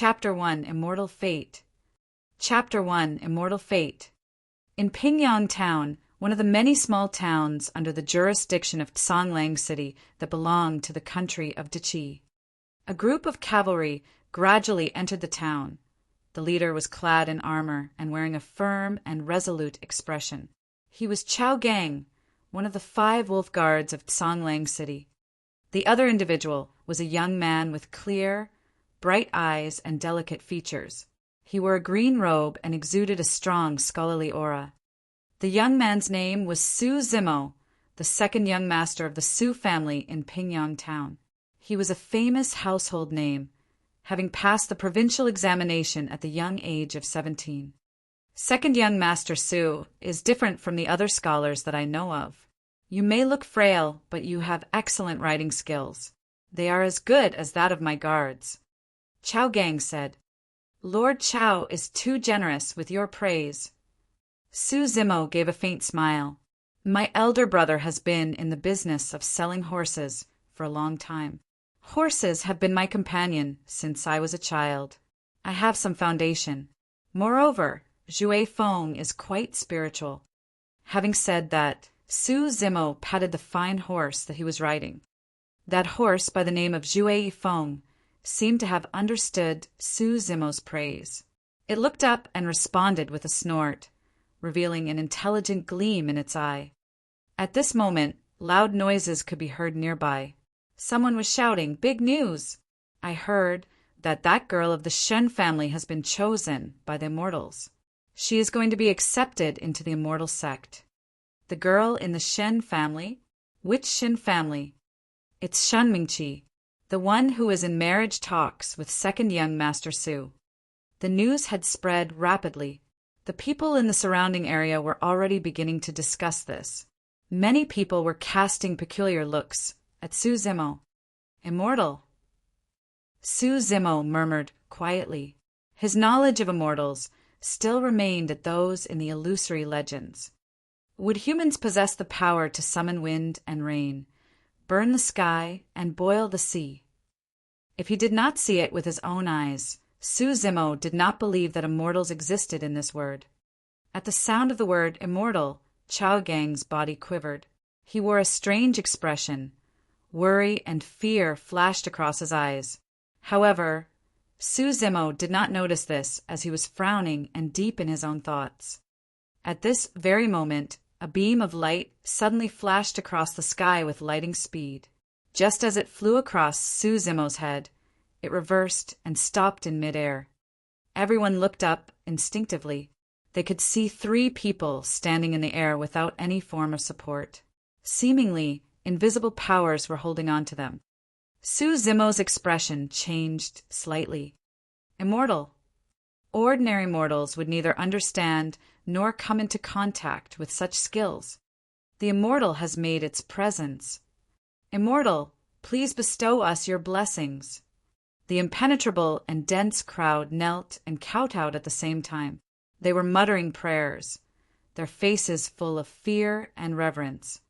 Chapter 1 Immortal Fate. Chapter 1 Immortal Fate. In Pingyang Town, one of the many small towns under the jurisdiction of Tsanglang City that belonged to the country of Diqi, a group of cavalry gradually entered the town. The leader was clad in armor and wearing a firm and resolute expression. He was Chao Gang, one of the 5 wolf guards of Tsanglang City. The other individual was a young man with clear, bright eyes and delicate features. He wore a green robe and exuded a strong scholarly aura. The young man's name was Su Zimo, the second young master of the Su family in Pingyang Town. He was a famous household name, having passed the provincial examination at the young age of 17. Second young master Su is different from the other scholars that I know of. You may look frail, but you have excellent writing skills. They are as good as that of my guards. Chao Gang said, Lord Chao is too generous with your praise. Su Zimo gave a faint smile. My elder brother has been in the business of selling horses for a long time. Horses have been my companion since I was a child. I have some foundation. Moreover, Zhui Feng is quite spiritual. Having said that, Su Zimo patted the fine horse that he was riding. That horse by the name of Zhui Feng seemed to have understood Su Zimo's praise. It looked up and responded with a snort, revealing an intelligent gleam in its eye. At this moment, loud noises could be heard nearby. Someone was shouting, "Big news!" I heard that girl of the Shen family has been chosen by the immortals. She is going to be accepted into the immortal sect. The girl in the Shen family? Which Shen family? It's Shanmingqi, the one who is in marriage talks with second young Master Su. The news had spread rapidly. The people in the surrounding area were already beginning to discuss this. Many people were casting peculiar looks at Su Zimo. Immortal. Su Zimo murmured quietly. His knowledge of immortals still remained at those in the illusory legends. Would humans possess the power to summon wind and rain, burn the sky, and boil the sea? If he did not see it with his own eyes, Su Zimo did not believe that immortals existed in this word. At the sound of the word immortal, Chao Gang's body quivered. He wore a strange expression. Worry and fear flashed across his eyes. However, Su Zimo did not notice this as he was frowning and deep in his own thoughts. At this very moment, a beam of light suddenly flashed across the sky with lightning speed. Just as it flew across Su Zimo's head, it reversed and stopped in midair. Everyone looked up instinctively. They could see 3 people standing in the air without any form of support. Seemingly, invisible powers were holding on to them. Su Zimo's expression changed slightly. Immortal. Ordinary mortals would neither understand nor come into contact with such skills. The immortal has made its presence. Immortal, please bestow us your blessings. The impenetrable and dense crowd knelt and kowtowed at the same time. They were muttering prayers, their faces full of fear and reverence.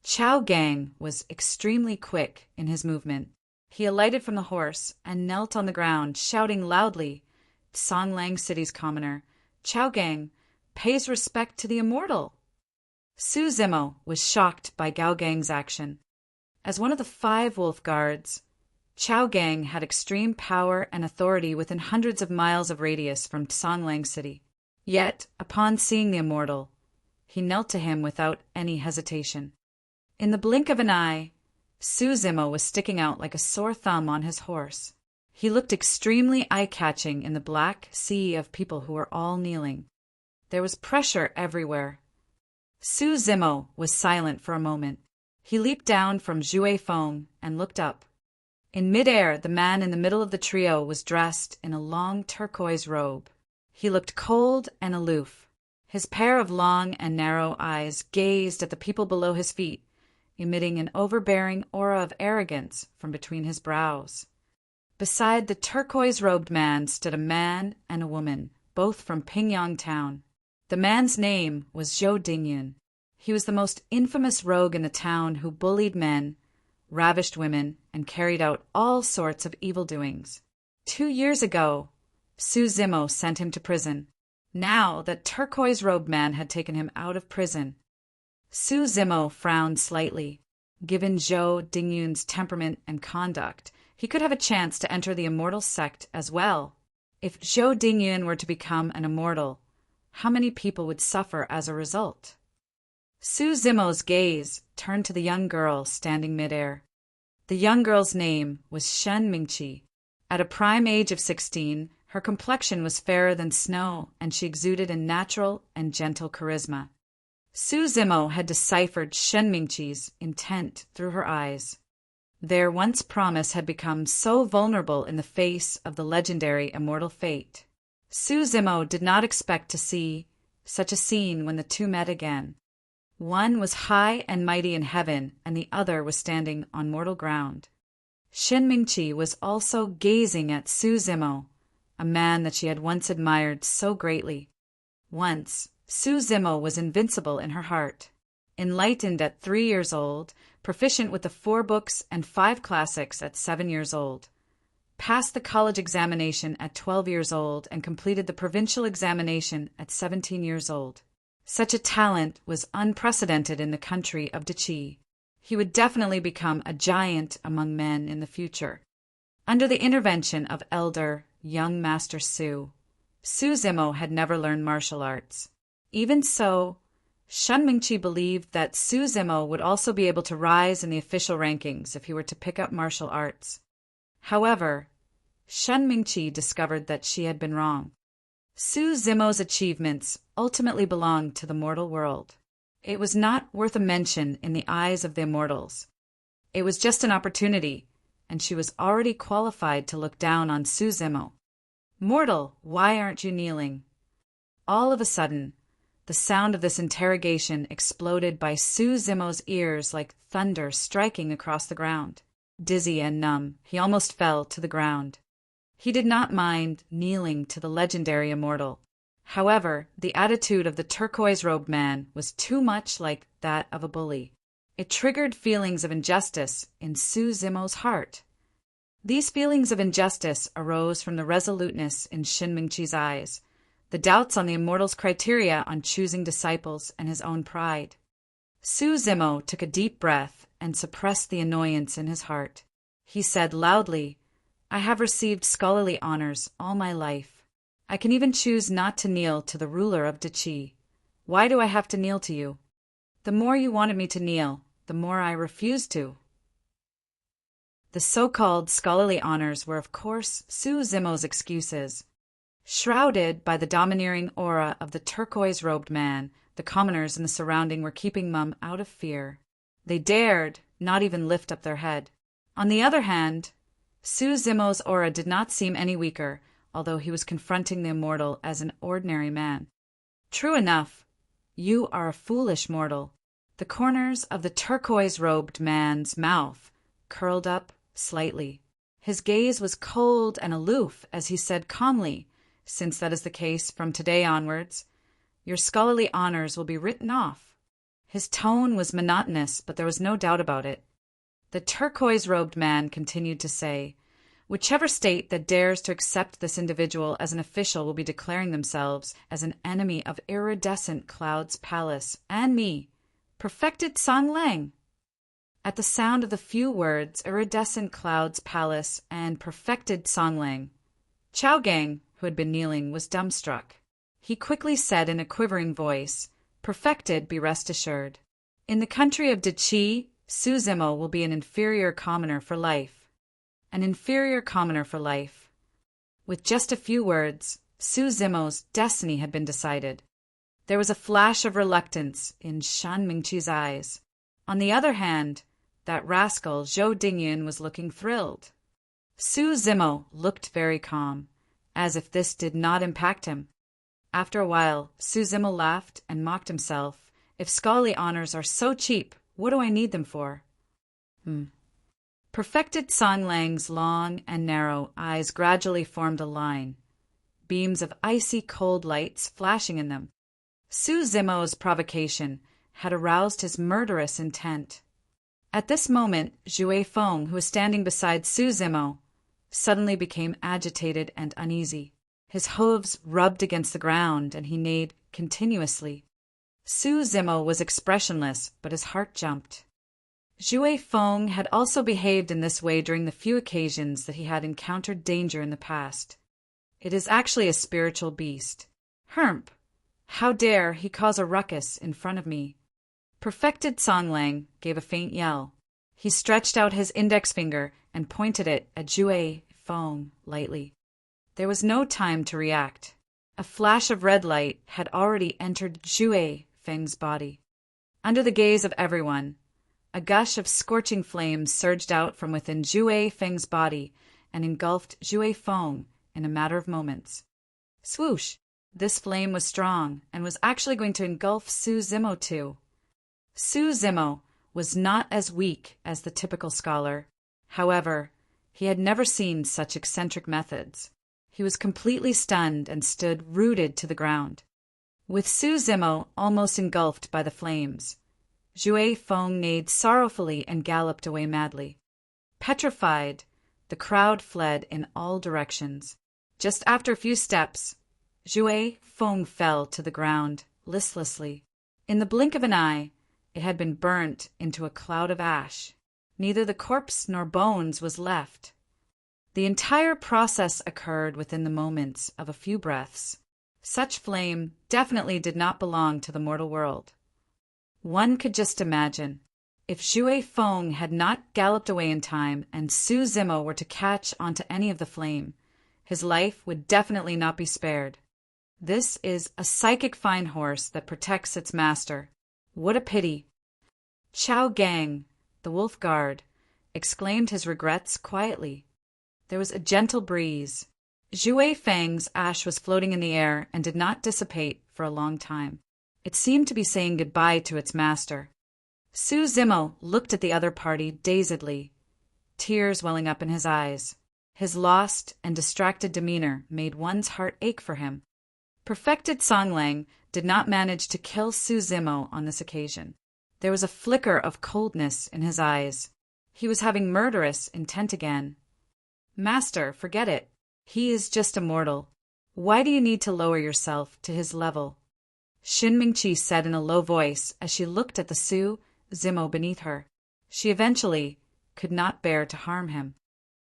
Chao Gang was extremely quick in his movement. He alighted from the horse and knelt on the ground, shouting loudly, Tsanglang City's commoner, Chao Gang pays respect to the immortal. Su Zimo was shocked by Gao Gang's action. As one of the 5 wolf guards, Chao Gang had extreme power and authority within hundreds of miles of radius from Tsanglang City. Yet, upon seeing the immortal, he knelt to him without any hesitation. In the blink of an eye, Su Zimo was sticking out like a sore thumb on his horse. He looked extremely eye-catching in the black sea of people who were all kneeling. There was pressure everywhere. Su Zimo was silent for a moment. He leaped down from Zhui Feng and looked up. In midair, the man in the middle of the trio was dressed in a long turquoise robe. He looked cold and aloof. His pair of long and narrow eyes gazed at the people below his feet, emitting an overbearing aura of arrogance from between his brows. Beside the turquoise-robed man stood a man and a woman, both from Pingyang Town. The man's name was Zhou Dingyun. He was the most infamous rogue in the town who bullied men, ravished women, and carried out all sorts of evil doings. 2 years ago, Su Zimo sent him to prison. Now that turquoise-robed man had taken him out of prison. Su Zimo frowned slightly. Given Zhou Dingyun's temperament and conduct, he could have a chance to enter the immortal sect as well. If Zhou Dingyun were to become an immortal, how many people would suffer as a result? Su Zimo's gaze turned to the young girl standing midair. The young girl's name was Shen Mingqi. At a prime age of 16, her complexion was fairer than snow, and she exuded a natural and gentle charisma. Su Zimo had deciphered Shen Mingqi's intent through her eyes. Their once promise had become so vulnerable in the face of the legendary immortal fate. Su Zimo did not expect to see such a scene when the two met again. One was high and mighty in heaven, and the other was standing on mortal ground. Shen Mingqi was also gazing at Su Zimo, a man that she had once admired so greatly. Once, Su Zimo was invincible in her heart. Enlightened at 3 years old, proficient with the 4 books and 5 classics at 7 years old. Passed the college examination at 12 years old and completed the provincial examination at 17 years old. Such a talent was unprecedented in the country of Diqi. He would definitely become a giant among men in the future. Under the intervention of elder, young Master Su, Su Zimo had never learned martial arts. Even so, Shen Mingqi believed that Su Zimo would also be able to rise in the official rankings if he were to pick up martial arts. However, Shen Mingqi discovered that she had been wrong. Su Zimo's achievements ultimately belonged to the mortal world. It was not worth a mention in the eyes of the immortals. It was just an opportunity, and she was already qualified to look down on Su Zimo. "Mortal, why aren't you kneeling?" All of a sudden, the sound of this interrogation exploded by Su Zimo's ears like thunder striking across the ground. Dizzy and numb, he almost fell to the ground. He did not mind kneeling to the legendary immortal. However, the attitude of the turquoise-robed man was too much like that of a bully. It triggered feelings of injustice in Su Zimo's heart. These feelings of injustice arose from the resoluteness in Shen Mingqi's eyes, the doubts on the immortal's criteria on choosing disciples, and his own pride. Su Zimo took a deep breath and suppressed the annoyance in his heart. He said loudly, "I have received scholarly honors all my life. I can even choose not to kneel to the ruler of Diqi. Why do I have to kneel to you? The more you wanted me to kneel, the more I refused to." The so-called scholarly honors were, of course, Su Zimo's excuses. Shrouded by the domineering aura of the turquoise-robed man, the commoners in the surrounding were keeping mum out of fear. They dared not even lift up their head. On the other hand, Su Zimo's aura did not seem any weaker, although he was confronting the immortal as an ordinary man. "True enough, you are a foolish mortal." The corners of the turquoise-robed man's mouth curled up slightly. His gaze was cold and aloof as he said calmly, "Since that is the case from today onwards, your scholarly honors will be written off." His tone was monotonous, but there was no doubt about it. The turquoise-robed man continued to say, "Whichever state that dares to accept this individual as an official will be declaring themselves as an enemy of iridescent Cloud's palace and me, perfected Sang Lang." At the sound of the few words, iridescent Cloud's palace and perfected Sang Lang, Chao Gang, who had been kneeling, was dumbstruck. He quickly said in a quivering voice, "Perfected, be rest assured. In the country of Diqi, Su Zimo will be an inferior commoner for life." An inferior commoner for life. With just a few words, Su Zimo's destiny had been decided. There was a flash of reluctance in Shen Mingqi's eyes. On the other hand, that rascal Zhou Dingyun was looking thrilled. Su Zimo looked very calm, as if this did not impact him. After a while, Su Zimo laughed and mocked himself. "If scholarly honors are so cheap, what do I need them for?" Perfected Sang Lang's long and narrow eyes gradually formed a line, beams of icy cold lights flashing in them. Su Zimo's provocation had aroused his murderous intent. At this moment, Zhui Feng, who was standing beside Su Zimo, suddenly became agitated and uneasy. His hooves rubbed against the ground, and he neighed continuously. Su Zimo was expressionless, but his heart jumped. Jue Feng had also behaved in this way during the few occasions that he had encountered danger in the past. It is actually a spiritual beast. Hermp! How dare he cause a ruckus in front of me? Perfected Songlang gave a faint yell. He stretched out his index finger and pointed it at Jue Feng lightly. There was no time to react. A flash of red light had already entered Jue Feng's body. Under the gaze of everyone, a gush of scorching flames surged out from within Jue Feng's body and engulfed Jue Feng in a matter of moments. Swoosh! This flame was strong and was actually going to engulf Su Zimo too. Su Zimo was not as weak as the typical scholar. However, he had never seen such eccentric methods. He was completely stunned and stood rooted to the ground. With Su Zimo almost engulfed by the flames, Jue Feng neighed sorrowfully and galloped away madly. Petrified, the crowd fled in all directions. Just after a few steps, Jue Feng fell to the ground, listlessly. In the blink of an eye, it had been burnt into a cloud of ash. Neither the corpse nor bones was left. The entire process occurred within the moments of a few breaths. Such flame definitely did not belong to the mortal world. One could just imagine, if Jue Feng had not galloped away in time and Su Zimo were to catch onto any of the flame, his life would definitely not be spared. This is a psychic fine horse that protects its master. What a pity! Chao Gang, the wolf guard, exclaimed his regrets quietly. There was a gentle breeze. Jue Feng's ash was floating in the air and did not dissipate for a long time. It seemed to be saying goodbye to its master. Su Zimo looked at the other party dazedly, tears welling up in his eyes. His lost and distracted demeanor made one's heart ache for him. Perfected Songlang did not manage to kill Su Zimo on this occasion. There was a flicker of coldness in his eyes. He was having murderous intent again. Master, forget it. He is just a mortal. Why do you need to lower yourself to his level? Xin Mingqi said in a low voice as she looked at the Su Zimo beneath her. She eventually could not bear to harm him.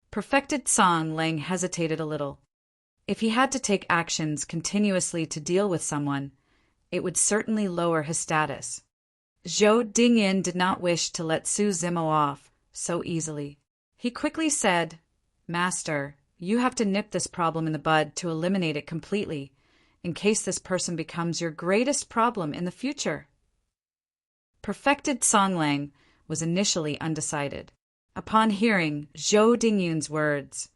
Perfected Song Lang hesitated a little. If he had to take actions continuously to deal with someone, it would certainly lower his status. Zhou Dingyin did not wish to let Su Zimo off so easily. He quickly said, Master, you have to nip this problem in the bud to eliminate it completely, in case this person becomes your greatest problem in the future. Perfected Songlang was initially undecided. Upon hearing Zhou Dingyun's words,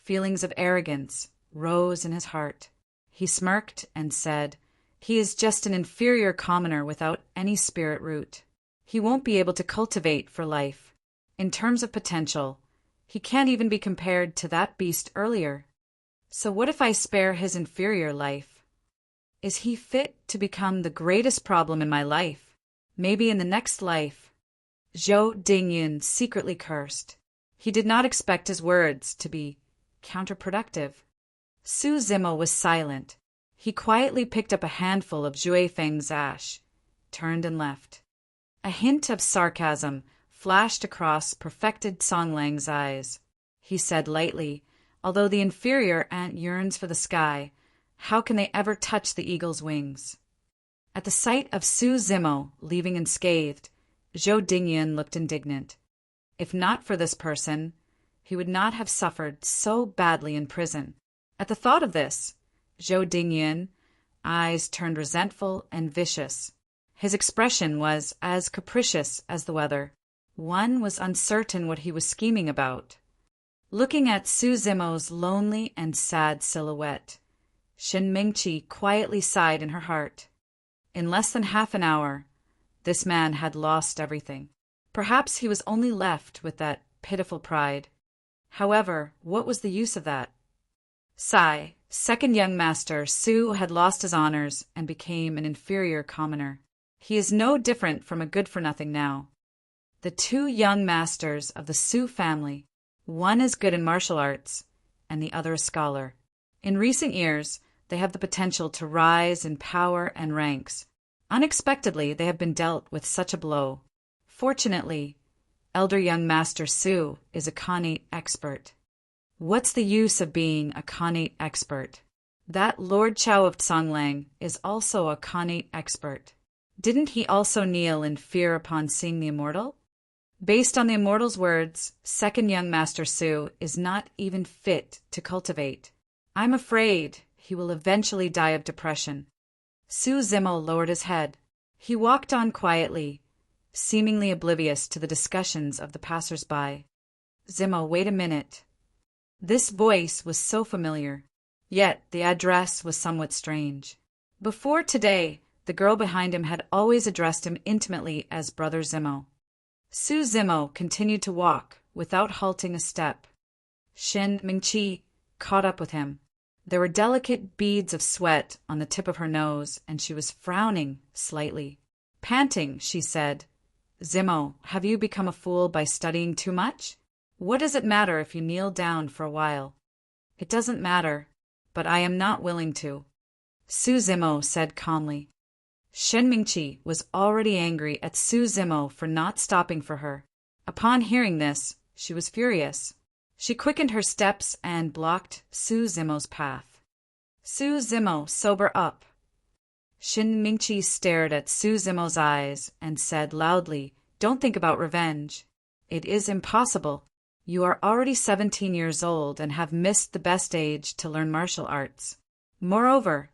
feelings of arrogance rose in his heart. He smirked and said, He is just an inferior commoner without any spirit root. He won't be able to cultivate for life. In terms of potential, he can't even be compared to that beast earlier. So what if I spare his inferior life? Is he fit to become the greatest problem in my life? Maybe in the next life. Zhou Dingyun secretly cursed. He did not expect his words to be counterproductive. Su Zimo was silent. He quietly picked up a handful of Jue Feng's ash, turned and left. A hint of sarcasm flashed across Perfected Songlang's eyes. He said lightly, Although the inferior ant yearns for the sky, how can they ever touch the eagle's wings? At the sight of Su Zimo leaving unscathed, Zhou Dingyun looked indignant. If not for this person, he would not have suffered so badly in prison. At the thought of this, Zhou Dingyun, eyes turned resentful and vicious. His expression was as capricious as the weather. One was uncertain what he was scheming about. Looking at Su Zimo's lonely and sad silhouette, Xin Mingqi quietly sighed in her heart. In less than half an hour, this man had lost everything. Perhaps he was only left with that pitiful pride. However, what was the use of that? Sai, second young master, Su had lost his honors and became an inferior commoner. He is no different from a good-for-nothing now. The two young masters of the Su family, one is good in martial arts, and the other a scholar. In recent years, they have the potential to rise in power and ranks. Unexpectedly, they have been dealt with such a blow. Fortunately, elder young Master Su is a Khanate expert. What's the use of being a Khanate expert? That Lord Chow of Tsanglang is also a Khanate expert. Didn't he also kneel in fear upon seeing the immortal? Based on the immortal's words, second young Master Su is not even fit to cultivate. I'm afraid he will eventually die of depression. Su Zimo lowered his head. He walked on quietly, seemingly oblivious to the discussions of the passers-by. Zimo, wait a minute. This voice was so familiar, yet the address was somewhat strange. Before today, the girl behind him had always addressed him intimately as Brother Zimo. Su Zimo continued to walk, without halting a step. Shen Mingqi caught up with him. There were delicate beads of sweat on the tip of her nose, and she was frowning slightly. Panting, she said, Zimo, have you become a fool by studying too much? What does it matter if you kneel down for a while? It doesn't matter, but I am not willing to, Su Zimo said calmly. Shen Mingqi was already angry at Su Zimo for not stopping for her. Upon hearing this, she was furious. She quickened her steps and blocked Su Zimo's path. Su Zimo, sober up. Shen Mingqi stared at Su Zimo's eyes and said loudly, Don't think about revenge. It is impossible. You are already 17 years old and have missed the best age to learn martial arts. Moreover,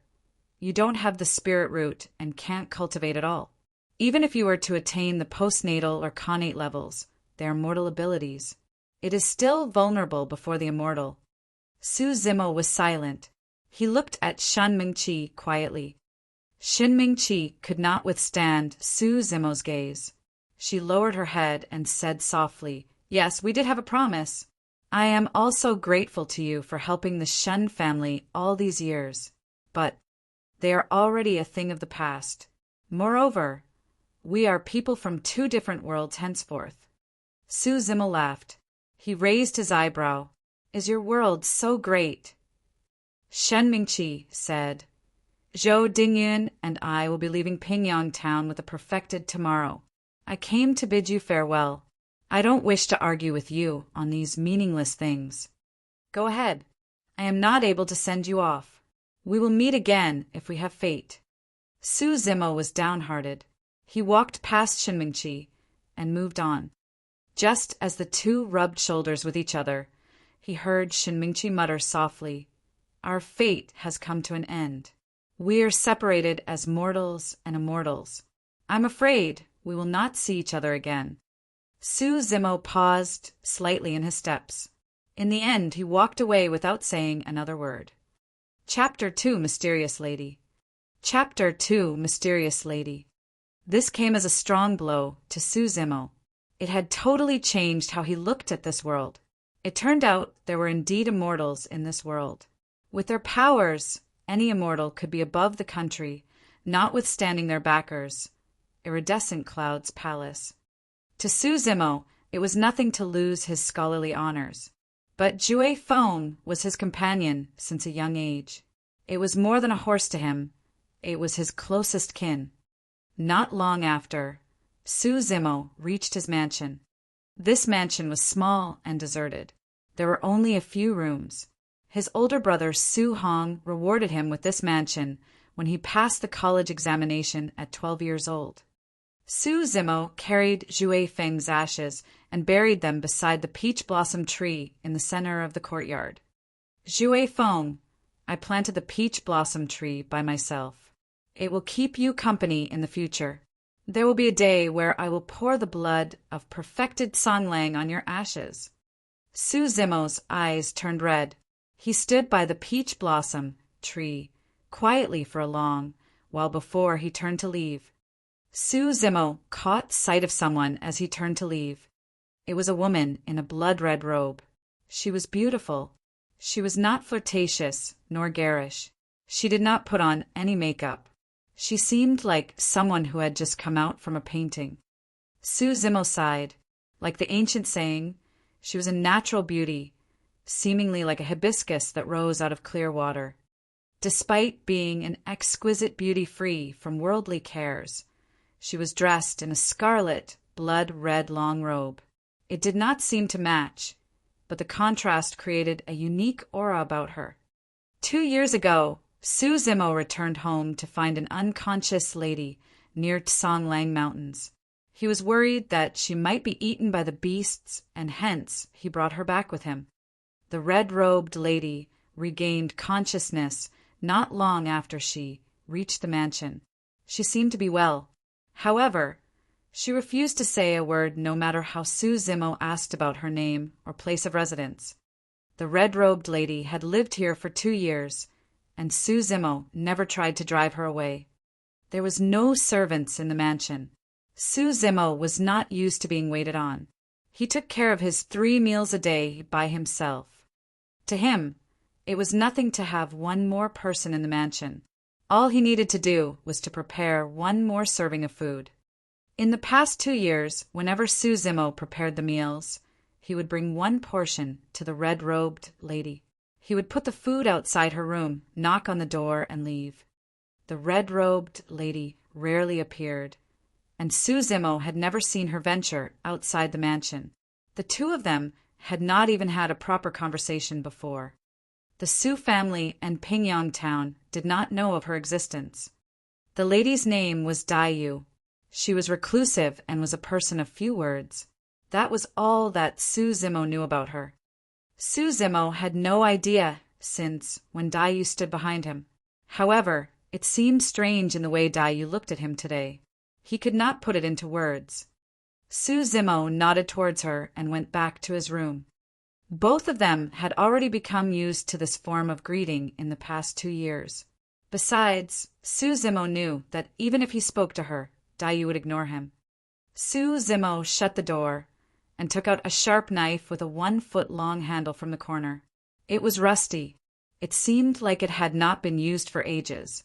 you don't have the spirit root and can't cultivate at all. Even if you were to attain the postnatal or Khanate levels, they are mortal abilities. It is still vulnerable before the immortal. Su Zimo was silent. He looked at Shen Mingqi quietly. Shen Mingqi could not withstand Su Zimo's gaze. She lowered her head and said softly, Yes, we did have a promise. I am also grateful to you for helping the Shen family all these years. But they are already a thing of the past. Moreover, we are people from two different worlds henceforth. Su Zimo laughed. He raised his eyebrow. Is your world so great? Shen Mingqi said, Zhou Dingyun and I will be leaving Pingyang town with a perfected tomorrow. I came to bid you farewell. I don't wish to argue with you on these meaningless things. Go ahead. I am not able to send you off. We will meet again if we have fate. Su Zimo was downhearted. He walked past Shen Mingqi and moved on. Just as the two rubbed shoulders with each other, he heard Shen Mingqi mutter softly, Our fate has come to an end. We are separated as mortals and immortals. I'm afraid we will not see each other again. Su Zimo paused slightly in his steps. In the end, he walked away without saying another word. Chapter 2, Mysterious Lady. Chapter 2, Mysterious Lady. This came as a strong blow to Su Zimo. It had totally changed how he looked at this world. It turned out there were indeed immortals in this world. With their powers, any immortal could be above the country, notwithstanding their backers, Iridescent Cloud's palace. To Su Zimo, it was nothing to lose his scholarly honors. But Jue Feng was his companion since a young age. It was more than a horse to him. It was his closest kin. Not long after, Su Zimo reached his mansion. This mansion was small and deserted. There were only a few rooms. His older brother Su Hong rewarded him with this mansion when he passed the college examination at 12 years old. Su Zimo carried Jue Feng's ashes and buried them beside the peach blossom tree in the center of the courtyard. Jue Feng, I planted the peach blossom tree by myself. It will keep you company in the future. There will be a day where I will pour the blood of perfected Songlang on your ashes. Su Zimo's eyes turned red. He stood by the peach blossom tree quietly for a long while before he turned to leave. Su Zimo caught sight of someone as he turned to leave. It was a woman in a blood-red robe. She was beautiful. She was not flirtatious nor garish. She did not put on any makeup. She seemed like someone who had just come out from a painting. Su Zimo sighed. Like the ancient saying, she was a natural beauty, seemingly like a hibiscus that rose out of clear water. Despite being an exquisite beauty free from worldly cares, she was dressed in a scarlet, blood-red long robe. It did not seem to match, but the contrast created a unique aura about her. 2 years ago, Su Zimo returned home to find an unconscious lady near Tsanglang Mountains. He was worried that she might be eaten by the beasts, and hence he brought her back with him. The red-robed lady regained consciousness not long after she reached the mansion. She seemed to be well. However, she refused to say a word no matter how Su Zimo asked about her name or place of residence. The red-robed lady had lived here for 2 years, and Su Zimo never tried to drive her away. There was no servants in the mansion. Su Zimo was not used to being waited on. He took care of his 3 meals a day by himself. To him, it was nothing to have one more person in the mansion. All he needed to do was to prepare one more serving of food. In the past 2 years, whenever Su Zimo prepared the meals, he would bring one portion to the red-robed lady. He would put the food outside her room, knock on the door, and leave. The red-robed lady rarely appeared, and Su Zimo had never seen her venture outside the mansion. The two of them had not even had a proper conversation before. The Su family and Pingyang town did not know of her existence. The lady's name was Daiyu. She was reclusive and was a person of few words. That was all that Su Zimo knew about her. Su Zimo had no idea since when Daiyu stood behind him. However, it seemed strange in the way Daiyu looked at him today. He could not put it into words. Su Zimo nodded towards her and went back to his room. Both of them had already become used to this form of greeting in the past 2 years. Besides, Su Zimo knew that even if he spoke to her, Daiyu would ignore him. Su Zimo shut the door and took out a sharp knife with a 1-foot-long handle from the corner. It was rusty. It seemed like it had not been used for ages.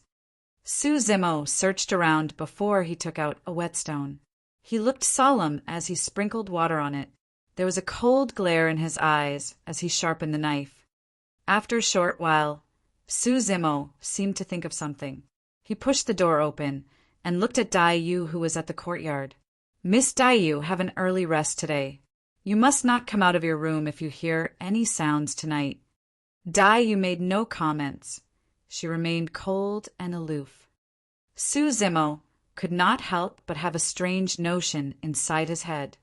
Su Zimo searched around before he took out a whetstone. He looked solemn as he sprinkled water on it. There was a cold glare in his eyes as he sharpened the knife. After a short while, Su Zimo seemed to think of something. He pushed the door open and looked at Daiyu, who was at the courtyard. "Miss Daiyu, have an early rest today. You must not come out of your room if you hear any sounds tonight." Daiyu made no comments. She remained cold and aloof. Su Zimo could not help but have a strange notion inside his head.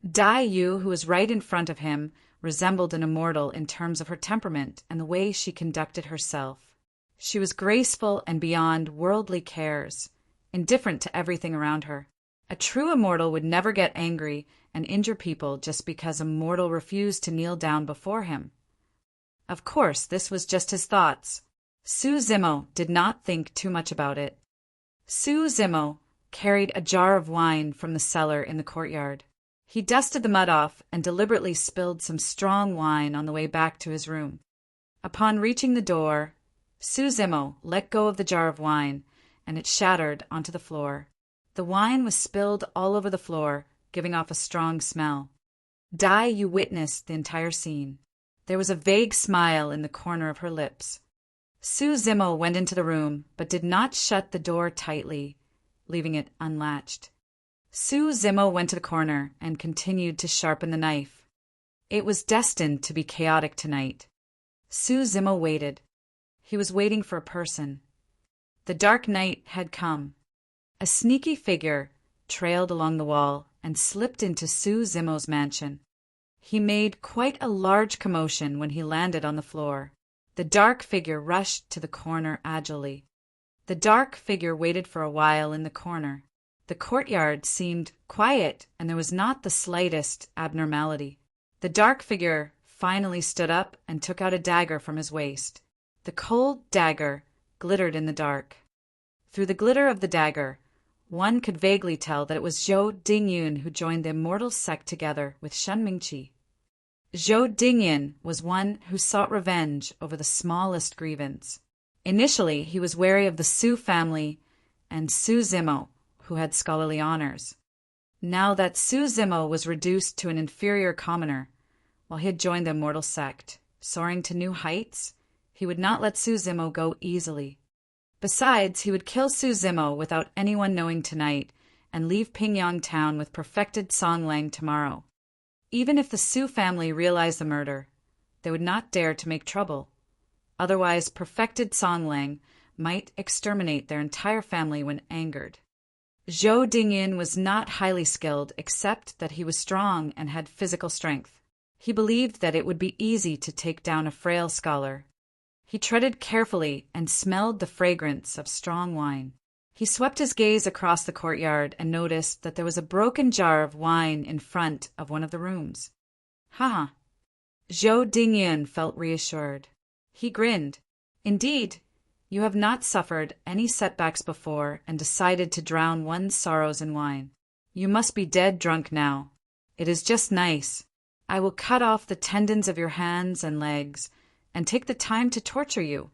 Daiyu, who was right in front of him, resembled an immortal in terms of her temperament and the way she conducted herself. She was graceful and beyond worldly cares, indifferent to everything around her. A true immortal would never get angry and injure people just because a mortal refused to kneel down before him. Of course, this was just his thoughts. Su Zimo did not think too much about it. Su Zimo carried a jar of wine from the cellar in the courtyard. He dusted the mud off and deliberately spilled some strong wine on the way back to his room. Upon reaching the door, Su Zimo let go of the jar of wine, and it shattered onto the floor. The wine was spilled all over the floor, giving off a strong smell. Daiyu witnessed the entire scene. There was a vague smile in the corner of her lips. Su Zimo went into the room, but did not shut the door tightly, leaving it unlatched. Su Zimo went to the corner and continued to sharpen the knife. It was destined to be chaotic tonight. Su Zimo waited. He was waiting for a person. The dark night had come. A sneaky figure trailed along the wall and slipped into Su Zimo's mansion. He made quite a large commotion when he landed on the floor. The dark figure rushed to the corner agilely. The dark figure waited for a while in the corner. The courtyard seemed quiet, and there was not the slightest abnormality. The dark figure finally stood up and took out a dagger from his waist. The cold dagger glittered in the dark. Through the glitter of the dagger, one could vaguely tell that it was Zhou Dingyun who joined the immortal sect together with Shen Mingqi. Zhou Dingyun was one who sought revenge over the smallest grievance. Initially, he was wary of the Su family and Su Zimo, who had scholarly honors. Now that Su Zimo was reduced to an inferior commoner, while he had joined the immortal sect, soaring to new heights, he would not let Suzimo go easily. Besides, he would kill Suzimo without anyone knowing tonight and leave Pingyang Town with perfected Songlang tomorrow. Even if the Su family realized the murder, they would not dare to make trouble. Otherwise, perfected Songlang might exterminate their entire family when angered. Zhou Dingyan was not highly skilled, except that he was strong and had physical strength. He believed that it would be easy to take down a frail scholar. He treaded carefully and smelled the fragrance of strong wine. He swept his gaze across the courtyard and noticed that there was a broken jar of wine in front of one of the rooms. Ha! Zhou Dingyan felt reassured. He grinned. Indeed, you have not suffered any setbacks before and decided to drown one's sorrows in wine. You must be dead drunk now. It is just nice. I will cut off the tendons of your hands and legs and take the time to torture you.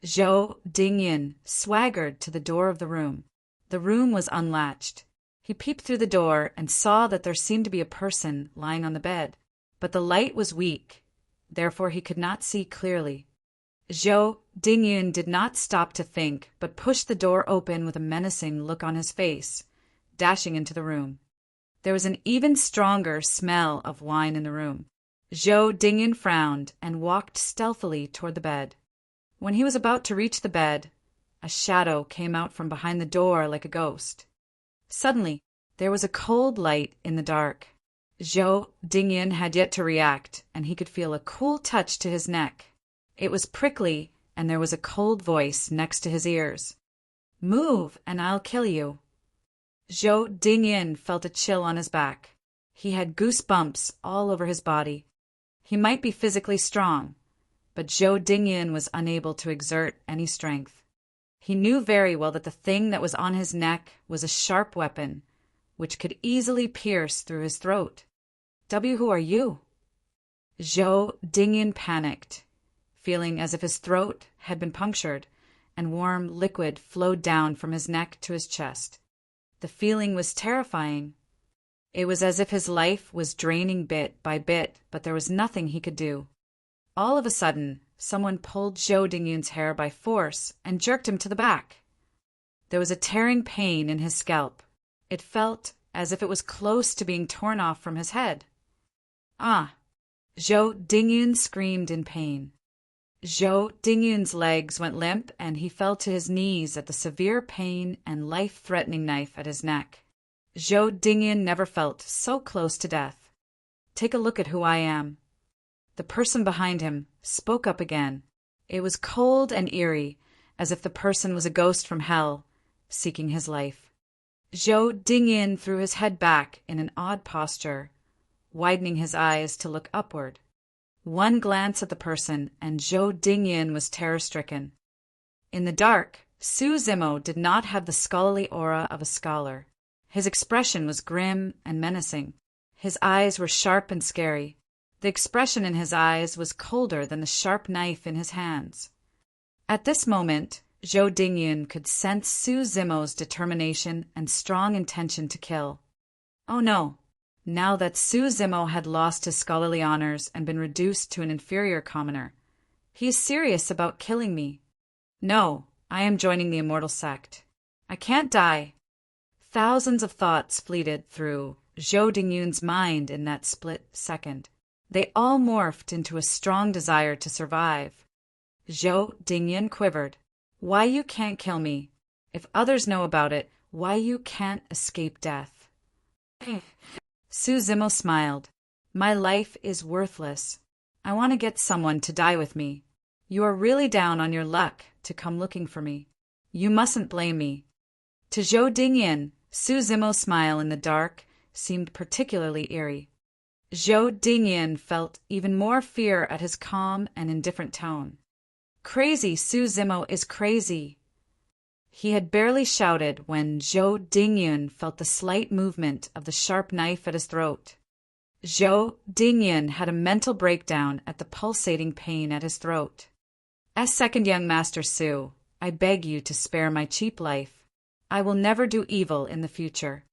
Zhou Dingyan swaggered to the door of the room. The room was unlatched. He peeped through the door and saw that there seemed to be a person lying on the bed, but the light was weak, therefore he could not see clearly. Zhou Dingyan did not stop to think, but pushed the door open with a menacing look on his face, dashing into the room. There was an even stronger smell of wine in the room. Zhou Dingyan frowned and walked stealthily toward the bed. When he was about to reach the bed, a shadow came out from behind the door like a ghost. Suddenly, there was a cold light in the dark. Zhou Dingyan had yet to react, and he could feel a cool touch to his neck. It was prickly, and there was a cold voice next to his ears. Move, and I'll kill you. Zhou Dingyan felt a chill on his back. He had goosebumps all over his body. He might be physically strong, but Zhou Dingyan was unable to exert any strength. He knew very well that the thing that was on his neck was a sharp weapon, which could easily pierce through his throat. Who are you? Zhou Dingyan panicked, feeling as if his throat had been punctured, and warm liquid flowed down from his neck to his chest. The feeling was terrifying. It was as if his life was draining bit by bit, but there was nothing he could do. All of a sudden, someone pulled Zhou Dingyan's hair by force and jerked him to the back. There was a tearing pain in his scalp. It felt as if it was close to being torn off from his head. Ah! Zhou Dingyan screamed in pain. Zhou Dingyan's legs went limp and he fell to his knees at the severe pain and life-threatening knife at his neck. Zhou Dingyan never felt so close to death. Take a look at who I am. The person behind him spoke up again. It was cold and eerie, as if the person was a ghost from hell, seeking his life. Zhou Dingyan threw his head back in an odd posture, widening his eyes to look upward. One glance at the person, and Zhou Dingyan was terror-stricken. In the dark, Suzimo did not have the scholarly aura of a scholar. His expression was grim and menacing. His eyes were sharp and scary. The expression in his eyes was colder than the sharp knife in his hands. At this moment, Zhou Dingyan could sense Suzimo's determination and strong intention to kill. Oh no! Now that Suzimo had lost his scholarly honors and been reduced to an inferior commoner, he is serious about killing me. No, I am joining the immortal sect. I can't die. Thousands of thoughts fleeted through Zhou Dingyan's mind in that split second. They all morphed into a strong desire to survive. Zhou Dingyan quivered. Why you can't kill me? If others know about it, why you can't escape death? Suzimo smiled. My life is worthless. I want to get someone to die with me. You are really down on your luck to come looking for me. You mustn't blame me. To Zhou Dingyan, Suzimo's smile in the dark seemed particularly eerie. Zhou Dingyan felt even more fear at his calm and indifferent tone. Crazy Suzimo is crazy. He had barely shouted when Zhou Dingyan felt the slight movement of the sharp knife at his throat. Zhou Dingyan had a mental breakdown at the pulsating pain at his throat. As second young Master Su, I beg you to spare my cheap life. I will never do evil in the future.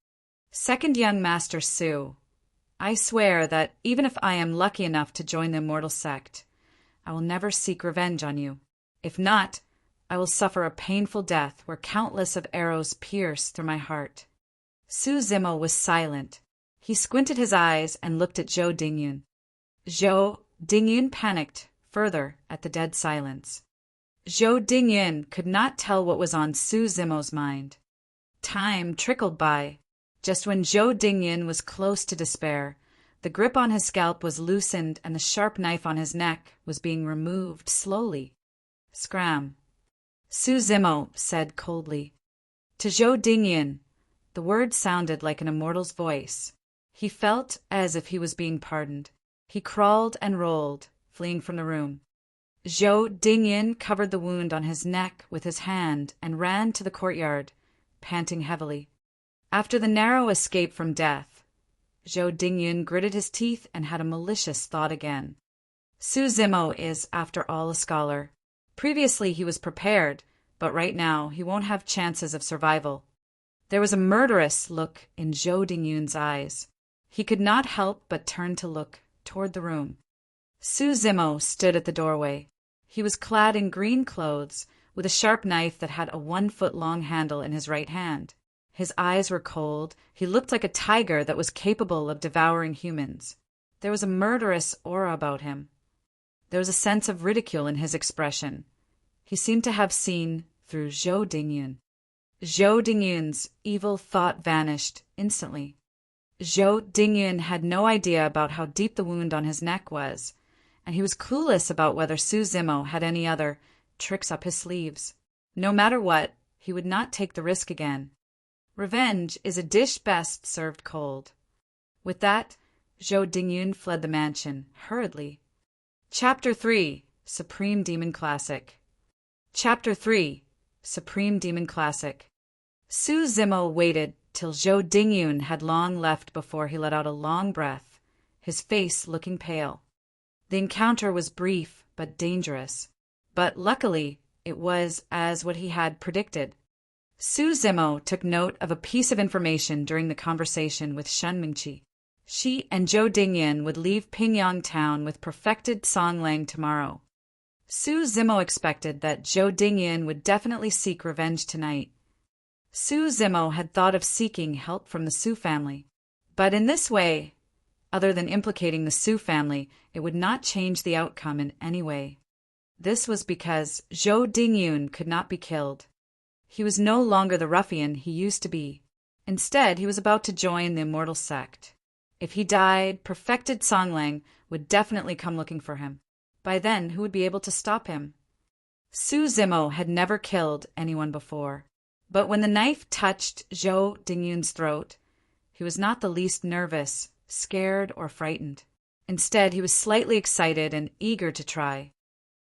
Second young Master Su, I swear that even if I am lucky enough to join the immortal sect, I will never seek revenge on you. If not, I will suffer a painful death where countless of arrows pierce through my heart." Su Zimo was silent. He squinted his eyes and looked at Zhou Dingyun. Zhou Dingyun panicked further at the dead silence. Zhou Dingyun could not tell what was on Su Zimo's mind. Time trickled by. Just when Zhou Dingyun was close to despair, the grip on his scalp was loosened and the sharp knife on his neck was being removed slowly. "Scram," Su Zimo said coldly. To Zhou Dingyun, the word sounded like an immortal's voice. He felt as if he was being pardoned. He crawled and rolled, fleeing from the room. Zhou Dingyun covered the wound on his neck with his hand and ran to the courtyard, panting heavily. After the narrow escape from death, Zhou Dingyun gritted his teeth and had a malicious thought again. Su Zimo is, after all, a scholar. Previously he was prepared, but right now he won't have chances of survival. There was a murderous look in Zhou Dingyun's eyes. He could not help but turn to look toward the room. Su Zimo stood at the doorway. He was clad in green clothes, with a sharp knife that had a 1-foot-long handle in his right hand. His eyes were cold. He looked like a tiger that was capable of devouring humans. There was a murderous aura about him. There was a sense of ridicule in his expression. He seemed to have seen through Zhou Dingyun. Zhou Dingyun's evil thought vanished instantly. Zhou Dingyun had no idea about how deep the wound on his neck was, and he was clueless about whether Su Zimo had any other tricks up his sleeves. No matter what, he would not take the risk again. Revenge is a dish best served cold. With that, Zhou Dingyun fled the mansion, hurriedly. Chapter 3, Supreme Demon Classic. Chapter 3, Supreme Demon Classic. Su Zimo waited till Zhou Dingyun had long left before he let out a long breath, his face looking pale. The encounter was brief but dangerous, but luckily it was as what he had predicted. Su Zimo took note of a piece of information during the conversation with Shen Mingqi. She and Zhou Dingyun would leave Pingyang town with perfected songlang tomorrow. Su Zimo expected that Zhou Dingyun would definitely seek revenge tonight. Su Zimo had thought of seeking help from the Su family, but in this way, other than implicating the Su family, it would not change the outcome in any way. This was because Zhou Dingyun could not be killed. He was no longer the ruffian he used to be. Instead, he was about to join the immortal sect. If he died, perfected songlang would definitely come looking for him. By then, who would be able to stop him? Su Zimo had never killed anyone before, but when the knife touched Zhou Dingyun's throat, he was not the least nervous, scared, or frightened. Instead, he was slightly excited and eager to try.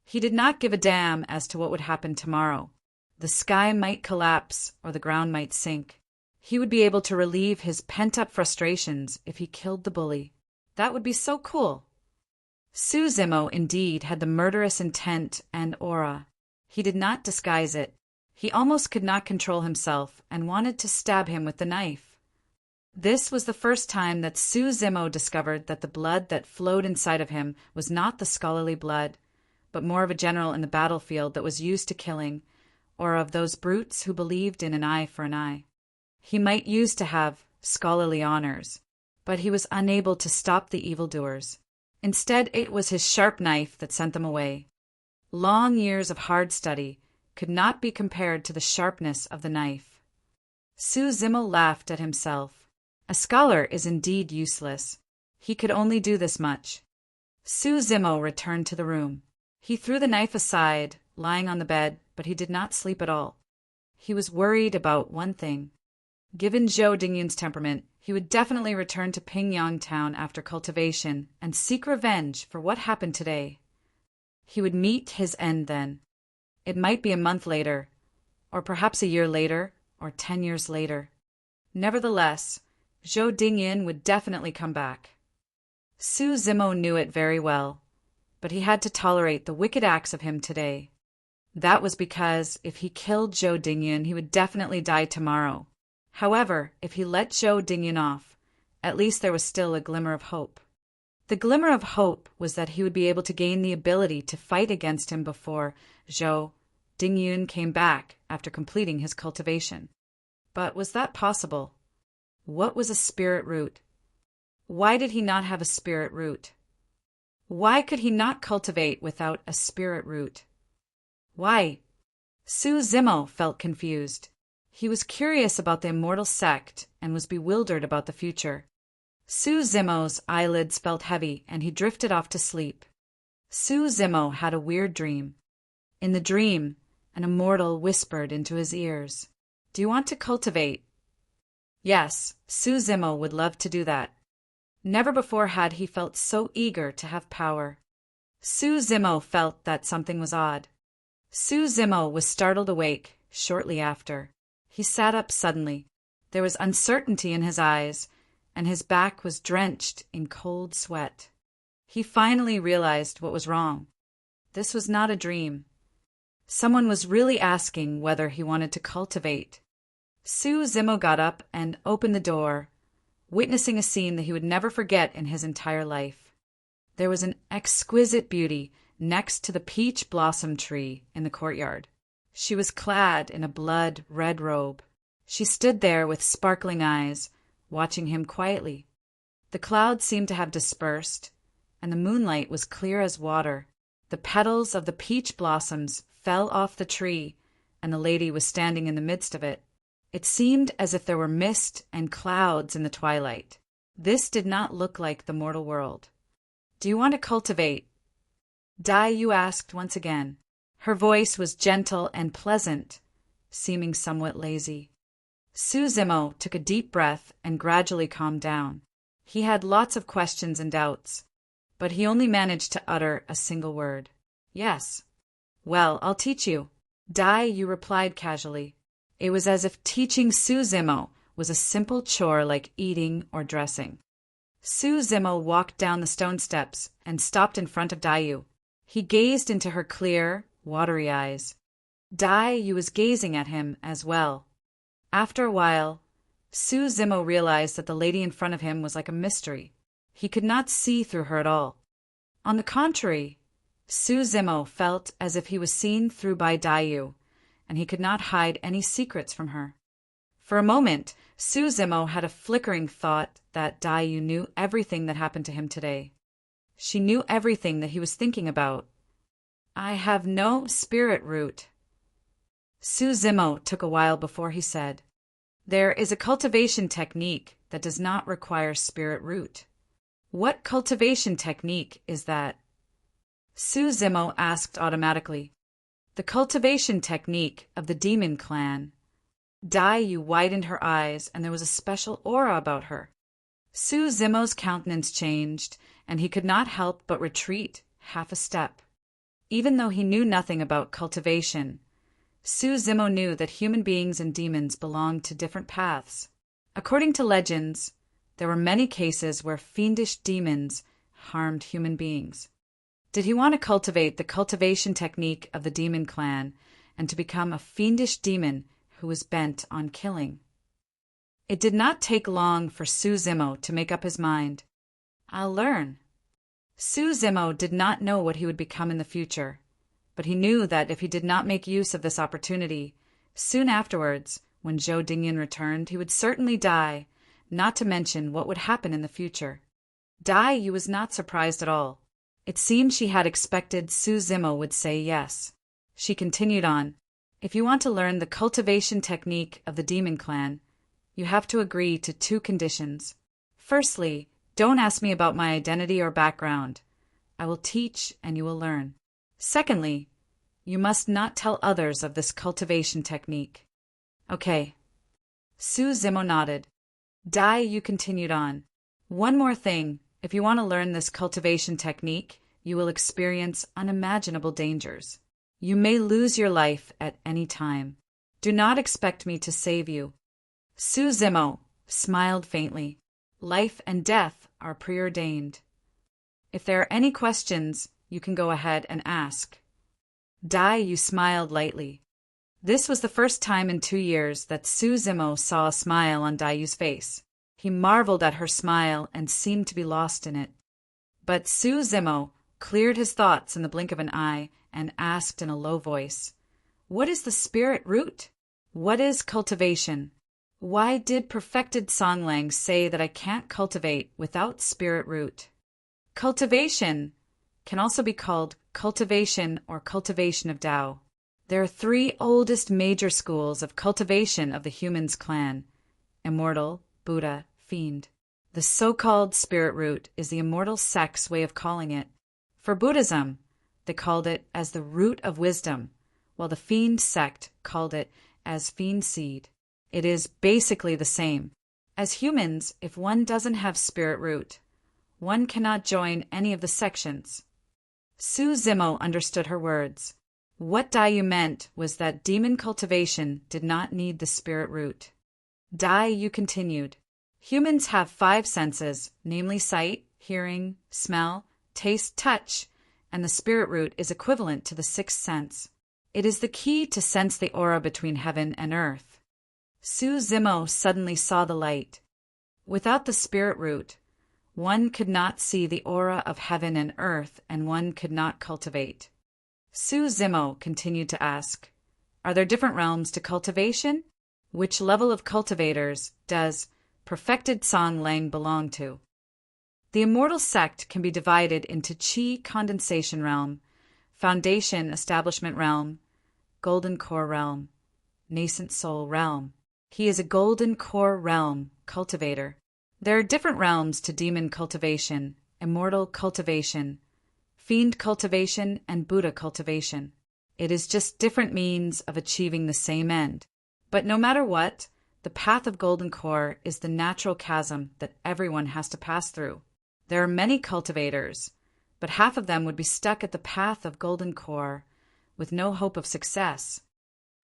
He did not give a damn as to what would happen tomorrow. The sky might collapse or the ground might sink. He would be able to relieve his pent-up frustrations if he killed the bully. That would be so cool. Su Zimo indeed had the murderous intent and aura. He did not disguise it. He almost could not control himself and wanted to stab him with the knife. This was the first time that Su Zimo discovered that the blood that flowed inside of him was not the scholarly blood, but more of a general in the battlefield that was used to killing, or of those brutes who believed in an eye for an eye. He might use to have scholarly honors, but he was unable to stop the evildoers. Instead, it was his sharp knife that sent them away. Long years of hard study could not be compared to the sharpness of the knife. Su Zimo laughed at himself. A scholar is indeed useless. He could only do this much. Su Zimo returned to the room. He threw the knife aside, lying on the bed, but he did not sleep at all. He was worried about one thing. Given Zhou Dingyun's temperament, he would definitely return to Pingyang town after cultivation and seek revenge for what happened today. He would meet his end then. It might be a month later, or perhaps a year later, or 10 years later. Nevertheless, Zhou Dingyun would definitely come back. Su Zimo knew it very well, but he had to tolerate the wicked acts of him today. That was because if he killed Zhou Dingyun, he would definitely die tomorrow. However, if he let Zhou Dingyun off, at least there was still a glimmer of hope. The glimmer of hope was that he would be able to gain the ability to fight against him before Zhou Dingyun came back after completing his cultivation. But was that possible? What was a spirit root? Why did he not have a spirit root? Why could he not cultivate without a spirit root? Why? Su Zimo felt confused. He was curious about the immortal sect and was bewildered about the future. Su Zimo's eyelids felt heavy and he drifted off to sleep. Su Zimo had a weird dream. In the dream, an immortal whispered into his ears, "Do you want to cultivate?" Yes, Su Zimo would love to do that. Never before had he felt so eager to have power. Su Zimo felt that something was odd. Su Zimo was startled awake shortly after. He sat up suddenly. There was uncertainty in his eyes, and his back was drenched in cold sweat. He finally realized what was wrong. This was not a dream. Someone was really asking whether he wanted to cultivate. Su Zimo got up and opened the door, witnessing a scene that he would never forget in his entire life. There was an exquisite beauty next to the peach blossom tree in the courtyard. She was clad in a blood-red robe. She stood there with sparkling eyes, watching him quietly. The clouds seemed to have dispersed, and the moonlight was clear as water. The petals of the peach blossoms fell off the tree, and the lady was standing in the midst of it. It seemed as if there were mist and clouds in the twilight. This did not look like the mortal world. "Do you want to cultivate?" Dai Yu asked once again. Her voice was gentle and pleasant, seeming somewhat lazy. Su Zimo took a deep breath and gradually calmed down. He had lots of questions and doubts, but he only managed to utter a single word. "Yes." "Well, I'll teach you." Dai Yu replied casually. It was as if teaching Su Zimo was a simple chore like eating or dressing. Su Zimo walked down the stone steps and stopped in front of Dai Yu. He gazed into her clear, watery eyes. Dai Yu was gazing at him as well. After a while, Su Zimo realized that the lady in front of him was like a mystery. He could not see through her at all. On the contrary, Su Zimo felt as if he was seen through by Dai Yu, and he could not hide any secrets from her. For a moment, Su Zimo had a flickering thought that Dai Yu knew everything that happened to him today. She knew everything that he was thinking about. "I have no spirit root." Su Zimo took a while before he said, "There is a cultivation technique that does not require spirit root." "What cultivation technique is that?" Su Zimo asked automatically. "The cultivation technique of the demon clan." Dai Yu widened her eyes, and there was a special aura about her. Su Zimo's countenance changed, and he could not help but retreat half a step. Even though he knew nothing about cultivation, Su Zimo knew that human beings and demons belonged to different paths. According to legends, there were many cases where fiendish demons harmed human beings. Did he want to cultivate the cultivation technique of the demon clan and to become a fiendish demon who was bent on killing? It did not take long for Su Zimo to make up his mind. "I'll learn." Su Zimo did not know what he would become in the future, but he knew that if he did not make use of this opportunity, soon afterwards, when Zhou Dingyun returned, he would certainly die, not to mention what would happen in the future. Dai Yu was not surprised at all. It seemed she had expected Su Zimo would say yes. She continued on, "If you want to learn the cultivation technique of the demon clan, you have to agree to 2 conditions. Firstly, don't ask me about my identity or background. I will teach and you will learn. Secondly, you must not tell others of this cultivation technique." "Okay." Su Zimo nodded. Dai Yu continued on, "One more thing. If you want to learn this cultivation technique, you will experience unimaginable dangers. You may lose your life at any time. Do not expect me to save you." Su Zimo smiled faintly. "Life and death are preordained. If there are any questions, you can go ahead and ask." Dai Yu smiled lightly. This was the first time in 2 years that Su Zimo saw a smile on Dai Yu's face. He marveled at her smile and seemed to be lost in it. But Su Zimo cleared his thoughts in the blink of an eye and asked in a low voice, "What is the spirit root? What is cultivation? Why did perfected Songlang say that I can't cultivate without spirit root?" Cultivation can also be called cultivation or cultivation of Tao. There are three oldest major schools of cultivation of the human's clan: immortal, Buddha, fiend. The so-called spirit root is the immortal sect's way of calling it. For Buddhism, they called it as the root of wisdom, while the fiend sect called it as fiend seed. It is basically the same. As humans, if one doesn't have spirit root, one cannot join any of the sections. Su Zimo understood her words. What Dai meant was that demon cultivation did not need the spirit root. Dai continued, "Humans have 5 senses, namely sight, hearing, smell, taste, touch, and the spirit root is equivalent to the 6th sense. It is the key to sense the aura between heaven and earth." Su Zimo suddenly saw the light. Without the spirit root, one could not see the aura of heaven and earth, and one could not cultivate. Su Zimo continued to ask, "Are there different realms to cultivation? Which level of cultivators does perfected Songlang belong to?" The immortal sect can be divided into Qi condensation realm, foundation establishment realm, golden core realm, nascent soul realm. He is a golden core realm cultivator. There are different realms to demon cultivation, immortal cultivation, fiend cultivation, and Buddha cultivation. It is just different means of achieving the same end. But no matter what, the path of golden core is the natural chasm that everyone has to pass through. There are many cultivators, but half of them would be stuck at the path of golden core with no hope of success.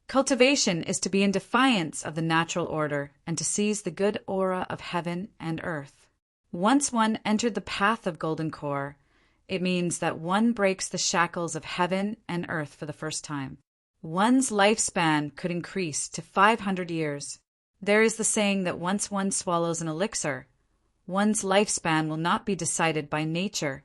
Cultivation is to be in defiance of the natural order and to seize the good aura of heaven and earth. Once one entered the path of golden core, it means that one breaks the shackles of heaven and earth for the first time. One's lifespan could increase to 500 years. There is the saying that once one swallows an elixir, one's lifespan will not be decided by nature.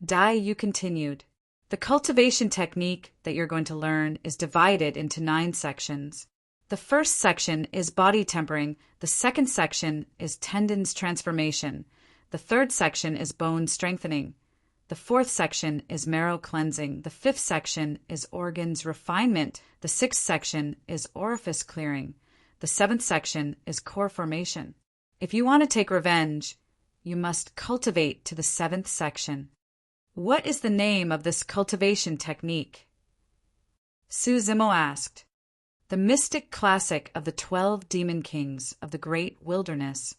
Dai continued, "The cultivation technique that you're going to learn is divided into 9 sections. The first section is body tempering, the second section is tendons transformation, the third section is bone strengthening, the fourth section is marrow cleansing, the fifth section is organs refinement, the sixth section is orifice clearing, the seventh section is core formation. If you want to take revenge, you must cultivate to the 7th section." "What is the name of this cultivation technique?" Su Zimo asked. "The mystic classic of the 12 demon kings of the great wilderness."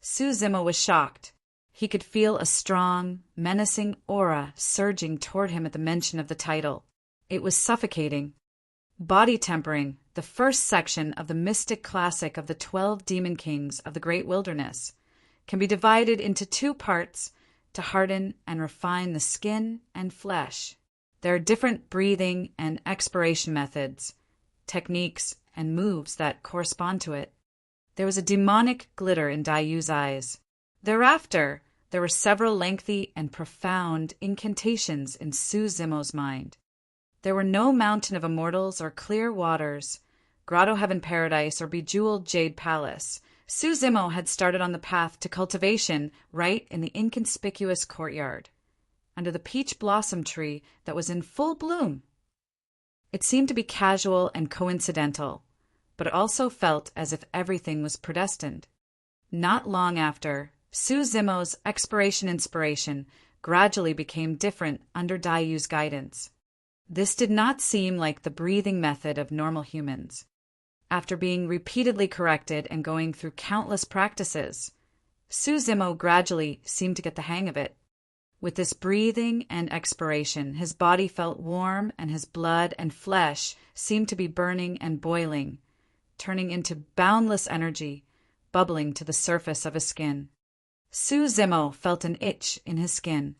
Su Zimo was shocked. He could feel a strong, menacing aura surging toward him at the mention of the title. It was suffocating. Body tempering, the first section of the mystic classic of the 12 demon kings of the great wilderness, can be divided into 2 parts to harden and refine the skin and flesh. There are different breathing and expiration methods, techniques, and moves that correspond to it. There was a demonic glitter in Daiyu's eyes. Thereafter, there were several lengthy and profound incantations in Su Zimo's mind. There were no mountain of immortals or clear waters, grotto heaven paradise, or bejeweled jade palace. Su Zimo had started on the path to cultivation right in the inconspicuous courtyard, under the peach blossom tree that was in full bloom. It seemed to be casual and coincidental, but it also felt as if everything was predestined. Not long after, Su Zimo's expiration-inspiration gradually became different under Daiyu's guidance. This did not seem like the breathing method of normal humans. After being repeatedly corrected and going through countless practices, Su Zimo gradually seemed to get the hang of it. With this breathing and expiration, his body felt warm and his blood and flesh seemed to be burning and boiling, turning into boundless energy, bubbling to the surface of his skin. Su Zimo felt an itch in his skin.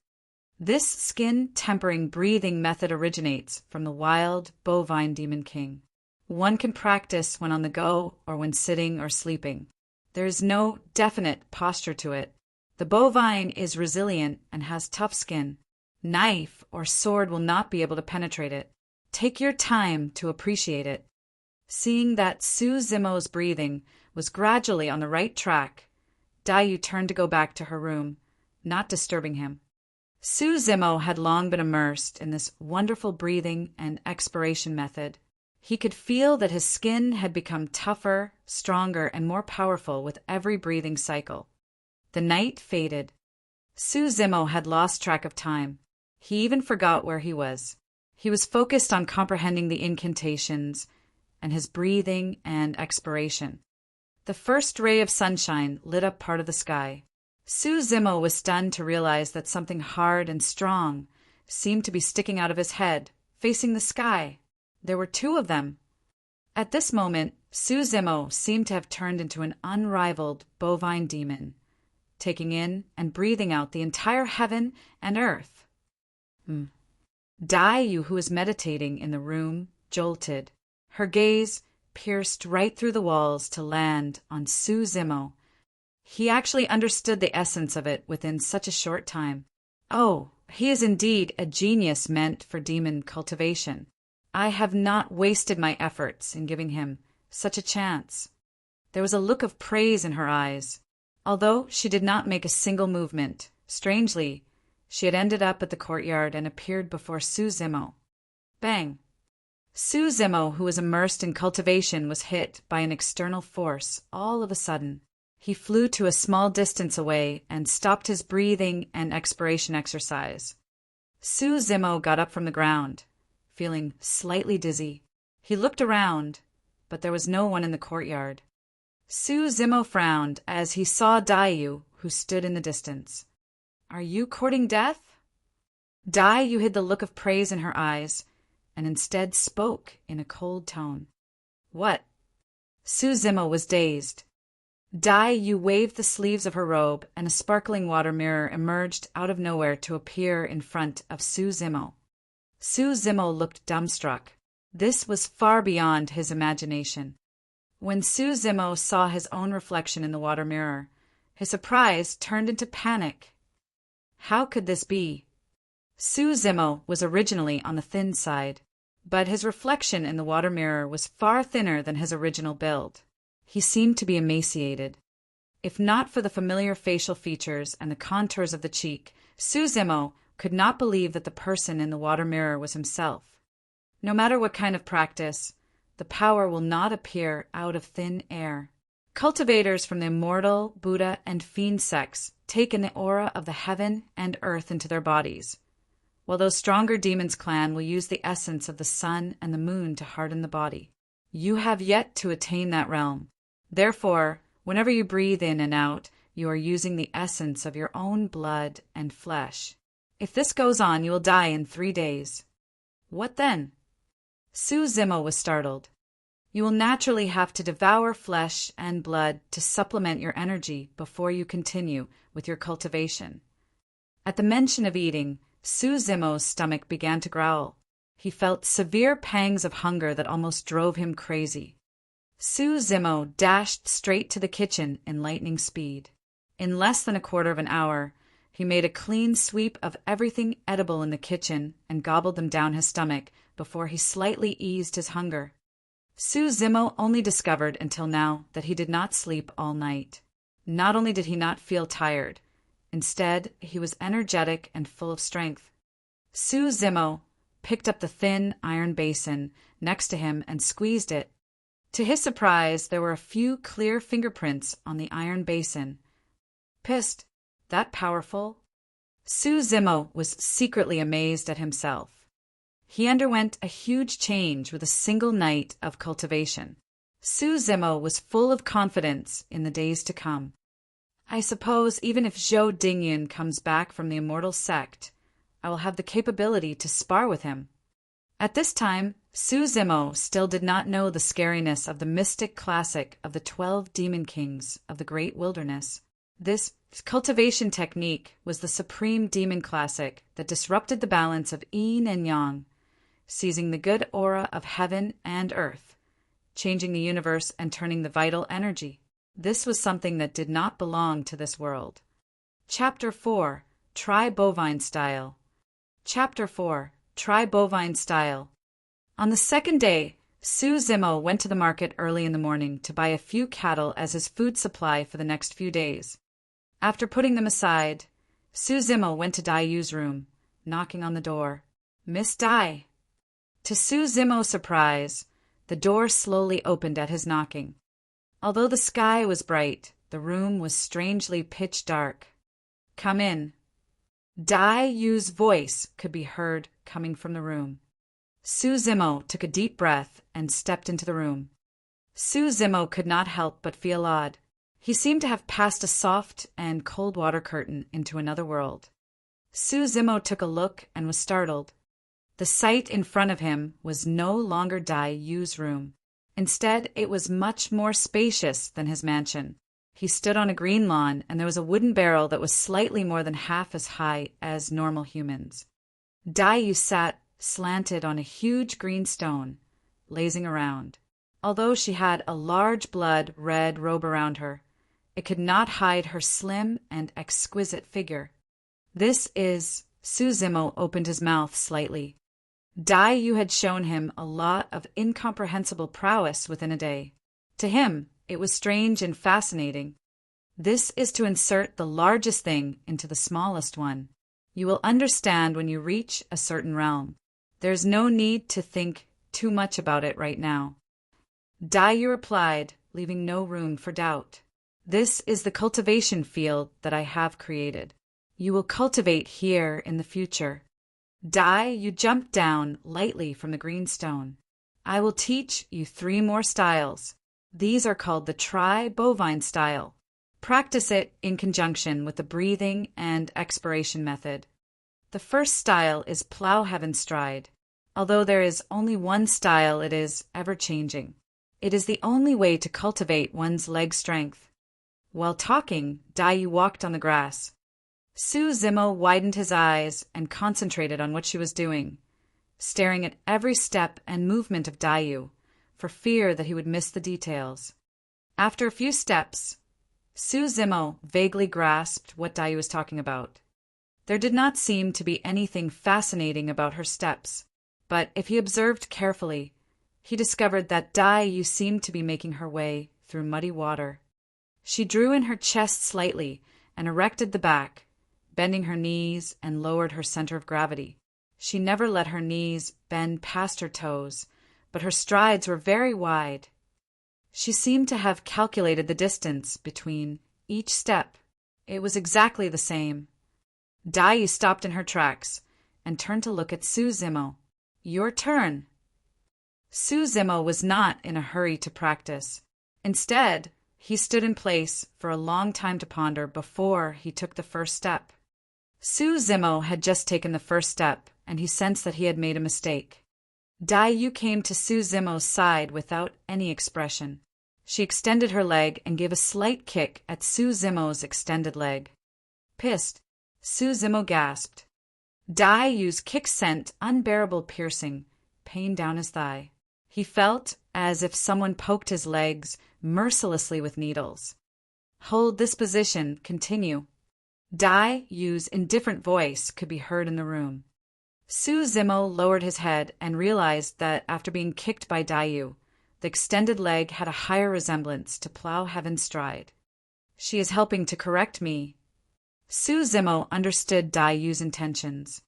This skin-tempering breathing method originates from the wild bovine demon king. One can practice when on the go or when sitting or sleeping. There is no definite posture to it. The bovine is resilient and has tough skin. Knife or sword will not be able to penetrate it. Take your time to appreciate it. Seeing that Su Zimo's breathing was gradually on the right track, Dayu turned to go back to her room, not disturbing him. Su Zimo had long been immersed in this wonderful breathing and expiration method. He could feel that his skin had become tougher, stronger, and more powerful with every breathing cycle. The night faded. Su Zimo had lost track of time. He even forgot where he was. He was focused on comprehending the incantations and his breathing and expiration. The first ray of sunshine lit up part of the sky. Su Zimo was stunned to realize that something hard and strong seemed to be sticking out of his head, facing the sky. There were two of them. At this moment, Su Zimo seemed to have turned into an unrivaled bovine demon, taking in and breathing out the entire heaven and earth. Dayu, who was meditating in the room, jolted. Her gaze pierced right through the walls to land on Su Zimo. He actually understood the essence of it within such a short time. Oh, he is indeed a genius meant for demon cultivation. I have not wasted my efforts in giving him such a chance. There was a look of praise in her eyes. Although she did not make a single movement, strangely, she had ended up at the courtyard and appeared before Su Zimo. Bang! Su Zimo, who was immersed in cultivation, was hit by an external force all of a sudden. He flew to a small distance away and stopped his breathing and expiration exercise. Su Zimo got up from the ground, feeling slightly dizzy. He looked around, but there was no one in the courtyard. Su Zimo frowned as he saw Dayu, who stood in the distance. "Are you courting death?" Dayu hid the look of praise in her eyes and instead spoke in a cold tone. "What?" Su Zimo was dazed. Dayu waved the sleeves of her robe, and a sparkling water mirror emerged out of nowhere to appear in front of Su Zimo. Su Zimo looked dumbstruck. This was far beyond his imagination. When Su Zimo saw his own reflection in the water mirror, his surprise turned into panic. How could this be? Su Zimo was originally on the thin side, but his reflection in the water mirror was far thinner than his original build. He seemed to be emaciated. If not for the familiar facial features and the contours of the cheek, Su Zimo could not believe that the person in the water mirror was himself. No matter what kind of practice, the power will not appear out of thin air. Cultivators from the immortal, Buddha, and fiend sects take in the aura of the heaven and earth into their bodies, while those stronger demons clan will use the essence of the sun and the moon to harden the body. You have yet to attain that realm. Therefore, whenever you breathe in and out, you are using the essence of your own blood and flesh. If this goes on, you will die in 3 days. What then? Su Zimo was startled. You will naturally have to devour flesh and blood to supplement your energy before you continue with your cultivation. At the mention of eating, Su Zimo's stomach began to growl. He felt severe pangs of hunger that almost drove him crazy. Su Zimo dashed straight to the kitchen in lightning speed. In less than a quarter of an hour, he made a clean sweep of everything edible in the kitchen and gobbled them down his stomach before he slightly eased his hunger. Su Zimo only discovered until now that he did not sleep all night. Not only did he not feel tired, instead he was energetic and full of strength. Su Zimo picked up the thin iron basin next to him and squeezed it. To his surprise, there were a few clear fingerprints on the iron basin. Pissed, that powerful? Su Zimo was secretly amazed at himself. He underwent a huge change with a single night of cultivation. Su Zimo was full of confidence in the days to come. I suppose even if Zhou Dingyun comes back from the immortal sect, I will have the capability to spar with him. At this time, Su Zimo still did not know the scariness of the mystic classic of the 12 demon kings of the great wilderness. This cultivation technique was the supreme demon classic that disrupted the balance of yin and yang, seizing the good aura of heaven and earth, changing the universe and turning the vital energy. This was something that did not belong to this world. Chapter 4. Try Bovine Style. Chapter 4. Try Bovine Style. On the second day, Su Zimo went to the market early in the morning to buy a few cattle as his food supply for the next few days. After putting them aside, Su Zimo went to Dai Yu's room, knocking on the door. "Miss Dai." To Su Zimo's surprise, the door slowly opened at his knocking. Although the sky was bright, the room was strangely pitch dark. "Come in." Dai Yu's voice could be heard coming from the room. Su Zimo took a deep breath and stepped into the room. Su Zimo could not help but feel odd. He seemed to have passed a soft and cold water curtain into another world. Su Zimo took a look and was startled. The sight in front of him was no longer Dai Yu's room. Instead, it was much more spacious than his mansion. He stood on a green lawn, and there was a wooden barrel that was slightly more than half as high as normal humans. Dai Yu sat slanted on a huge green stone, lazing around. Although she had a large blood-red robe around her, it could not hide her slim and exquisite figure. "This is—" Su Zimo opened his mouth slightly. Dai Yu had shown him a lot of incomprehensible prowess within a day. To him, it was strange and fascinating. "This is to insert the largest thing into the smallest one. You will understand when you reach a certain realm. There's no need to think too much about it right now." Dai Yu replied, leaving no room for doubt. "This is the cultivation field that I have created. You will cultivate here in the future." Dai Yu jumped down lightly from the green stone. "I will teach you 3 more styles. These are called the Tri-Bovine style. Practice it in conjunction with the breathing and expiration method. The first style is Plow Heaven Stride. Although there is only one style, it is ever-changing. It is the only way to cultivate one's leg strength." While talking, Dai Yu walked on the grass. Su Zimo widened his eyes and concentrated on what she was doing, staring at every step and movement of Dai Yu, for fear that he would miss the details. After a few steps, Su Zimo vaguely grasped what Dai Yu was talking about. There did not seem to be anything fascinating about her steps, but if he observed carefully, he discovered that Dai Yu seemed to be making her way through muddy water. She drew in her chest slightly and erected the back, bending her knees and lowered her center of gravity. She never let her knees bend past her toes, but her strides were very wide. She seemed to have calculated the distance between each step. It was exactly the same. Dai Yu stopped in her tracks and turned to look at Su Zimo. "Your turn." Su Zimo was not in a hurry to practice. Instead, he stood in place for a long time to ponder before he took the first step. Su Zimo had just taken the first step, and he sensed that he had made a mistake. Dai Yu came to Su Zimo's side without any expression. She extended her leg and gave a slight kick at Su Zimo's extended leg. Pissed, Su Zimo gasped. Dai Yu's kick sent unbearable piercing pain down his thigh. He felt as if someone poked his legs mercilessly with needles. "Hold this position. Continue." Dai Yu's indifferent voice could be heard in the room. Su Zimo lowered his head and realized that after being kicked by Dai Yu, the extended leg had a higher resemblance to Plow Heaven Stride. "She is helping to correct me." Su Zimo understood Dai Yu's intentions.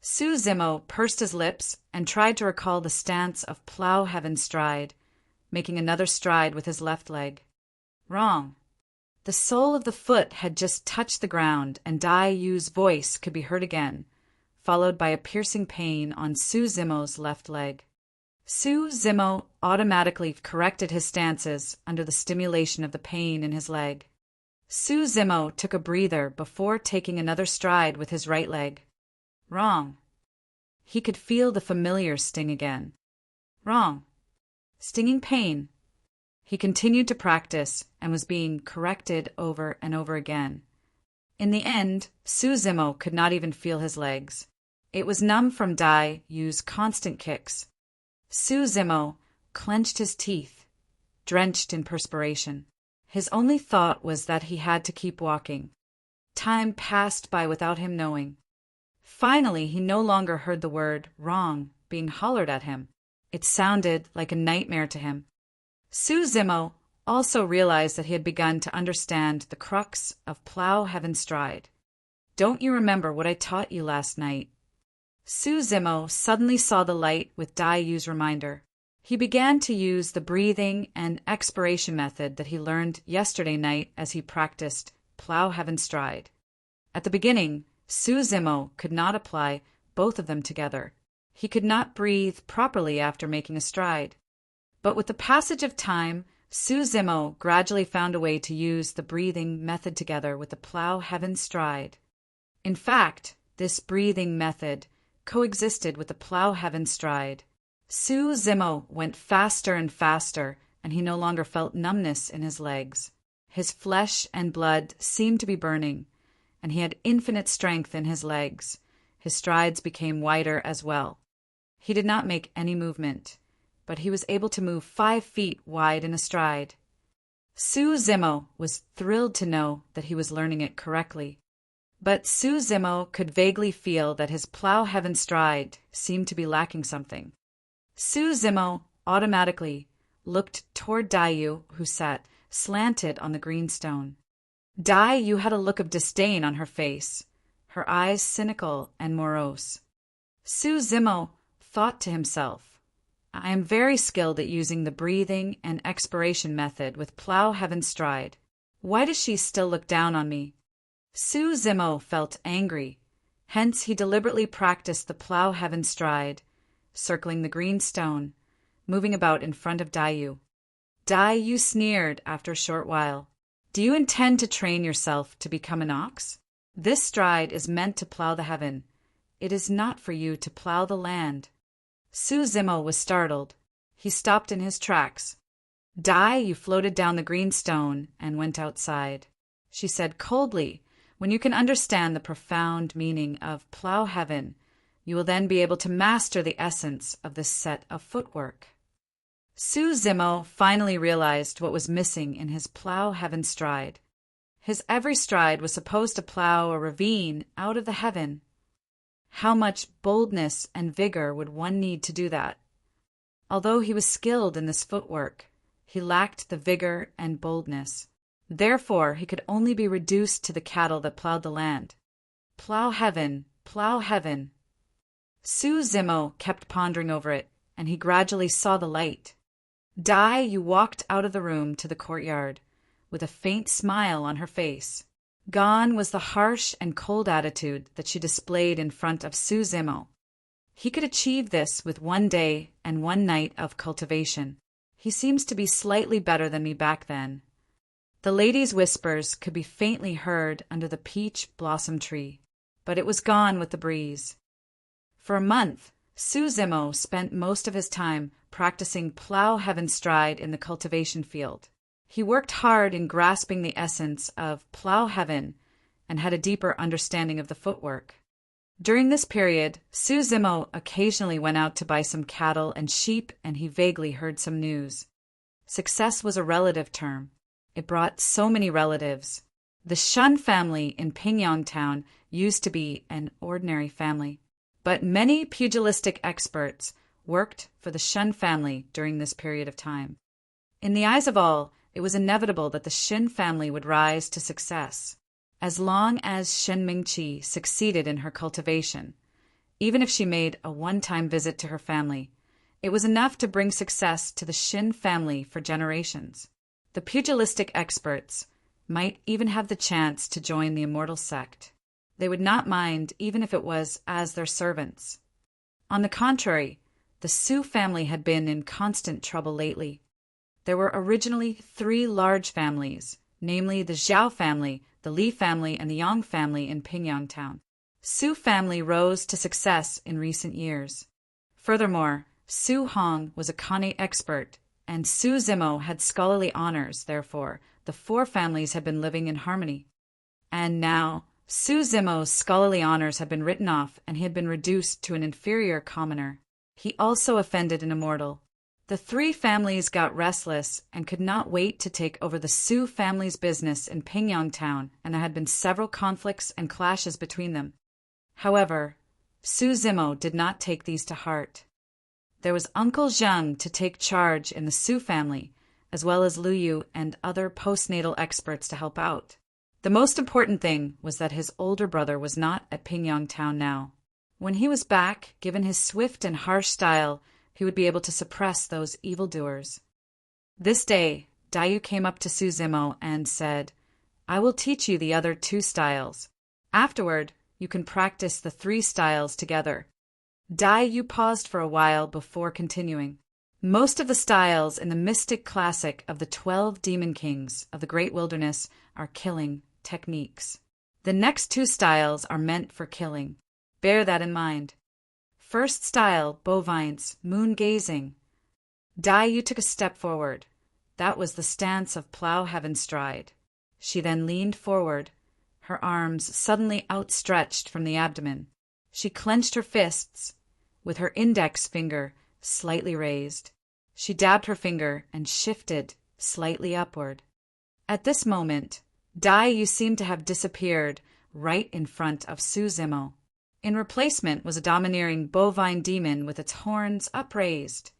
Su Zimo pursed his lips and tried to recall the stance of Plow Heaven Stride, making another stride with his left leg. Wrong. The sole of the foot had just touched the ground, and Dai Yu's voice could be heard again, followed by a piercing pain on Su Zimo's left leg. Su Zimo automatically corrected his stances under the stimulation of the pain in his leg. Su Zimo took a breather before taking another stride with his right leg. Wrong. He could feel the familiar sting again. Wrong. Stinging pain. He continued to practice and was being corrected over and over again. In the end, Su Zimo could not even feel his legs. It was numb from Dai Yu's constant kicks. Su Zimo clenched his teeth, drenched in perspiration. His only thought was that he had to keep walking. Time passed by without him knowing. Finally, he no longer heard the word wrong being hollered at him. It sounded like a nightmare to him. Su Zimo also realized that he had begun to understand the crux of Plow Heaven's Stride. Don't you remember what I taught you last night? Su Zimo suddenly saw the light with Dai Yu's reminder. He began to use the breathing and expiration method that he learned yesterday night as he practiced Plow Heaven's Stride. At the beginning, Su Zimo could not apply both of them together. He could not breathe properly after making a stride. But with the passage of time, Su Zimo gradually found a way to use the breathing method together with the Plow Heaven's Stride. In fact, this breathing method coexisted with the Plow Heaven's Stride. Su Zimo went faster and faster, and he no longer felt numbness in his legs. His flesh and blood seemed to be burning, and he had infinite strength in his legs. His strides became wider as well. He did not make any movement, but he was able to move 5 feet wide in a stride. Su Zimo was thrilled to know that he was learning it correctly. But Su Zimo could vaguely feel that his Plow Heaven Stride seemed to be lacking something. Su Zimo automatically looked toward Dai Yu, who sat slanted on the green stone. Dai Yu had a look of disdain on her face, her eyes cynical and morose. Su Zimo thought to himself, I am very skilled at using the breathing and expiration method with Plow Heaven Stride. Why does she still look down on me? Su Zimo felt angry. Hence he deliberately practiced the Plow Heaven Stride, circling the green stone, moving about in front of Dai Yu. Dai Yu sneered after a short while. Do you intend to train yourself to become an ox? This stride is meant to plow the heaven. It is not for you to plow the land. Su Zimo was startled. He stopped in his tracks. Dai Yu floated down the green stone and went outside. She said coldly, when you can understand the profound meaning of plow heaven, you will then be able to master the essence of this set of footwork. Su Zimo finally realized what was missing in his Plow Heaven Stride. His every stride was supposed to plow a ravine out of the heaven. How much boldness and vigor would one need to do that? Although he was skilled in this footwork, he lacked the vigor and boldness. Therefore, he could only be reduced to the cattle that plowed the land. Plow heaven, plow heaven. Su Zimo kept pondering over it, and he gradually saw the light. Dai Yu walked out of the room to the courtyard, with a faint smile on her face. Gone was the harsh and cold attitude that she displayed in front of Su Zimo. He could achieve this with 1 day and 1 night of cultivation. He seems to be slightly better than me back then. The lady's whispers could be faintly heard under the peach blossom tree, but it was gone with the breeze. For a month, Su Zimo spent most of his time practicing Plow Heaven Stride in the cultivation field. He worked hard in grasping the essence of Plow Heaven and had a deeper understanding of the footwork. During this period, Su Zimo occasionally went out to buy some cattle and sheep, and he vaguely heard some news. Success was a relative term. It brought so many relatives. The Shun family in Pingyang Town used to be an ordinary family, but many pugilistic experts worked for the Shun family during this period of time. In the eyes of all, it was inevitable that the Shin family would rise to success. As long as Shin Mingqi succeeded in her cultivation, even if she made a one-time visit to her family, it was enough to bring success to the Shin family for generations. The pugilistic experts might even have the chance to join the immortal sect. They would not mind even if it was as their servants. On the contrary, the Su family had been in constant trouble lately. There were originally 3 large families, namely the Zhao family, the Li family, and the Yang family in Pingyang Town. Su family rose to success in recent years. Furthermore, Su Hong was a Kane expert, and Su Zimo had scholarly honors. Therefore, the 4 families had been living in harmony. And now, Su Zimo's scholarly honors had been written off, and he had been reduced to an inferior commoner. He also offended an immortal. The three families got restless and could not wait to take over the Su family's business in Pingyang Town, and there had been several conflicts and clashes between them. However, Su Zimo did not take these to heart. There was Uncle Zhang to take charge in the Su family, as well as Lu Yu and other postnatal experts to help out. The most important thing was that his older brother was not at Pingyang Town now. When he was back, given his swift and harsh style, he would be able to suppress those evildoers. This day, Dayu came up to Su Zimo and said, "I will teach you the other two styles. Afterward, you can practice the three styles together." Dayu paused for a while before continuing. Most of the styles in the mystic classic of the 12 demon kings of the great wilderness are killing techniques. The next two styles are meant for killing. Bear that in mind. First style, bovines, moon gazing. Dayu took a step forward. That was the stance of plow heaven stride. She then leaned forward, her arms suddenly outstretched from the abdomen. She clenched her fists, with her index finger slightly raised. She dabbed her finger and shifted slightly upward. At this moment, Dayu seemed to have disappeared right in front of Su Zimo. In replacement was a domineering bovine demon with its horns upraised.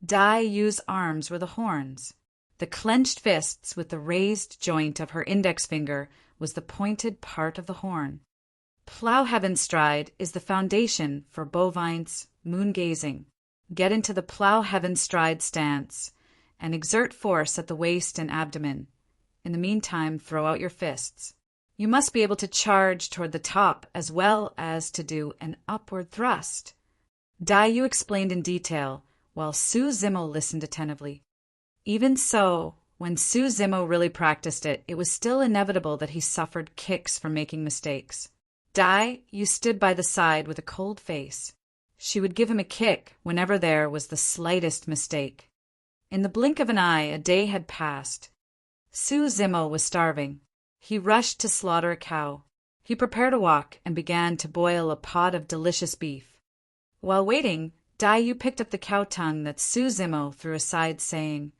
Dayu's arms were the horns. The clenched fists with the raised joint of her index finger was the pointed part of the horn. Plow heaven stride is the foundation for bovines, moon gazing. Get into the plow heaven stride stance and exert force at the waist and abdomen. In the meantime, throw out your fists. You must be able to charge toward the top as well as to do an upward thrust. Dayu explained in detail, while Su Zimo listened attentively. Even so, when Su Zimo really practiced it, it was still inevitable that he suffered kicks from making mistakes. Dayu stood by the side with a cold face. She would give him a kick whenever there was the slightest mistake. In the blink of an eye, a day had passed. Su Zimo was starving. He rushed to slaughter a cow. He prepared a wok and began to boil a pot of delicious beef. While waiting, Dayu picked up the cow tongue that Su Zimo threw aside, saying,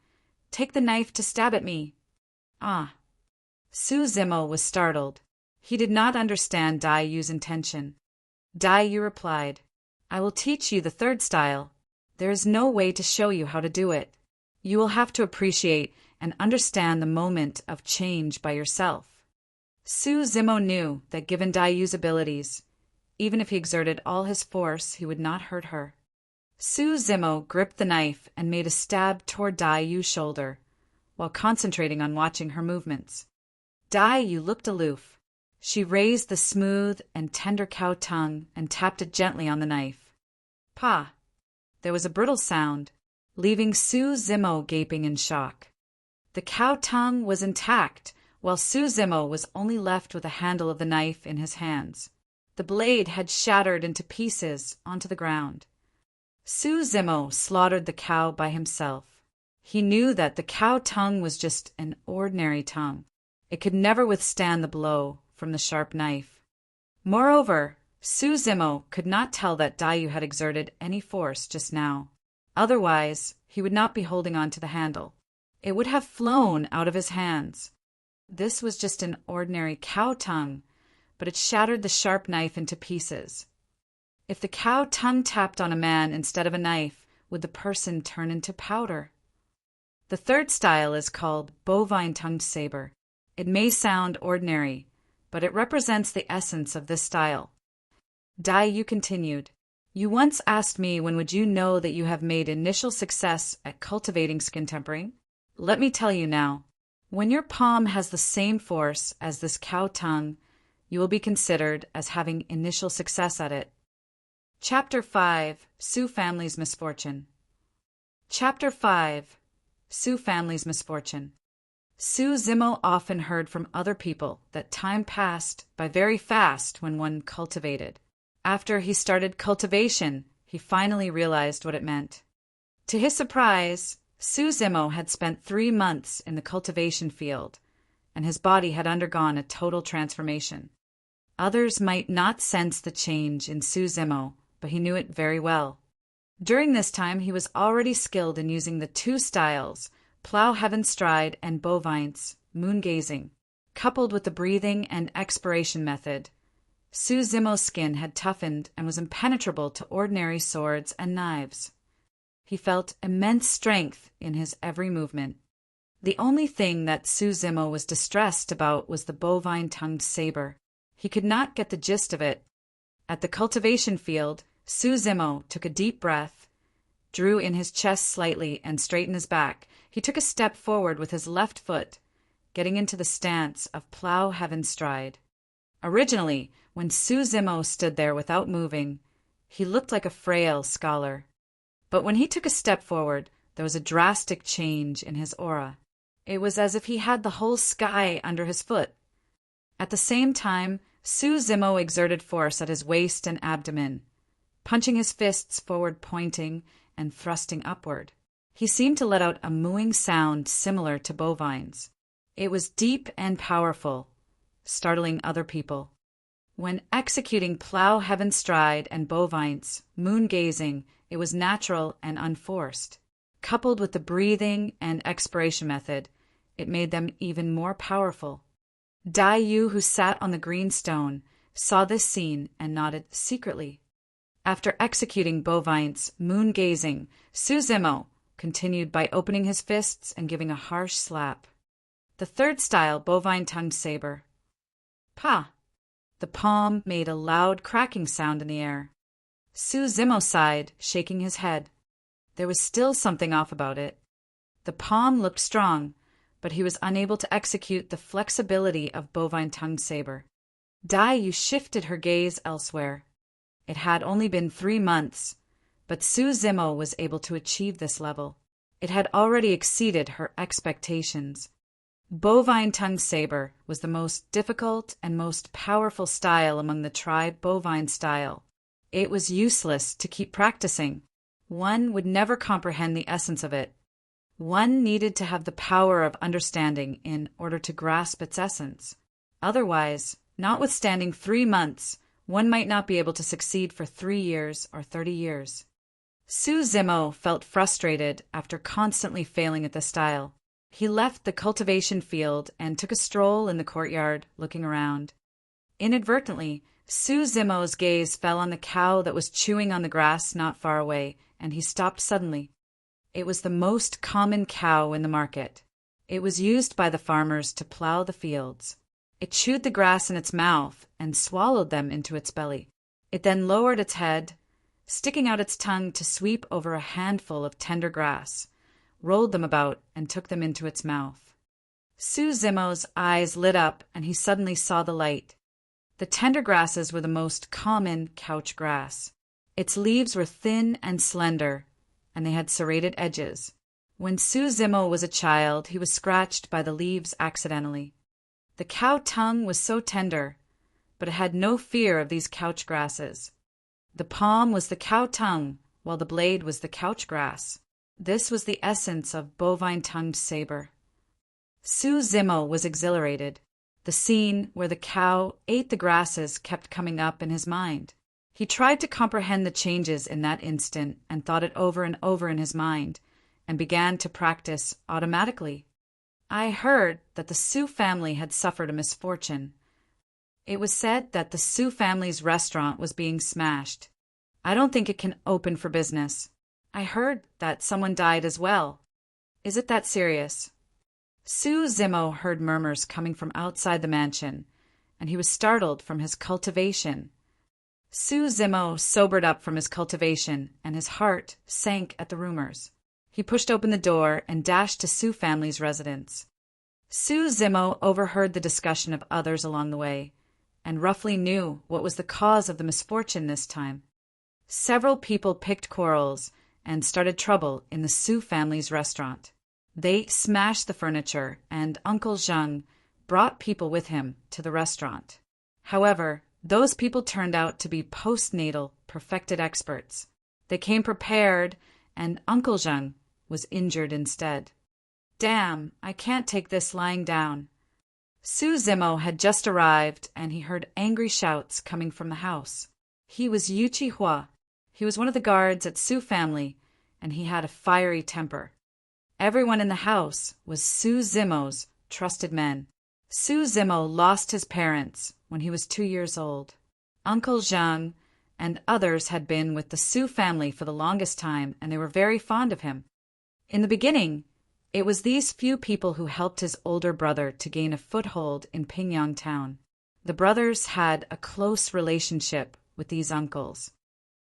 "Take the knife to stab at me." Ah! Su Zimo was startled. He did not understand Dayu's intention. Dayu replied, "I will teach you the third style. There is no way to show you how to do it. You will have to appreciate and understand the moment of change by yourself." Su Zimo knew that given Dayu's abilities, even if he exerted all his force, he would not hurt her. Su Zimo gripped the knife and made a stab toward Dayu's shoulder, while concentrating on watching her movements. Dayu looked aloof. She raised the smooth and tender cow tongue and tapped it gently on the knife. Pa! There was a brittle sound, leaving Su Zimo gaping in shock. The cow tongue was intact, while Su Zimo was only left with the handle of the knife in his hands. The blade had shattered into pieces onto the ground. Su Zimo slaughtered the cow by himself. He knew that the cow tongue was just an ordinary tongue. It could never withstand the blow from the sharp knife. Moreover, Su Zimo could not tell that Dayu had exerted any force just now. Otherwise, he would not be holding on to the handle. It would have flown out of his hands. This was just an ordinary cow tongue, but it shattered the sharp knife into pieces. If the cow tongue tapped on a man instead of a knife, would the person turn into powder? The third style is called bovine-tongued saber. It may sound ordinary, but it represents the essence of this style. Dayu continued, "You once asked me when would you know that you have made initial success at cultivating skin tempering? Let me tell you now. When your palm has the same force as this cow tongue, you will be considered as having initial success at it." Chapter 5. Su Family's Misfortune. Chapter 5. Su Family's Misfortune. Su Zimo often heard from other people that time passed by very fast when one cultivated. After he started cultivation, he finally realized what it meant. To his surprise, Su Zimo had spent 3 months in the cultivation field, and his body had undergone a total transformation. Others might not sense the change in Su Zimo, but he knew it very well. During this time, he was already skilled in using the two styles, plow heaven stride and bovines, moon gazing, coupled with the breathing and expiration method. Su Zimo's skin had toughened and was impenetrable to ordinary swords and knives. He felt immense strength in his every movement. The only thing that Su Zimo was distressed about was the bovine-tongued saber. He could not get the gist of it. At the cultivation field, Su Zimo took a deep breath, drew in his chest slightly, and straightened his back. He took a step forward with his left foot, getting into the stance of plow heaven stride. Originally, when Su Zimo stood there without moving, he looked like a frail scholar. But when he took a step forward, there was a drastic change in his aura. It was as if he had the whole sky under his foot. At the same time, Su Zimo exerted force at his waist and abdomen, punching his fists forward, pointing and thrusting upward. He seemed to let out a mooing sound similar to bovines. It was deep and powerful, startling other people. When executing plow heaven stride and bovines, moon gazing, it was natural and unforced. Coupled with the breathing and expiration method, it made them even more powerful. Dai Yu, who sat on the green stone, saw this scene and nodded secretly. After executing bovines, moon gazing, Su Zimo continued by opening his fists and giving a harsh slap. The third style, bovine-tongued saber. Pa! The palm made a loud cracking sound in the air. Su Zimo sighed, shaking his head. There was still something off about it. The palm looked strong, but he was unable to execute the flexibility of bovine-tongued saber. Dai Yu shifted her gaze elsewhere. It had only been 3 months, but Su Zimo was able to achieve this level. It had already exceeded her expectations. Bovine-tongued saber was the most difficult and most powerful style among the tribe bovine style. It was useless to keep practicing. One would never comprehend the essence of it. One needed to have the power of understanding in order to grasp its essence. Otherwise, notwithstanding 3 months, one might not be able to succeed for 3 years or 30 years. Su Zimo felt frustrated after constantly failing at the style. He left the cultivation field and took a stroll in the courtyard, looking around. Inadvertently, Su Zimo's gaze fell on the cow that was chewing on the grass not far away, and he stopped suddenly. It was the most common cow in the market. It was used by the farmers to plow the fields. It chewed the grass in its mouth and swallowed them into its belly. It then lowered its head, sticking out its tongue to sweep over a handful of tender grass, rolled them about, and took them into its mouth. Su Zimo's eyes lit up, and he suddenly saw the light. The tender grasses were the most common couch grass. Its leaves were thin and slender, and they had serrated edges. When Su Zimo was a child, he was scratched by the leaves accidentally. The cow tongue was so tender, but it had no fear of these couch grasses. The palm was the cow tongue, while the blade was the couch grass. This was the essence of bovine-tongued saber. Su Zimo was exhilarated. The scene where the cow ate the grasses kept coming up in his mind. He tried to comprehend the changes in that instant and thought it over and over in his mind, and began to practice automatically. I heard that the Su family had suffered a misfortune. It was said that the Su family's restaurant was being smashed. I don't think it can open for business. I heard that someone died as well. Is it that serious? Su Zimo heard murmurs coming from outside the mansion, and he was startled from his cultivation. Su Zimo sobered up from his cultivation, and his heart sank at the rumors. He pushed open the door and dashed to Su family's residence. Su Zimo overheard the discussion of others along the way, and roughly knew what was the cause of the misfortune this time. Several people picked quarrels and started trouble in the Su family's restaurant. They smashed the furniture, and Uncle Zheng brought people with him to the restaurant. However, those people turned out to be postnatal perfected experts. They came prepared, and Uncle Zheng was injured instead. Damn, I can't take this lying down. Su Zimo had just arrived, and he heard angry shouts coming from the house. He was Yu Chi Hua. He was one of the guards at Su family, and he had a fiery temper. Everyone in the house was Su Zimo's trusted men. Su Zimo lost his parents when he was 2 years old. Uncle Zhang and others had been with the Su family for the longest time, and they were very fond of him. In the beginning, it was these few people who helped his older brother to gain a foothold in Pingyang town. The brothers had a close relationship with these uncles.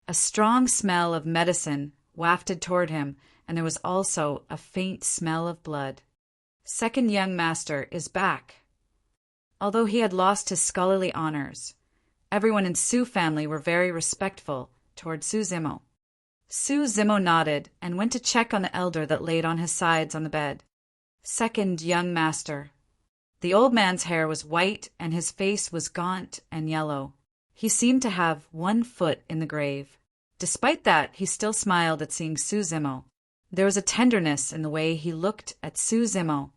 A strong smell of medicine wafted toward him, and there was also a faint smell of blood. Second young master is back. Although he had lost his scholarly honors, everyone in Su family were very respectful toward Su Zimo. Su Zimo nodded and went to check on the elder that laid on his sides on the bed. Second young master. The old man's hair was white and his face was gaunt and yellow. He seemed to have 1 foot in the grave. Despite that, he still smiled at seeing Su Zimo. There was a tenderness in the way he looked at Su Zimo.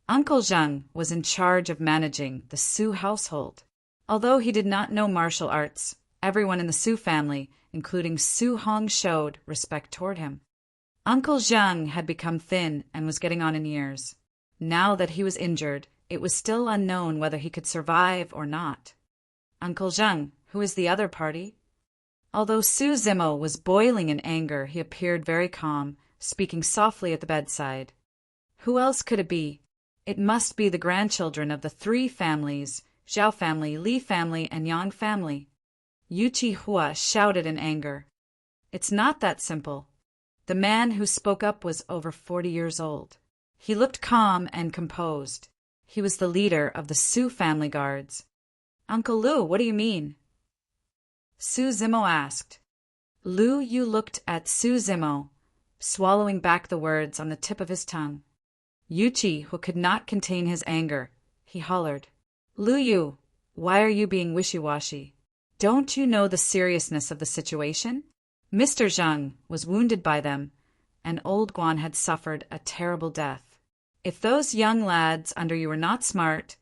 Uncle Zhang was in charge of managing the Su household. Although he did not know martial arts, everyone in the Su family, including Su Hong, showed respect toward him. Uncle Zhang had become thin and was getting on in years. Now that he was injured, it was still unknown whether he could survive or not. Uncle Zhang, who is the other party? Although Su Zimo was boiling in anger, he appeared very calm, speaking softly at the bedside. Who else could it be? It must be the grandchildren of the 3 families, Zhao family, Li family, and Yang family. Yu Chi-hua shouted in anger. It's not that simple. The man who spoke up was over 40 years old. He looked calm and composed. He was the leader of the Su family guards. Uncle Lu, what do you mean? Su Zimo asked. Lu Yu looked at Su Zimo, swallowing back the words on the tip of his tongue. Yu Chi, who could not contain his anger, he hollered. Lu Yu, why are you being wishy-washy? Don't you know the seriousness of the situation? Mr. Zhang was wounded by them, and old Guan had suffered a terrible death. If those young lads under you were not smart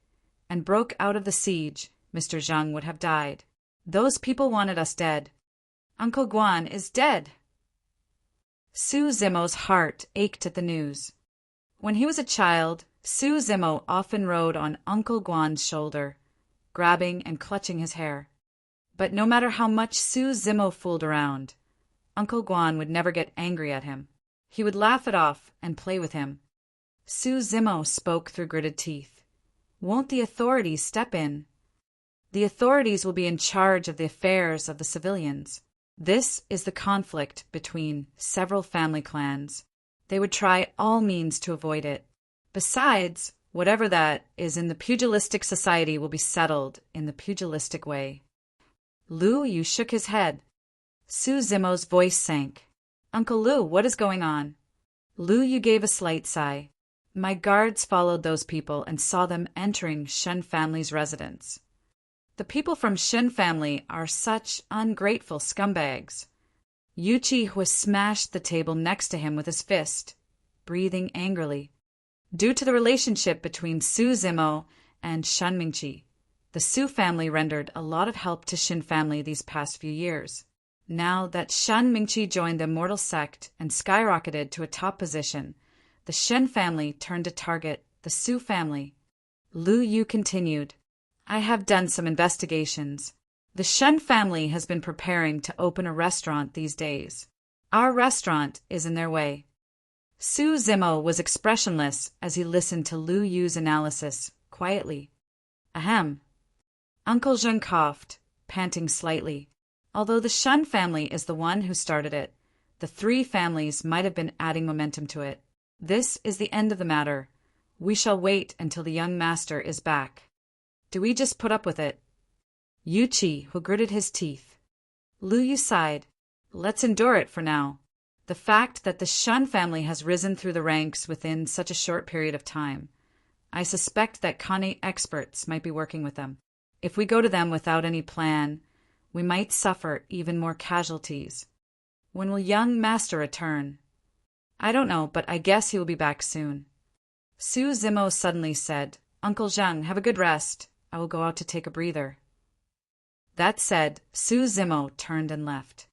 and broke out of the siege, Mr. Zhang would have died. Those people wanted us dead. Uncle Guan is dead. Su Zimo's heart ached at the news. When he was a child, Su Zimo often rode on Uncle Guan's shoulder, grabbing and clutching his hair. But no matter how much Su Zimo fooled around, Uncle Guan would never get angry at him. He would laugh it off and play with him. Su Zimo spoke through gritted teeth. Won't the authorities step in? The authorities will be in charge of the affairs of the civilians. This is the conflict between several family clans. They would try all means to avoid it. Besides, whatever that is in the pugilistic society will be settled in the pugilistic way. Lu Yu shook his head. Su Zimo's voice sank. Uncle Lu, what is going on? Lu Yu gave a slight sigh. My guards followed those people and saw them entering Shen family's residence. The people from Shen family are such ungrateful scumbags. Yu Chi smashed the table next to him with his fist, breathing angrily. Due to the relationship between Su Zimo and Shan Mingqi, the Su family rendered a lot of help to Shen family these past few years. Now that Shan Mingqi joined the immortal sect and skyrocketed to a top position, the Shen family turned to target the Su family. Lu Yu continued. I have done some investigations. The Shen family has been preparing to open a restaurant these days. Our restaurant is in their way. Su Zimo was expressionless as he listened to Lu Yu's analysis, quietly. Ahem. Uncle Zheng coughed, panting slightly. Although the Shen family is the one who started it, the 3 families might have been adding momentum to it. This is the end of the matter. We shall wait until the young master is back. Do we just put up with it? Yu Chi, who gritted his teeth. Lu Yu sighed. Let's endure it for now. The fact that the Shen family has risen through the ranks within such a short period of time, I suspect that Kane experts might be working with them. If we go to them without any plan, we might suffer even more casualties. When will young master return? I don't know, but I guess he will be back soon. Su Zimo suddenly said, Uncle Zhang, have a good rest. I will go out to take a breather. That said, Su Zimo turned and left.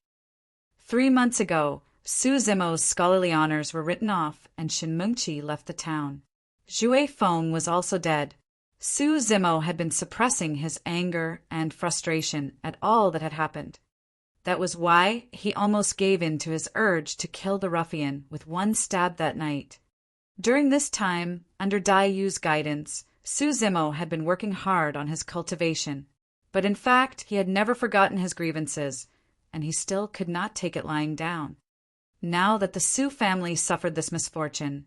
3 months ago, Su Zimo's scholarly honors were written off and Shin Mengqi left the town. Zhui Feng was also dead. Su Zimo had been suppressing his anger and frustration at all that had happened. That was why he almost gave in to his urge to kill the ruffian with one stab that night. During this time, under Dai Yu's guidance, Su Zimo had been working hard on his cultivation. But in fact, he had never forgotten his grievances, and he still could not take it lying down. Now that the Su family suffered this misfortune,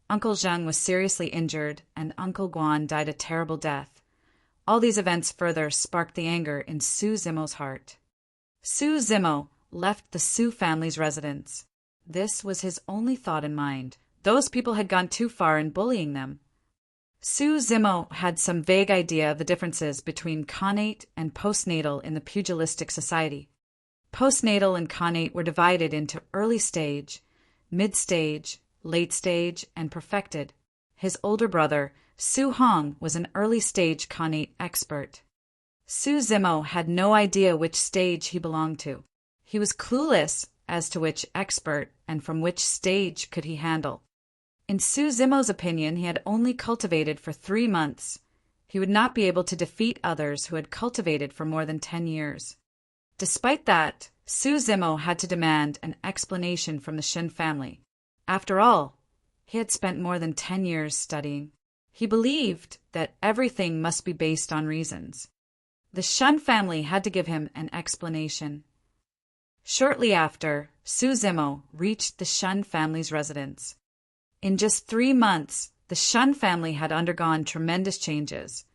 Uncle Zheng was seriously injured, and Uncle Guan died a terrible death. All these events further sparked the anger in Su Zimo's heart. Su Zimo left the Su family's residence. This was his only thought in mind. Those people had gone too far in bullying them. Su Zimo had some vague idea of the differences between connate and postnatal in the pugilistic society. Postnatal and connate were divided into early stage, mid-stage, late stage, and perfected. His older brother, Su Hong, was an early-stage connate expert. Su Zimo had no idea which stage he belonged to. He was clueless as to which expert and from which stage could he handle. In Su Zimo's opinion, he had only cultivated for 3 months. He would not be able to defeat others who had cultivated for more than 10 years. Despite that, Su Zimo had to demand an explanation from the Shin family. After all, he had spent more than 10 years studying. He believed that everything must be based on reasons. The Shun family had to give him an explanation. Shortly after, Su Zimo reached the Shun family's residence. In just 3 months, the Shun family had undergone tremendous changes,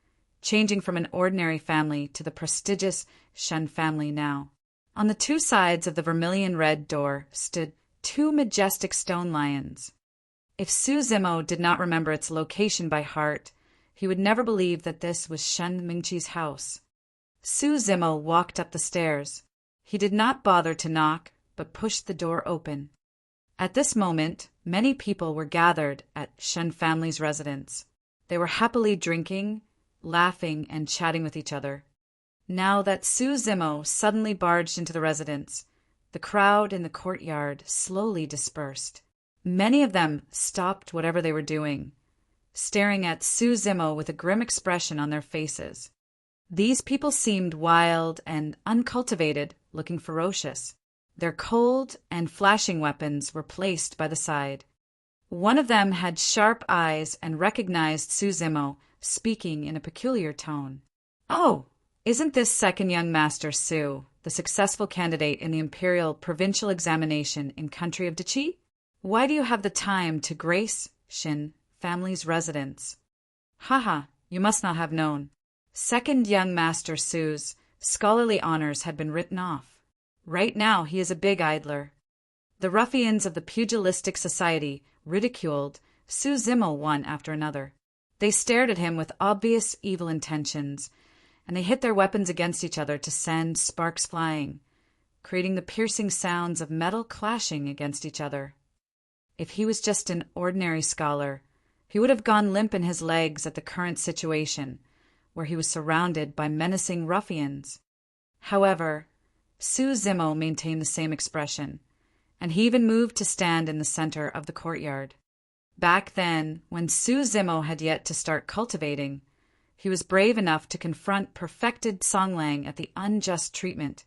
changing from an ordinary family to the prestigious Shun family now. On the 2 sides of the vermilion-red door stood 2 majestic stone lions. If Su Zimo did not remember its location by heart, he would never believe that this was Shen Mingqi's house. Su Zimo walked up the stairs. He did not bother to knock, but pushed the door open. At this moment, many people were gathered at Shen family's residence. They were happily drinking, laughing, and chatting with each other. Now that Su Zimo suddenly barged into the residence, the crowd in the courtyard slowly dispersed. Many of them stopped whatever they were doing, staring at Su Zimo with a grim expression on their faces. These people seemed wild and uncultivated, looking ferocious. Their cold and flashing weapons were placed by the side. One of them had sharp eyes and recognized Su Zimo, speaking in a peculiar tone. "Oh, isn't this second young master Su, the successful candidate in the imperial provincial examination in country of Diqi? Why do you have the time to grace Shin family's residence?" "Haha, you must not have known. Second young master Su's scholarly honors had been written off. Right now he is a big idler." The ruffians of the pugilistic society ridiculed Su Zimo one after another. They stared at him with obvious evil intentions, and they hit their weapons against each other to send sparks flying, creating the piercing sounds of metal clashing against each other. If he was just an ordinary scholar, he would have gone limp in his legs at the current situation, where he was surrounded by menacing ruffians. However, Su Zimo maintained the same expression, and he even moved to stand in the center of the courtyard. Back then, when Su Zimo had yet to start cultivating, he was brave enough to confront perfected Songlang at the unjust treatment.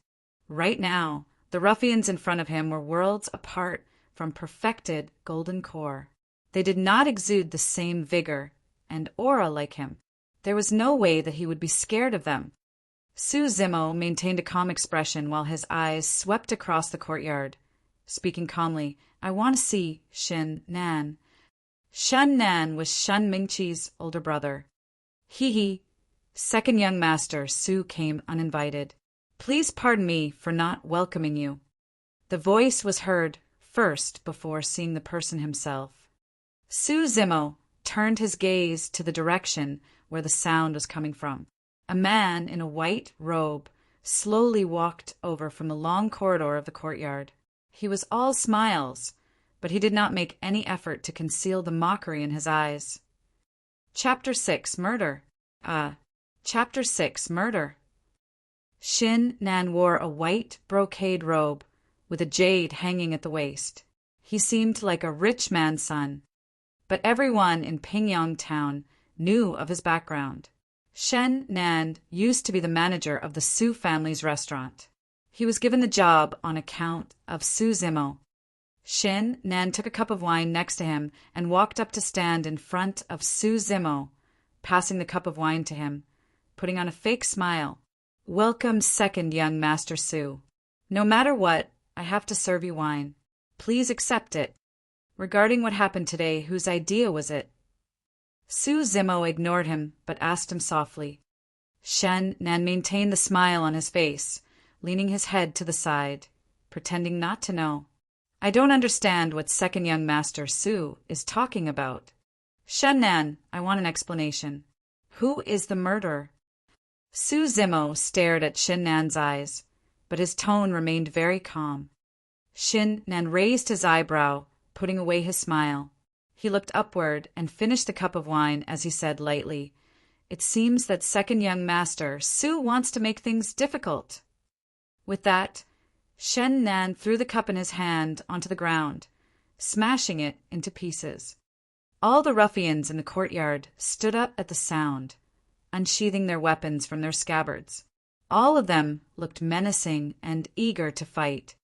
Right now, the ruffians in front of him were worlds apart from perfected Golden Core. They did not exude the same vigor and aura like him. There was no way that he would be scared of them. Su Zimo maintained a calm expression while his eyes swept across the courtyard. Speaking calmly, "I want to see Shin Nan." Shun Nan was Shun Mingqi's older brother. He, second young master Su came uninvited. "Please pardon me for not welcoming you." The voice was heard first before seeing the person himself. Su Zimo turned his gaze to the direction where the sound was coming from. A man in a white robe slowly walked over from the long corridor of the courtyard. He was all smiles, but he did not make any effort to conceal the mockery in his eyes. Chapter 6, Murder. Chapter 6, Murder. Shin Nan wore a white brocade robe with a jade hanging at the waist. He seemed like a rich man's son. But everyone in Pingyang town knew of his background. Shen Nan used to be the manager of the Su family's restaurant. He was given the job on account of Su Zimo. Shen Nan took a cup of wine next to him and walked up to stand in front of Su Zimo, passing the cup of wine to him, putting on a fake smile. "Welcome, second young Master Su. No matter what, I have to serve you wine. Please accept it. Regarding what happened today, whose idea was it?" Su Zimo ignored him, but asked him softly. Shen Nan maintained the smile on his face, leaning his head to the side, pretending not to know. "I don't understand what second young Master Su is talking about. Shen Nan, I want an explanation. Who is the murderer?" Su Zimo stared at Shen Nan's eyes, but his tone remained very calm. Shen Nan raised his eyebrow, putting away his smile. He looked upward and finished the cup of wine as he said lightly, "It seems that second young Master Su wants to make things difficult." With that, Shen Nan threw the cup in his hand onto the ground, smashing it into pieces. All the ruffians in the courtyard stood up at the sound, unsheathing their weapons from their scabbards. All of them looked menacing and eager to fight.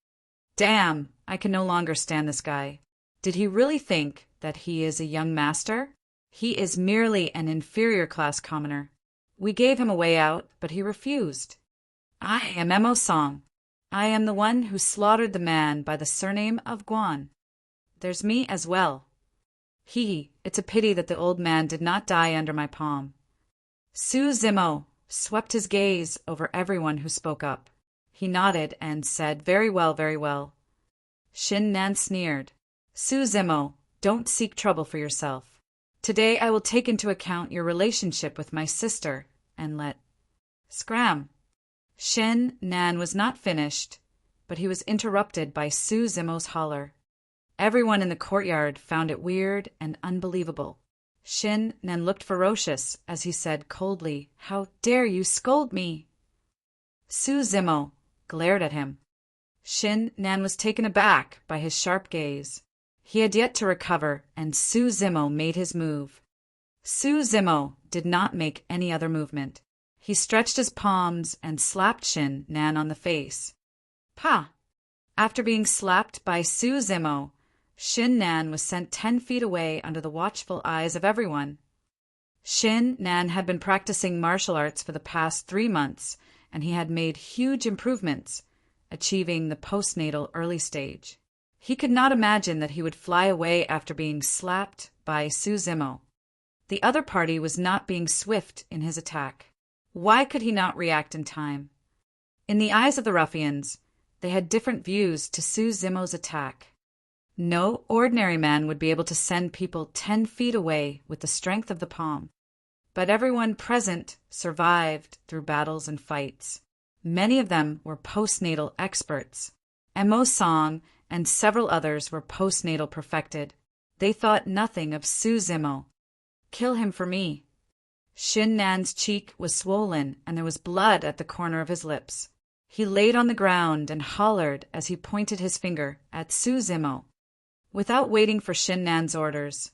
Damn, I can no longer stand this guy. Did he really think that he is a young master? He is merely an inferior class commoner. We gave him a way out, but he refused. I am Emo Song. I am the one who slaughtered the man by the surname of Guan. There's me as well. It's a pity that the old man did not die under my palm. Su Zimo swept his gaze over everyone who spoke up. He nodded and said, "Very well, very well." Shen Nan sneered. "Su Zimo, don't seek trouble for yourself. Today I will take into account your relationship with my sister and let Scram." Shen Nan was not finished, but he was interrupted by Su Zimo's holler. Everyone in the courtyard found it weird and unbelievable. Shen Nan looked ferocious as he said coldly, "How dare you scold me?" Su Zimo glared at him. Shen Nan was taken aback by his sharp gaze. He had yet to recover, and Su Zimo made his move. Su Zimo did not make any other movement. He stretched his palms and slapped Shen Nan on the face. Pa! After being slapped by Su Zimo, Shen Nan was sent 10 feet away under the watchful eyes of everyone. Shen Nan had been practicing martial arts for the past 3 months, and he had made huge improvements, achieving the postnatal early stage. He could not imagine that he would fly away after being slapped by Su Zimo. The other party was not being swift in his attack. Why could he not react in time? In the eyes of the ruffians, they had different views to Su Zimo's attack. No ordinary man would be able to send people 10 feet away with the strength of the palm. But everyone present survived through battles and fights. Many of them were postnatal experts. Emo Song and several others were postnatal perfected. They thought nothing of Su Zimo. Kill him for me. Shen Nan's cheek was swollen and there was blood at the corner of his lips. He laid on the ground and hollered as he pointed his finger at Su Zimo. Without waiting for Shen Nan's orders,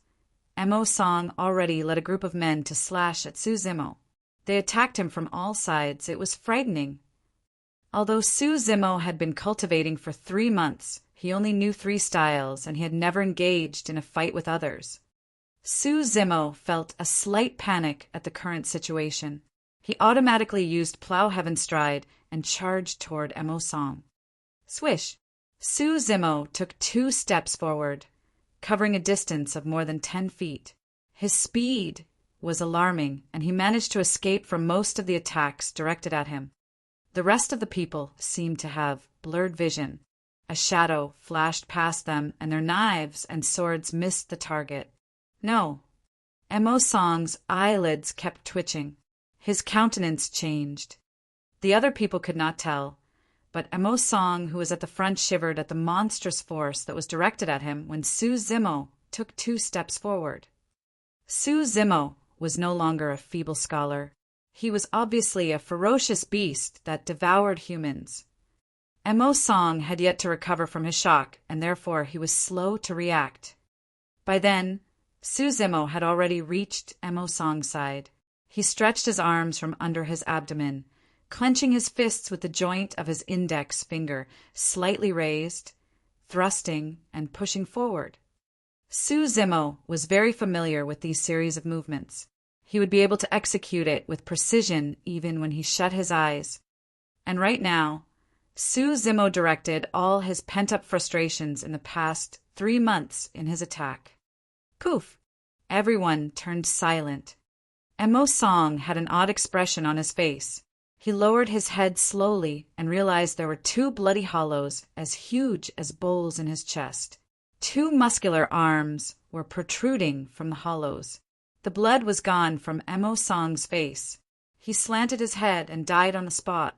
Emo Song already led a group of men to slash at Su Zimo. They attacked him from all sides. It was frightening. Although Su Zimo had been cultivating for 3 months, he only knew 3 styles and he had never engaged in a fight with others. Su Zimo felt a slight panic at the current situation. He automatically used Plow Heaven Stride and charged toward Emo Song. Swish! Su Zimo took 2 steps forward, covering a distance of more than 10 feet. His speed was alarming, and he managed to escape from most of the attacks directed at him. The rest of the people seemed to have blurred vision. A shadow flashed past them, and their knives and swords missed the target. No. Emo Song's eyelids kept twitching. His countenance changed. The other people could not tell, but Emo Song, who was at the front, shivered at the monstrous force that was directed at him when Su Zimo took 2 steps forward. Su Zimo was no longer a feeble scholar. He was obviously a ferocious beast that devoured humans. Mo Song had yet to recover from his shock, and therefore he was slow to react. By then, Su Zimo had already reached Mo Song's side. He stretched his arms from under his abdomen, clenching his fists with the joint of his index finger slightly raised, thrusting and pushing forward. Su Zimo was very familiar with these series of movements. He would be able to execute it with precision even when he shut his eyes. And right now, Su Zimo directed all his pent-up frustrations in the past 3 months in his attack. Poof! Everyone turned silent. Mo Song had an odd expression on his face. He lowered his head slowly and realized there were 2 bloody hollows as huge as bowls in his chest. 2 muscular arms were protruding from the hollows. The blood was gone from Mo Song's face. He slanted his head and died on the spot.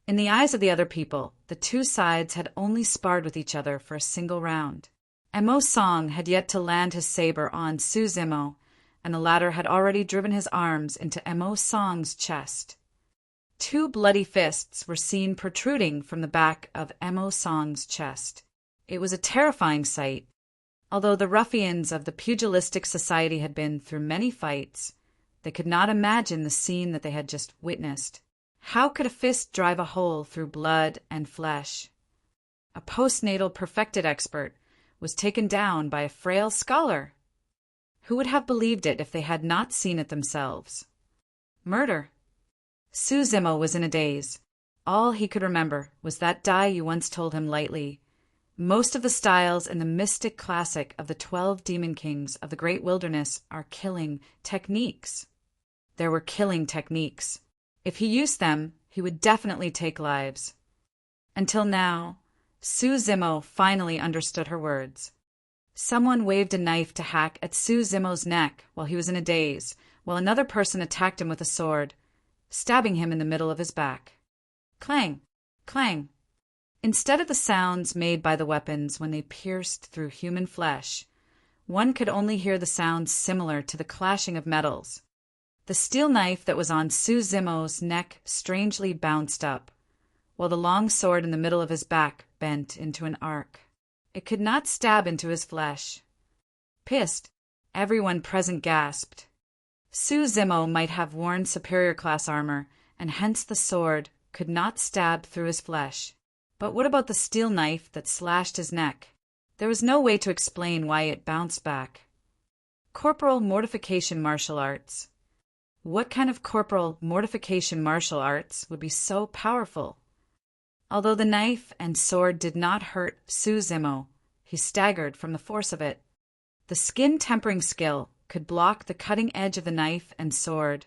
In the eyes of the other people, the 2 sides had only sparred with each other for a single round. Mo Song had yet to land his saber on Su Zimo, and the latter had already driven his arms into Mo Song's chest. 2 bloody fists were seen protruding from the back of Mo Song's chest. It was a terrifying sight. Although the ruffians of the pugilistic society had been through many fights, they could not imagine the scene that they had just witnessed. How could a fist drive a hole through blood and flesh? A postnatal perfected expert was taken down by a frail scholar. Who would have believed it if they had not seen it themselves? Murder. Su Zimo was in a daze. All he could remember was that Dai Yu once told him lightly, "Most of the styles in the mystic classic of the 12 demon kings of the great wilderness are killing techniques." There were killing techniques. If he used them, he would definitely take lives. Until now, Su Zimo finally understood her words. Someone waved a knife to hack at Su Zimo's neck while he was in a daze, while another person attacked him with a sword, stabbing him in the middle of his back. Clang! Clang! Instead of the sounds made by the weapons when they pierced through human flesh, one could only hear the sounds similar to the clashing of metals. The steel knife that was on Su Zimo's neck strangely bounced up, while the long sword in the middle of his back bent into an arc. It could not stab into his flesh. Pissed, everyone present gasped. Su Zimo might have worn superior class armor, and hence the sword could not stab through his flesh. But what about the steel knife that slashed his neck? There was no way to explain why it bounced back. Corporal mortification martial arts. What kind of corporal mortification martial arts would be so powerful? Although the knife and sword did not hurt Su Zimo, he staggered from the force of it. The skin-tempering skill could block the cutting edge of the knife and sword,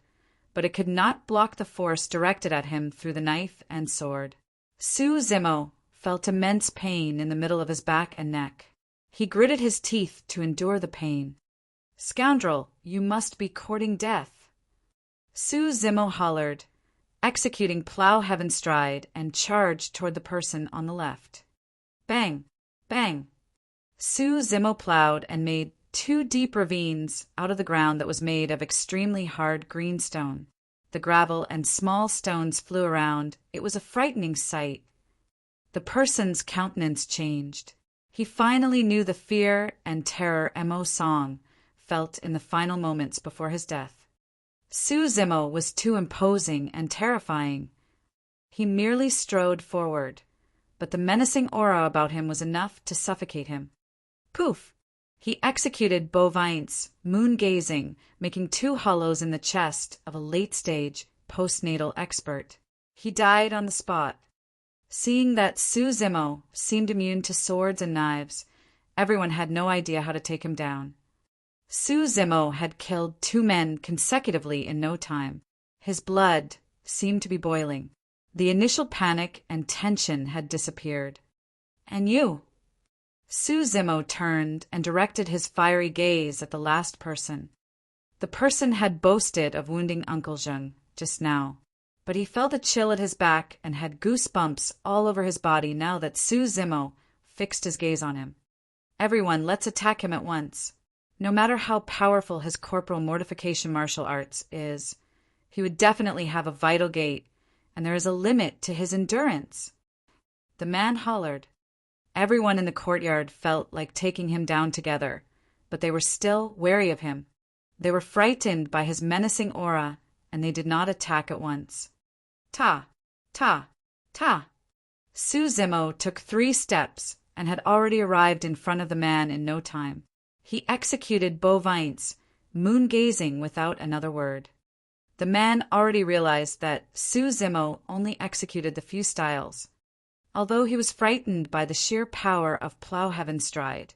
but it could not block the force directed at him through the knife and sword. Su Zimo felt immense pain in the middle of his back and neck. He gritted his teeth to endure the pain. "Scoundrel, you must be courting death." Su Zimo hollered, executing plow heaven stride, and charged toward the person on the left. Bang! Bang! Su Zimo plowed and made 2 deep ravines out of the ground that was made of extremely hard greenstone. The gravel and small stones flew around. It was a frightening sight. The person's countenance changed. He finally knew the fear and terror Mo Song felt in the final moments before his death. Su Zimo was too imposing and terrifying. He merely strode forward, but the menacing aura about him was enough to suffocate him. Poof! He executed bovines, moon-gazing, making 2 hollows in the chest of a late-stage postnatal expert. He died on the spot. Seeing that Su Zimo seemed immune to swords and knives, everyone had no idea how to take him down. Su Zimo had killed 2 men consecutively in no time. His blood seemed to be boiling. The initial panic and tension had disappeared. "And you?" Su Zimo turned and directed his fiery gaze at the last person. The person had boasted of wounding Uncle Zheng just now, but he felt a chill at his back and had goosebumps all over his body now that Su Zimo fixed his gaze on him. "Everyone, let's attack him at once." No matter how powerful his corporal mortification martial arts is, he would definitely have a vital gait, and there is a limit to his endurance. The man hollered. Everyone in the courtyard felt like taking him down together, but they were still wary of him. They were frightened by his menacing aura, and they did not attack at once. Ta! Ta! Ta! Suzumo took 3 steps and had already arrived in front of the man in no time. He executed bovines, moon-gazing without another word. The man already realized that Suzumo only executed the few styles. Although he was frightened by the sheer power of Plowheaven's stride,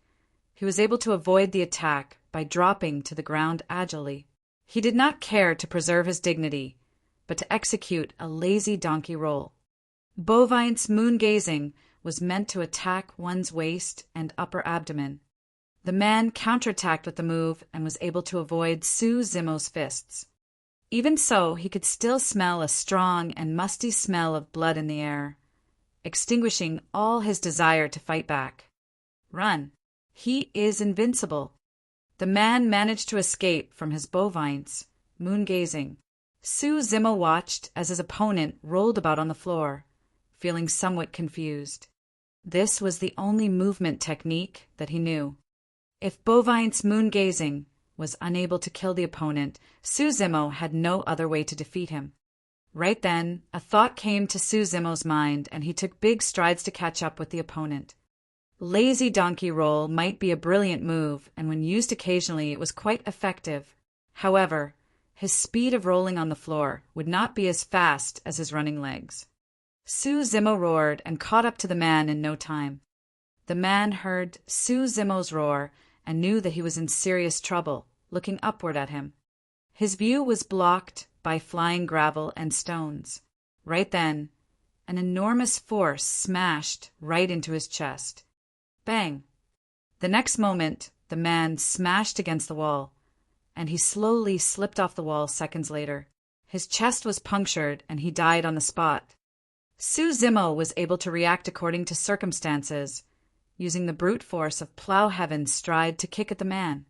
he was able to avoid the attack by dropping to the ground agilely. He did not care to preserve his dignity, but to execute a lazy donkey roll. Bovine's moon-gazing was meant to attack one's waist and upper abdomen. The man counterattacked with the move and was able to avoid Suzumo's fists. Even so, he could still smell a strong and musty smell of blood in the air, extinguishing all his desire to fight back. Run. He is invincible. The man managed to escape from his bovines, moon-gazing. Suzumo watched as his opponent rolled about on the floor, feeling somewhat confused. This was the only movement technique that he knew. If Bovine's moon-gazing was unable to kill the opponent, Suzumo had no other way to defeat him. Right then, a thought came to Suzumo's mind, and he took big strides to catch up with the opponent. Lazy donkey roll might be a brilliant move, and when used occasionally it was quite effective. However, his speed of rolling on the floor would not be as fast as his running legs. Suzumo roared and caught up to the man in no time. The man heard Suzumo's roar and knew that he was in serious trouble, looking upward at him. His view was blocked by flying gravel and stones. Right then, an enormous force smashed right into his chest. Bang! The next moment, the man smashed against the wall, and he slowly slipped off the wall seconds later. His chest was punctured, and he died on the spot. Suzumo was able to react according to circumstances, using the brute force of Plowheaven's stride to kick at the man.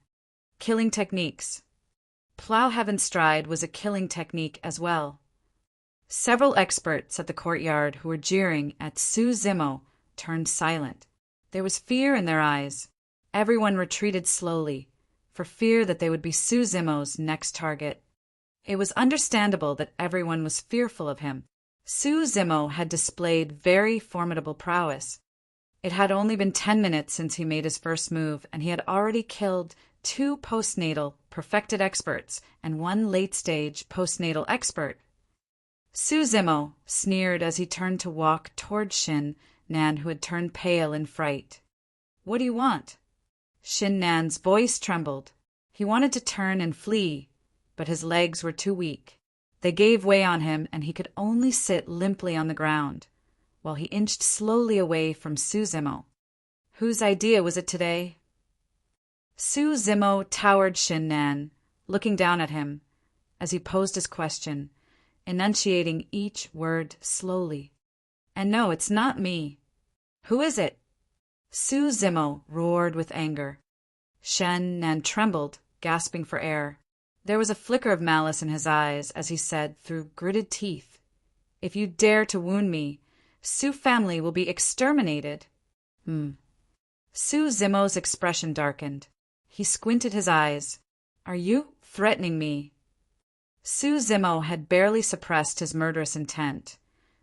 Killing techniques. Plowheaven's stride was a killing technique as well. Several experts at the courtyard who were jeering at Suzumo turned silent. There was fear in their eyes. Everyone retreated slowly, for fear that they would be Suzumo's next target. It was understandable that everyone was fearful of him. Suzumo had displayed very formidable prowess. It had only been 10 minutes since he made his first move, and he had already killed 2 postnatal perfected experts and 1 late-stage postnatal expert. Suzumo sneered as he turned to walk toward Shin-nan, who had turned pale in fright. "What do you want?" Shin-nan's voice trembled. He wanted to turn and flee, but his legs were too weak. They gave way on him, and he could only sit limply on the ground, while he inched slowly away from Suzumo. Whose idea was it today? Suzumo towered Shin-nan, looking down at him, as he posed his question, enunciating each word slowly. "And no, it's not me." "Who is it?" Suzumo roared with anger. Shin-nan trembled, gasping for air. There was a flicker of malice in his eyes as he said through gritted teeth, "If you dare to wound me, Su family will be exterminated." Suzumo's expression darkened. He squinted his eyes. "Are you threatening me?" Suzumo had barely suppressed his murderous intent,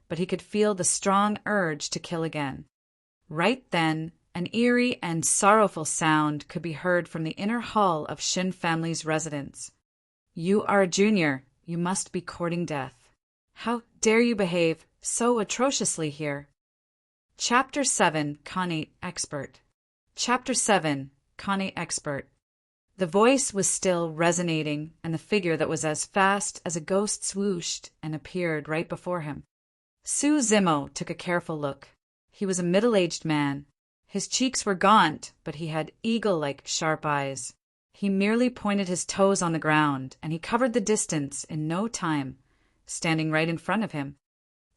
but he could feel the strong urge to kill again. Right then, an eerie and sorrowful sound could be heard from the inner hall of Shin family's residence. "You are a junior. You must be courting death. How dare you behave so atrociously here?" Chapter 7, Khanate Expert. Chapter 7, Khanate Expert. The voice was still resonating, and the figure that was as fast as a ghost swooshed and appeared right before him. Suzumo took a careful look. He was a middle-aged man. His cheeks were gaunt, but he had eagle-like sharp eyes. He merely pointed his toes on the ground, and he covered the distance in no time, standing right in front of him.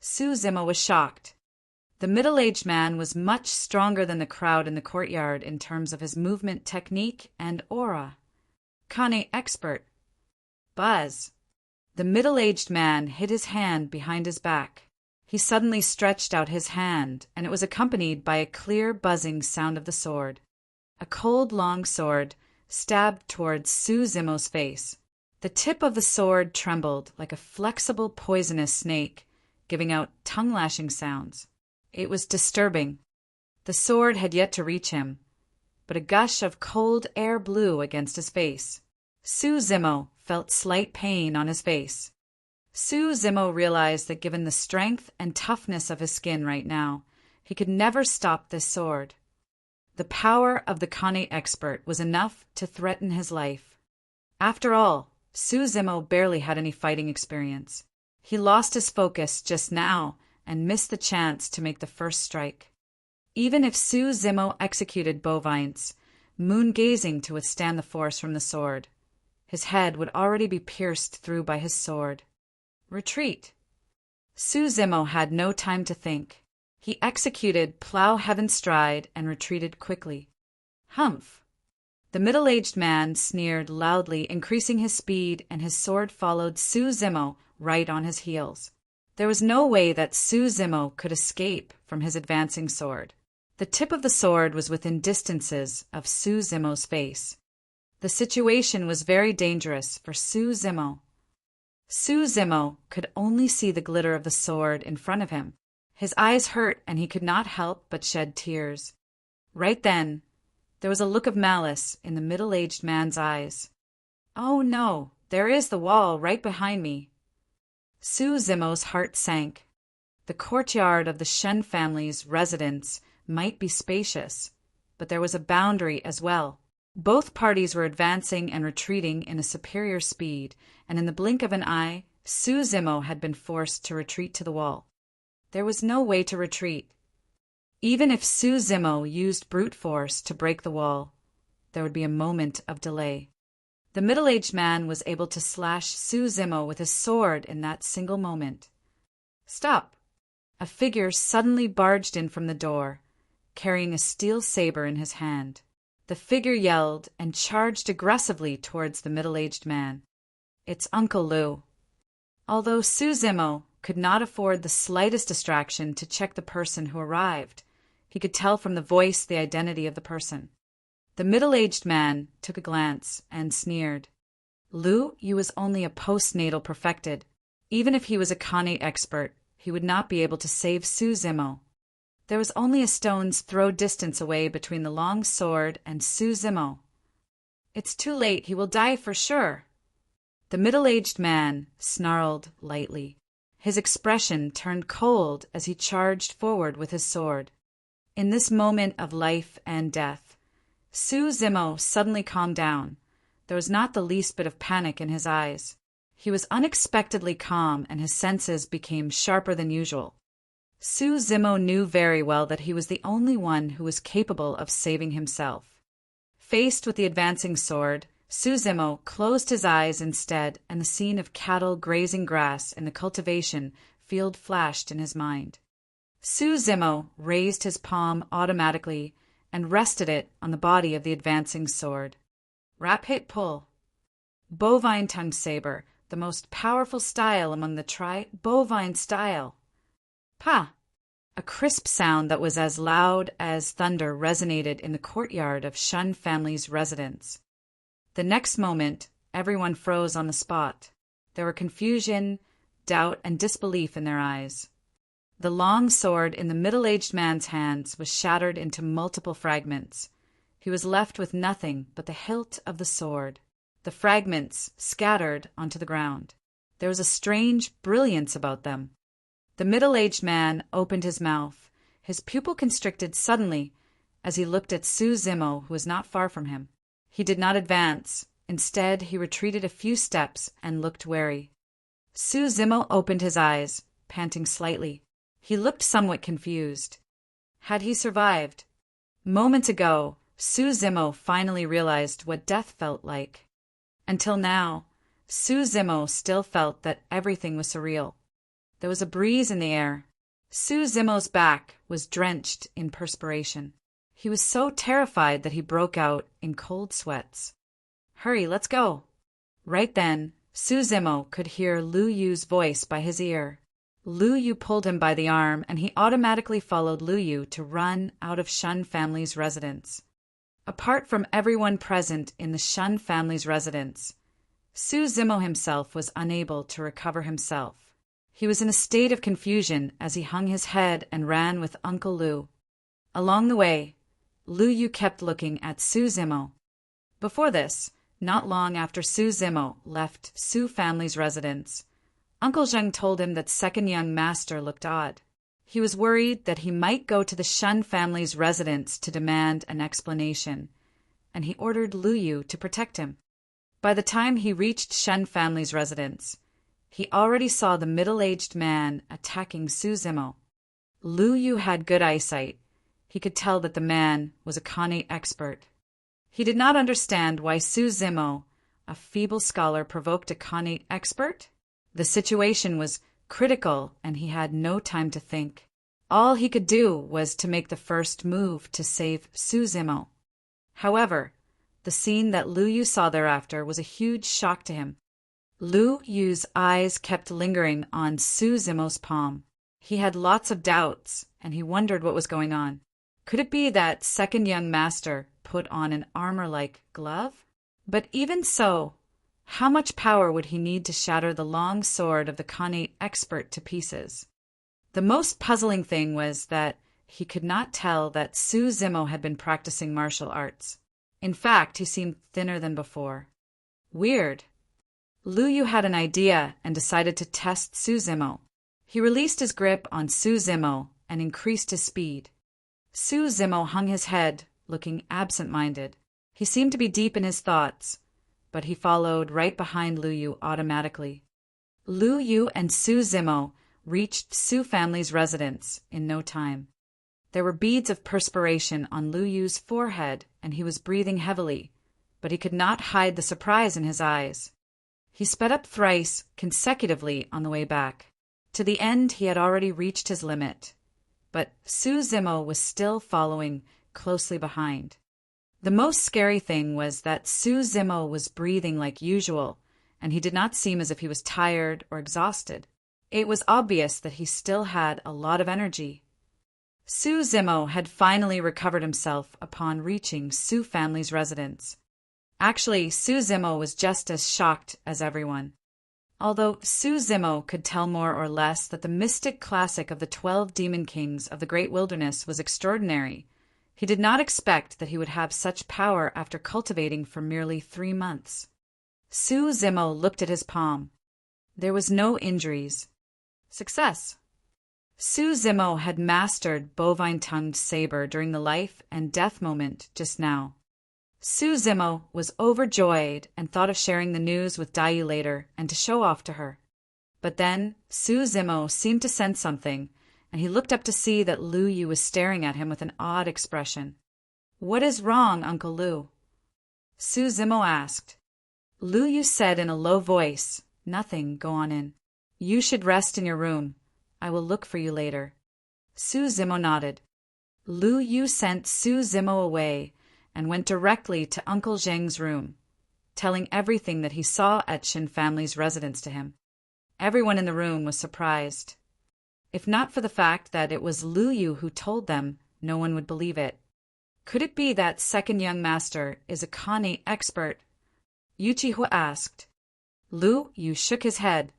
Suzumo was shocked. The middle-aged man was much stronger than the crowd in the courtyard in terms of his movement technique and aura. Khanate Expert. Buzz. The middle-aged man hid his hand behind his back. He suddenly stretched out his hand, and it was accompanied by a clear buzzing sound of the sword. A cold, long sword stabbed towards Su Zimo's face. The tip of the sword trembled like a flexible, poisonous snake, giving out tongue-lashing sounds. It was disturbing. The sword had yet to reach him, but a gush of cold air blew against his face. Su Zimo felt slight pain on his face. Su Zimo realized that given the strength and toughness of his skin right now, he could never stop this sword. The power of the Kane expert was enough to threaten his life. After all, Su Zimo barely had any fighting experience. He lost his focus just now and missed the chance to make the first strike. Even if Su Zimo executed bovines, moon-gazing to withstand the force from the sword, his head would already be pierced through by his sword. Retreat. Su Zimo had no time to think. He executed Plow Heaven Stride and retreated quickly. Humph! The middle-aged man sneered loudly, increasing his speed, and his sword followed Su Zimo right on his heels. There was no way that Su Zimo could escape from his advancing sword. The tip of the sword was within distances of Su Zimo's face. The situation was very dangerous for Su Zimo. Su Zimo could only see the glitter of the sword in front of him. His eyes hurt, and he could not help but shed tears. Right then, there was a look of malice in the middle-aged man's eyes. "Oh no, there is the wall right behind me." Su Zimo's heart sank. The courtyard of the Shen family's residence might be spacious, but there was a boundary as well. Both parties were advancing and retreating in a superior speed, and in the blink of an eye, Su Zimo had been forced to retreat to the wall. There was no way to retreat. Even if Su Zimo used brute force to break the wall, there would be a moment of delay. The middle-aged man was able to slash Su Zimo with his sword in that single moment. "Stop!" A figure suddenly barged in from the door, carrying a steel saber in his hand. The figure yelled and charged aggressively towards the middle-aged man. "It's Uncle Lu." Although Su Zimo could not afford the slightest distraction to check the person who arrived, he could tell from the voice the identity of the person. The middle-aged man took a glance and sneered. Lu Yu was only a postnatal perfected. Even if he was a Kane expert, he would not be able to save Su Zimo. There was only a stone's throw distance away between the long sword and Su Zimo. "It's too late, he will die for sure." The middle-aged man snarled lightly. His expression turned cold as he charged forward with his sword. In this moment of life and death, Su Zimo suddenly calmed down. There was not the least bit of panic in his eyes. He was unexpectedly calm, and his senses became sharper than usual. Su Zimo knew very well that he was the only one who was capable of saving himself. Faced with the advancing sword, Su Zimo closed his eyes instead, and the scene of cattle grazing grass in the cultivation field flashed in his mind. Su Zimo raised his palm automatically and rested it on the body of the advancing sword. Rap hit pull. Bovine tongue saber, the most powerful style among the bovine style. Pa! A crisp sound that was as loud as thunder resonated in the courtyard of Shun family's residence. The next moment, everyone froze on the spot. There were confusion, doubt, and disbelief in their eyes. The long sword in the middle-aged man's hands was shattered into multiple fragments. He was left with nothing but the hilt of the sword. The fragments scattered onto the ground. There was a strange brilliance about them. The middle-aged man opened his mouth. His pupil constricted suddenly as he looked at Su Zimo, who was not far from him. He did not advance. Instead, he retreated a few steps and looked wary. Su Zimo opened his eyes, panting slightly. He looked somewhat confused. Had he survived? Moments ago, Su Zimo finally realized what death felt like. Until now, Su Zimo still felt that everything was surreal. There was a breeze in the air. Su Zimo's back was drenched in perspiration. He was so terrified that he broke out in cold sweats. "Hurry, let's go." Right then, Su Zimo could hear Lu Yu's voice by his ear. Lu Yu pulled him by the arm, and he automatically followed Lu Yu to run out of Shun family's residence. Apart from everyone present in the Shun family's residence, Su Zimo himself was unable to recover himself. He was in a state of confusion as he hung his head and ran with Uncle Lu. Along the way, Lu Yu kept looking at Su Zimo. Before this, not long after Su Zimo left Su family's residence, Uncle Zheng told him that second young master looked odd. He was worried that he might go to the Shun family's residence to demand an explanation, and he ordered Lu Yu to protect him. By the time he reached Shun family's residence, he already saw the middle-aged man attacking Su Zimo. Lu Yu had good eyesight. He could tell that the man was a Khanate expert. He did not understand why Su Zimo, a feeble scholar, provoked a Khanate expert. The situation was critical, and he had no time to think. All he could do was to make the first move to save Su Zimo. However, the scene that Lu Yu saw thereafter was a huge shock to him. Lu Yu's eyes kept lingering on Su Zimo's palm. He had lots of doubts, and he wondered what was going on. Could it be that second young master put on an armor-like glove? But even so, how much power would he need to shatter the long sword of the Khanate expert to pieces? The most puzzling thing was that he could not tell that Su Zimo had been practicing martial arts. In fact, he seemed thinner than before. Weird. Lu Yu had an idea and decided to test Su Zimo. He released his grip on Su Zimo and increased his speed. Su Zimo hung his head, looking absent-minded. He seemed to be deep in his thoughts, but he followed right behind Lu Yu automatically. Lu Yu and Su Zimo reached Su family's residence in no time. There were beads of perspiration on Lu Yu's forehead, and he was breathing heavily, but he could not hide the surprise in his eyes. He sped up thrice consecutively on the way back. To the end, he had already reached his limit, but Su Zimo was still following closely behind. The most scary thing was that Su Zimo was breathing like usual, and he did not seem as if he was tired or exhausted. It was obvious that he still had a lot of energy. Su Zimo had finally recovered himself upon reaching Su family's residence. Actually, Su Zimo was just as shocked as everyone. Although Su Zimo could tell more or less that the mystic classic of the 12 demon kings of the great wilderness was extraordinary, he did not expect that he would have such power after cultivating for merely 3 months. Su Zimo looked at his palm. There was no injuries. Success. Su Zimo had mastered bovine-tongued saber during the life and death moment just now. Su Zimo was overjoyed and thought of sharing the news with Dayu later and to show off to her. But then Su Zimo seemed to sense something, and he looked up to see that Lu Yu was staring at him with an odd expression. "What is wrong, Uncle Lu?" Su Zimo asked. Lu Yu said in a low voice, "Nothing, go on in. You should rest in your room. I will look for you later." Su Zimo nodded. Lu Yu sent Su Zimo away and went directly to Uncle Zheng's room, telling everything that he saw at Shin family's residence to him. Everyone in the room was surprised. If not for the fact that it was Lu Yu who told them, no one would believe it. Could it be that second young master is a Khanate expert? Yuchihua asked. Lu Yu shook his head.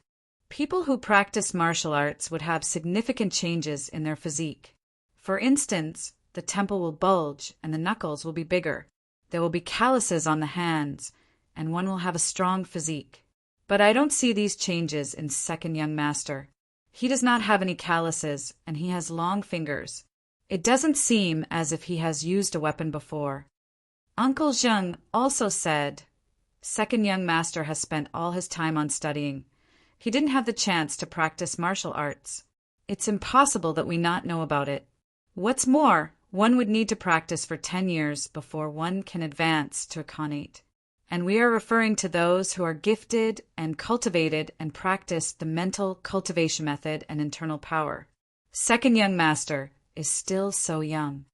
People who practice martial arts would have significant changes in their physique. For instance, the temple will bulge and the knuckles will be bigger. There will be calluses on the hands, and one will have a strong physique. But I don't see these changes in second young master. He does not have any calluses, and he has long fingers. It doesn't seem as if he has used a weapon before. Uncle Zheng also said, second young master has spent all his time on studying. He didn't have the chance to practice martial arts. It's impossible that we not know about it. What's more, one would need to practice for 10 years before one can advance to a Khanate. And we are referring to those who are gifted and cultivated and practice the mental cultivation method and internal power. Second young master is still so young.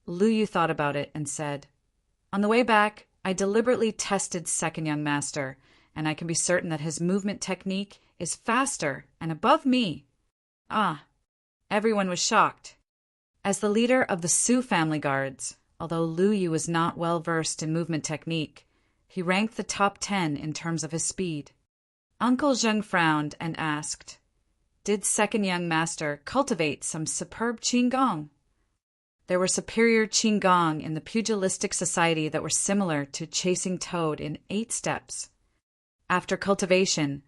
Lu Yu thought about it and said, on the way back, I deliberately tested second young master, and I can be certain that his movement technique is faster and above me. Ah! Everyone was shocked. As the leader of the Su family guards, although Lu Yu was not well versed in movement technique, he ranked the top 10 in terms of his speed. Uncle Zheng frowned and asked, "Did second young master cultivate some superb qigong?" There were superior qigong in the pugilistic society that were similar to chasing toad in 8 steps. After cultivation,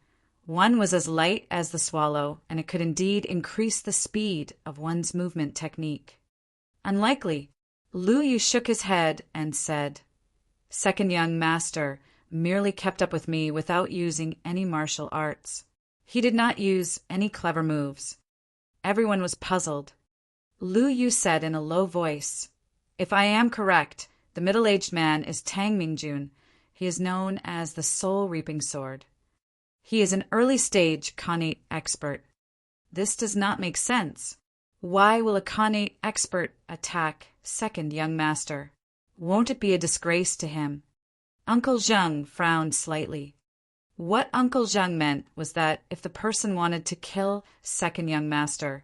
one was as light as the swallow, and it could indeed increase the speed of one's movement technique. Unlikely. Lu Yu shook his head and said, "Second young master merely kept up with me without using any martial arts. He did not use any clever moves." Everyone was puzzled. Lu Yu said in a low voice, "If I am correct, the middle-aged man is Tang Mingjun. He is known as the soul-reaping sword. He is an early-stage Khanate expert. This does not make sense. Why will a Khanate expert attack second young master? Won't it be a disgrace to him?" Uncle Zheng frowned slightly. What Uncle Zheng meant was that if the person wanted to kill second young master,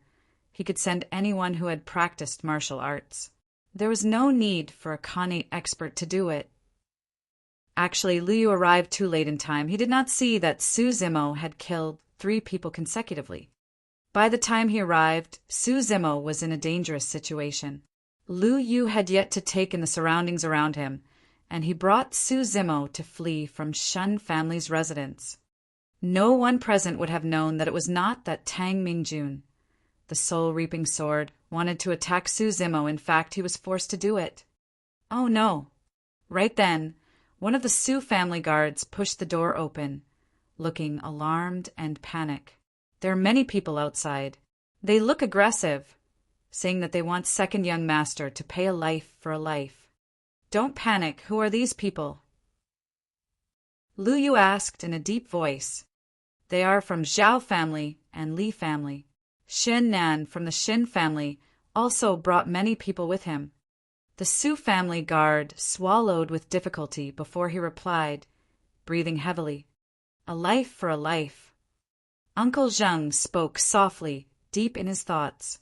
he could send anyone who had practiced martial arts. There was no need for a Khanate expert to do it. Actually, Lu Yu arrived too late in time. He did not see that Su Zimo had killed 3 people consecutively. By the time he arrived, Su Zimo was in a dangerous situation. Lu Yu had yet to take in the surroundings around him, and he brought Su Zimo to flee from Shun family's residence. No one present would have known that it was not that Tang Mingjun, the soul-reaping sword, wanted to attack Su Zimo. In fact, he was forced to do it. Oh no! Right then, one of the Su family guards pushed the door open, looking alarmed and panicked. There are many people outside. They look aggressive, saying that they want second young master to pay a life for a life. "Don't panic. Who are these people?" Lu Yu asked in a deep voice. "They are from Zhao family and Li family. Xin Nan from the Xin family also brought many people with him." The Su family guard swallowed with difficulty before he replied, breathing heavily, "A life for a life." Uncle Zheng spoke softly, deep in his thoughts.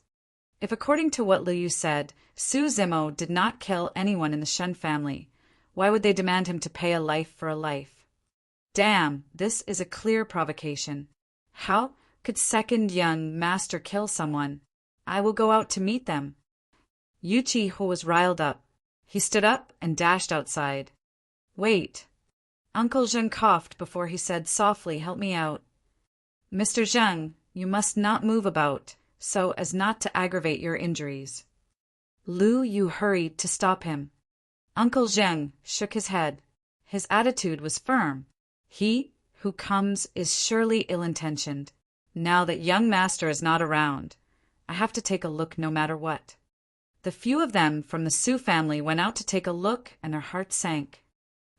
If according to what Lu Yu said, Su Zimo did not kill anyone in the Shun family, why would they demand him to pay a life for a life? Damn, this is a clear provocation. How could second young master kill someone? I will go out to meet them. Yu Chi-ho was riled up. He stood up and dashed outside. "Wait." Uncle Zheng coughed before he said softly, "Help me out." "Mr. Zheng, you must not move about, so as not to aggravate your injuries." Lu Yu hurried to stop him. Uncle Zheng shook his head. His attitude was firm. He who comes is surely ill-intentioned. Now that young master is not around, I have to take a look no matter what. The few of them from the Su family went out to take a look, and their hearts sank.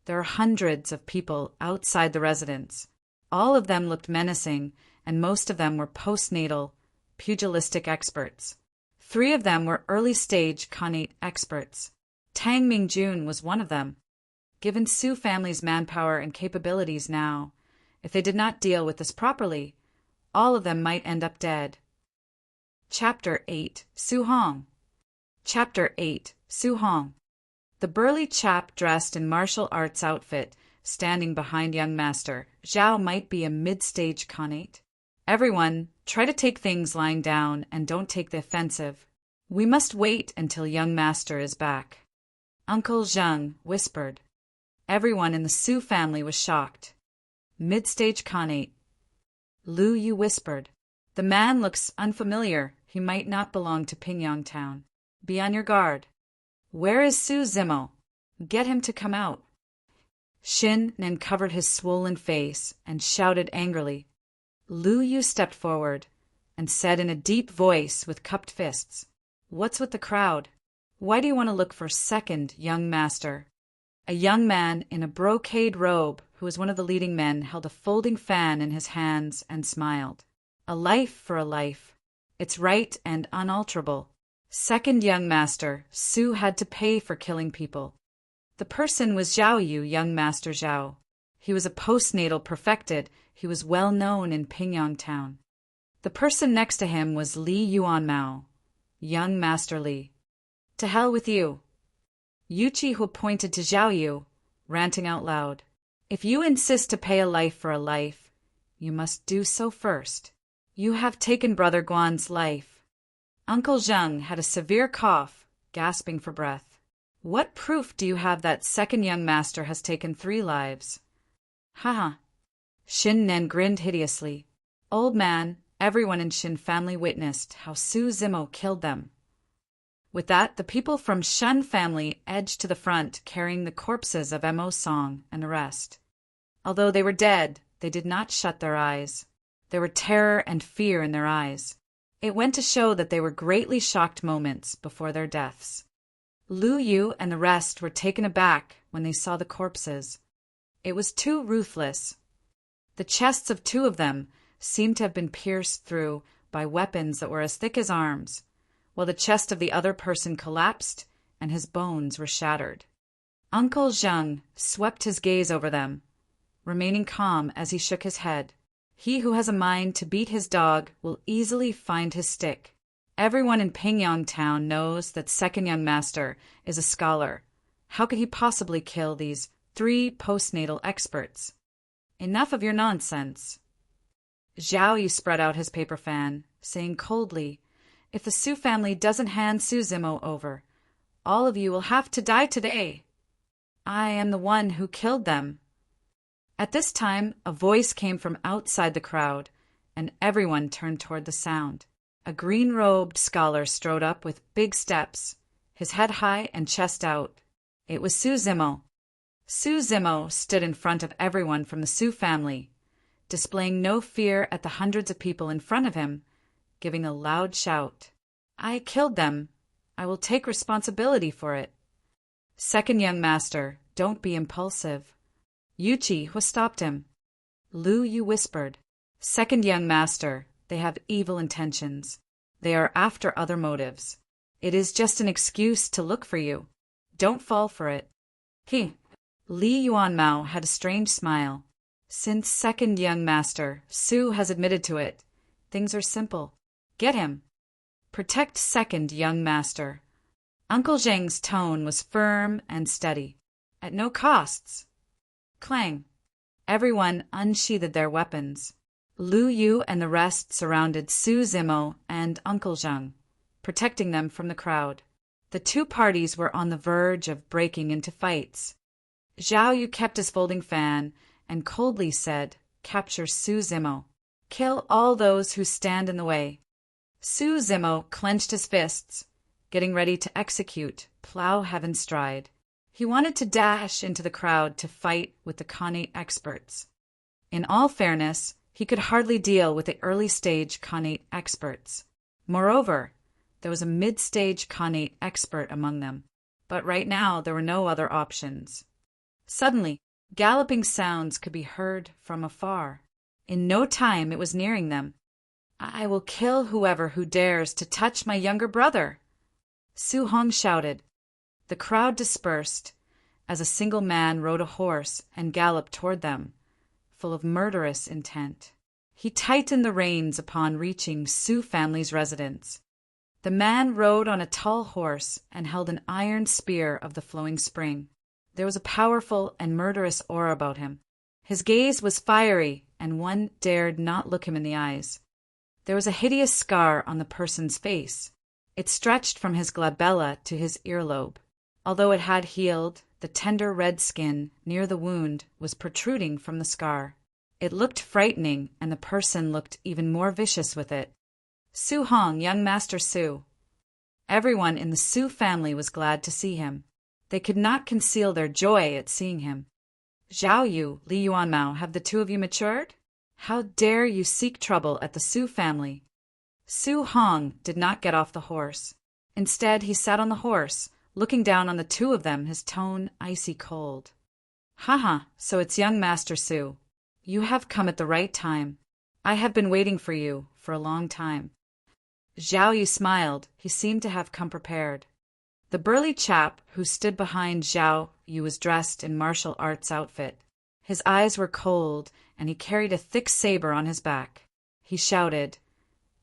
There are hundreds of people outside the residence. All of them looked menacing, and most of them were postnatal, pugilistic experts. 3 of them were early-stage Khanate experts. Tang Mingjun was one of them. Given Su family's manpower and capabilities now, if they did not deal with this properly, all of them might end up dead. Chapter 8. Su Hong. Chapter 8. Su Hong. The burly chap dressed in martial arts outfit, standing behind young master, Zhao might be a mid-stage Khanate. "Everyone, try to take things lying down and don't take the offensive. We must wait until young master is back." Uncle Zheng whispered. Everyone in the Su family was shocked. "Mid-stage Khanate." Lu Yu whispered. "The man looks unfamiliar. He might not belong to Pingyang Town. Be on your guard. Where is Su Zimo? Get him to come out." Xin Nan covered his swollen face and shouted angrily. Lu Yu stepped forward and said in a deep voice with cupped fists, "What's with the crowd? Why do you want to look for second young master?" A young man in a brocade robe, who was one of the leading men, held a folding fan in his hands and smiled. "A life for a life. It's right and unalterable. Second young master, Su had to pay for killing people. The person was Zhao Yu, young master Zhao. He was a postnatal perfected. He was well known in Pingyang Town. The person next to him was Li Yuanmao, young Master Li. To hell with you. Yuchi, who pointed to Zhao Yu, ranting out loud. If you insist to pay a life for a life, you must do so first. You have taken Brother Guan's life. Uncle Zheng had a severe cough, gasping for breath. What proof do you have that second young master has taken 3 lives? Haha. Shin Nen grinned hideously. Old man, everyone in Shin family witnessed how Su Zimo killed them. With that, the people from Shen family edged to the front, carrying the corpses of Mo Song and the rest. Although they were dead, they did not shut their eyes. There were terror and fear in their eyes. It went to show that they were greatly shocked moments before their deaths. Lu Yu and the rest were taken aback when they saw the corpses. It was too ruthless. The chests of 2 of them seemed to have been pierced through by weapons that were as thick as arms, while the chest of the other person collapsed and his bones were shattered. Uncle Zheng swept his gaze over them, remaining calm as he shook his head. He who has a mind to beat his dog will easily find his stick. Everyone in Pingyang town knows that second young master is a scholar. How could he possibly kill these 3 postnatal experts? Enough of your nonsense. Zhao Yu spread out his paper fan, saying coldly, if the Su family doesn't hand Su Zimo over, all of you will have to die today. I am the one who killed them. At this time, a voice came from outside the crowd, and everyone turned toward the sound. A green-robed scholar strode up with big steps, his head high and chest out. It was Su Zimo. Su Zimo stood in front of everyone from the Su family, displaying no fear at the hundreds of people in front of him, giving a loud shout. I killed them. I will take responsibility for it. Second young master, don't be impulsive. Yuchi who stopped him. Lu Yu whispered, second young master, they have evil intentions. They are after other motives. It is just an excuse to look for you. Don't fall for it. Li Yuanmao had a strange smile. Since second young master, Su has admitted to it. Things are simple. Get him. Protect second young master. Uncle Zheng's tone was firm and steady. At no costs. Clang. Everyone unsheathed their weapons. Lu Yu and the rest surrounded Su Zimo and Uncle Zheng, protecting them from the crowd. The 2 parties were on the verge of breaking into fights. Zhao Yu kept his folding fan and coldly said, capture Su Zimo. Kill all those who stand in the way. Su Zimo clenched his fists, getting ready to execute, plow heaven's stride. He wanted to dash into the crowd to fight with the Khanate experts. In all fairness, he could hardly deal with the early-stage Khanate experts. Moreover, there was a mid-stage Khanate expert among them. But right now there were no other options. Suddenly, galloping sounds could be heard from afar. In no time it was nearing them. I will kill whoever who dares to touch my younger brother. Su Hong shouted. The crowd dispersed as a single man rode a horse and galloped toward them, full of murderous intent. He tightened the reins upon reaching Su family's residence. The man rode on a tall horse and held an iron spear of the flowing spring. There was a powerful and murderous aura about him. His gaze was fiery, and one dared not look him in the eyes. There was a hideous scar on the person's face. It stretched from his glabella to his earlobe. Although it had healed, the tender red skin near the wound was protruding from the scar. It looked frightening, and the person looked even more vicious with it. Su Hong, young Master Su. Everyone in the Su family was glad to see him. They could not conceal their joy at seeing him. Zhao Yu, Li Yuanmao, have the 2 of you matured? How dare you seek trouble at the Su family? Su Hong did not get off the horse. Instead, he sat on the horse, looking down on the 2 of them, his tone icy cold. Haha, so it's young Master Su. You have come at the right time. I have been waiting for you for a long time. Zhao Yu smiled. He seemed to have come prepared. The burly chap who stood behind Zhao Yu was dressed in martial arts outfit. His eyes were cold, and he carried a thick saber on his back. He shouted,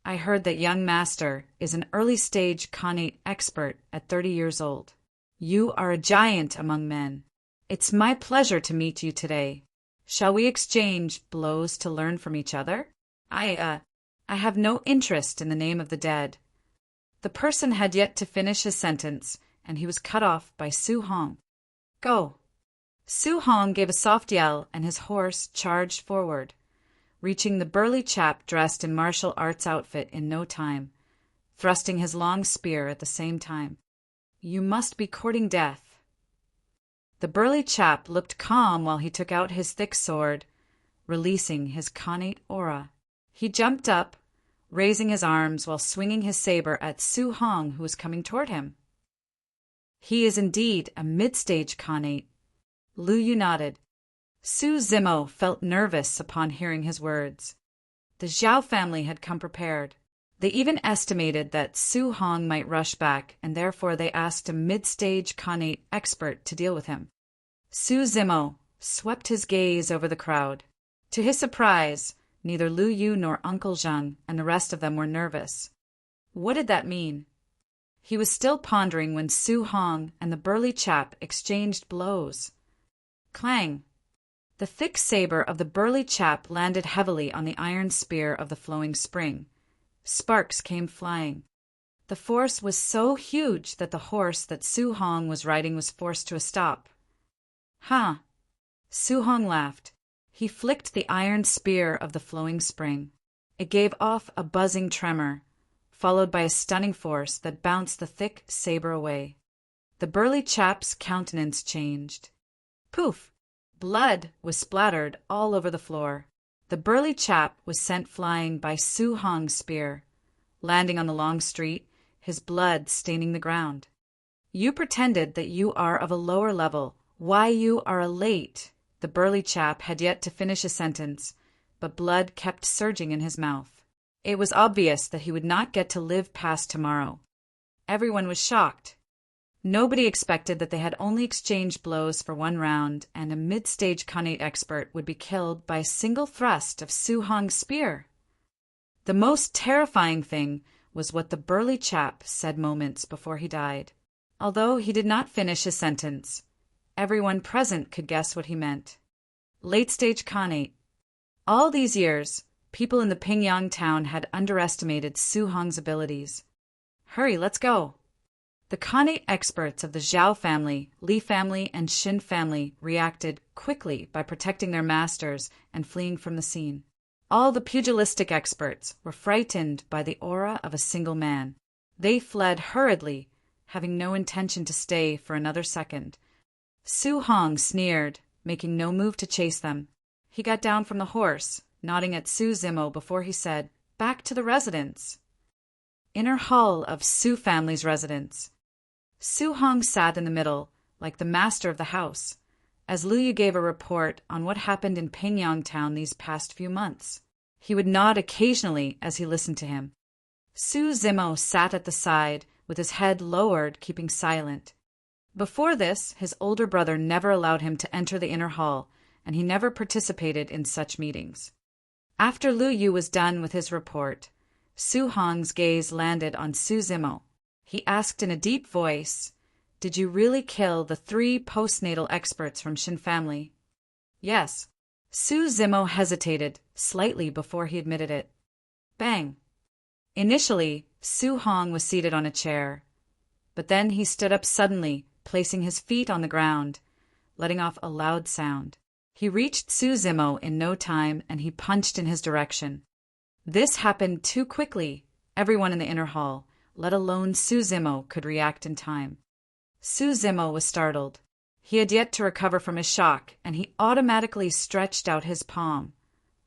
I heard that young master is an early-stage Khanate expert at 30 years old. You are a giant among men. It's my pleasure to meet you today. Shall we exchange blows to learn from each other? I have no interest in the name of the dead. The person had yet to finish his sentence, and he was cut off by Su Hong. Go! Su Hong gave a soft yell, and his horse charged forward, reaching the burly chap dressed in martial arts outfit in no time, thrusting his long spear at the same time. You must be courting death. The burly chap looked calm while he took out his thick sword, releasing his Khanate aura. He jumped up, raising his arms while swinging his saber at Su Hong, who was coming toward him. He is indeed a mid-stage Khanate. Lu Yu nodded. Su Zimo felt nervous upon hearing his words. The Zhao family had come prepared. They even estimated that Su Hong might rush back, and therefore they asked a mid-stage Khanate expert to deal with him. Su Zimo swept his gaze over the crowd. To his surprise, neither Lu Yu nor Uncle Zhang and the rest of them were nervous. What did that mean? He was still pondering when Su Hong and the burly chap exchanged blows. Clang! The thick saber of the burly chap landed heavily on the iron spear of the flowing spring. Sparks came flying. The force was so huge that the horse that Su Hong was riding was forced to a stop. Huh! Su Hong laughed. He flicked the iron spear of the flowing spring. It gave off a buzzing tremor, followed by a stunning force that bounced the thick saber away. The burly chap's countenance changed. Poof! Blood was splattered all over the floor. The burly chap was sent flying by Su Hong's spear, landing on the long street, his blood staining the ground. You pretended that you are of a lower level. Why you are late? The burly chap had yet to finish a sentence, but blood kept surging in his mouth. It was obvious that he would not get to live past tomorrow. Everyone was shocked. Nobody expected that they had only exchanged blows for one round, and a mid-stage Khanate expert would be killed by a single thrust of Su Hong's spear. The most terrifying thing was what the burly chap said moments before he died. Although he did not finish his sentence, everyone present could guess what he meant. Late-stage Khanate. All these years, people in the Pingyang town had underestimated Su Hong's abilities. Hurry, let's go. The Khanate experts of the Zhao family, Li family, and Xin family reacted quickly by protecting their masters and fleeing from the scene. All the pugilistic experts were frightened by the aura of a single man. They fled hurriedly, having no intention to stay for another second. Su Hong sneered, making no move to chase them. He got down from the horse, nodding at Su Zimo before he said, "Back to the residence." Inner hall of Su family's residence. Su Hong sat in the middle, like the master of the house, as Lu Yu gave a report on what happened in Pingyang town these past few months. He would nod occasionally as he listened to him. Su Zimo sat at the side, with his head lowered, keeping silent. Before this, his older brother never allowed him to enter the inner hall, and he never participated in such meetings. After Lu Yu was done with his report, Su Hong's gaze landed on Su Zimo. He asked in a deep voice, "Did you really kill the 3 postnatal experts from Xin family?" "Yes." Su Zimo hesitated slightly before he admitted it. Bang! Initially, Su Hong was seated on a chair, but then he stood up suddenly, placing his feet on the ground, letting off a loud sound. He reached Su Zimo in no time, and he punched in his direction. This happened too quickly. Everyone in the inner hall, let alone Su Zimo, could react in time. Su Zimo was startled. He had yet to recover from his shock, and he automatically stretched out his palm,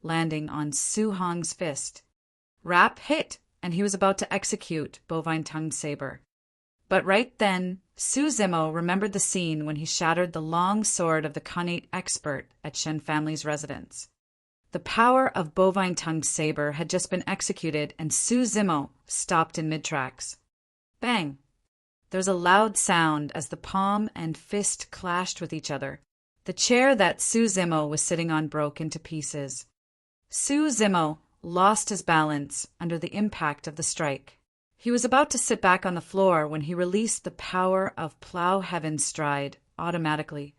landing on Su Hong's fist. Rap hit, and he was about to execute Bovine-tongued saber. But right then, Su Zimo remembered the scene when he shattered the long sword of the Khanate expert at Shen family's residence. The power of Bovine-tongued saber had just been executed, and Su Zimo stopped in mid-tracks. Bang! There was a loud sound as the palm and fist clashed with each other. The chair that Su Zimo was sitting on broke into pieces. Su Zimo lost his balance under the impact of the strike. He was about to sit back on the floor when he released the power of Plow Heaven's stride automatically.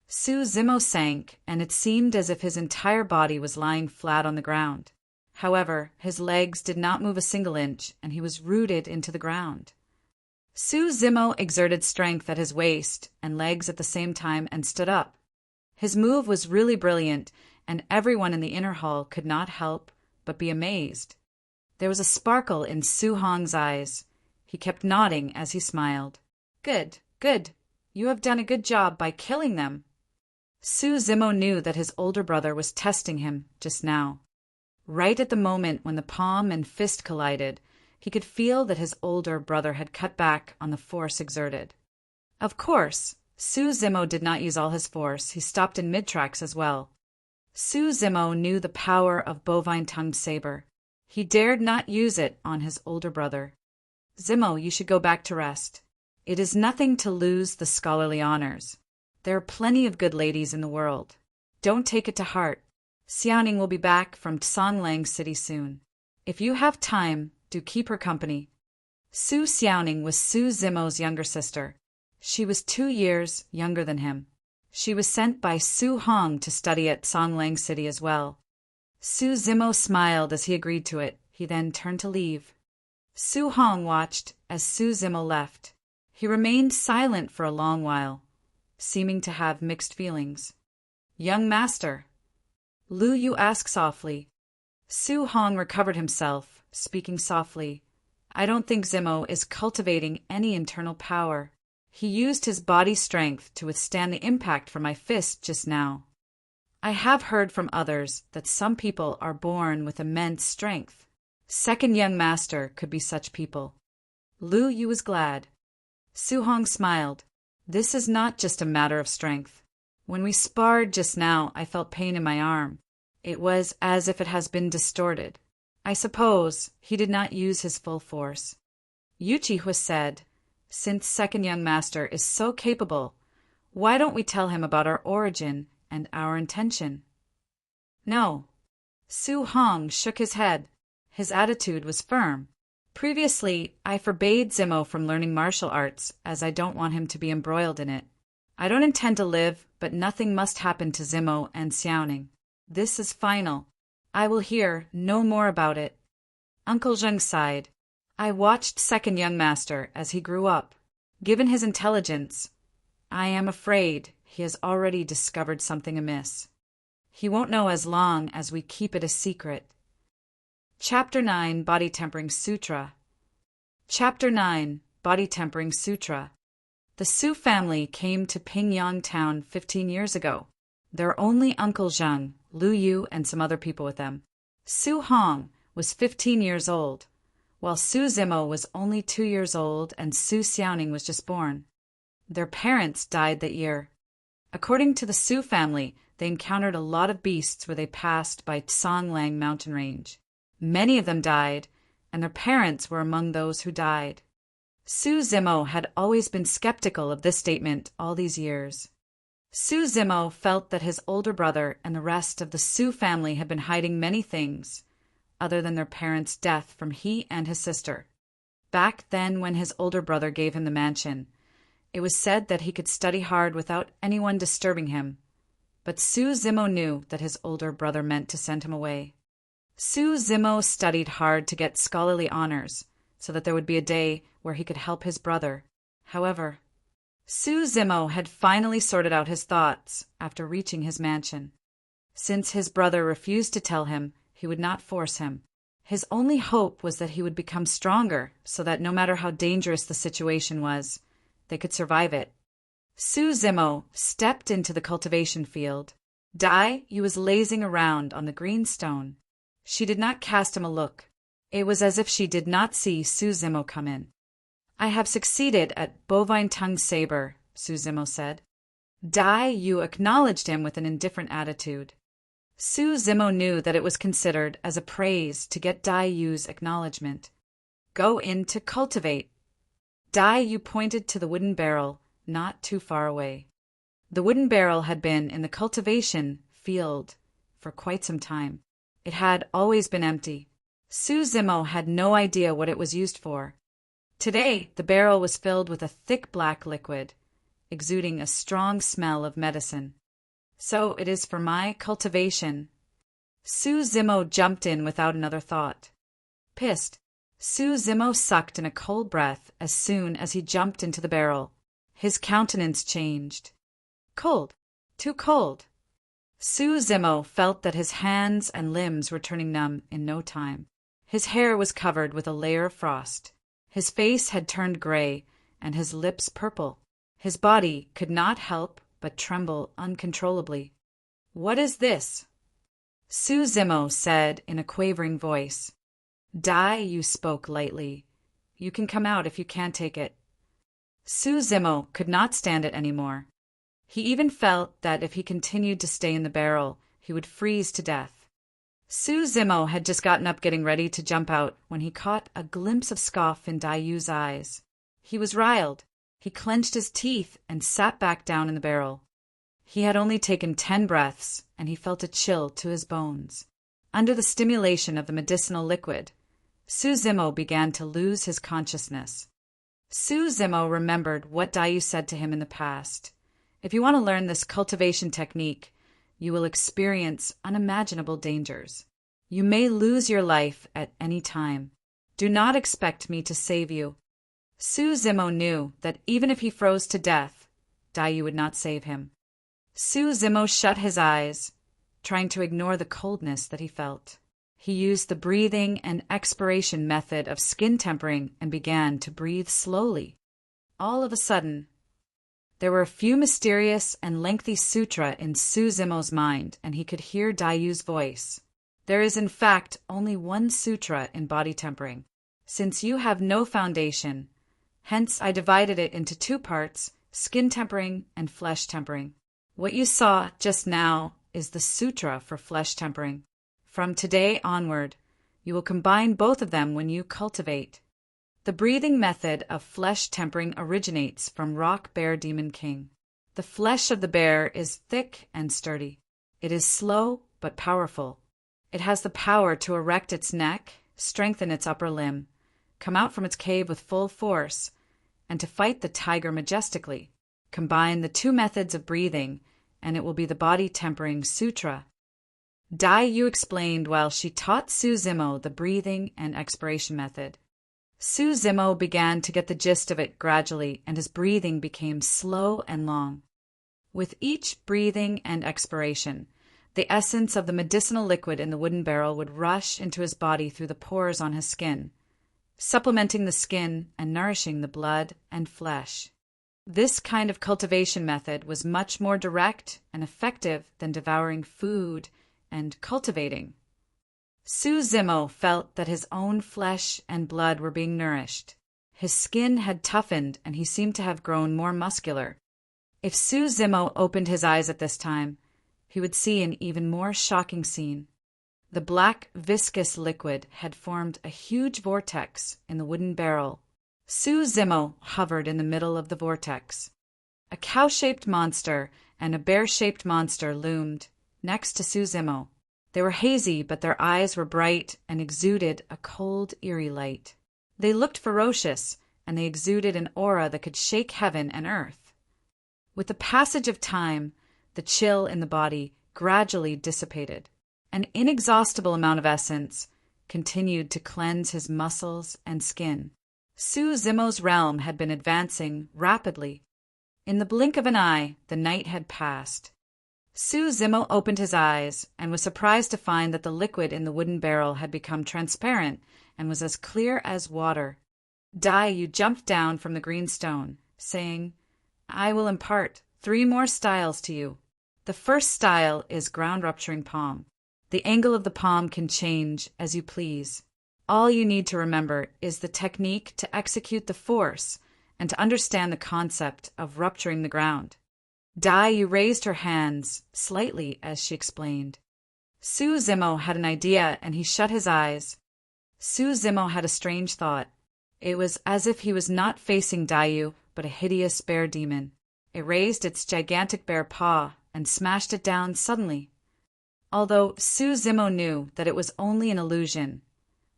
Su Zimo sank, and it seemed as if his entire body was lying flat on the ground. However, his legs did not move a single inch, and he was rooted into the ground. Su Zimo exerted strength at his waist and legs at the same time and stood up. His move was really brilliant, and everyone in the inner hall could not help but be amazed. There was a sparkle in Su Hong's eyes. He kept nodding as he smiled. Good, good. You have done a good job by killing them. Su Zimo knew that his older brother was testing him just now. Right at the moment when the palm and fist collided, he could feel that his older brother had cut back on the force exerted. Of course, Su Zimo did not use all his force. He stopped in mid-tracks as well. Su Zimo knew the power of bovine-tongued saber. He dared not use it on his older brother. Zimo, you should go back to rest. It is nothing to lose the scholarly honors. There are plenty of good ladies in the world. Don't take it to heart. Xiaoning will be back from Songlang City soon. If you have time, do keep her company. Su Xiaoning was Su Zimo's younger sister. She was 2 years younger than him. She was sent by Su Hong to study at Songlang City as well. Su Zimo smiled as he agreed to it. He then turned to leave. Su Hong watched as Su Zimo left. He remained silent for a long while, seeming to have mixed feelings. Young master, Lu Yu asked softly. Su Hong recovered himself, speaking softly. I don't think Zimo is cultivating any internal power. He used his body strength to withstand the impact from my fist just now. I have heard from others that some people are born with immense strength. Second young master could be such people. Lu Yu was glad. Su Hong smiled. This is not just a matter of strength. When we sparred just now, I felt pain in my arm. It was as if it has been distorted. I suppose he did not use his full force. Yuchi said, since second young master is so capable, why don't we tell him about our origin and our intention? No. Su Hong shook his head. His attitude was firm. Previously, I forbade Zimo from learning martial arts, as I don't want him to be embroiled in it. I don't intend to live, but nothing must happen to Zimo and Xiaoning. This is final. I will hear no more about it. Uncle Zheng sighed. I watched second young master as he grew up. Given his intelligence, I am afraid he has already discovered something amiss. He won't know as long as we keep it a secret. Chapter 9, Body Tempering Sutra. Chapter 9, Body Tempering Sutra. The Su family came to Pingyang town 15 years ago. Their only Uncle Zheng, Lu Yu, and some other people with them. Su Hong was 15 years old, while Su Zimo was only 2 years old and Su Xiaoning was just born. Their parents died that year. According to the Su family, they encountered a lot of beasts where they passed by Songlang mountain range. Many of them died, and their parents were among those who died. Su Zimo had always been skeptical of this statement all these years. Su Zimo felt that his older brother and the rest of the Su family had been hiding many things, other than their parents' death from he and his sister. Back then when his older brother gave him the mansion, it was said that he could study hard without anyone disturbing him. But Su Zimo knew that his older brother meant to send him away. Su Zimo studied hard to get scholarly honors, so that there would be a day where he could help his brother. However, Su Zimo had finally sorted out his thoughts after reaching his mansion. Since his brother refused to tell him, he would not force him. His only hope was that he would become stronger, so that no matter how dangerous the situation was, they could survive it. Su Zimo stepped into the cultivation field. Dai Yu was lazing around on the green stone. She did not cast him a look. It was as if she did not see Su Zimo come in. I have succeeded at bovine-tongued saber, Su Zimo said. Dai Yu acknowledged him with an indifferent attitude. Su Zimo knew that it was considered as a praise to get Dai Yu's acknowledgement. Go in to cultivate. Dai Yu pointed to the wooden barrel not too far away. The wooden barrel had been in the cultivation field for quite some time. It had always been empty. Su Zimo had no idea what it was used for. Today, the barrel was filled with a thick black liquid, exuding a strong smell of medicine. So it is for my cultivation. Su Zimo jumped in without another thought. Pissed, Su Zimo sucked in a cold breath as soon as he jumped into the barrel. His countenance changed. Cold. Too cold. Su Zimo felt that his hands and limbs were turning numb in no time. His hair was covered with a layer of frost. His face had turned gray, and his lips purple. His body could not help but tremble uncontrollably. "What is this?" Su Zimo said in a quavering voice. "Dai, you spoke lightly. You can come out if you can't take it." Su Zimo could not stand it anymore. He even felt that if he continued to stay in the barrel, he would freeze to death. Su Zimo had just gotten up getting ready to jump out when he caught a glimpse of scoff in Dayu's eyes. He was riled. He clenched his teeth and sat back down in the barrel. He had only taken 10 breaths, and he felt a chill to his bones. Under the stimulation of the medicinal liquid, Su Zimo began to lose his consciousness. Su Zimo remembered what Dayu said to him in the past. If you want to learn this cultivation technique, you will experience unimaginable dangers. You may lose your life at any time. Do not expect me to save you. Su Zimo knew that even if he froze to death, Dayu would not save him. Su Zimo shut his eyes, trying to ignore the coldness that he felt. He used the breathing and expiration method of skin tempering and began to breathe slowly. All of a sudden, there were a few mysterious and lengthy sutra in Su Zimo's mind, and he could hear Dayu's voice. There is in fact only one sutra in body tempering. Since you have no foundation, hence I divided it into 2 parts, skin tempering and flesh tempering. What you saw just now is the sutra for flesh tempering. From today onward, you will combine both of them when you cultivate. The breathing method of flesh tempering originates from Rock Bear Demon King. The flesh of the bear is thick and sturdy. It is slow but powerful. It has the power to erect its neck, strengthen its upper limb, come out from its cave with full force, and to fight the tiger majestically. Combine the 2 methods of breathing, and it will be the body tempering sutra. Dai-Yu explained while she taught Su Zimo the breathing and expiration method. Su Zimo began to get the gist of it gradually, and his breathing became slow and long. With each breathing and expiration, the essence of the medicinal liquid in the wooden barrel would rush into his body through the pores on his skin, supplementing the skin and nourishing the blood and flesh. This kind of cultivation method was much more direct and effective than devouring food and cultivating. Su Zimo felt that his own flesh and blood were being nourished. His skin had toughened and he seemed to have grown more muscular. If Su Zimo opened his eyes at this time, he would see an even more shocking scene. The black, viscous liquid had formed a huge vortex in the wooden barrel. Su Zimo hovered in the middle of the vortex. A cow-shaped monster and a bear-shaped monster loomed next to Su Zimo. They were hazy, but their eyes were bright and exuded a cold, eerie light. They looked ferocious, and they exuded an aura that could shake heaven and earth. With the passage of time, the chill in the body gradually dissipated. An inexhaustible amount of essence continued to cleanse his muscles and skin. Su Zimo's realm had been advancing rapidly. In the blink of an eye, the night had passed. Su Zimo opened his eyes and was surprised to find that the liquid in the wooden barrel had become transparent and was as clear as water. Dai-Yu jumped down from the green stone, saying, "I will impart 3 more styles to you. The first style is ground-rupturing palm. The angle of the palm can change as you please. All you need to remember is the technique to execute the force and to understand the concept of rupturing the ground." Dai-Yu raised her hands slightly as she explained. Su Zimo had an idea and he shut his eyes. Su Zimo had a strange thought. It was as if he was not facing Dai-Yu, but a hideous bear demon. It raised its gigantic bear paw and smashed it down suddenly. although Su Zimo knew that it was only an illusion.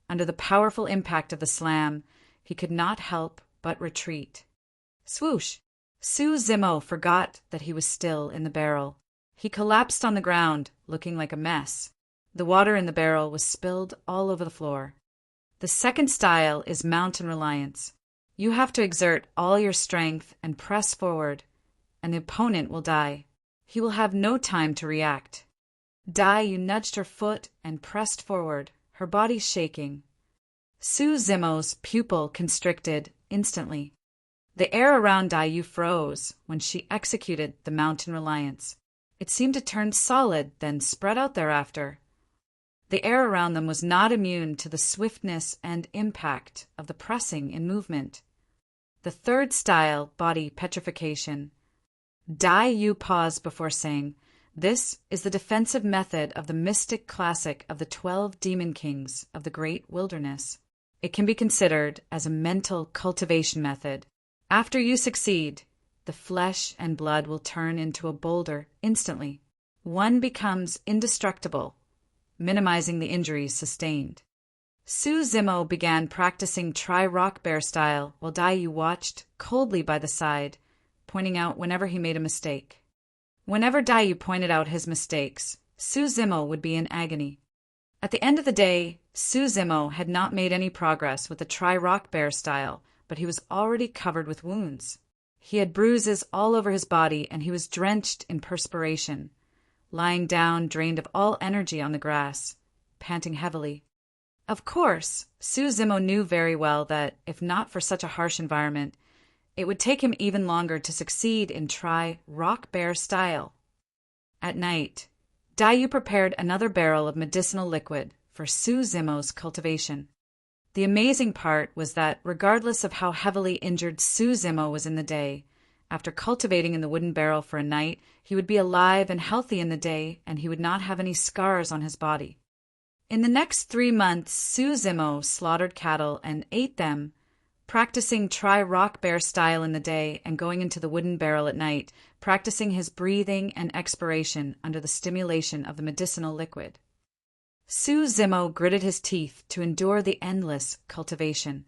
Under the powerful impact of the slam, he could not help but retreat. Swoosh! Su Zimo forgot that he was still in the barrel. He collapsed on the ground, looking like a mess. The water in the barrel was spilled all over the floor. The second style is mountain reliance. You have to exert all your strength and press forward, and the opponent will die. He will have no time to react. Dai Yu nudged her foot and pressed forward, her body shaking. Su Zimo's pupil constricted instantly. The air around Dai Yu froze when she executed the mountain reliance. It seemed to turn solid, then spread out thereafter. The air around them was not immune to the swiftness and impact of the pressing in movement. The third style, body petrification. Dai Yu paused before saying, "This is the defensive method of the mystic classic of the 12 demon kings of the great wilderness. It can be considered as a mental cultivation method. After you succeed, the flesh and blood will turn into a boulder instantly. One becomes indestructible, minimizing the injuries sustained." Su Zimo began practicing rock bear style while Dai Yu watched coldly by the side, pointing out whenever he made a mistake. Whenever Dai Yu pointed out his mistakes, Su Zimo would be in agony. At the end of the day, Su Zimo had not made any progress with the rock bear style, but he was already covered with wounds. He had bruises all over his body, and he was drenched in perspiration, lying down, drained of all energy on the grass, panting heavily. Of course, Su Zimo knew very well that, if not for such a harsh environment, it would take him even longer to succeed in rock bear style. At night, Dai Yu prepared another barrel of medicinal liquid for Su Zimo's cultivation. The amazing part was that, regardless of how heavily injured Su Zimo was in the day, after cultivating in the wooden barrel for a night, he would be alive and healthy in the day, and he would not have any scars on his body. In the next 3 months, Su Zimo slaughtered cattle and ate them, practicing rock bear style in the day and going into the wooden barrel at night, practicing his breathing and expiration under the stimulation of the medicinal liquid. Su Zimo gritted his teeth to endure the endless cultivation.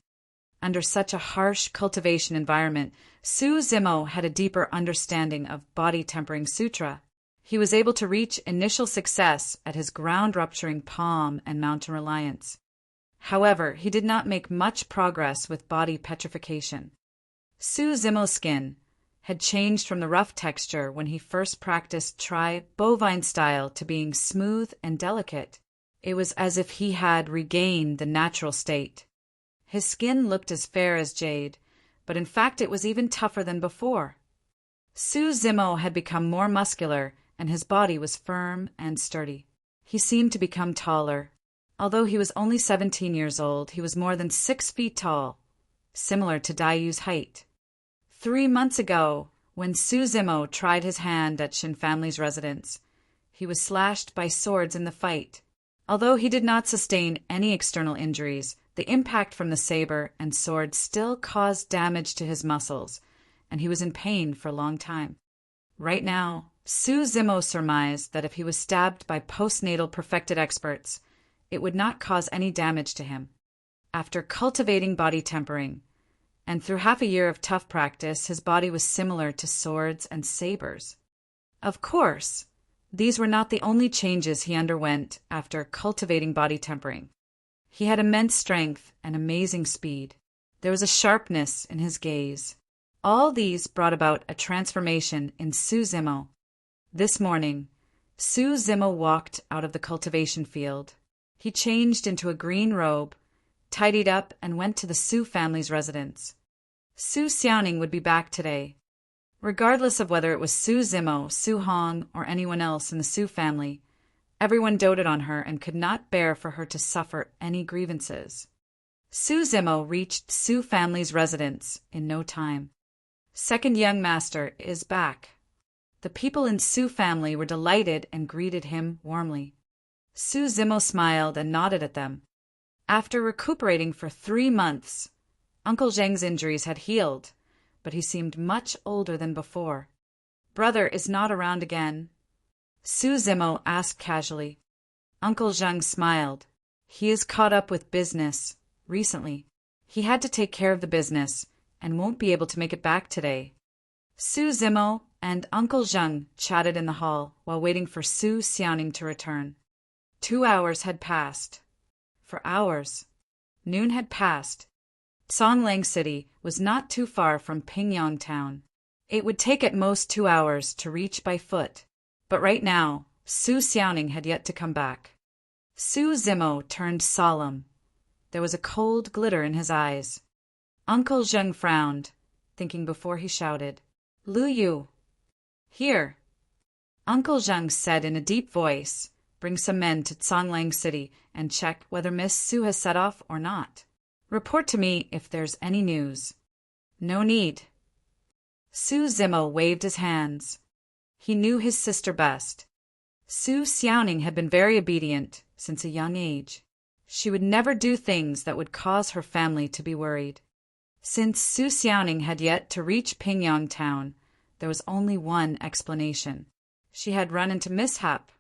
Under such a harsh cultivation environment, Su Zimo had a deeper understanding of body tempering sutra. He was able to reach initial success at his ground-rupturing palm and mountain reliance. However, he did not make much progress with body petrification. Su Zimo's skin had changed from the rough texture when he first practiced bovine style to being smooth and delicate. It was as if he had regained the natural state. His skin looked as fair as jade, but in fact it was even tougher than before. Su Zimo had become more muscular, and his body was firm and sturdy. He seemed to become taller. Although he was only 17 years old, he was more than 6 feet tall, similar to Dai Yu's height. 3 months ago, when Su Zimo tried his hand at Shin family's residence, he was slashed by swords in the fight. Although he did not sustain any external injuries, the impact from the saber and sword still caused damage to his muscles, and he was in pain for a long time. Right now, Su Zimo surmised that if he was stabbed by postnatal perfected experts, it would not cause any damage to him. After cultivating body tempering, and through half a year of tough practice, his body was similar to swords and sabers. Of course, these were not the only changes he underwent after cultivating body tempering. He had immense strength and amazing speed. There was a sharpness in his gaze. All these brought about a transformation in Su Zimo. This morning, Su Zimo walked out of the cultivation field. He changed into a green robe, tidied up, and went to the Su family's residence. Su Xiaoning would be back today. Regardless of whether it was Su Zimo, Su Hong, or anyone else in the Su family, everyone doted on her and could not bear for her to suffer any grievances. Su Zimo reached Su family's residence in no time. Second young master is back. The people in Su family were delighted and greeted him warmly. Su Zimo smiled and nodded at them. After recuperating for 3 months, Uncle Zheng's injuries had healed, but he seemed much older than before. Brother is not around again. Su Zimo asked casually. Uncle Zheng smiled. He is caught up with business. Recently, he had to take care of the business and won't be able to make it back today. Su Zimo and Uncle Zheng chatted in the hall while waiting for Su Xiaoning to return. 2 hours had passed. For hours. Noon had passed. Songlang City was not too far from Pingyang Town. It would take at most 2 hours to reach by foot. But right now, Su Xiaoning had yet to come back. Su Zimo turned solemn. There was a cold glitter in his eyes. Uncle Zheng frowned, thinking before he shouted, "Lu Yu!" "Here!" Uncle Zheng said in a deep voice, "Bring some men to Songlang City and check whether Miss Su has set off or not. Report to me if there's any news." "No need." Su Zimo waved his hands. He knew his sister best. Su Xiaoning had been very obedient since a young age. She would never do things that would cause her family to be worried. Since Su Xiaoning had yet to reach Pingyang Town, there was only one explanation. She had run into mishap.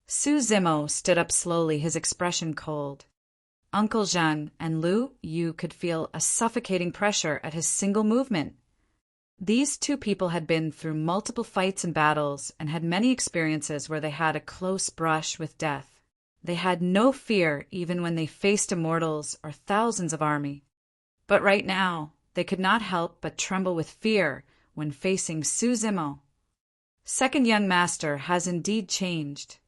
Su Zimo stood up slowly, his expression cold. Uncle Zheng and Lu Yu could feel a suffocating pressure at his single movement. These two people had been through multiple fights and battles and had many experiences where they had a close brush with death. They had no fear even when they faced immortals or thousands of army. But right now, they could not help but tremble with fear when facing Su Zimo. Second young master has indeed changed.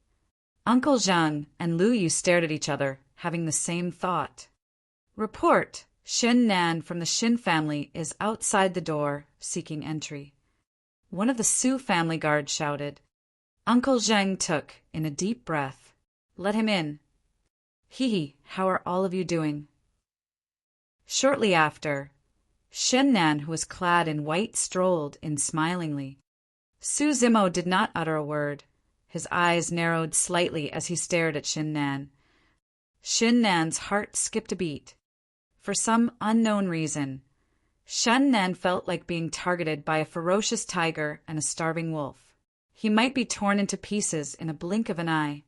Uncle Zheng and Lu Yu stared at each other, having the same thought. "Report! Xin Nan from the Xin family is outside the door, seeking entry." One of the Su family guards shouted. Uncle Zheng took in a deep breath. "Let him in." "Hee, how are all of you doing?" Shortly after, Xin Nan, who was clad in white, strolled in smilingly. Su Zimo did not utter a word. His eyes narrowed slightly as he stared at Xin Nan. Xin Nan's heart skipped a beat. For some unknown reason, Xin Nan felt like being targeted by a ferocious tiger and a starving wolf. He might be torn into pieces in a blink of an eye.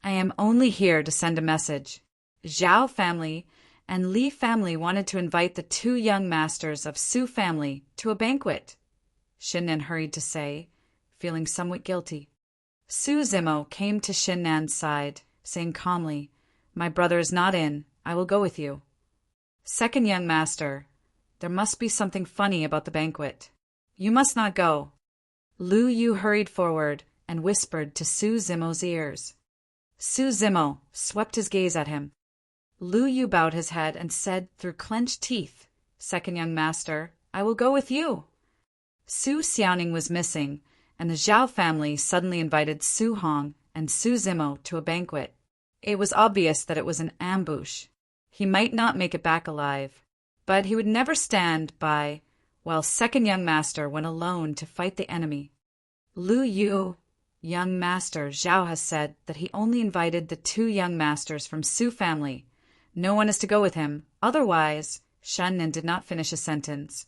"I am only here to send a message. Zhao family and Li family wanted to invite the 2 young masters of Su family to a banquet," Xin Nan hurried to say, feeling somewhat guilty. Su Zimo came to Xin Nan's side, saying calmly, "My brother is not in. I will go with you." "Second young master, there must be something funny about the banquet. You must not go." Lu Yu hurried forward and whispered to Su Zimo's ears. Su Zimo swept his gaze at him. Lu Yu bowed his head and said through clenched teeth, "Second young master, I will go with you." Su Xiaoning was missing, and the Zhao family suddenly invited Su Hong and Su Zimo to a banquet. It was obvious that it was an ambush. He might not make it back alive, but he would never stand by while second young master went alone to fight the enemy. "Lu Yu, young master, Zhao has said that he only invited the 2 young masters from Su family. No one is to go with him, otherwise—" Shannon did not finish a sentence,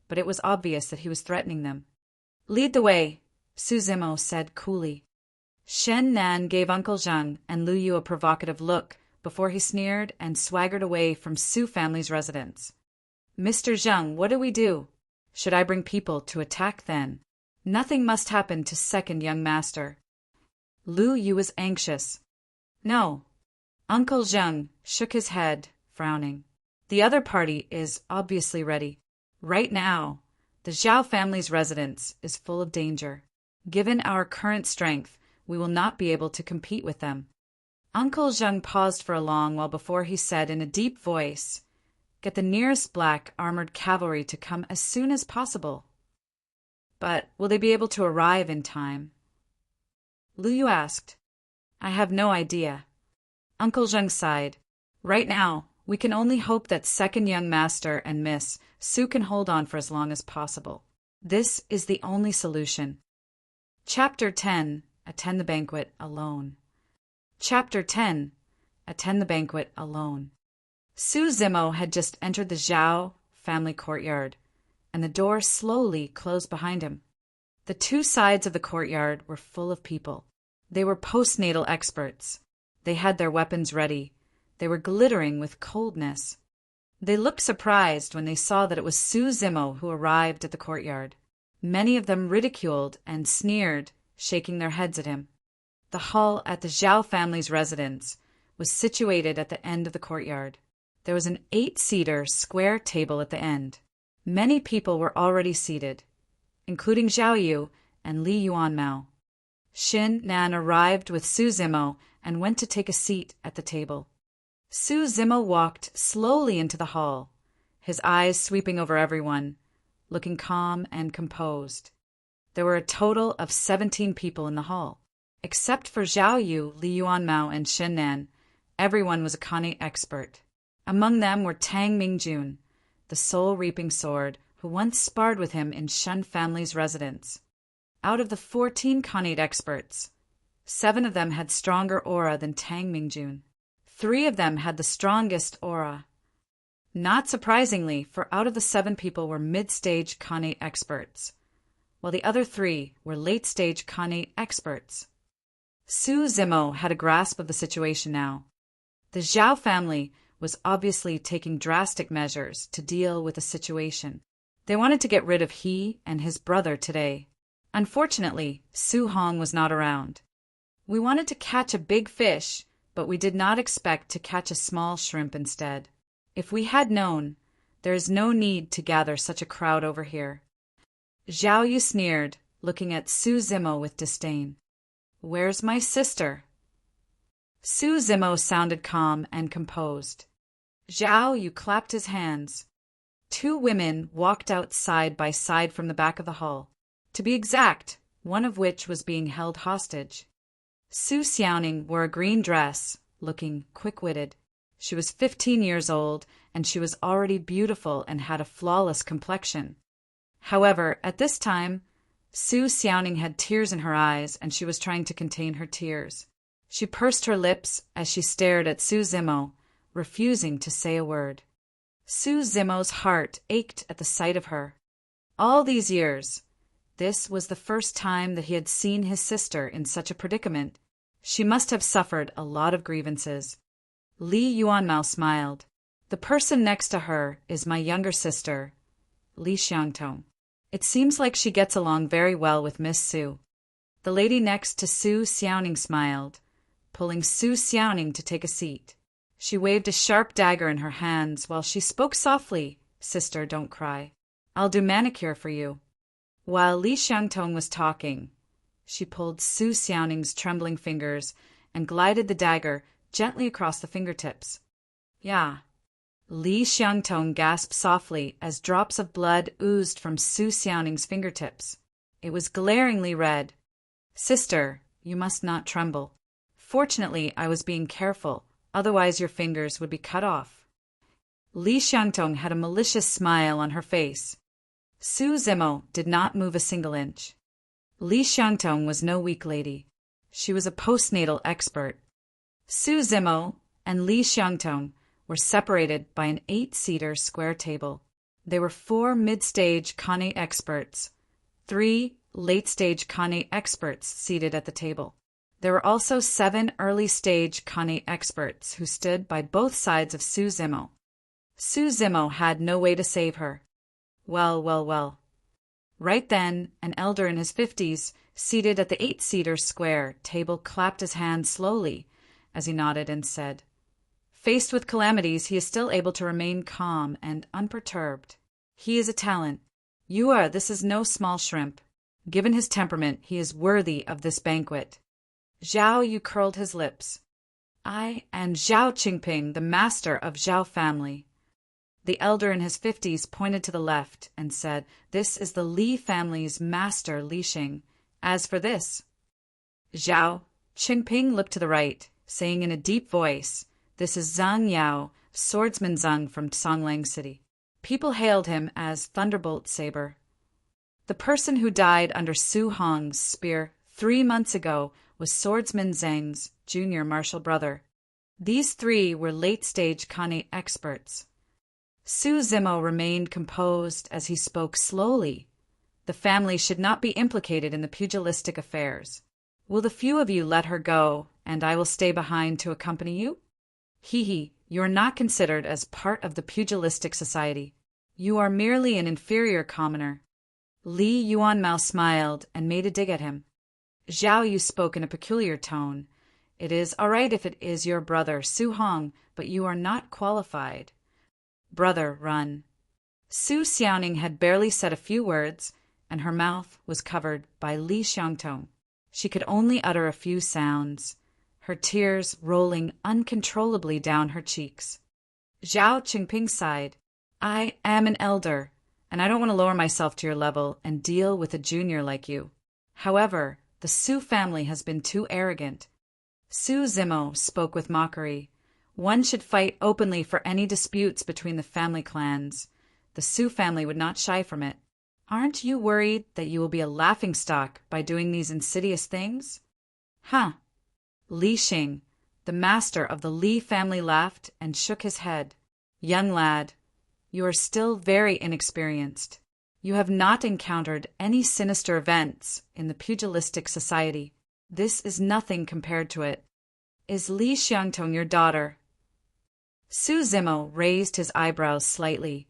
but it was obvious that he was threatening them. "Lead the way," Su Zimo said coolly. Shen Nan gave Uncle Zheng and Lu Yu a provocative look before he sneered and swaggered away from Su family's residence. "Mr. Zheng, what do we do? Should I bring people to attack then? Nothing must happen to second young master." Lu Yu was anxious. "No." Uncle Zheng shook his head, frowning. "The other party is obviously ready. Right now, the Zhao family's residence is full of danger. Given our current strength, we will not be able to compete with them." Uncle Zheng paused for a long while before he said in a deep voice, "Get the nearest black armored cavalry to come as soon as possible." "But will they be able to arrive in time?" Lu Yu asked. "I have no idea." Uncle Zheng sighed. "Right now, we can only hope that second young master and Miss Su can hold on for as long as possible. This is the only solution." Chapter 10. Attend the banquet alone. Chapter 10. Attend the banquet alone. Su Zimo had just entered the Zhao family courtyard, and the door slowly closed behind him. The two sides of the courtyard were full of people. They were postnatal experts. They had their weapons ready. They were glittering with coldness. They looked surprised when they saw that it was Su Zimo who arrived at the courtyard. Many of them ridiculed and sneered, shaking their heads at him. The hall at the Zhao family's residence was situated at the end of the courtyard. There was an 8-seater square table at the end. Many people were already seated, including Zhao Yu and Li Yuanmao. Xin Nan arrived with Su Zimo and went to take a seat at the table. Su Zimo walked slowly into the hall, his eyes sweeping over everyone, looking calm and composed. There were a total of 17 people in the hall. Except for Zhao Yu, Li Yuanmao, and Xin Nan, everyone was a Khanate expert. Among them were Tang Mingjun, the soul-reaping sword, who once sparred with him in Shen family's residence. Out of the 14 Khanate experts, 7 of them had stronger aura than Tang Mingjun. 3 of them had the strongest aura. Not surprisingly, for out of the 7 people were mid-stage Khanate experts, while the other 3 were late-stage Khanate experts. Su Zimo had a grasp of the situation now. The Zhao family was obviously taking drastic measures to deal with the situation. They wanted to get rid of he and his brother today. Unfortunately, Su Hong was not around. We wanted to catch a big fish, but we did not expect to catch a small shrimp instead. If we had known, there is no need to gather such a crowd over here. Zhao Yu sneered, looking at Su Zimo with disdain. Where's my sister? Su Zimo sounded calm and composed. Zhao Yu clapped his hands. 2 women walked out side by side from the back of the hall. To be exact, one of which was being held hostage. Su Xiaoning wore a green dress, looking quick-witted. She was 15 years old, and she was already beautiful and had a flawless complexion. However, at this time, Su Xiaoning had tears in her eyes, and she was trying to contain her tears. She pursed her lips as she stared at Su Zimo, refusing to say a word. Su Zimo's heart ached at the sight of her. All these years, this was the first time that he had seen his sister in such a predicament. She must have suffered a lot of grievances. Li Yuanmao smiled. The person next to her is my younger sister, Li Xiangtong. It seems like she gets along very well with Miss Su. The lady next to Su Xiaoning smiled, pulling Su Xiaoning to take a seat. She waved a sharp dagger in her hands while she spoke softly. Sister, don't cry. I'll do manicure for you. While Li Xiangtong was talking, she pulled Su Xiaoning's trembling fingers and glided the dagger gently across the fingertips. Yeah. Li Xiangtong gasped softly as drops of blood oozed from Su Xiaoning's fingertips. It was glaringly red. Sister, you must not tremble. Fortunately, I was being careful, otherwise your fingers would be cut off. Li Xiangtong had a malicious smile on her face. Su Zimo did not move a single inch. Li Xiangtong was no weak lady. She was a postnatal expert. Su Zimo and Li Xiangtong were separated by an 8-seater square table. There were 4 mid-stage Khanate experts, 3 late-stage Khanate experts seated at the table. There were also 7 early-stage Khanate experts who stood by both sides of Su Zimo. Su Zimo had no way to save her. Well. Right then, an elder in his 50s, seated at the 8-seater square table, clapped his hands slowly as he nodded and said, Faced with calamities, he is still able to remain calm and unperturbed. He is a talent. This is no small shrimp. Given his temperament, he is worthy of this banquet. Zhao Yu curled his lips. I am Zhao Qingping, the master of Zhao family. The elder in his 50s pointed to the left and said, This is the Li family's master, Li Xing. As for this, Zhao Qingping looked to the right, saying in a deep voice, This is Zhang Yao, swordsman Zhang from Songlang City. People hailed him as Thunderbolt Saber. The person who died under Su Hong's spear 3 months ago was swordsman Zhang's junior martial brother. These 3 were late-stage Khanate experts. Su Zimo remained composed as he spoke slowly, The family should not be implicated in the pugilistic affairs. Will the few of you let her go, and I will stay behind to accompany you? Hee, you are not considered as part of the pugilistic society. You are merely an inferior commoner. Li Yuanmao smiled and made a dig at him. Zhao Yu spoke in a peculiar tone. It is all right if it is your brother, Su Hong, but you are not qualified. Brother, run. Su Xiaoning had barely said a few words, and her mouth was covered by Li Xiangtong. She could only utter a few sounds, her tears rolling uncontrollably down her cheeks. Zhao Qingping sighed. I am an elder, and I don't want to lower myself to your level and deal with a junior like you. However, the Su family has been too arrogant. Su Zimo spoke with mockery. One should fight openly for any disputes between the family clans. The Su family would not shy from it. Aren't you worried that you will be a laughingstock by doing these insidious things? Huh. Li Xing, the master of the Li family, laughed and shook his head. Young lad, you are still very inexperienced. You have not encountered any sinister events in the pugilistic society. This is nothing compared to it. Is Li Xiangtong your daughter? Su Zimo raised his eyebrows slightly,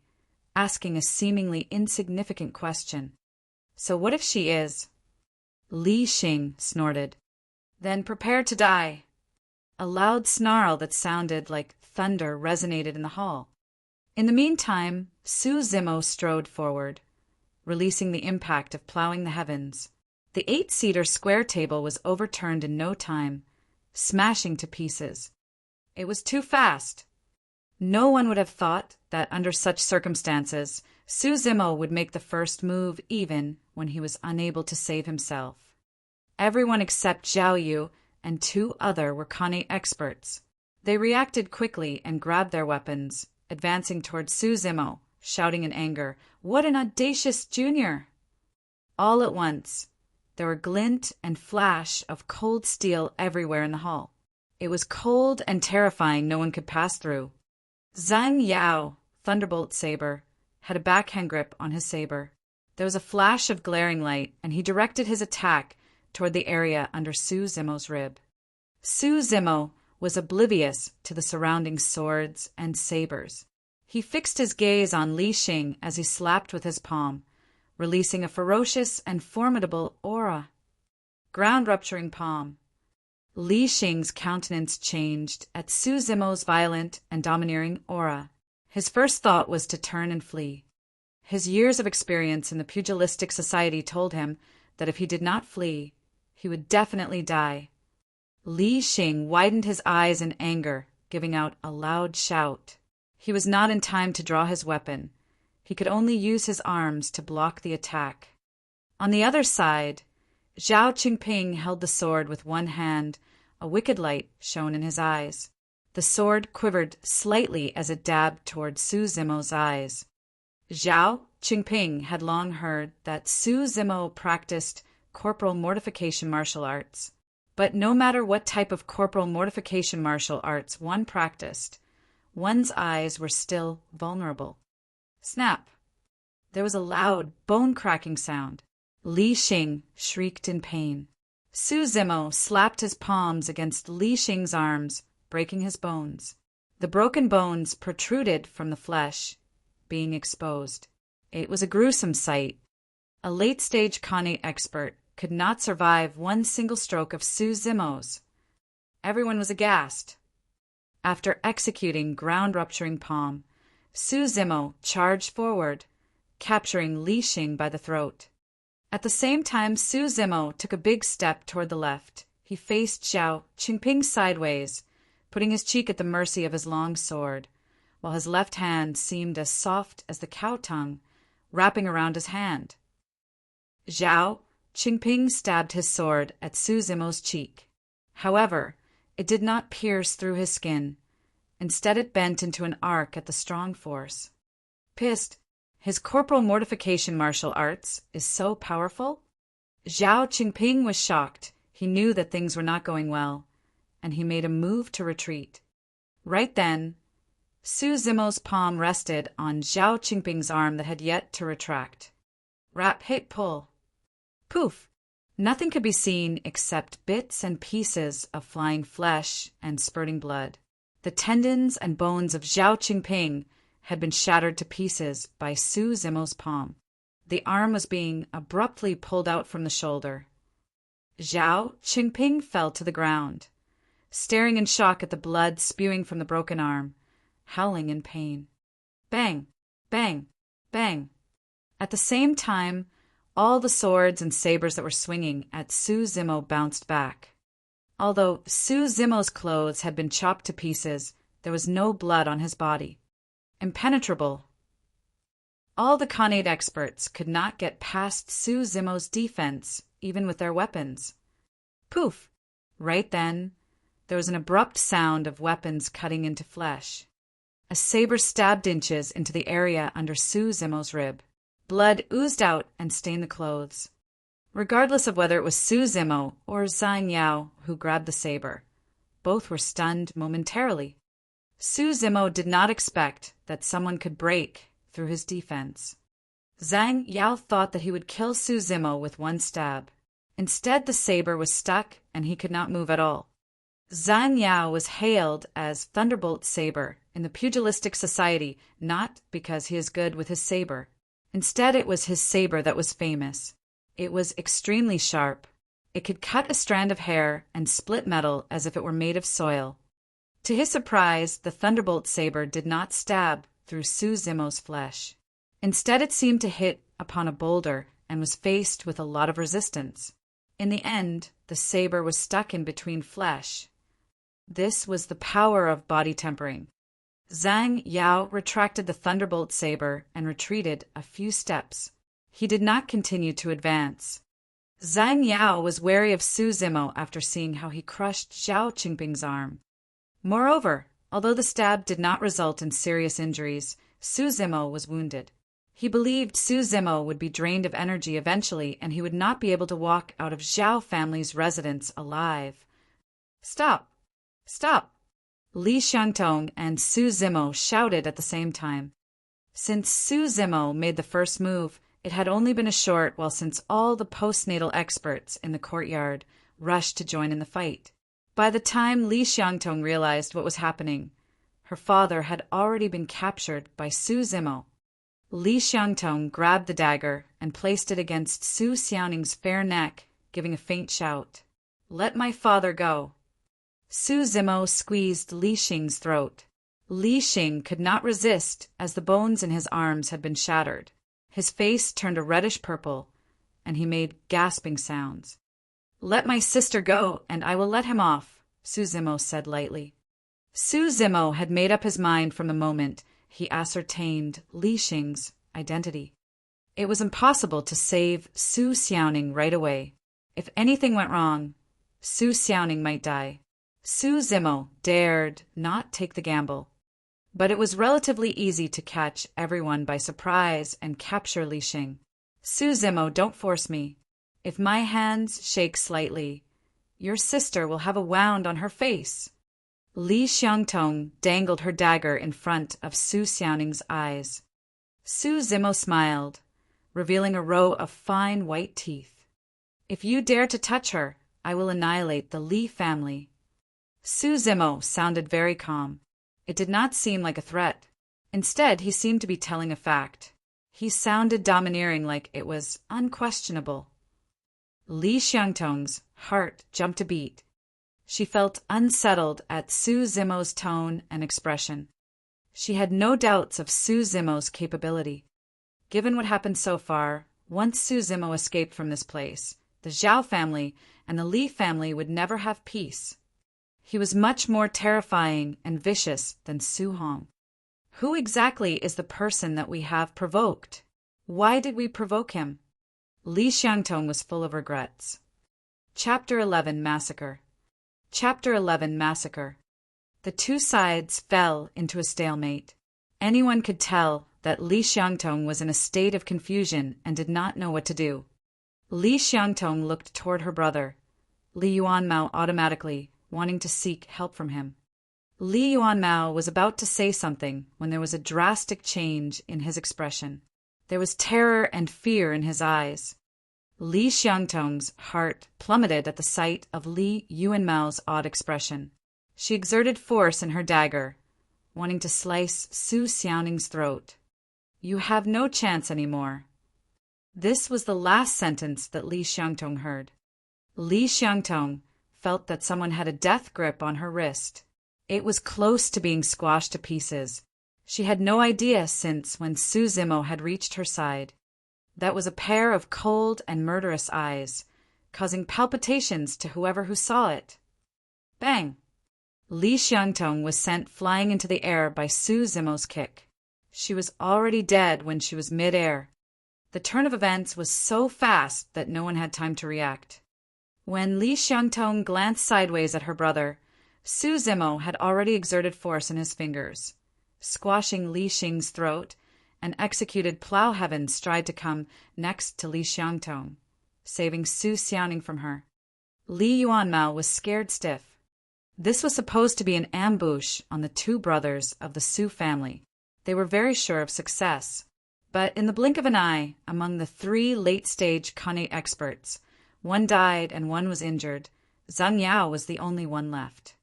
asking a seemingly insignificant question. So what if she is? Li Xing snorted. Then prepare to die. A loud snarl that sounded like thunder resonated in the hall. In the meantime, Su Zimo strode forward, releasing the impact of plowing the heavens. The 8-seater square table was overturned in no time, smashing to pieces. It was too fast. No one would have thought that under such circumstances, Su Zimo would make the first move even when he was unable to save himself. Everyone except Zhao Yu and 2 other were Kane experts. They reacted quickly and grabbed their weapons, advancing toward Su Zimo, shouting in anger, "What an audacious junior!" All at once, there were glint and flash of cold steel everywhere in the hall. It was cold and terrifying. No one could pass through. Zhang Yao, Thunderbolt Saber, had a backhand grip on his saber. There was a flash of glaring light, and he directed his attack toward the area under Su Zimo's rib. Su Zimo was oblivious to the surrounding swords and sabers. He fixed his gaze on Li Xing as he slapped with his palm, releasing a ferocious and formidable aura. Ground-rupturing palm. Li Xing's countenance changed at Su Zimo's violent and domineering aura. His first thought was to turn and flee. His years of experience in the pugilistic society told him that if he did not flee, he would definitely die. Li Xing widened his eyes in anger, giving out a loud shout. He was not in time to draw his weapon. He could only use his arms to block the attack. On the other side, Zhao Qingping held the sword with one hand. A wicked light shone in his eyes. The sword quivered slightly as it dabbed toward Su Zimo's eyes. Zhao Qingping had long heard that Su Zimo practiced corporal mortification martial arts. But no matter what type of corporal mortification martial arts one practiced, one's eyes were still vulnerable. Snap! There was a loud, bone-cracking sound. Li Xing shrieked in pain. Su Zimo slapped his palms against Li Xing's arms, breaking his bones. The broken bones protruded from the flesh, being exposed. It was a gruesome sight. A late-stage Kane expert could not survive one single stroke of Su Zimo's. Everyone was aghast. After executing ground-rupturing palm, Su Zimo charged forward, capturing Li Xing by the throat. At the same time, Su Zimo took a big step toward the left. He faced Zhao Qingping sideways, putting his cheek at the mercy of his long sword, while his left hand seemed as soft as the cow tongue wrapping around his hand. Zhao Qingping stabbed his sword at Su Zimo's cheek. However, it did not pierce through his skin. Instead, it bent into an arc at the strong force. Pissed, his corporal mortification martial arts is so powerful? Zhao Qingping was shocked. He knew that things were not going well, and he made a move to retreat. Right then, Su Zimo's palm rested on Zhao Qingping's arm that had yet to retract. Rap, hit, pull. Poof! Nothing could be seen except bits and pieces of flying flesh and spurting blood. The tendons and bones of Zhao Qingping had been shattered to pieces by Su Zimo's palm. The arm was being abruptly pulled out from the shoulder. Zhao Qingping fell to the ground, staring in shock at the blood spewing from the broken arm, howling in pain. Bang! Bang! Bang! At the same time, all the swords and sabers that were swinging at Su Zimo bounced back. Although Su Zimo's clothes had been chopped to pieces, there was no blood on his body. Impenetrable. All the Khanate experts could not get past Su Zimo's defense, even with their weapons. Poof! Right then, there was an abrupt sound of weapons cutting into flesh. A saber stabbed inches into the area under Su Zimo's rib. Blood oozed out and stained the clothes. Regardless of whether it was Su Zimo or Zhang Yao who grabbed the saber, both were stunned momentarily. Su Zimo did not expect that someone could break through his defense. Zhang Yao thought that he would kill Su Zimo with one stab. Instead, the saber was stuck and he could not move at all. Zhang Yao was hailed as Thunderbolt Saber in the pugilistic society, not because he is good with his saber. Instead, it was his saber that was famous. It was extremely sharp. It could cut a strand of hair and split metal as if it were made of soil. To his surprise, the Thunderbolt Saber did not stab through Su Zimo's flesh. Instead, it seemed to hit upon a boulder and was faced with a lot of resistance. In the end, the saber was stuck in between flesh. This was the power of body tempering. Zhang Yao retracted the Thunderbolt Saber and retreated a few steps. He did not continue to advance. Zhang Yao was wary of Su Zimo after seeing how he crushed Zhao Qingping's arm. Moreover, although the stab did not result in serious injuries, Su Zimo was wounded. He believed Su Zimo would be drained of energy eventually and he would not be able to walk out of Zhao family's residence alive. Stop! Stop! Li Xiangtong and Su Zimo shouted at the same time. Since Su Zimo made the first move, it had only been a short while since all the postnatal experts in the courtyard rushed to join in the fight. By the time Li Xiangtong realized what was happening, her father had already been captured by Su Zimo. Li Xiangtong grabbed the dagger and placed it against Su Xiaoning's fair neck, giving a faint shout. "Let my father go." Su Zimo squeezed Li Xing's throat. Li Xing could not resist as the bones in his arms had been shattered. His face turned a reddish purple, and he made gasping sounds. "Let my sister go, and I will let him off," Su Zimo said lightly. Su Zimo had made up his mind from the moment he ascertained Li Xing's identity. It was impossible to save Su Xiaoning right away. If anything went wrong, Su Xiaoning might die. Su Zimo dared not take the gamble. But it was relatively easy to catch everyone by surprise and capture Li Xing. "Su Zimo, don't force me. If my hands shake slightly, your sister will have a wound on her face." Li Xiangtong dangled her dagger in front of Su Xiaoning's eyes. Su Zimo smiled, revealing a row of fine white teeth. "If you dare to touch her, I will annihilate the Li family." Su Zimo sounded very calm. It did not seem like a threat. Instead, he seemed to be telling a fact. He sounded domineering, like it was unquestionable. Li Xiangtong's heart jumped a beat. She felt unsettled at Su Zimo's tone and expression. She had no doubts of Su Zimo's capability. Given what happened so far, once Su Zimo escaped from this place, the Zhao family and the Li family would never have peace. He was much more terrifying and vicious than Su Hong. Who exactly is the person that we have provoked? Why did we provoke him? Li Xiangtong was full of regrets. Chapter 11 Massacre. Chapter 11 Massacre. The two sides fell into a stalemate. Anyone could tell that Li Xiangtong was in a state of confusion and did not know what to do. Li Xiangtong looked toward her brother, Li Yuanmao, automatically wanting to seek help from him. Li Yuanmao was about to say something when there was a drastic change in his expression. There was terror and fear in his eyes. Li Xiangtong's heart plummeted at the sight of Li Yuanmao's odd expression. She exerted force in her dagger, wanting to slice Su Xiaoning's throat. "You have no chance anymore." This was the last sentence that Li Xiangtong heard. Li Xiangtong felt that someone had a death grip on her wrist. It was close to being squashed to pieces. She had no idea since when Su Zimo had reached her side. That was a pair of cold and murderous eyes, causing palpitations to whoever who saw it. Bang! Li Xiangtong was sent flying into the air by Su Zimo's kick. She was already dead when she was mid-air. The turn of events was so fast that no one had time to react. When Li Xiangtong glanced sideways at her brother, Su Zimo had already exerted force in his fingers, squashing Li Xing's throat, and executed Plow Heaven's stride to come next to Li Xiangtong, saving Su Xiaoning from her. Li Yuanmao was scared stiff. This was supposed to be an ambush on the two brothers of the Su family. They were very sure of success. But in the blink of an eye, among the 3 late-stage Kane experts, one died and one was injured. Zhang Yao was the only one left.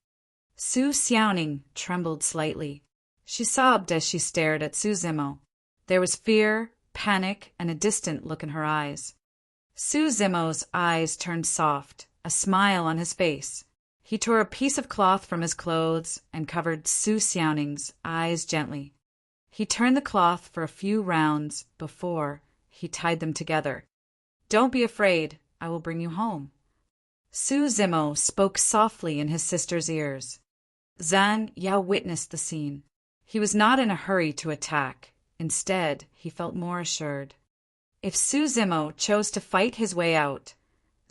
Su Xiaoning trembled slightly. She sobbed as she stared at Su Zimo. There was fear, panic, and a distant look in her eyes. Su Zimo's eyes turned soft, a smile on his face. He tore a piece of cloth from his clothes and covered Su Xiaoning's eyes gently. He turned the cloth for a few rounds before he tied them together. "Don't be afraid, I will bring you home." Su Zimo spoke softly in his sister's ears. Zhang Yao witnessed the scene. He was not in a hurry to attack. Instead, he felt more assured. If Su Zimo chose to fight his way out,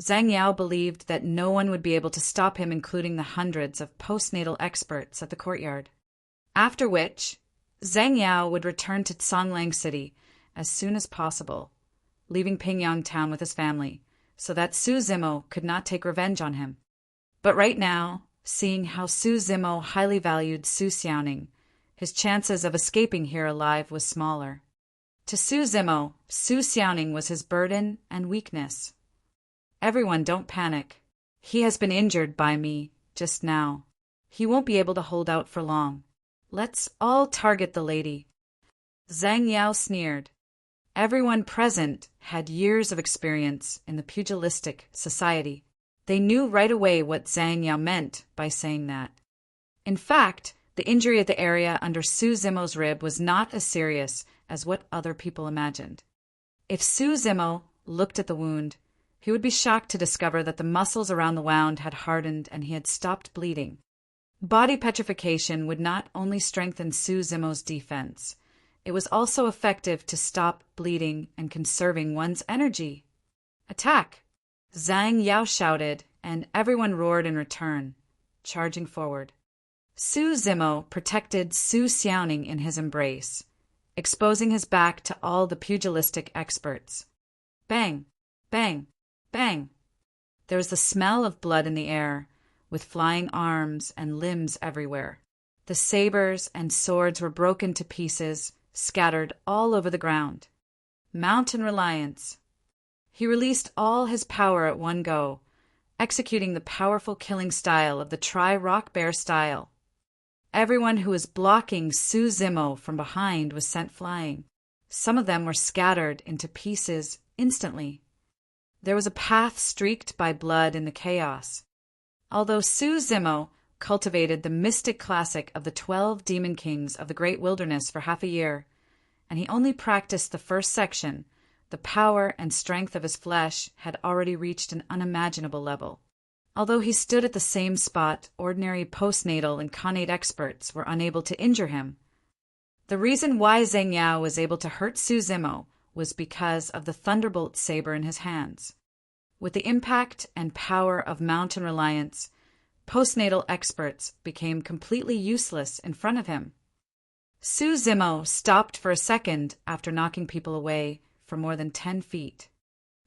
Zhang Yao believed that no one would be able to stop him, including the hundreds of postnatal experts at the courtyard. After which, Zhang Yao would return to Songlang City as soon as possible, leaving Pingyang Town with his family, so that Su Zimo could not take revenge on him. But right now, seeing how Su Zimo highly valued Su Xiaoning, his chances of escaping here alive was smaller. To Su Zimo, Su Xiaoning was his burden and weakness. "Everyone, don't panic. He has been injured by me just now. He won't be able to hold out for long. Let's all target the lady." Zhang Yao sneered. Everyone present had years of experience in the pugilistic society. They knew right away what Zhang Yao meant by saying that. In fact, the injury at the area under Su Zimo's rib was not as serious as what other people imagined. If Su Zimo looked at the wound, he would be shocked to discover that the muscles around the wound had hardened and he had stopped bleeding. Body petrification would not only strengthen Su Zimo's defense, it was also effective to stop bleeding and conserving one's energy. "Attack!" Zhang Yao shouted, and everyone roared in return, charging forward. Su Zimo protected Su Xiaoning in his embrace, exposing his back to all the pugilistic experts. Bang! Bang! Bang! There was the smell of blood in the air, with flying arms and limbs everywhere. The sabers and swords were broken to pieces, scattered all over the ground. Mountain reliance. He released all his power at one go, executing the powerful killing style of the Tri-Rock Bear style. Everyone who was blocking Su Zimo from behind was sent flying. Some of them were scattered into pieces instantly. There was a path streaked by blood in the chaos. Although Su Zimo cultivated the mystic classic of the 12 demon kings of the great wilderness for half a year, and he only practiced the first section, the power and strength of his flesh had already reached an unimaginable level. Although he stood at the same spot ordinary postnatal and connate experts were unable to injure him, the reason why Zhang Yao was able to hurt Su Zimo was because of the thunderbolt saber in his hands. With the impact and power of mountain reliance, postnatal experts became completely useless in front of him. Su Zimo stopped for a second after knocking people away for more than 10 feet.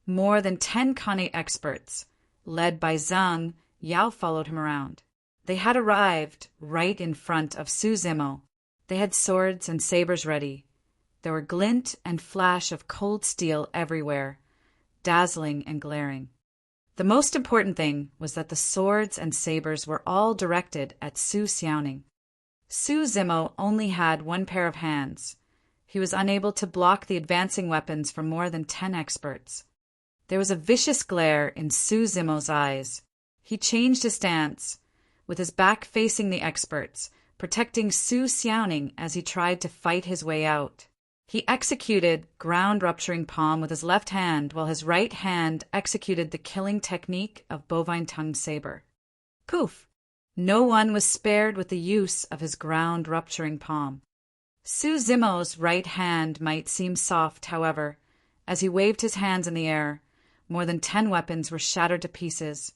More than 10 Kane experts, led by Zhang Yao, followed him around. They had arrived right in front of Su Zimo. They had swords and sabers ready. There were glint and flash of cold steel everywhere, dazzling and glaring. The most important thing was that the swords and sabers were all directed at Su Xiaoning. Su Zimo only had one pair of hands. He was unable to block the advancing weapons from more than 10 experts. There was a vicious glare in Su Zimo's eyes. He changed his stance, with his back facing the experts, protecting Su Xiaoning as he tried to fight his way out. He executed ground-rupturing palm with his left hand while his right hand executed the killing technique of bovine tongue saber. Poof! No one was spared with the use of his ground-rupturing palm. Su Zimo's right hand might seem soft, however. As he waved his hands in the air, more than 10 weapons were shattered to pieces,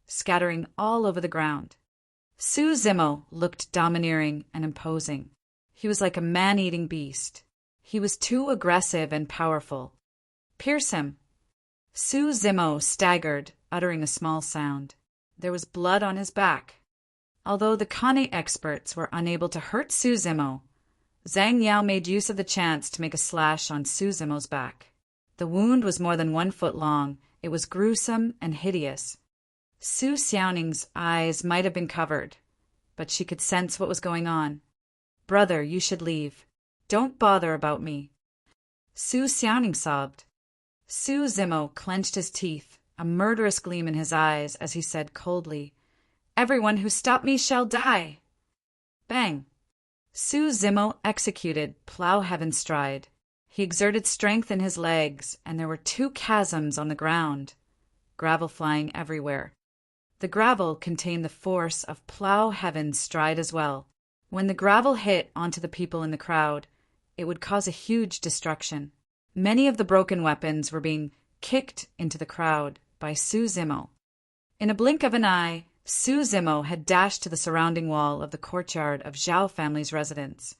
scattering all over the ground. Su Zimo looked domineering and imposing. He was like a man-eating beast. He was too aggressive and powerful. Pierce him. Su Zimo staggered, uttering a small sound. There was blood on his back. Although the Kane experts were unable to hurt Su Zimo, Zhang Yao made use of the chance to make a slash on Su Zimo's back. The wound was more than 1 foot long. It was gruesome and hideous. Su Xiaoning's eyes might have been covered, but she could sense what was going on. "Brother, you should leave. Don't bother about me." Su Xiaoning sobbed. Su Zimo clenched his teeth, a murderous gleam in his eyes, as he said coldly, "Everyone who stopped me shall die." Bang! Su Zimo executed Plow Heaven Stride. He exerted strength in his legs, and there were 2 chasms on the ground, gravel flying everywhere. The gravel contained the force of Plow Heaven's Stride as well. When the gravel hit onto the people in the crowd, it would cause a huge destruction. Many of the broken weapons were being kicked into the crowd by Su Zimo. In a blink of an eye, Su Zimo had dashed to the surrounding wall of the courtyard of Zhao family's residence.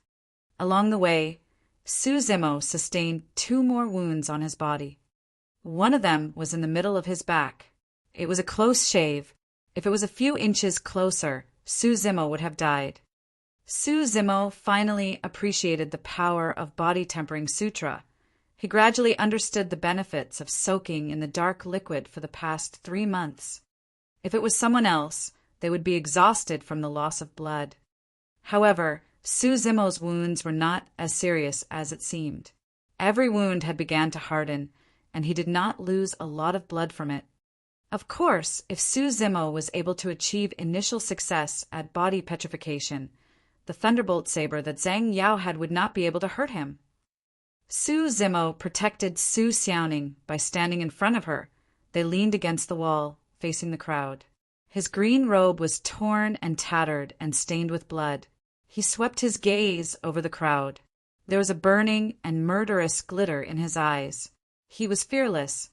Along the way, Su Zimo sustained 2 more wounds on his body. One of them was in the middle of his back. It was a close shave. If it was a few inches closer, Su Zimo would have died. Su Zimo finally appreciated the power of body tempering sutra. He gradually understood the benefits of soaking in the dark liquid for the past 3 months. If it was someone else, they would be exhausted from the loss of blood. However, Su Zimo's wounds were not as serious as it seemed. Every wound had begun to harden, and he did not lose a lot of blood from it. Of course, if Su Zimo was able to achieve initial success at body petrification, the thunderbolt saber that Zhang Yao had would not be able to hurt him. Su Zimo protected Su Xiaoning by standing in front of her. They leaned against the wall, facing the crowd. His green robe was torn and tattered and stained with blood. He swept his gaze over the crowd. There was a burning and murderous glitter in his eyes. He was fearless.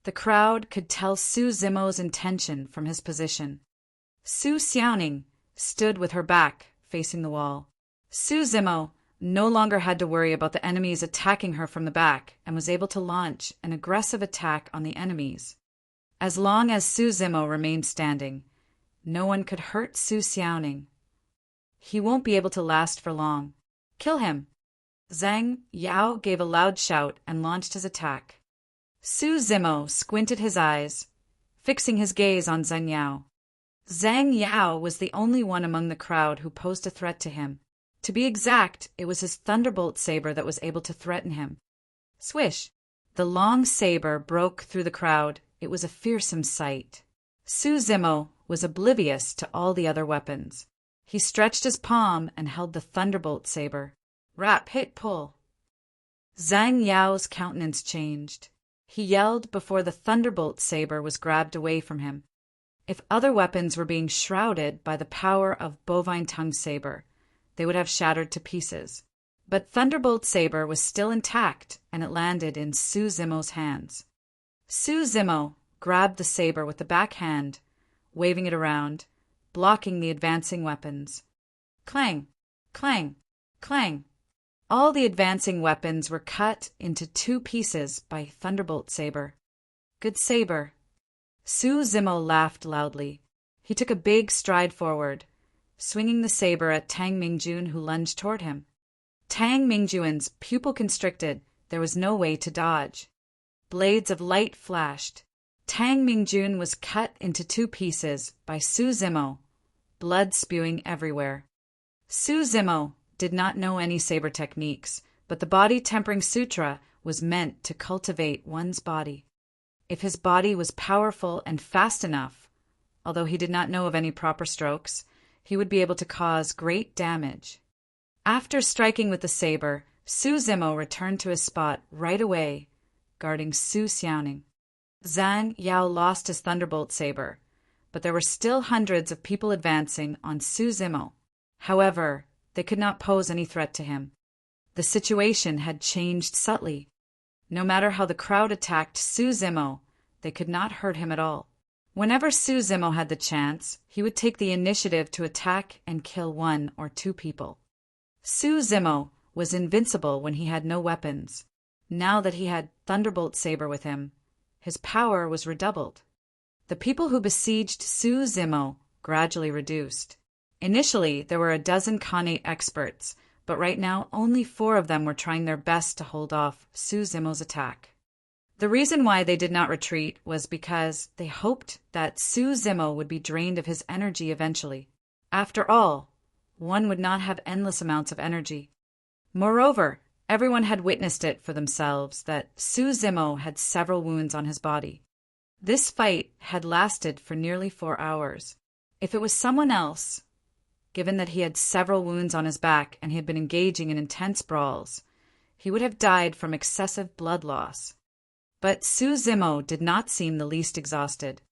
The crowd could tell Su Zimo's intention from his position. Su Xiaoning stood with her back facing the wall. Su Zimo no longer had to worry about the enemies attacking her from the back and was able to launch an aggressive attack on the enemies. As long as Su Zimo remained standing, no one could hurt Su Xiaoning. He won't be able to last for long. Kill him! Zhang Yao gave a loud shout and launched his attack. Su Zimo squinted his eyes, fixing his gaze on Zhang Yao. Zhang Yao was the only one among the crowd who posed a threat to him. To be exact, it was his thunderbolt saber that was able to threaten him. Swish! The long saber broke through the crowd. It was a fearsome sight. Su Zimo was oblivious to all the other weapons. He stretched his palm and held the thunderbolt saber. Rap, hit, pull. Zhang Yao's countenance changed. He yelled before the thunderbolt saber was grabbed away from him. If other weapons were being shrouded by the power of bovine tongue saber, they would have shattered to pieces. But thunderbolt saber was still intact, and it landed in Su Zimo's hands. Su Zimo grabbed the saber with the back hand, waving it around, blocking the advancing weapons. Clang, clang, clang. All the advancing weapons were cut into 2 pieces by thunderbolt saber. Good saber. Su Zimo laughed loudly. He took a big stride forward, swinging the saber at Tang Mingjun, who lunged toward him. Tang Mingjuan's pupil constricted. There was no way to dodge. Blades of light flashed. Tang Mingjun was cut into 2 pieces by Su Zimo, blood spewing everywhere. Su Zimo did not know any saber techniques, but the body tempering sutra was meant to cultivate one's body. If his body was powerful and fast enough, although he did not know of any proper strokes, he would be able to cause great damage. After striking with the saber, Su Zimo returned to his spot right away, guarding Su Xiaoning. Zhang Yao lost his thunderbolt saber, but there were still hundreds of people advancing on Su Zimo. However, they could not pose any threat to him. The situation had changed subtly. No matter how the crowd attacked Su Zimo, they could not hurt him at all. Whenever Su Zimo had the chance, he would take the initiative to attack and kill 1 or 2 people. Su Zimo was invincible when he had no weapons. Now that he had Thunderbolt Saber with him, his power was redoubled. The people who besieged Su Zimo gradually reduced. Initially, there were a dozen Kane experts, but right now only 4 of them were trying their best to hold off Su Zimo's attack. The reason why they did not retreat was because they hoped that Su Zimo would be drained of his energy eventually. After all, one would not have endless amounts of energy. Moreover, everyone had witnessed it for themselves that Su Zimo had several wounds on his body. This fight had lasted for nearly 4 hours. If it was someone else, given that he had several wounds on his back and he had been engaging in intense brawls, he would have died from excessive blood loss. But Su Zimo did not seem the least exhausted.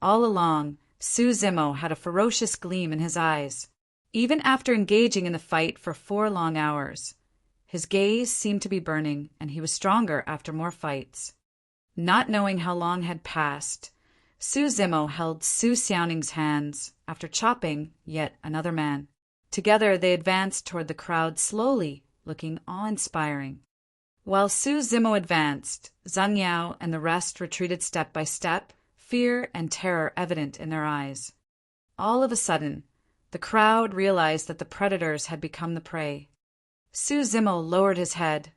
All along, Su Zimo had a ferocious gleam in his eyes. Even after engaging in the fight for 4 long hours, his gaze seemed to be burning, and he was stronger after more fights. Not knowing how long had passed, Su Zimo held Su Xiaoning's hands after chopping yet another man. Together they advanced toward the crowd slowly, looking awe-inspiring. While Su Zimo advanced, Zhang Yao and the rest retreated step by step, fear and terror evident in their eyes. All of a sudden, the crowd realized that the predators had become the prey. Su Zimo lowered his head,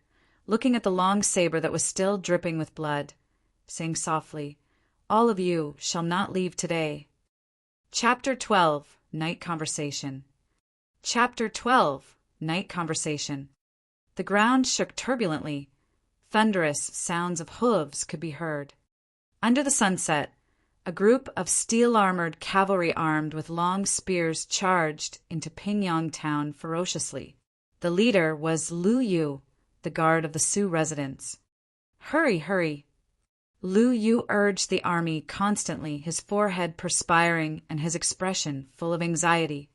looking at the long saber that was still dripping with blood, saying softly, "All of you shall not leave today." Chapter 12, Night Conversation. Chapter 12, Night Conversation. The ground shook turbulently. Thunderous sounds of hooves could be heard. Under the sunset, a group of steel-armored cavalry armed with long spears charged into Pingyang town ferociously. The leader was Lu Yu, the guard of the Su residence. "Hurry, hurry!" Lu Yu urged the army constantly, his forehead perspiring and his expression full of anxiety.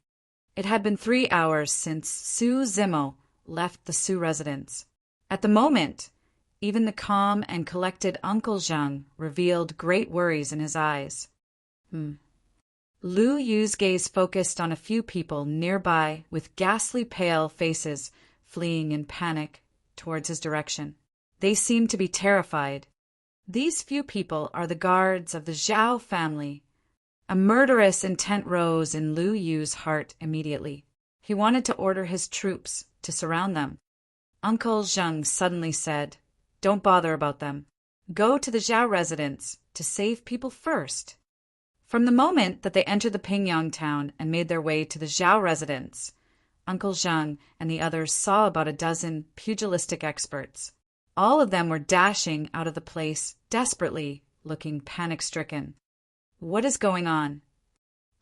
It had been 3 hours since Su Zimo left the Su residence. At the moment, even the calm and collected Uncle Zhang revealed great worries in his eyes. Lu Yu's gaze focused on a few people nearby with ghastly pale faces fleeing in panic towards his direction. They seemed to be terrified. These few people are the guards of the Zhao family. A murderous intent rose in Lu Yu's heart immediately. He wanted to order his troops to surround them. Uncle Zhang suddenly said, "Don't bother about them. Go to the Zhao residence to save people first." From the moment that they entered the Pingyang town and made their way to the Zhao residence, Uncle Zhang and the others saw about a dozen pugilistic experts. All of them were dashing out of the place desperately, looking panic-stricken. What is going on?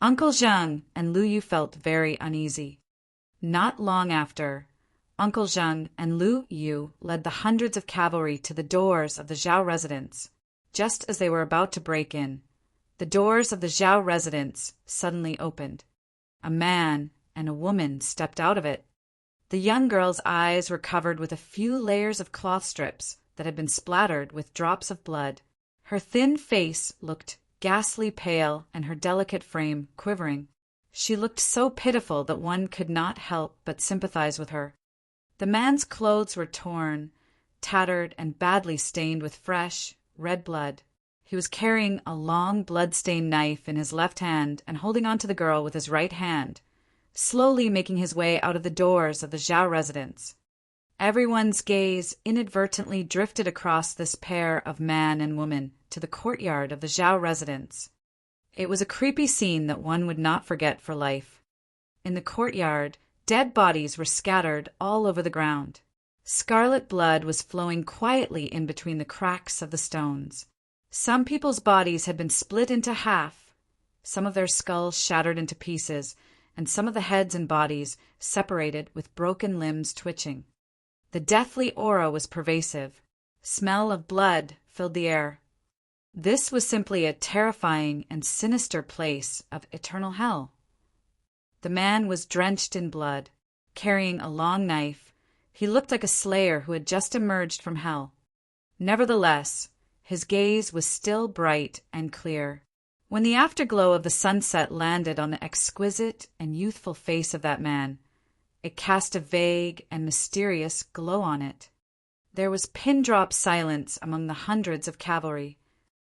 Uncle Zhang and Lu Yu felt very uneasy. Not long after, Uncle Zhang and Lu Yu led the hundreds of cavalry to the doors of the Zhao residence. Just as they were about to break in, the doors of the Zhao residence suddenly opened. A man and a woman stepped out of it. The young girl's eyes were covered with a few layers of cloth strips that had been splattered with drops of blood. Her thin face looked ghastly pale and her delicate frame quivering. She looked so pitiful that one could not help but sympathize with her. The man's clothes were torn, tattered, and badly stained with fresh, red blood. He was carrying a long, blood-stained knife in his left hand and holding on to the girl with his right hand, slowly making his way out of the doors of the Zhao residence. Everyone's gaze inadvertently drifted across this pair of man and woman to the courtyard of the Zhao residence. It was a creepy scene that one would not forget for life. In the courtyard, dead bodies were scattered all over the ground. Scarlet blood was flowing quietly in between the cracks of the stones. Some people's bodies had been split into half, some of their skulls shattered into pieces, and some of the heads and bodies separated with broken limbs twitching. The deathly aura was pervasive. Smell of blood filled the air. This was simply a terrifying and sinister place of eternal hell. The man was drenched in blood, carrying a long knife. He looked like a slayer who had just emerged from hell. Nevertheless, his gaze was still bright and clear. When the afterglow of the sunset landed on the exquisite and youthful face of that man, it cast a vague and mysterious glow on it. There was pin-drop silence among the hundreds of cavalry,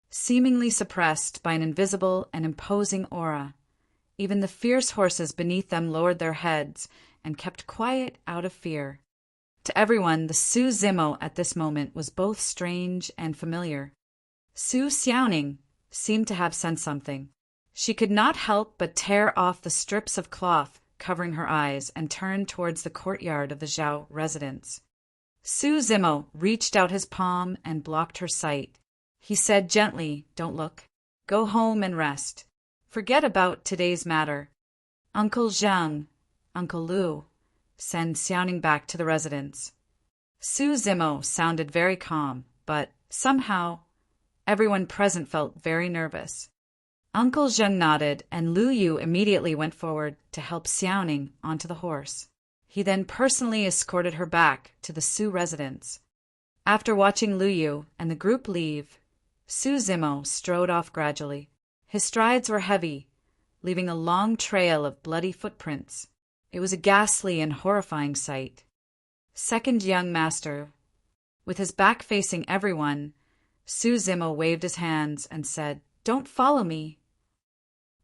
seemingly suppressed by an invisible and imposing aura. Even the fierce horses beneath them lowered their heads and kept quiet out of fear. To everyone, the Su Zimo at this moment was both strange and familiar. Su Xiaoning seemed to have sensed something. She could not help but tear off the strips of cloth covering her eyes and turn towards the courtyard of the Zhao residence. Su Zimo reached out his palm and blocked her sight. He said gently, "Don't look. Go home and rest. Forget about today's matter. Uncle Zhang, Uncle Lu, send Xiaoning back to the residence." Su Zimo sounded very calm, but somehow everyone present felt very nervous. Uncle Zheng nodded, and Lu Yu immediately went forward to help Xiaoning onto the horse. He then personally escorted her back to the Su residence. After watching Lu Yu and the group leave, Su Zimo strode off gradually. His strides were heavy, leaving a long trail of bloody footprints. It was a ghastly and horrifying sight. Second young master, with his back facing everyone, Su Zimo waved his hands and said, "Don't follow me."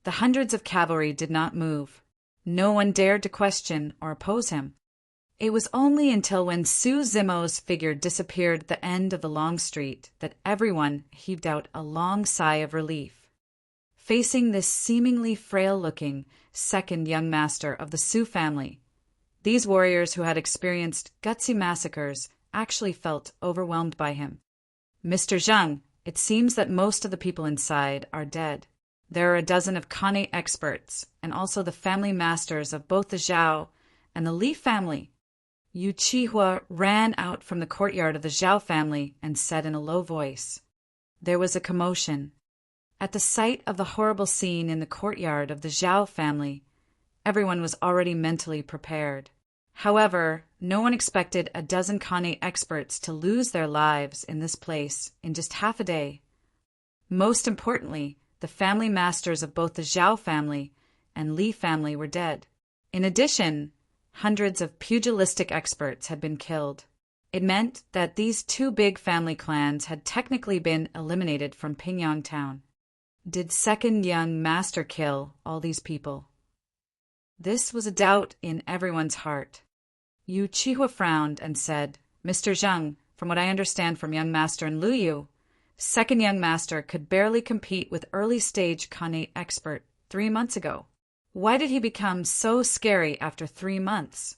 The hundreds of cavalry did not move. No one dared to question or oppose him. It was only until when Su Zimo's figure disappeared at the end of the long street that everyone heaved out a long sigh of relief. Facing this seemingly frail-looking second young master of the Su family, these warriors who had experienced gutsy massacres actually felt overwhelmed by him. "Mr. Zhang, it seems that most of the people inside are dead. There are a dozen of Kane experts, and also the family masters of both the Zhao and the Li family." Yu Qihua ran out from the courtyard of the Zhao family and said in a low voice. There was a commotion. At the sight of the horrible scene in the courtyard of the Zhao family, everyone was already mentally prepared. However, no one expected a dozen Kane experts to lose their lives in this place in just half a day. Most importantly, the family masters of both the Zhao family and Li family were dead. In addition, hundreds of pugilistic experts had been killed. It meant that these two big family clans had technically been eliminated from Pingyang town. Did second young master kill all these people? This was a doubt in everyone's heart. Yu Qihua frowned and said, "Mr. Zhang, from what I understand from young master and Lu Yu, second young master could barely compete with early-stage Kane expert 3 months ago. Why did he become so scary after 3 months?"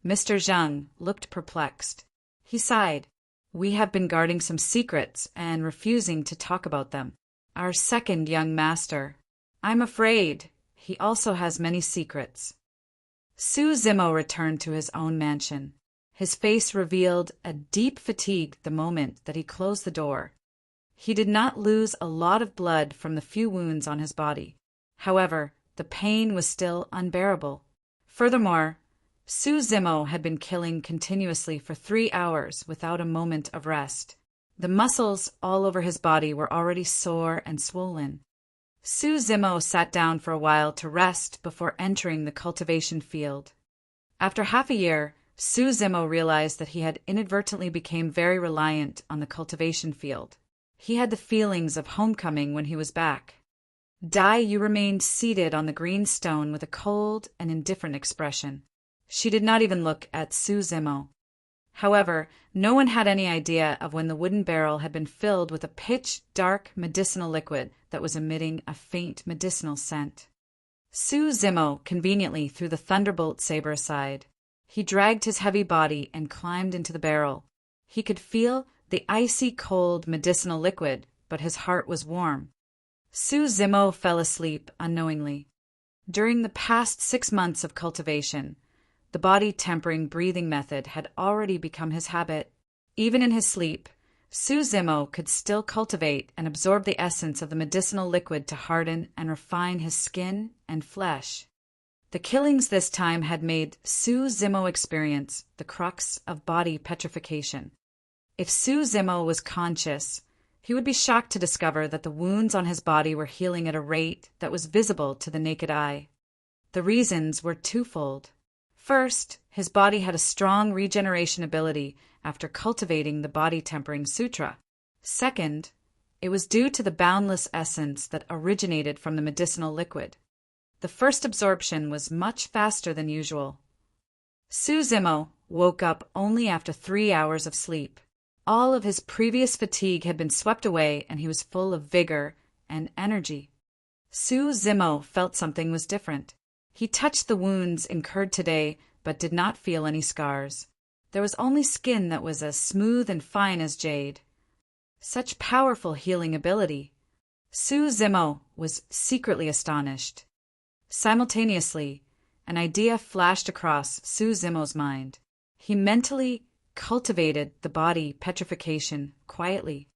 Mr. Zhang looked perplexed. He sighed. "We have been guarding some secrets and refusing to talk about them. Our second young master, I'm afraid he also has many secrets." Su Zimo returned to his own mansion. His face revealed a deep fatigue the moment that he closed the door. He did not lose a lot of blood from the few wounds on his body. However, the pain was still unbearable. Furthermore, Su Zimo had been killing continuously for 3 hours without a moment of rest. The muscles all over his body were already sore and swollen. Su Zimo sat down for a while to rest before entering the cultivation field. After half a year, Su Zimo realized that he had inadvertently become very reliant on the cultivation field. He had the feelings of homecoming when he was back. Dai Yu remained seated on the green stone with a cold and indifferent expression. She did not even look at Su Zimo. However, no one had any idea of when the wooden barrel had been filled with a pitch-dark medicinal liquid that was emitting a faint medicinal scent. Su Zimo conveniently threw the thunderbolt saber aside. He dragged his heavy body and climbed into the barrel. He could feel the icy cold medicinal liquid, but his heart was warm. Su Zimo fell asleep unknowingly. During the past 6 months of cultivation, the body-tempering breathing method had already become his habit. Even in his sleep, Su Zimo could still cultivate and absorb the essence of the medicinal liquid to harden and refine his skin and flesh. The killings this time had made Su Zimo experience the crux of body petrification. If Su Zimo was conscious, he would be shocked to discover that the wounds on his body were healing at a rate that was visible to the naked eye. The reasons were twofold. First, his body had a strong regeneration ability after cultivating the body-tempering sutra. Second, it was due to the boundless essence that originated from the medicinal liquid. The first absorption was much faster than usual. Su Zimo woke up only after 3 hours of sleep. All of his previous fatigue had been swept away and he was full of vigor and energy. Su Zimo felt something was different. He touched the wounds incurred today, but did not feel any scars. There was only skin that was as smooth and fine as jade. Such powerful healing ability. Su Zimo was secretly astonished. Simultaneously, an idea flashed across Su Zimo's mind. He mentally cultivated the body petrification quietly.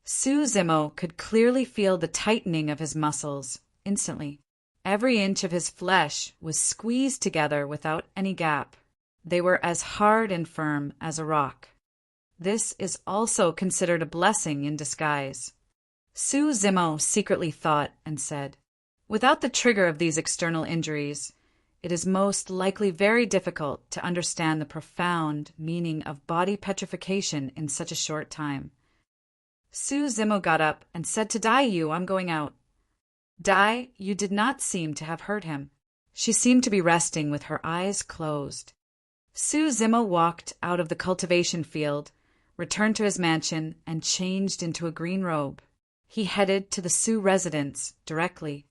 Su Zimo could clearly feel the tightening of his muscles instantly. Every inch of his flesh was squeezed together without any gap. They were as hard and firm as a rock. This is also considered a blessing in disguise. Su Zimo secretly thought and said, "Without the trigger of these external injuries, it is most likely very difficult to understand the profound meaning of body petrification in such a short time." Su Zimo got up and said to Dai Yu, "I'm going out." Dai Yu did not seem to have heard him. She seemed to be resting with her eyes closed. Su Zimo walked out of the cultivation field, returned to his mansion, and changed into a green robe. He headed to the Su residence directly.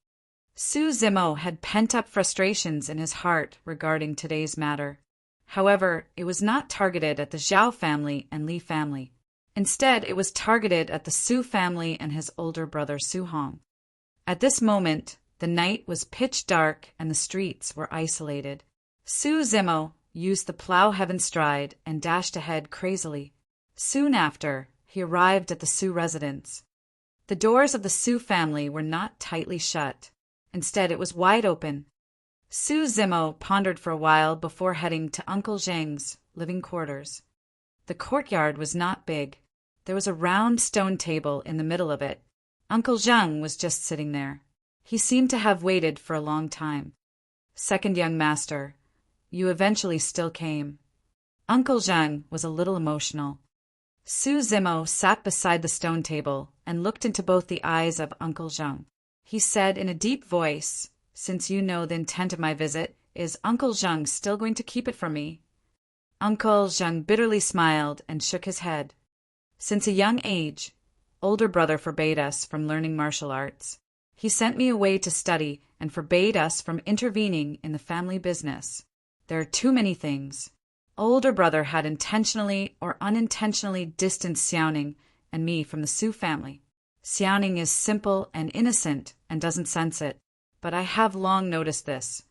Su Zimo had pent-up frustrations in his heart regarding today's matter. However, it was not targeted at the Zhao family and Li family. Instead, it was targeted at the Su family and his older brother Su Hong. At this moment, the night was pitch dark and the streets were isolated. Su Zimo used the plow heaven stride and dashed ahead crazily. Soon after, he arrived at the Su residence. The doors of the Su family were not tightly shut. Instead, it was wide open. Su Zimo pondered for a while before heading to Uncle Zheng's living quarters. The courtyard was not big. There was a round stone table in the middle of it. Uncle Zheng was just sitting there. He seemed to have waited for a long time. "Second young master, you eventually still came." Uncle Zheng was a little emotional. Su Zimo sat beside the stone table and looked into both the eyes of Uncle Zheng. He said in a deep voice, "Since you know the intent of my visit, is Uncle Zheng still going to keep it from me?" Uncle Zheng bitterly smiled and shook his head. "Since a young age, older brother forbade us from learning martial arts. He sent me away to study and forbade us from intervening in the family business. There are too many things. Older brother had intentionally or unintentionally distanced Xiaoning and me from the Su family. Xiaoning is simple and innocent and doesn't sense it, but I have long noticed this."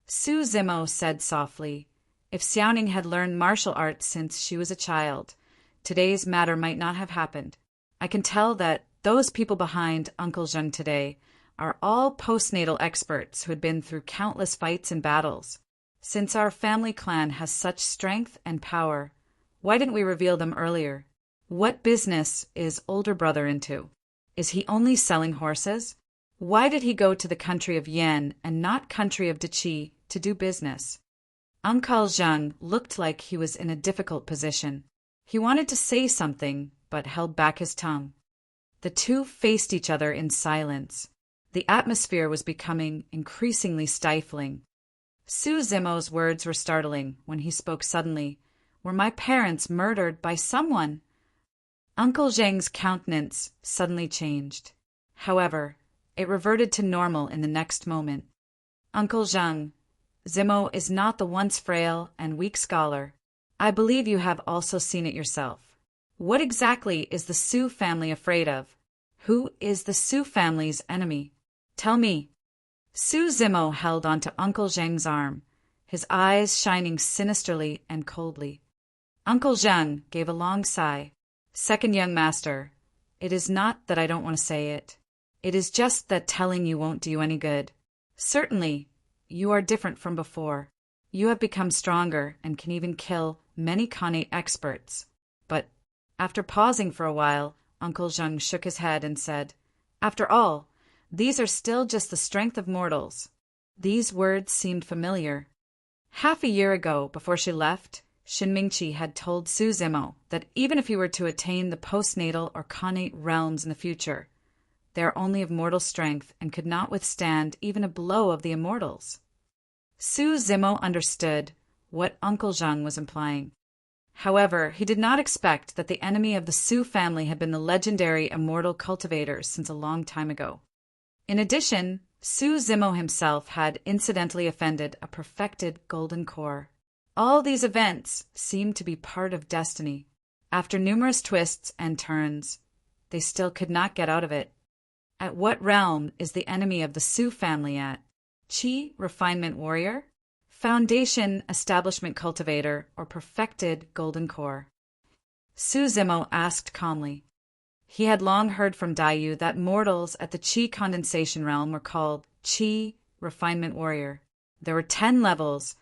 Su Zimo said softly, "If Xiaoning had learned martial arts since she was a child, today's matter might not have happened. I can tell that those people behind Uncle Zheng today are all postnatal experts who had been through countless fights and battles. Since our family clan has such strength and power, why didn't we reveal them earlier? What business is older brother into? Is he only selling horses? Why did he go to the country of Yan and not country of Deqi to do business?" Uncle Zheng looked like he was in a difficult position. He wanted to say something, but held back his tongue. The two faced each other in silence. The atmosphere was becoming increasingly stifling. Su Zimo's words were startling when he spoke suddenly, Were my parents murdered by someone? Uncle Zheng's countenance suddenly changed. However, it reverted to normal in the next moment. Uncle Zheng, Zimo is not the once frail and weak scholar. I believe you have also seen it yourself. What exactly is the Su family afraid of? Who is the Su family's enemy? Tell me. Su Zimo held onto Uncle Zheng's arm, his eyes shining sinisterly and coldly. Uncle Zheng gave a long sigh. Second young master, it is not that I don't want to say it. It is just that telling you won't do you any good. Certainly, you are different from before. You have become stronger and can even kill many Kane experts. But, after pausing for a while, Uncle Zheng shook his head and said, After all, these are still just the strength of mortals. These words seemed familiar. Half a year ago, before she left, Shin Mingqi had told Su Zimo that even if he were to attain the postnatal or Khanate realms in the future, they are only of mortal strength and could not withstand even a blow of the immortals. Su Zimo understood what Uncle Zheng was implying. However, he did not expect that the enemy of the Su family had been the legendary immortal cultivators since a long time ago. In addition, Su Zimo himself had incidentally offended a perfected golden core. All these events seemed to be part of destiny. After numerous twists and turns, they still could not get out of it. At what realm is the enemy of the Su family at? Qi, refinement warrior? Foundation, establishment cultivator, or perfected golden core? Su Zimo asked calmly. He had long heard from Daiyu that mortals at the Qi condensation realm were called Qi, refinement warrior. There were 10 levels,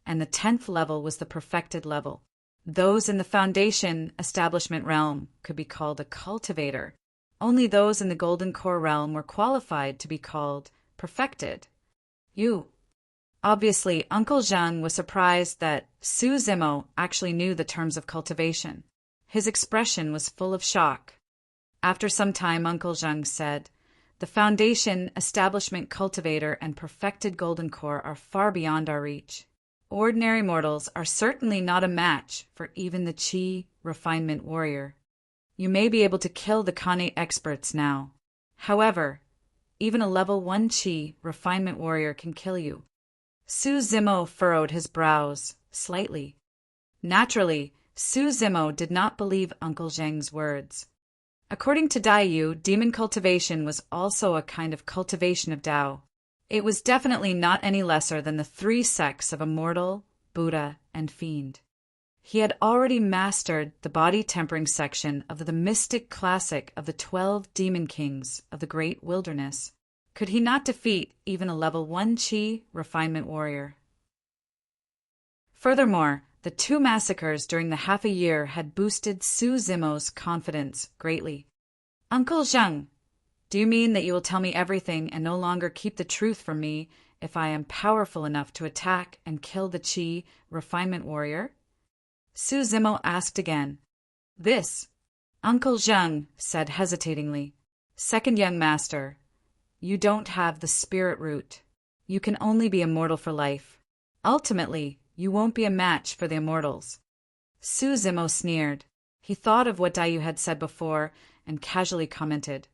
and the 10th level was the perfected level. Those in the foundation, establishment realm could be called a cultivator. Only those in the golden core realm were qualified to be called perfected. Obviously, Uncle Zheng was surprised that Su Zimo actually knew the terms of cultivation. His expression was full of shock. After some time, Uncle Zheng said, The foundation, establishment cultivator, and perfected golden core are far beyond our reach. Ordinary mortals are certainly not a match for even the Qi, refinement warrior. You may be able to kill the Kane experts now. However, even a level 1 Qi, refinement warrior can kill you. Su Zimo furrowed his brows slightly. Naturally, Su Zimo did not believe Uncle Zheng's words. According to Daiyu, demon cultivation was also a kind of cultivation of Tao. It was definitely not any lesser than the 3 sects of Immortal, Buddha, and Fiend. He had already mastered the body-tempering section of the mystic classic of the 12 demon kings of the great wilderness. Could he not defeat even a level 1 Qi, refinement warrior? Furthermore, the 2 massacres during the half a year had boosted Su Zimo's confidence greatly. Uncle Zheng, do you mean that you will tell me everything and no longer keep the truth from me if I am powerful enough to attack and kill the Qi, refinement warrior? Su Zimo asked again. This, Uncle Zheng said hesitatingly. Second young master, you don't have the spirit root. You can only be immortal for life. Ultimately, you won't be a match for the immortals. Su Zimo sneered. He thought of what Daiyu had said before and casually commented.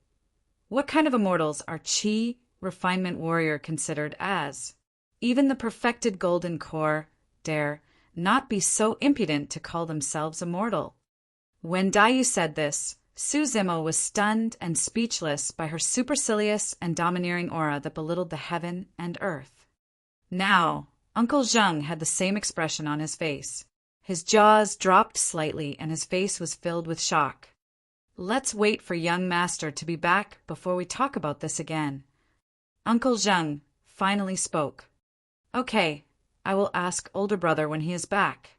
What kind of immortals are Qi, refinement warrior considered as? Even the perfected golden core dare not be so impudent to call themselves immortal. When Daiyu said this, Su Zimo was stunned and speechless by her supercilious and domineering aura that belittled the heaven and earth. Now, Uncle Zheng had the same expression on his face. His jaws dropped slightly and his face was filled with shock. Let's wait for young master to be back before we talk about this again. Uncle Zheng finally spoke. Okay, I will ask older brother when he is back.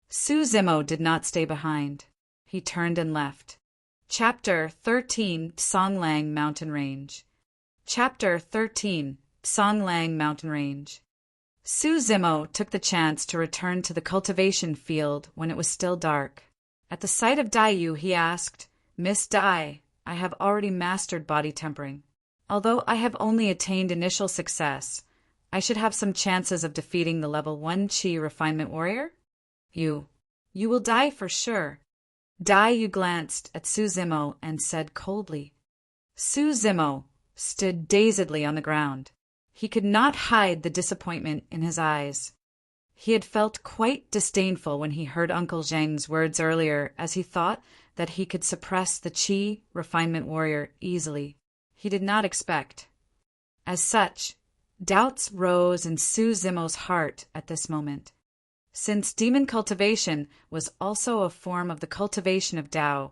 Su Zimo did not stay behind. He turned and left. Chapter 13, Songlang Mountain Range. Chapter 13, Songlang Mountain Range. Su Zimo took the chance to return to the cultivation field when it was still dark. At the sight of Daiyu, he asked, Miss Dai, I have already mastered body tempering. Although I have only attained initial success, I should have some chances of defeating the level 1 Qi refinement warrior? You. You will die for sure. Dai Yu glanced at Su Zimo and said coldly. Su Zimo stood dazedly on the ground. He could not hide the disappointment in his eyes. He had felt quite disdainful when he heard Uncle Zheng's words earlier, as he thought that he could suppress the Qi refinement warrior easily. He did not expect. As such, doubts rose in Su Zimo's heart at this moment. Since demon cultivation was also a form of the cultivation of Tao,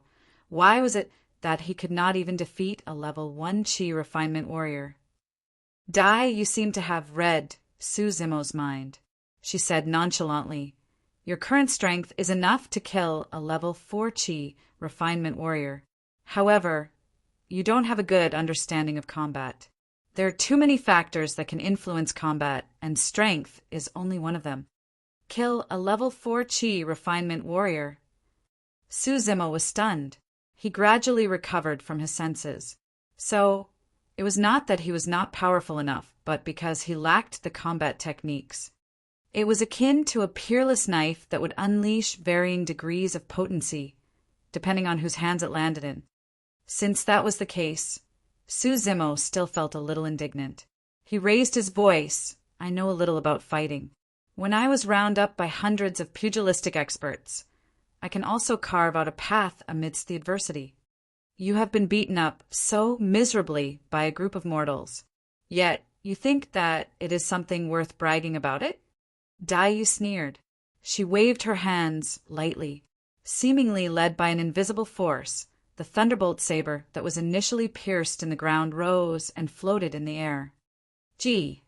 why was it that he could not even defeat a level 1 Qi refinement warrior? Dai, you seem to have read Su Zimo's mind, she said nonchalantly. Your current strength is enough to kill a level 4 Qi refinement warrior. However, you don't have a good understanding of combat. There are too many factors that can influence combat, and strength is only one of them. Kill a level 4 Qi refinement warrior. Su Zimo was stunned. He gradually recovered from his senses. So, it was not that he was not powerful enough, but because he lacked the combat techniques. It was akin to a peerless knife that would unleash varying degrees of potency, depending on whose hands it landed in. Since that was the case, Su Zimo still felt a little indignant. He raised his voice. I know a little about fighting. When I was round up by hundreds of pugilistic experts, I can also carve out a path amidst the adversity. You have been beaten up so miserably by a group of mortals, yet you think that it is something worth bragging about it? Dai Yu sneered. She waved her hands lightly. Seemingly led by an invisible force, the thunderbolt saber that was initially pierced in the ground rose and floated in the air. Gee!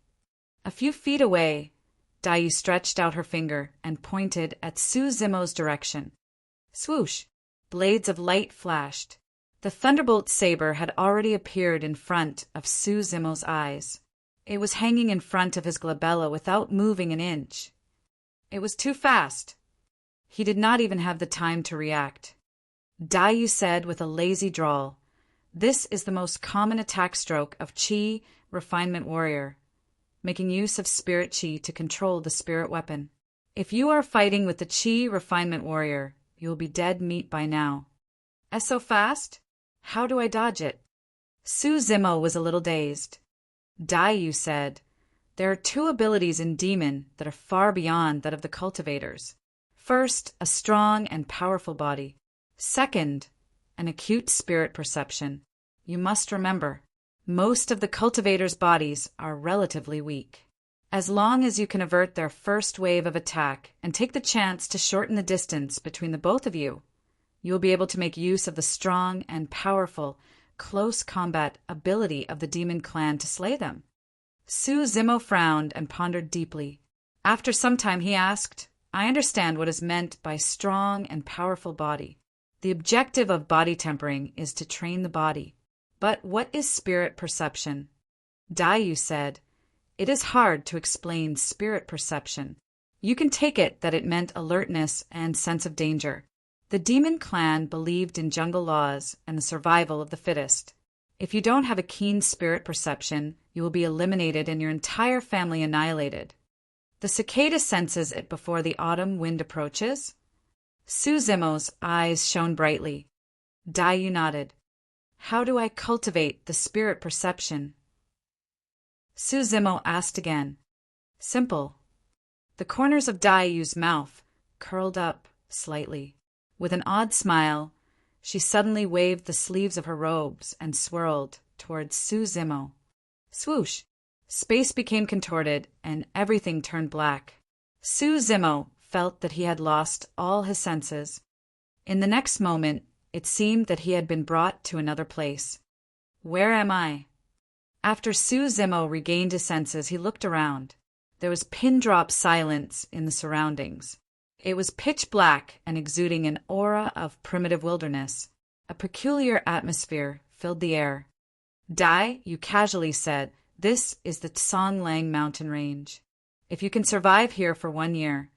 A few feet away, Dai Yu stretched out her finger and pointed at Su Zimo's direction. Swoosh! Blades of light flashed. The thunderbolt saber had already appeared in front of Su Zimo's eyes. It was hanging in front of his glabella without moving an inch. It was too fast. He did not even have the time to react. Dai Yu said with a lazy drawl, This is the most common attack stroke of Qi refinement warrior, making use of spirit Qi to control the spirit weapon. If you are fighting with the Qi refinement warrior, you will be dead meat by now. So fast? How do I dodge it? Su Zimo was a little dazed. Dai Yu said, There are two abilities in demon that are far beyond that of the cultivators. First, a strong and powerful body. Second, an acute spirit perception. You must remember, most of the cultivators' bodies are relatively weak. As long as you can avert their first wave of attack and take the chance to shorten the distance between the both of you, you will be able to make use of the strong and powerful close combat ability of the demon clan to slay them. Su Zimo frowned and pondered deeply. After some time he asked, I understand what is meant by strong and powerful body. The objective of body tempering is to train the body. But what is spirit perception? Dai Yu said, It is hard to explain spirit perception. You can take it that it meant alertness and sense of danger. The demon clan believed in jungle laws and the survival of the fittest. If you don't have a keen spirit perception, you will be eliminated and your entire family annihilated. The cicada senses it before the autumn wind approaches. Su Zimo's eyes shone brightly. Dai Yu nodded. How do I cultivate the spirit perception? Su Zimo asked again. Simple. The corners of Dai Yu's mouth curled up slightly. With an odd smile, she suddenly waved the sleeves of her robes and swirled towards Su Zimo. Swoosh! Space became contorted and everything turned black. Su Zimo felt that he had lost all his senses. In the next moment, it seemed that he had been brought to another place. Where am I? After Su Zimo regained his senses, he looked around. There was pin-drop silence in the surroundings. It was pitch black and exuding an aura of primitive wilderness. A peculiar atmosphere filled the air. Dai, you casually said, this is the Tsonglang mountain range. If you can survive here for 1 year,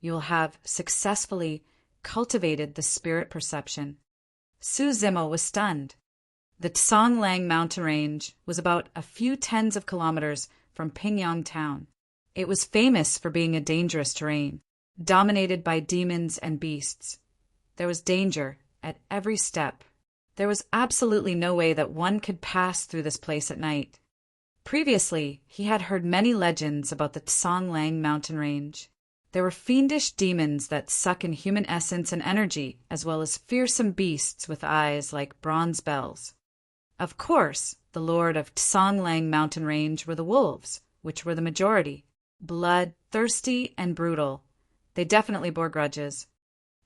you will have successfully cultivated the spirit perception. Su Zimo was stunned. The Tsonglang mountain range was about a few tens of kilometers from Pingyang town. It was famous for being a dangerous terrain. dominated by demons and beasts. There was danger at every step. There was absolutely no way that one could pass through this place at night. Previously, he had heard many legends about the Tsanglang mountain range. There were fiendish demons that suck in human essence and energy, as well as fearsome beasts with eyes like bronze bells. Of course, the lord of Tsanglang mountain range were the wolves, which were the majority. Blood-thirsty and brutal. They definitely bore grudges.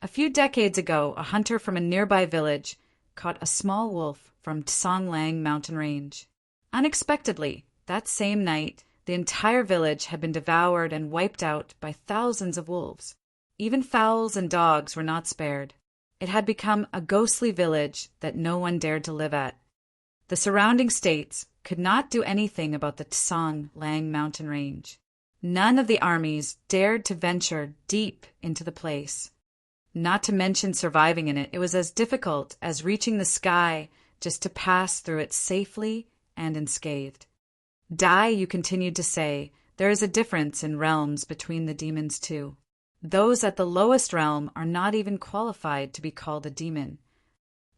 A few decades ago, a hunter from a nearby village caught a small wolf from Tsanglang mountain range. Unexpectedly, that same night, the entire village had been devoured and wiped out by thousands of wolves. Even fowls and dogs were not spared. It had become a ghostly village that no one dared to live at. The surrounding states could not do anything about the Tsanglang mountain range. None of the armies dared to venture deep into the place. Not to mention surviving in it, it was as difficult as reaching the sky just to pass through it safely and unscathed. Dai, you continued to say, there is a difference in realms between the demons too. Those at the lowest realm are not even qualified to be called a demon.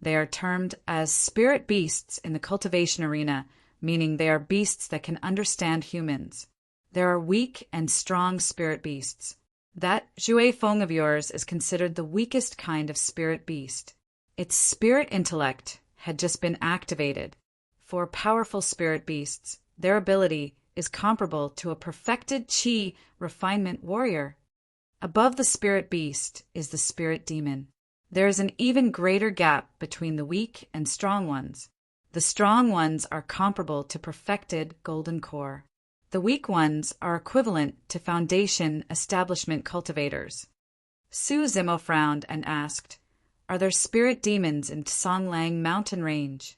They are termed as spirit beasts in the cultivation arena, meaning they are beasts that can understand humans. There are weak and strong spirit beasts. That Zhui Feng of yours is considered the weakest kind of spirit beast. Its spirit intellect had just been activated. For powerful spirit beasts, their ability is comparable to a perfected Qi refinement warrior. Above the spirit beast is the spirit demon. There is an even greater gap between the weak and strong ones. The strong ones are comparable to perfected golden core. The weak ones are equivalent to foundation establishment cultivators. Su Zimo frowned and asked, "Are there spirit demons in Tsanglang mountain range?"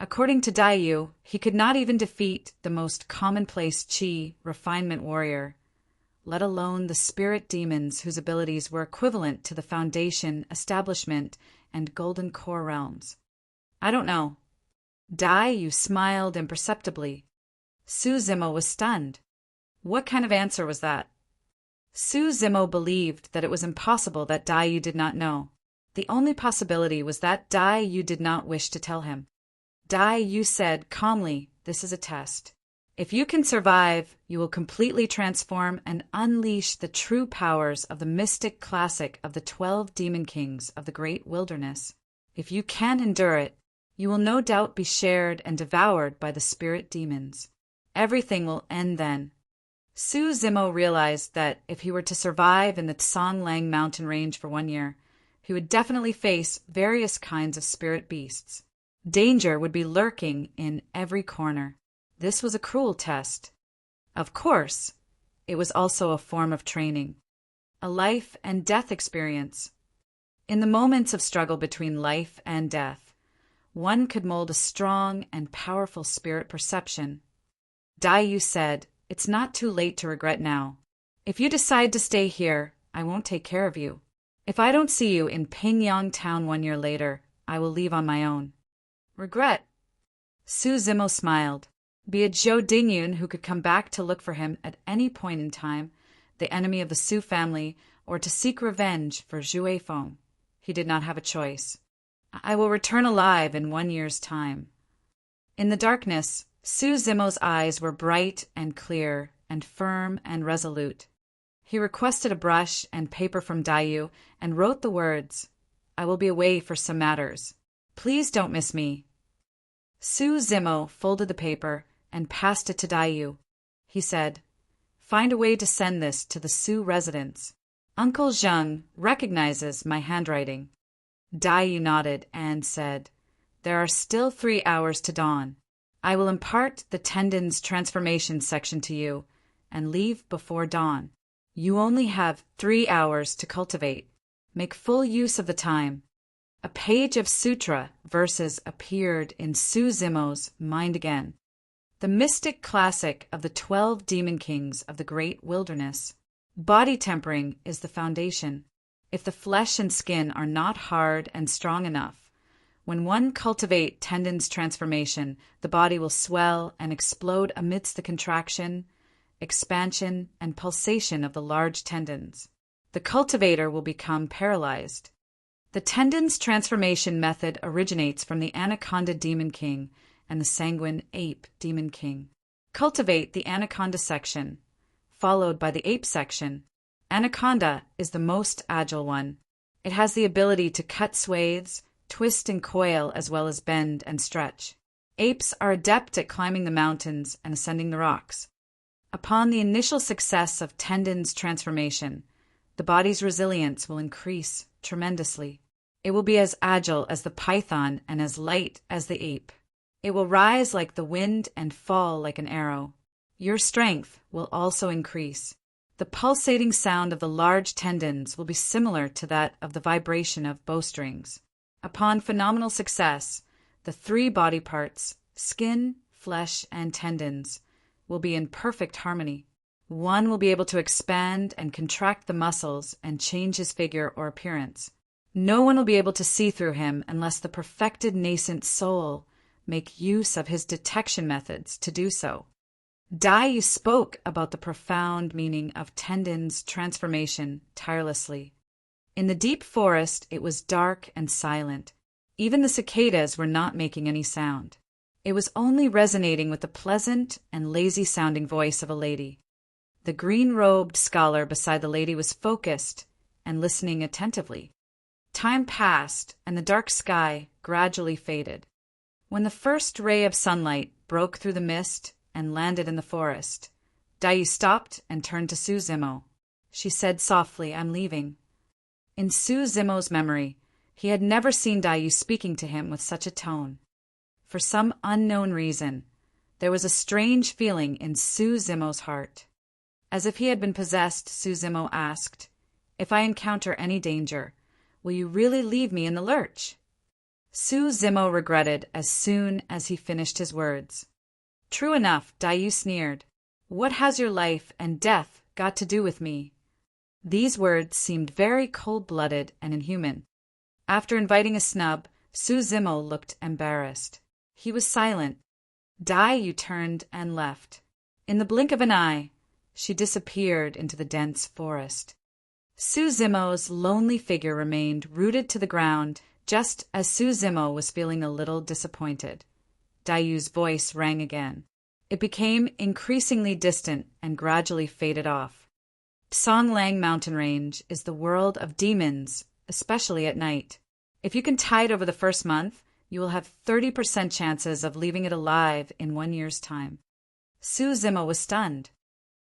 According to Daiyu, he could not even defeat the most commonplace Qi refinement warrior, let alone the spirit demons whose abilities were equivalent to the foundation, establishment, and golden core realms. "I don't know." Daiyu smiled imperceptibly. Su Zimo was stunned. What kind of answer was that? Su Zimo believed that it was impossible that Daiyu did not know. The only possibility was that Daiyu did not wish to tell him. Daiyu said calmly, "This is a test. If you can survive, you will completely transform and unleash the true powers of the mystic classic of the 12 demon kings of the great wilderness. If you can endure it, you will no doubt be shared and devoured by the spirit demons. Everything will end then." Su Zimo realized that if he were to survive in the Tsanglang mountain range for 1 year, he would definitely face various kinds of spirit beasts. Danger would be lurking in every corner. This was a cruel test. Of course, it was also a form of training, a life and death experience. In the moments of struggle between life and death, one could mold a strong and powerful spirit perception. Daiyu said, "It's not too late to regret now. If you decide to stay here, I won't take care of you. If I don't see you in Pingyang town 1 year later, I will leave on my own." "Regret?" Su Zimo smiled. Be it Zhou Dingyun who could come back to look for him at any point in time, the enemy of the Su family, or to seek revenge for Zhui Feng. He did not have a choice. "I will return alive in 1 year's time." In the darkness, Su Zimo's eyes were bright and clear and firm and resolute. He requested a brush and paper from Daiyu and wrote the words, "I will be away for some matters. Please don't miss me." Su Zimo folded the paper and passed it to Daiyu. He said, "Find a way to send this to the Su residence. Uncle Zheng recognizes my handwriting." Daiyu nodded and said, "There are still 3 hours to dawn. I will impart the tendon's transformation section to you and leave before dawn. You only have 3 hours to cultivate. Make full use of the time." A page of sutra verses appeared in Su Zimo's mind again. The mystic classic of the 12 demon kings of the great wilderness. Body tempering is the foundation. If the flesh and skin are not hard and strong enough, when one cultivate tendon's transformation, the body will swell and explode amidst the contraction, expansion, and pulsation of the large tendons. The cultivator will become paralyzed. The tendons transformation method originates from the anaconda demon king and the sanguine ape demon king. Cultivate the anaconda section, followed by the ape section. Anaconda is the most agile one. It has the ability to cut swathes, twist and coil, as well as bend and stretch. Apes are adept at climbing the mountains and ascending the rocks. Upon the initial success of tendons transformation, the body's resilience will increase tremendously. It will be as agile as the python and as light as the ape. It will rise like the wind and fall like an arrow. Your strength will also increase. The pulsating sound of the large tendons will be similar to that of the vibration of bowstrings. Upon phenomenal success, the 3 body parts, skin, flesh, and tendons, will be in perfect harmony. One will be able to expand and contract the muscles and change his figure or appearance. No one will be able to see through him unless the perfected nascent soul make use of his detection methods to do so. Dai spoke about the profound meaning of tendons transformation tirelessly. In the deep forest, it was dark and silent. Even the cicadas were not making any sound. It was only resonating with the pleasant and lazy-sounding voice of a lady. The green-robed scholar beside the lady was focused and listening attentively. Time passed, and the dark sky gradually faded. When the first ray of sunlight broke through the mist and landed in the forest, Dai stopped and turned to Su Zimo. She said softly, "I'm leaving." In Su Zimo's memory, he had never seen Dai speaking to him with such a tone. For some unknown reason, there was a strange feeling in Su Zimo's heart. As if he had been possessed, Su Zimo asked, "If I encounter any danger, will you really leave me in the lurch?" Su Zimo regretted as soon as he finished his words. "True enough," Dai sneered. "What has your life and death got to do with me?" These words seemed very cold-blooded and inhuman. After inviting a snub, Su Zimo looked embarrassed. He was silent. Dai turned and left. In the blink of an eye, she disappeared into the dense forest. Su Zimo's lonely figure remained rooted to the ground just as Su Zimo was feeling a little disappointed. Dai's voice rang again. It became increasingly distant and gradually faded off. Songlang mountain range is the world of demons, especially at night. If you can tide over the first month, you will have 30% chances of leaving it alive in 1 year's time. Su Zimo was stunned.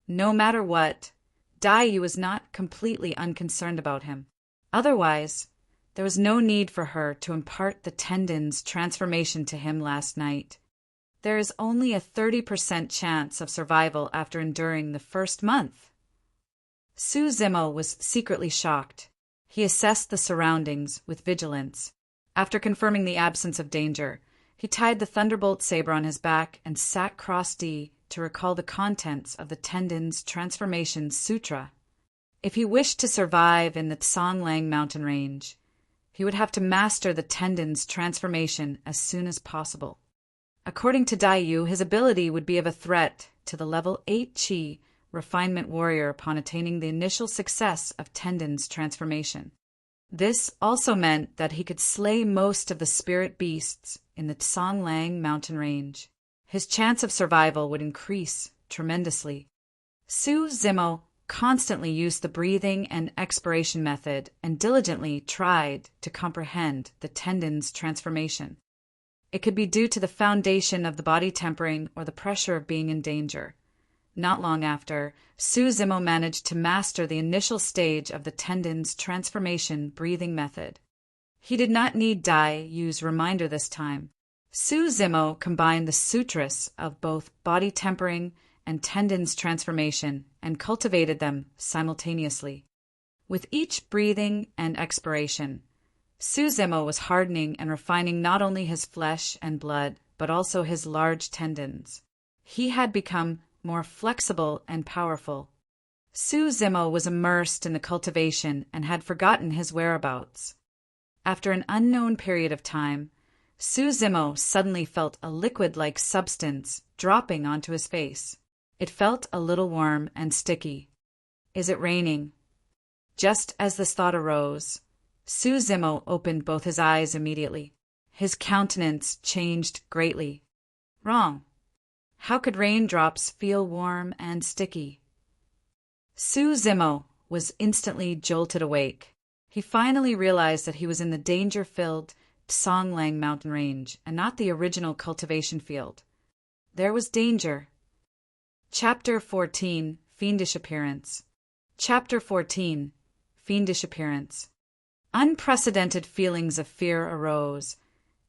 No matter what, Dai was not completely unconcerned about him. Otherwise, there was no need for her to impart the tendons transformation to him last night. There is only a 30% chance of survival after enduring the first month. Su Zimo was secretly shocked. He assessed the surroundings with vigilance. After confirming the absence of danger, he tied the thunderbolt saber on his back and sat cross-D to recall the contents of the Tendons Transformation Sutra. If he wished to survive in the Songlang mountain range, he would have to master the Tendons Transformation as soon as possible. According to Daiyu, his ability would be of a threat to the level 8 Qi refinement warrior upon attaining the initial success of Tendons Transformation. This also meant that he could slay most of the spirit beasts in the Songlang mountain range. His chance of survival would increase tremendously. Su Zimo constantly used the breathing and expiration method and diligently tried to comprehend the tendons transformation. It could be due to the foundation of the body tempering or the pressure of being in danger. Not long after, Su Zimo managed to master the initial stage of the tendons transformation breathing method. He did not need Dai's reminder this time. Su Zimo combined the sutras of both body tempering and tendons transformation and cultivated them simultaneously. With each breathing and expiration, Su Zimo was hardening and refining not only his flesh and blood, but also his large tendons. He had become more flexible and powerful. Su Zimo was immersed in the cultivation and had forgotten his whereabouts. After an unknown period of time, Su Zimo suddenly felt a liquid-like substance dropping onto his face. It felt a little warm and sticky. "Is it raining?" Just as this thought arose, Zimo opened both his eyes immediately. His countenance changed greatly. Wrong. How could raindrops feel warm and sticky? Zimo was instantly jolted awake. He finally realized that he was in the danger-filled Songlang mountain range and not the original cultivation field. There was danger. Chapter 14, Fiendish Appearance. Chapter 14, Fiendish Appearance. Unprecedented feelings of fear arose,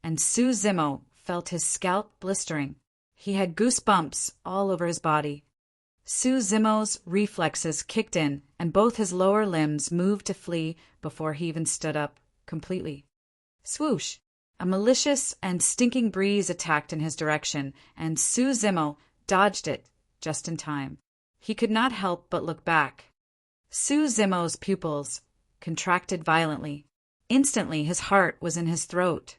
and Zimo felt his scalp blistering. He had goosebumps all over his body. Zimo's reflexes kicked in, and both his lower limbs moved to flee before he even stood up completely. Swoosh! A malicious and stinking breeze attacked in his direction, and Zimo dodged it just in time. He could not help but look back. Zimo's pupils contracted violently. Instantly, his heart was in his throat.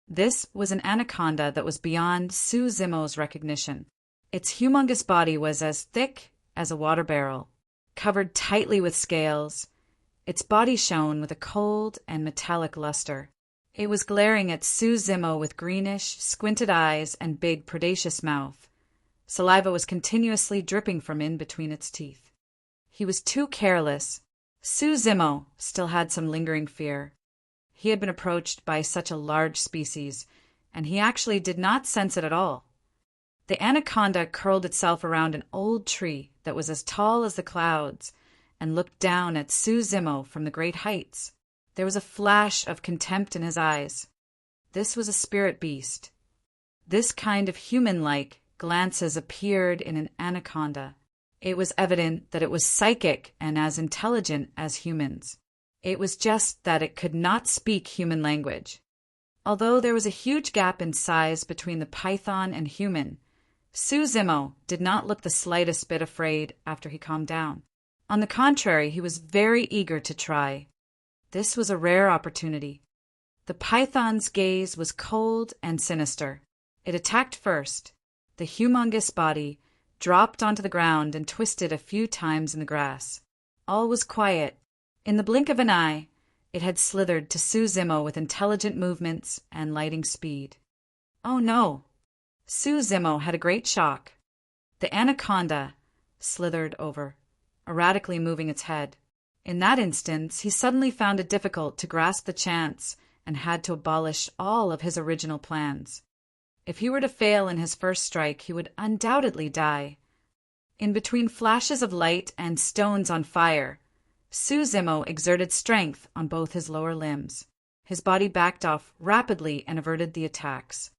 This was an anaconda that was beyond Zimo's recognition. Its humongous body was as thick as a water barrel, covered tightly with scales. Its body shone with a cold and metallic luster. It was glaring at Zimo with greenish, squinted eyes and big, predaceous mouth. Saliva was continuously dripping from in between its teeth. He was too careless. Zimo still had some lingering fear. He had been approached by such a large species, and he actually did not sense it at all. The anaconda curled itself around an old tree that was as tall as the clouds and looked down at Zimo from the great heights. There was a flash of contempt in his eyes. This was a spirit beast. This kind of human-like glances appeared in an anaconda. It was evident that it was psychic and as intelligent as humans. It was just that it could not speak human language. Although there was a huge gap in size between the python and human, Zimo did not look the slightest bit afraid after he calmed down. On the contrary, he was very eager to try. This was a rare opportunity. The python's gaze was cold and sinister. It attacked first. The humongous body dropped onto the ground and twisted a few times in the grass. All was quiet. In the blink of an eye, it had slithered to Zimo with intelligent movements and lightning speed. Oh no! Zimo had a great shock. The anaconda slithered over, erratically moving its head. In that instance, he suddenly found it difficult to grasp the chance and had to abolish all of his original plans. If he were to fail in his first strike, he would undoubtedly die. In between flashes of light and stones on fire, Zimo exerted strength on both his lower limbs. His body backed off rapidly and averted the attacks.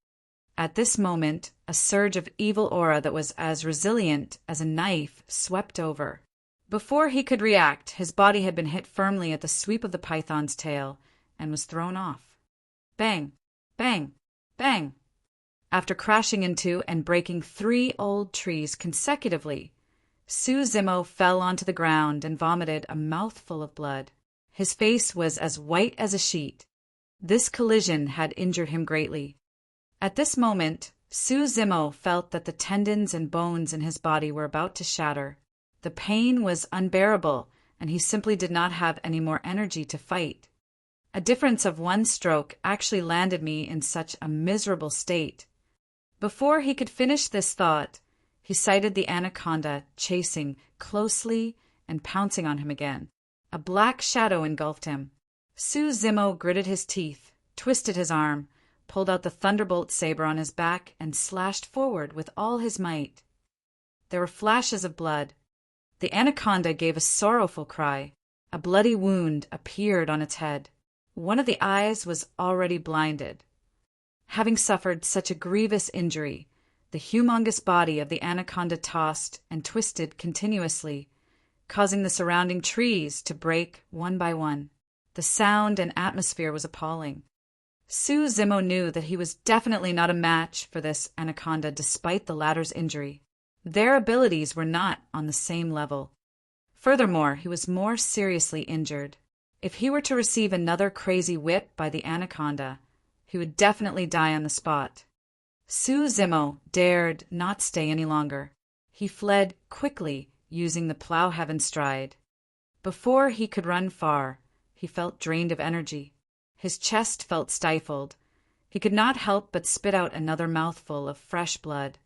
At this moment, a surge of evil aura that was as resilient as a knife swept over. Before he could react, his body had been hit firmly at the sweep of the python's tail and was thrown off. Bang! Bang! Bang! After crashing into and breaking 3 old trees consecutively, Zimo fell onto the ground and vomited a mouthful of blood. His face was as white as a sheet. This collision had injured him greatly. At this moment, Zimo felt that the tendons and bones in his body were about to shatter. The pain was unbearable, and he simply did not have any more energy to fight. A difference of 1 stroke actually landed me in such a miserable state. Before he could finish this thought, he sighted the anaconda chasing closely and pouncing on him again. A black shadow engulfed him. Zimo gritted his teeth, twisted his arm, pulled out the thunderbolt saber on his back, and slashed forward with all his might. There were flashes of blood. The anaconda gave a sorrowful cry. A bloody wound appeared on its head. One of the eyes was already blinded. Having suffered such a grievous injury, the humongous body of the anaconda tossed and twisted continuously, causing the surrounding trees to break one by one. The sound and atmosphere was appalling. Zimo knew that he was definitely not a match for this anaconda despite the latter's injury. Their abilities were not on the same level. Furthermore, he was more seriously injured. If he were to receive another crazy whip by the anaconda, he would definitely die on the spot. Zimo dared not stay any longer. He fled quickly, using the plow-heaven stride. Before he could run far, he felt drained of energy. His chest felt stifled. He could not help but spit out another mouthful of fresh blood.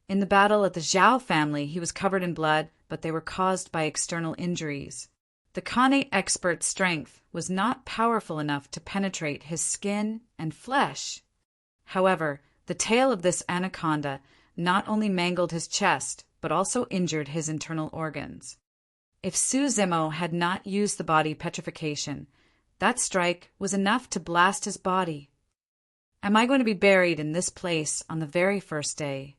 In the battle at the Zhao family, he was covered in blood, but they were caused by external injuries. The Khanate expert's strength was not powerful enough to penetrate his skin and flesh. However, the tail of this anaconda not only mangled his chest, but also injured his internal organs. If Su Zimo had not used the body petrification, that strike was enough to blast his body. Am I going to be buried in this place on the very first day?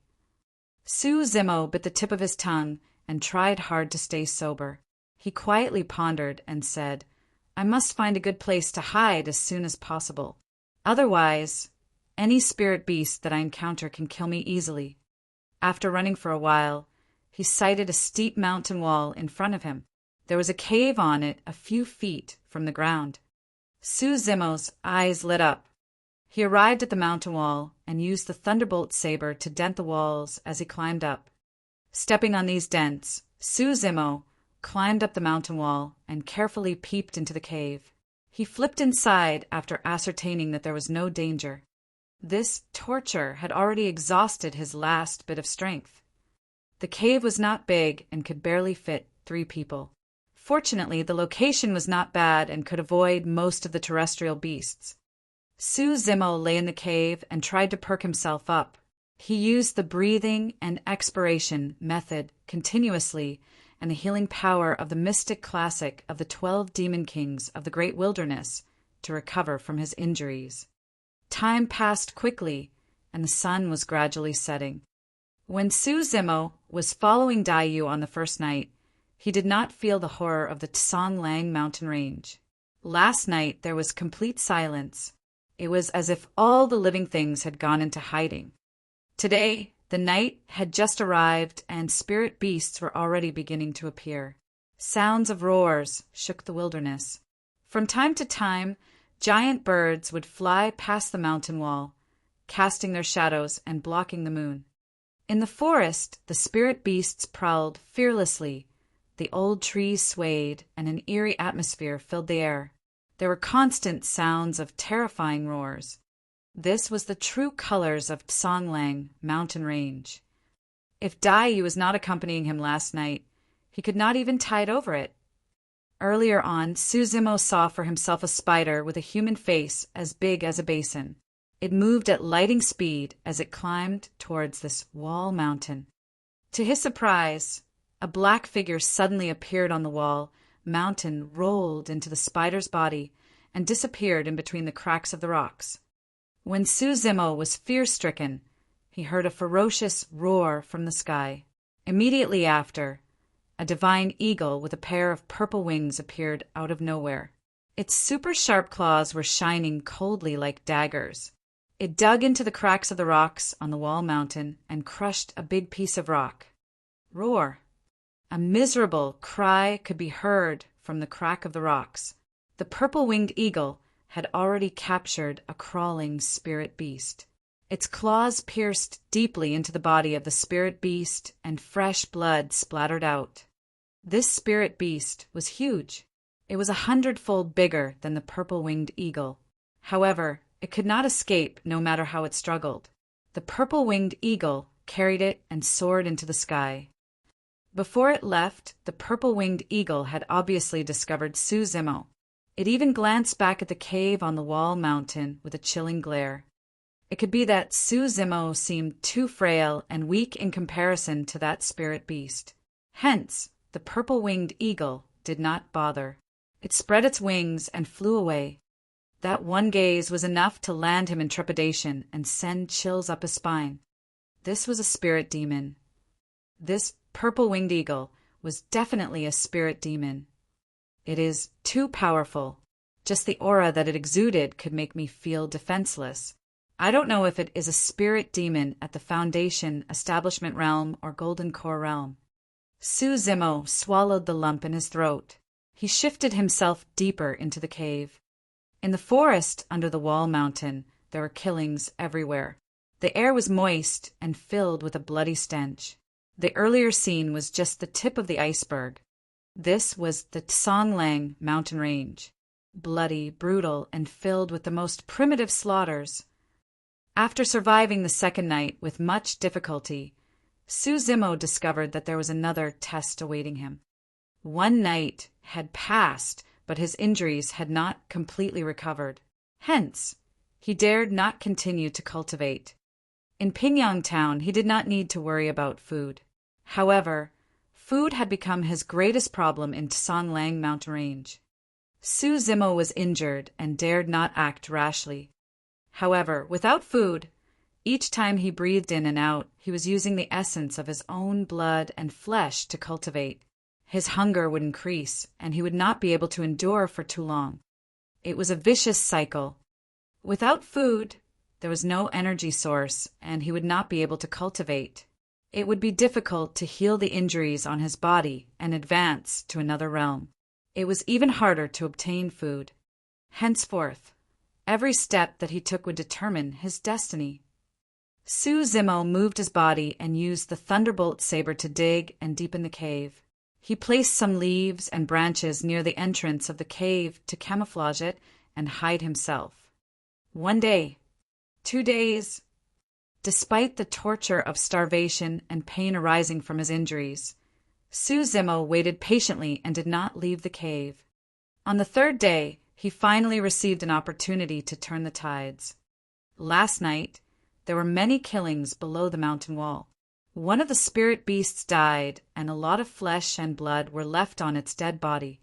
Su Zimo bit the tip of his tongue and tried hard to stay sober. He quietly pondered and said, I must find a good place to hide as soon as possible. Otherwise, any spirit beast that I encounter can kill me easily. After running for a while, he sighted a steep mountain wall in front of him. There was a cave on it a few feet from the ground. Su Zimo's eyes lit up. He arrived at the mountain wall and used the thunderbolt saber to dent the walls as he climbed up. Stepping on these dents, Su Zimo climbed up the mountain wall and carefully peeped into the cave. He flipped inside after ascertaining that there was no danger. This torture had already exhausted his last bit of strength. The cave was not big and could barely fit 3 people. Fortunately, the location was not bad and could avoid most of the terrestrial beasts. Su Zimo lay in the cave and tried to perk himself up. He used the breathing and expiration method continuously and the healing power of the mystic classic of the 12 demon kings of the great wilderness to recover from his injuries. Time passed quickly, and the sun was gradually setting. When Su Zimo was following Daiyu on the first night, he did not feel the horror of the Tsonglang mountain range. Last night there was complete silence. It was as if all the living things had gone into hiding. Today, the night had just arrived and spirit beasts were already beginning to appear. Sounds of roars shook the wilderness. From time to time, giant birds would fly past the mountain wall, casting their shadows and blocking the moon. In the forest, the spirit beasts prowled fearlessly. The old trees swayed, and an eerie atmosphere filled the air. There were constant sounds of terrifying roars. This was the true colors of Tsonglang mountain range. If Daiyu was not accompanying him last night, he could not even tide over it. Earlier on, Su Zimo saw for himself a spider with a human face as big as a basin. It moved at lightning speed as it climbed towards this wall mountain. To his surprise, a black figure suddenly appeared on the wall. Mountain rolled into the spider's body and disappeared in between the cracks of the rocks. When Su Zimo was fear-stricken, he heard a ferocious roar from the sky. Immediately after, a divine eagle with a pair of purple wings appeared out of nowhere. Its super-sharp claws were shining coldly like daggers. It dug into the cracks of the rocks on the wall mountain and crushed a big piece of rock. Roar! A miserable cry could be heard from the crack of the rocks. The purple-winged eagle had already captured a crawling spirit beast. Its claws pierced deeply into the body of the spirit beast, and fresh blood splattered out. This spirit beast was huge. It was 100-fold bigger than the purple-winged eagle. However, it could not escape no matter how it struggled. The purple-winged eagle carried it and soared into the sky. Before it left, the purple-winged eagle had obviously discovered Su Zimo. It even glanced back at the cave on the wall mountain with a chilling glare. It could be that Su Zimo seemed too frail and weak in comparison to that spirit beast. Hence, the purple-winged eagle did not bother. It spread its wings and flew away. That one gaze was enough to land him in trepidation and send chills up his spine. This was a spirit demon. This purple-winged eagle was definitely a spirit demon. It is too powerful. Just the aura that it exuded could make me feel defenseless. I don't know if it is a spirit demon at the Foundation, Establishment Realm, or Golden Core Realm. Su Zimo swallowed the lump in his throat. He shifted himself deeper into the cave. In the forest under the wall mountain, there were killings everywhere. The air was moist and filled with a bloody stench. The earlier scene was just the tip of the iceberg. This was the Tsonglang mountain range, bloody, brutal, and filled with the most primitive slaughters. After surviving the second night with much difficulty, Su Zimo discovered that there was another test awaiting him. One night had passed, but his injuries had not completely recovered. Hence, he dared not continue to cultivate. In Pingyang town, he did not need to worry about food. However, food had become his greatest problem in Tsonglang mountain range. Su Zimo was injured and dared not act rashly. However, without food, each time he breathed in and out, he was using the essence of his own blood and flesh to cultivate. His hunger would increase, and he would not be able to endure for too long. It was a vicious cycle. Without food, there was no energy source, and he would not be able to cultivate. It would be difficult to heal the injuries on his body and advance to another realm. It was even harder to obtain food. Henceforth, every step that he took would determine his destiny. Su Zimo moved his body and used the thunderbolt saber to dig and deepen the cave. He placed some leaves and branches near the entrance of the cave to camouflage it and hide himself. 1 day, 2 days. Despite the torture of starvation and pain arising from his injuries, Su Zimo waited patiently and did not leave the cave. On the 3rd day, he finally received an opportunity to turn the tides. Last night, there were many killings below the mountain wall. One of the spirit beasts died, and a lot of flesh and blood were left on its dead body.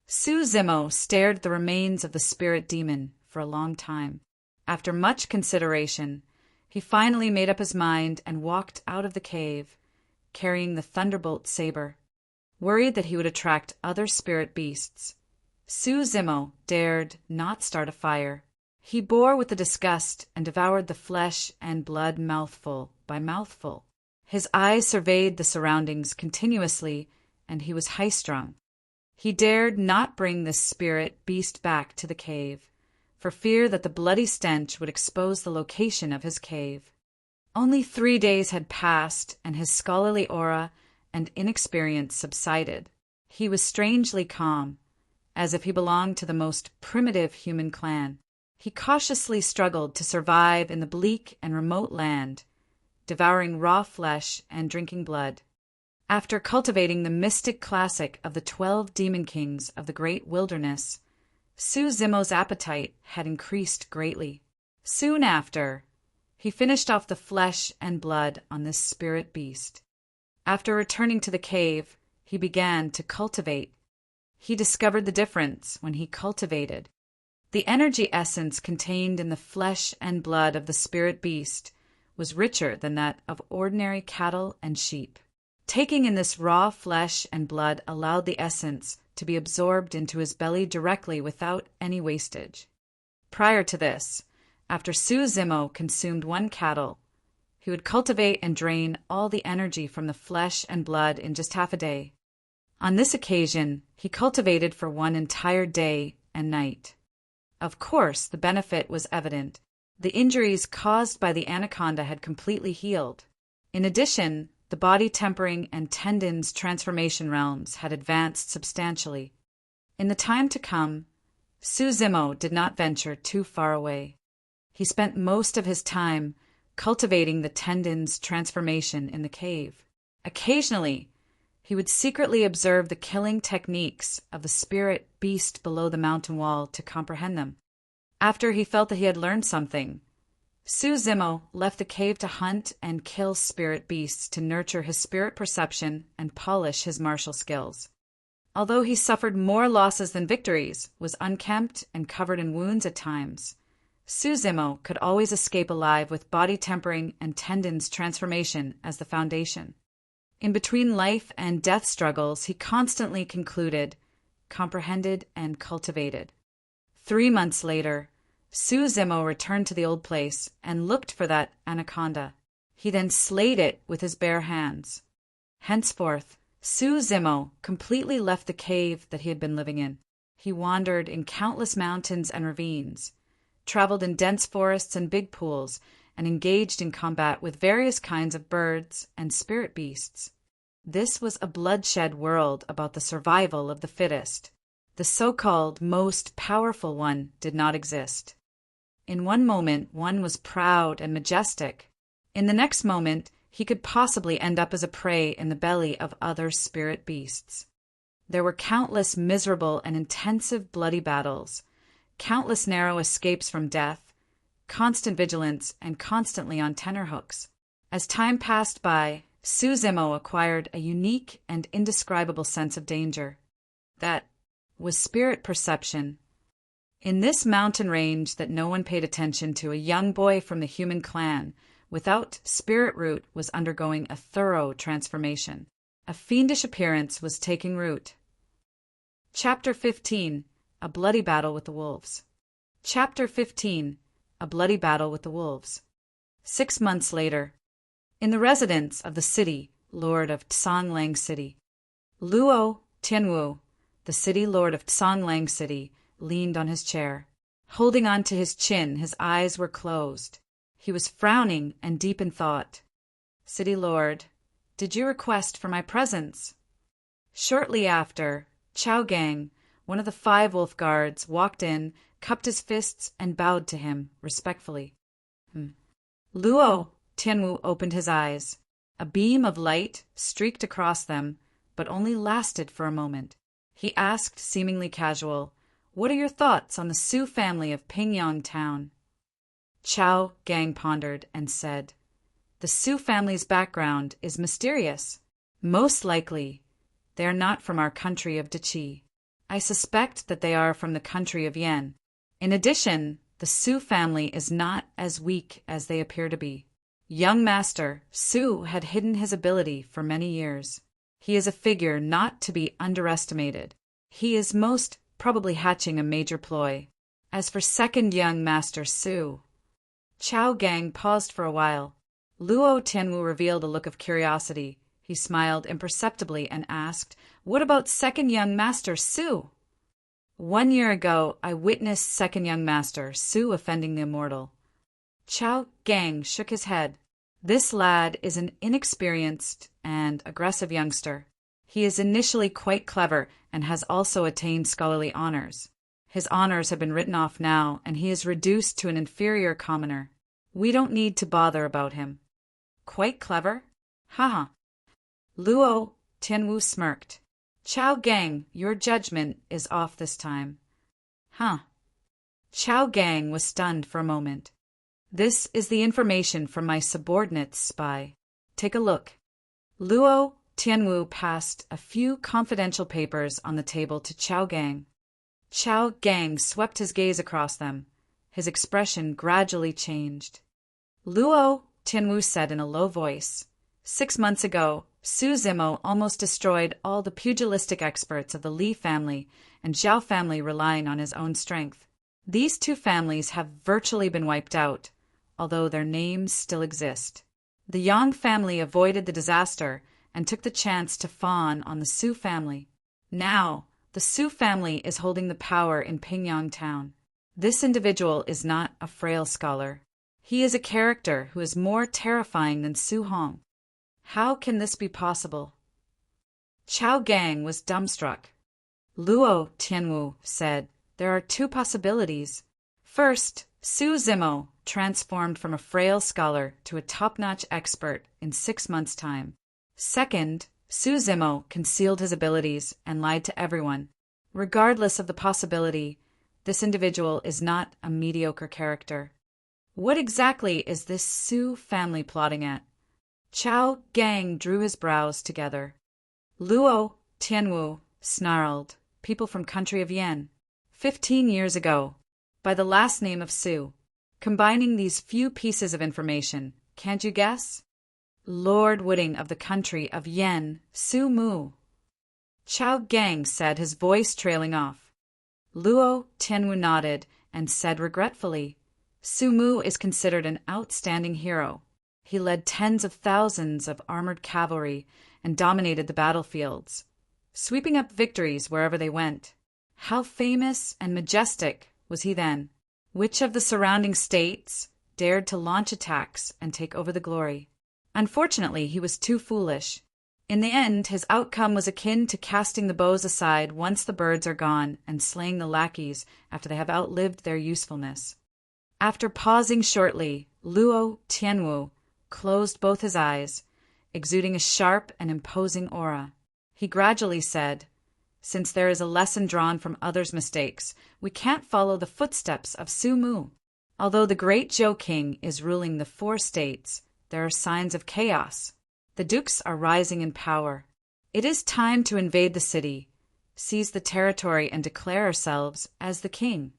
Su Zimo stared at the remains of the spirit demon for a long time. After much consideration, he finally made up his mind and walked out of the cave, carrying the thunderbolt saber. Worried that he would attract other spirit beasts, Su Zimo dared not start a fire. He bore with the disgust and devoured the flesh and blood mouthful by mouthful. His eyes surveyed the surroundings continuously, and he was high-strung. He dared not bring this spirit beast back to the cave, for fear that the bloody stench would expose the location of his cave. Only 3 days had passed, and his scholarly aura and inexperience subsided. He was strangely calm, as if he belonged to the most primitive human clan. He cautiously struggled to survive in the bleak and remote land, devouring raw flesh and drinking blood. After cultivating the mystic classic of the 12 demon kings of the great wilderness, Su Zimo's appetite had increased greatly. Soon after, he finished off the flesh and blood on this spirit beast. After returning to the cave, he began to cultivate. He discovered the difference when he cultivated. The energy essence contained in the flesh and blood of the spirit beast was richer than that of ordinary cattle and sheep. Taking in this raw flesh and blood allowed the essence to be absorbed into his belly directly without any wastage. Prior to this, after Su Zimo consumed 1 cattle, he would cultivate and drain all the energy from the flesh and blood in just half a day. On this occasion, he cultivated for 1 entire day and night. Of course, the benefit was evident. The injuries caused by the anaconda had completely healed. In addition, the body tempering and tendons transformation realms had advanced substantially. In the time to come, Su Zimo did not venture too far away. He spent most of his time cultivating the tendons transformation in the cave. Occasionally, he would secretly observe the killing techniques of the spirit beast below the mountain wall to comprehend them. After he felt that he had learned something, Su Zimo left the cave to hunt and kill spirit beasts to nurture his spirit perception and polish his martial skills. Although he suffered more losses than victories, was unkempt and covered in wounds at times, Su Zimo could always escape alive with body tempering and tendons transformation as the foundation. In between life and death struggles, he constantly concluded, comprehended, and cultivated. 3 months later, Su Zimo returned to the old place and looked for that anaconda. He then slayed it with his bare hands. Henceforth, Su Zimo completely left the cave that he had been living in. He wandered in countless mountains and ravines, traveled in dense forests and big pools, and engaged in combat with various kinds of birds and spirit beasts. This was a bloodshed world about the survival of the fittest. The so-called most powerful one did not exist. In one moment, one was proud and majestic. In the next moment, he could possibly end up as a prey in the belly of other spirit beasts. There were countless miserable and intensive bloody battles, countless narrow escapes from death, constant vigilance, and constantly on tenterhooks. As time passed by, Su Zimo acquired a unique and indescribable sense of danger. That was spirit perception. In this mountain range that no one paid attention to, a young boy from the human clan, without spirit root, was undergoing a thorough transformation. A fiendish appearance was taking root. Chapter 15. A Bloody Battle with the Wolves. Chapter 15. A Bloody Battle with the Wolves. 6 months later, in the residence of the city lord of Tsanglang City, Luo Tianwu, the city lord of Tsanglang City, leaned on his chair. Holding on to his chin, his eyes were closed. He was frowning and deep in thought. "City lord, did you request for my presence?" Shortly after, Chao Gang, one of the 5 wolf guards, walked in, cupped his fists, and bowed to him respectfully. Luo Tianwu opened his eyes. A beam of light streaked across them, but only lasted for a moment. He asked, seemingly casual, "What are your thoughts on the Su family of Pingyang Town?" Chao Gang pondered and said, "The Su family's background is mysterious. Most likely, they are not from our country of Dachi. I suspect that they are from the country of Yen. In addition, the Su family is not as weak as they appear to be. Young Master Su had hidden his ability for many years. He is a figure not to be underestimated. He is most probably hatching a major ploy. As for second young Master Su..." Chao Gang paused for a while. Luo Tianwu revealed a look of curiosity. He smiled imperceptibly and asked, "What about second young Master Su?" "1 year ago, I witnessed second young Master Su offending the immortal." Chao Gang shook his head. "This lad is an inexperienced and aggressive youngster. He is initially quite clever and has also attained scholarly honors. His honors have been written off now, and he is reduced to an inferior commoner. We don't need to bother about him." "Quite clever? Haha." Luo Tianwu smirked. "Chao Gang, your judgment is off this time." "Huh." Chao Gang was stunned for a moment. "This is the information from my subordinate's spy. Take a look." Luo Tianwu passed a few confidential papers on the table to Chao Gang. Chao Gang swept his gaze across them. His expression gradually changed. Luo Tianwu said in a low voice, "6 months ago, Su Zimo almost destroyed all the pugilistic experts of the Li family and Zhao family relying on his own strength. These 2 families have virtually been wiped out, although their names still exist. The Yang family avoided the disaster and took the chance to fawn on the Su family. Now, the Su family is holding the power in Pingyang Town. This individual is not a frail scholar. He is a character who is more terrifying than Su Hong. How can this be possible?" Chao Gang was dumbstruck. Luo Tianwu said, "There are 2 possibilities. First, Su Zimo transformed from a frail scholar to a top-notch expert in 6 months' time. Second, Su Zimo concealed his abilities and lied to everyone. Regardless of the possibility, this individual is not a mediocre character. What exactly is this Su family plotting at?" Chao Gang drew his brows together. Luo Tianwu snarled, "People from country of Yen. 15 years ago, by the last name of Su. Combining these few pieces of information, can't you guess? Lord Wooding of the country of Yen, Su Mu." Chao Gang said, his voice trailing off. Luo Tianwu nodded and said regretfully, "Su Mu is considered an outstanding hero. He led tens of thousands of armored cavalry and dominated the battlefields, sweeping up victories wherever they went. How famous and majestic was he then? Which of the surrounding states dared to launch attacks and take over the glory? Unfortunately, he was too foolish. In the end, his outcome was akin to casting the bows aside once the birds are gone and slaying the lackeys after they have outlived their usefulness. After pausing shortly, Luo Tianwu closed both his eyes, exuding a sharp and imposing aura. He gradually said, "Since there is a lesson drawn from others' mistakes, we can't follow the footsteps of Su Mu. Although the great Zhou King is ruling the 4 states, there are signs of chaos. The dukes are rising in power. It is time to invade the city, seize the territory, and declare ourselves as the king.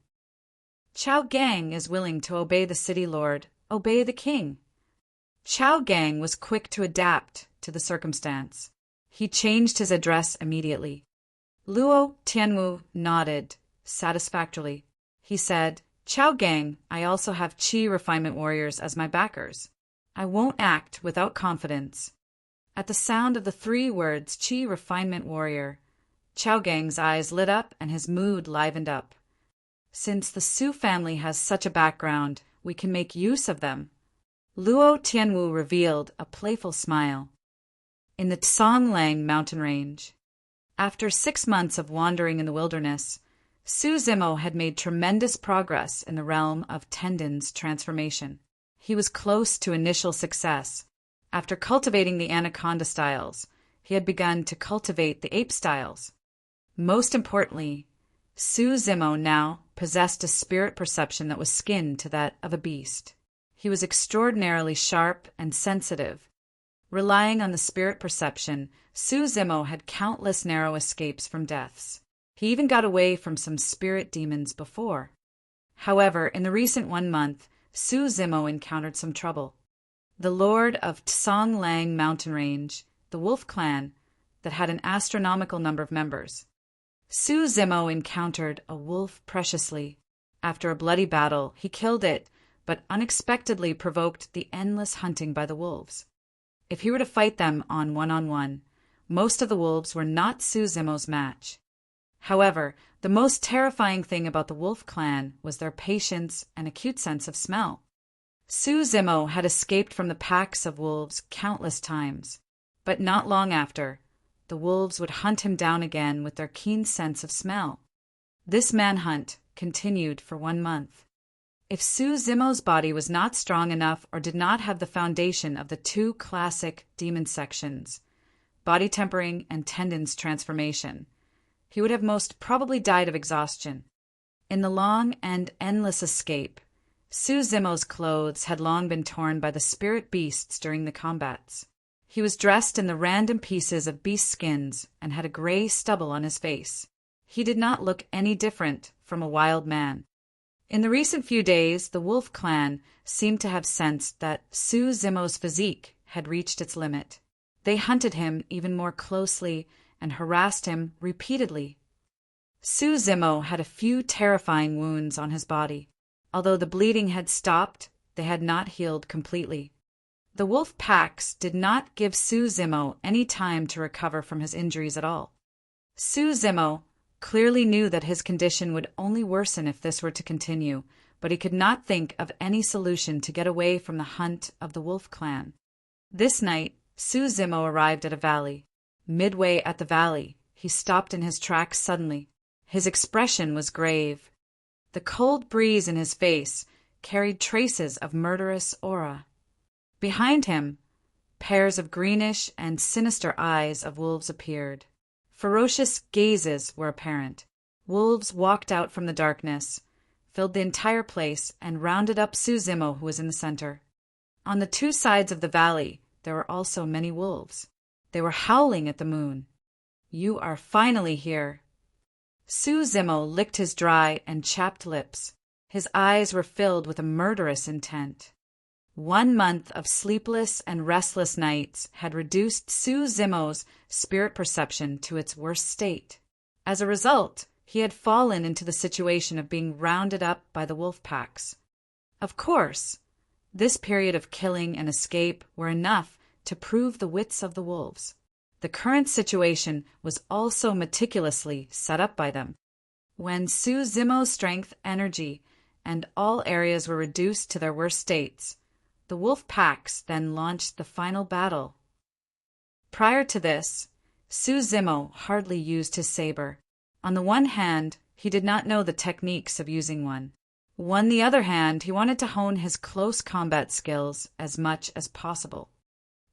Chao Gang is willing to obey the city lord, obey the king." Chao Gang was quick to adapt to the circumstance. He changed his address immediately. Luo Tianwu nodded satisfactorily. He said, "Chao Gang, I also have Qi refinement warriors as my backers. I won't act without confidence." At the sound of the 3 words Qi refinement warrior, Chao Gang's eyes lit up and his mood livened up. "Since the Su family has such a background, we can make use of them." Luo Tianwu revealed a playful smile. In the Songlang mountain range, after 6 months of wandering in the wilderness, Su Zimo had made tremendous progress in the realm of Tendon's transformation. He was close to initial success. After cultivating the anaconda styles, he had begun to cultivate the ape styles. Most importantly, Su Zimo now possessed a spirit perception that was skin to that of a beast. He was extraordinarily sharp and sensitive. Relying on the spirit perception, Su Zimo had countless narrow escapes from deaths. He even got away from some spirit demons before. However, in the recent 1 month, Su Zimo encountered some trouble. The lord of Songlang mountain range, the wolf clan, that had an astronomical number of members. Su Zimo encountered a wolf preciously. After a bloody battle, he killed it, but unexpectedly provoked the endless hunting by the wolves. If he were to fight them on one-on-one, most of the wolves were not Su Zimo's match. However, the most terrifying thing about the wolf clan was their patience and acute sense of smell. Su Zimo had escaped from the packs of wolves countless times, but not long after, the wolves would hunt him down again with their keen sense of smell. This manhunt continued for 1 month. If Su Zimo's body was not strong enough or did not have the foundation of the 2 classic demon sections, body tempering and Tendon's transformation, he would have most probably died of exhaustion. In the long and endless escape, Su Zimo's clothes had long been torn by the spirit beasts during the combats. He was dressed in the random pieces of beast skins and had a gray stubble on his face. He did not look any different from a wild man. In the recent few days, the wolf clan seemed to have sensed that Su Zimo's physique had reached its limit. They hunted him even more closely and harassed him repeatedly. Su Zimo had a few terrifying wounds on his body. Although the bleeding had stopped, they had not healed completely. The wolf packs did not give Su Zimo any time to recover from his injuries at all. Su Zimo clearly knew that his condition would only worsen if this were to continue, but he could not think of any solution to get away from the hunt of the wolf clan. This night, Su Zimo arrived at a valley. Midway at the valley, he stopped in his tracks suddenly. His expression was grave. The cold breeze in his face carried traces of murderous aura. Behind him, pairs of greenish and sinister eyes of wolves appeared. Ferocious gazes were apparent. Wolves walked out from the darkness, filled the entire place, and rounded up Su Zimo, who was in the center. On the 2 sides of the valley, there were also many wolves. They were howling at the moon. "You are finally here." Su Zimo licked his dry and chapped lips. His eyes were filled with a murderous intent. 1 month of sleepless and restless nights had reduced Su Zimo's spirit perception to its worst state. As a result, he had fallen into the situation of being rounded up by the wolf packs. Of course, this period of killing and escape were enough to prove the wits of the wolves. The current situation was also meticulously set up by them. When Su Zimo's strength, energy, and all areas were reduced to their worst states, the wolf packs then launched the final battle. Prior to this, Zimo hardly used his saber. On the one hand, he did not know the techniques of using one. On the other hand, he wanted to hone his close combat skills as much as possible.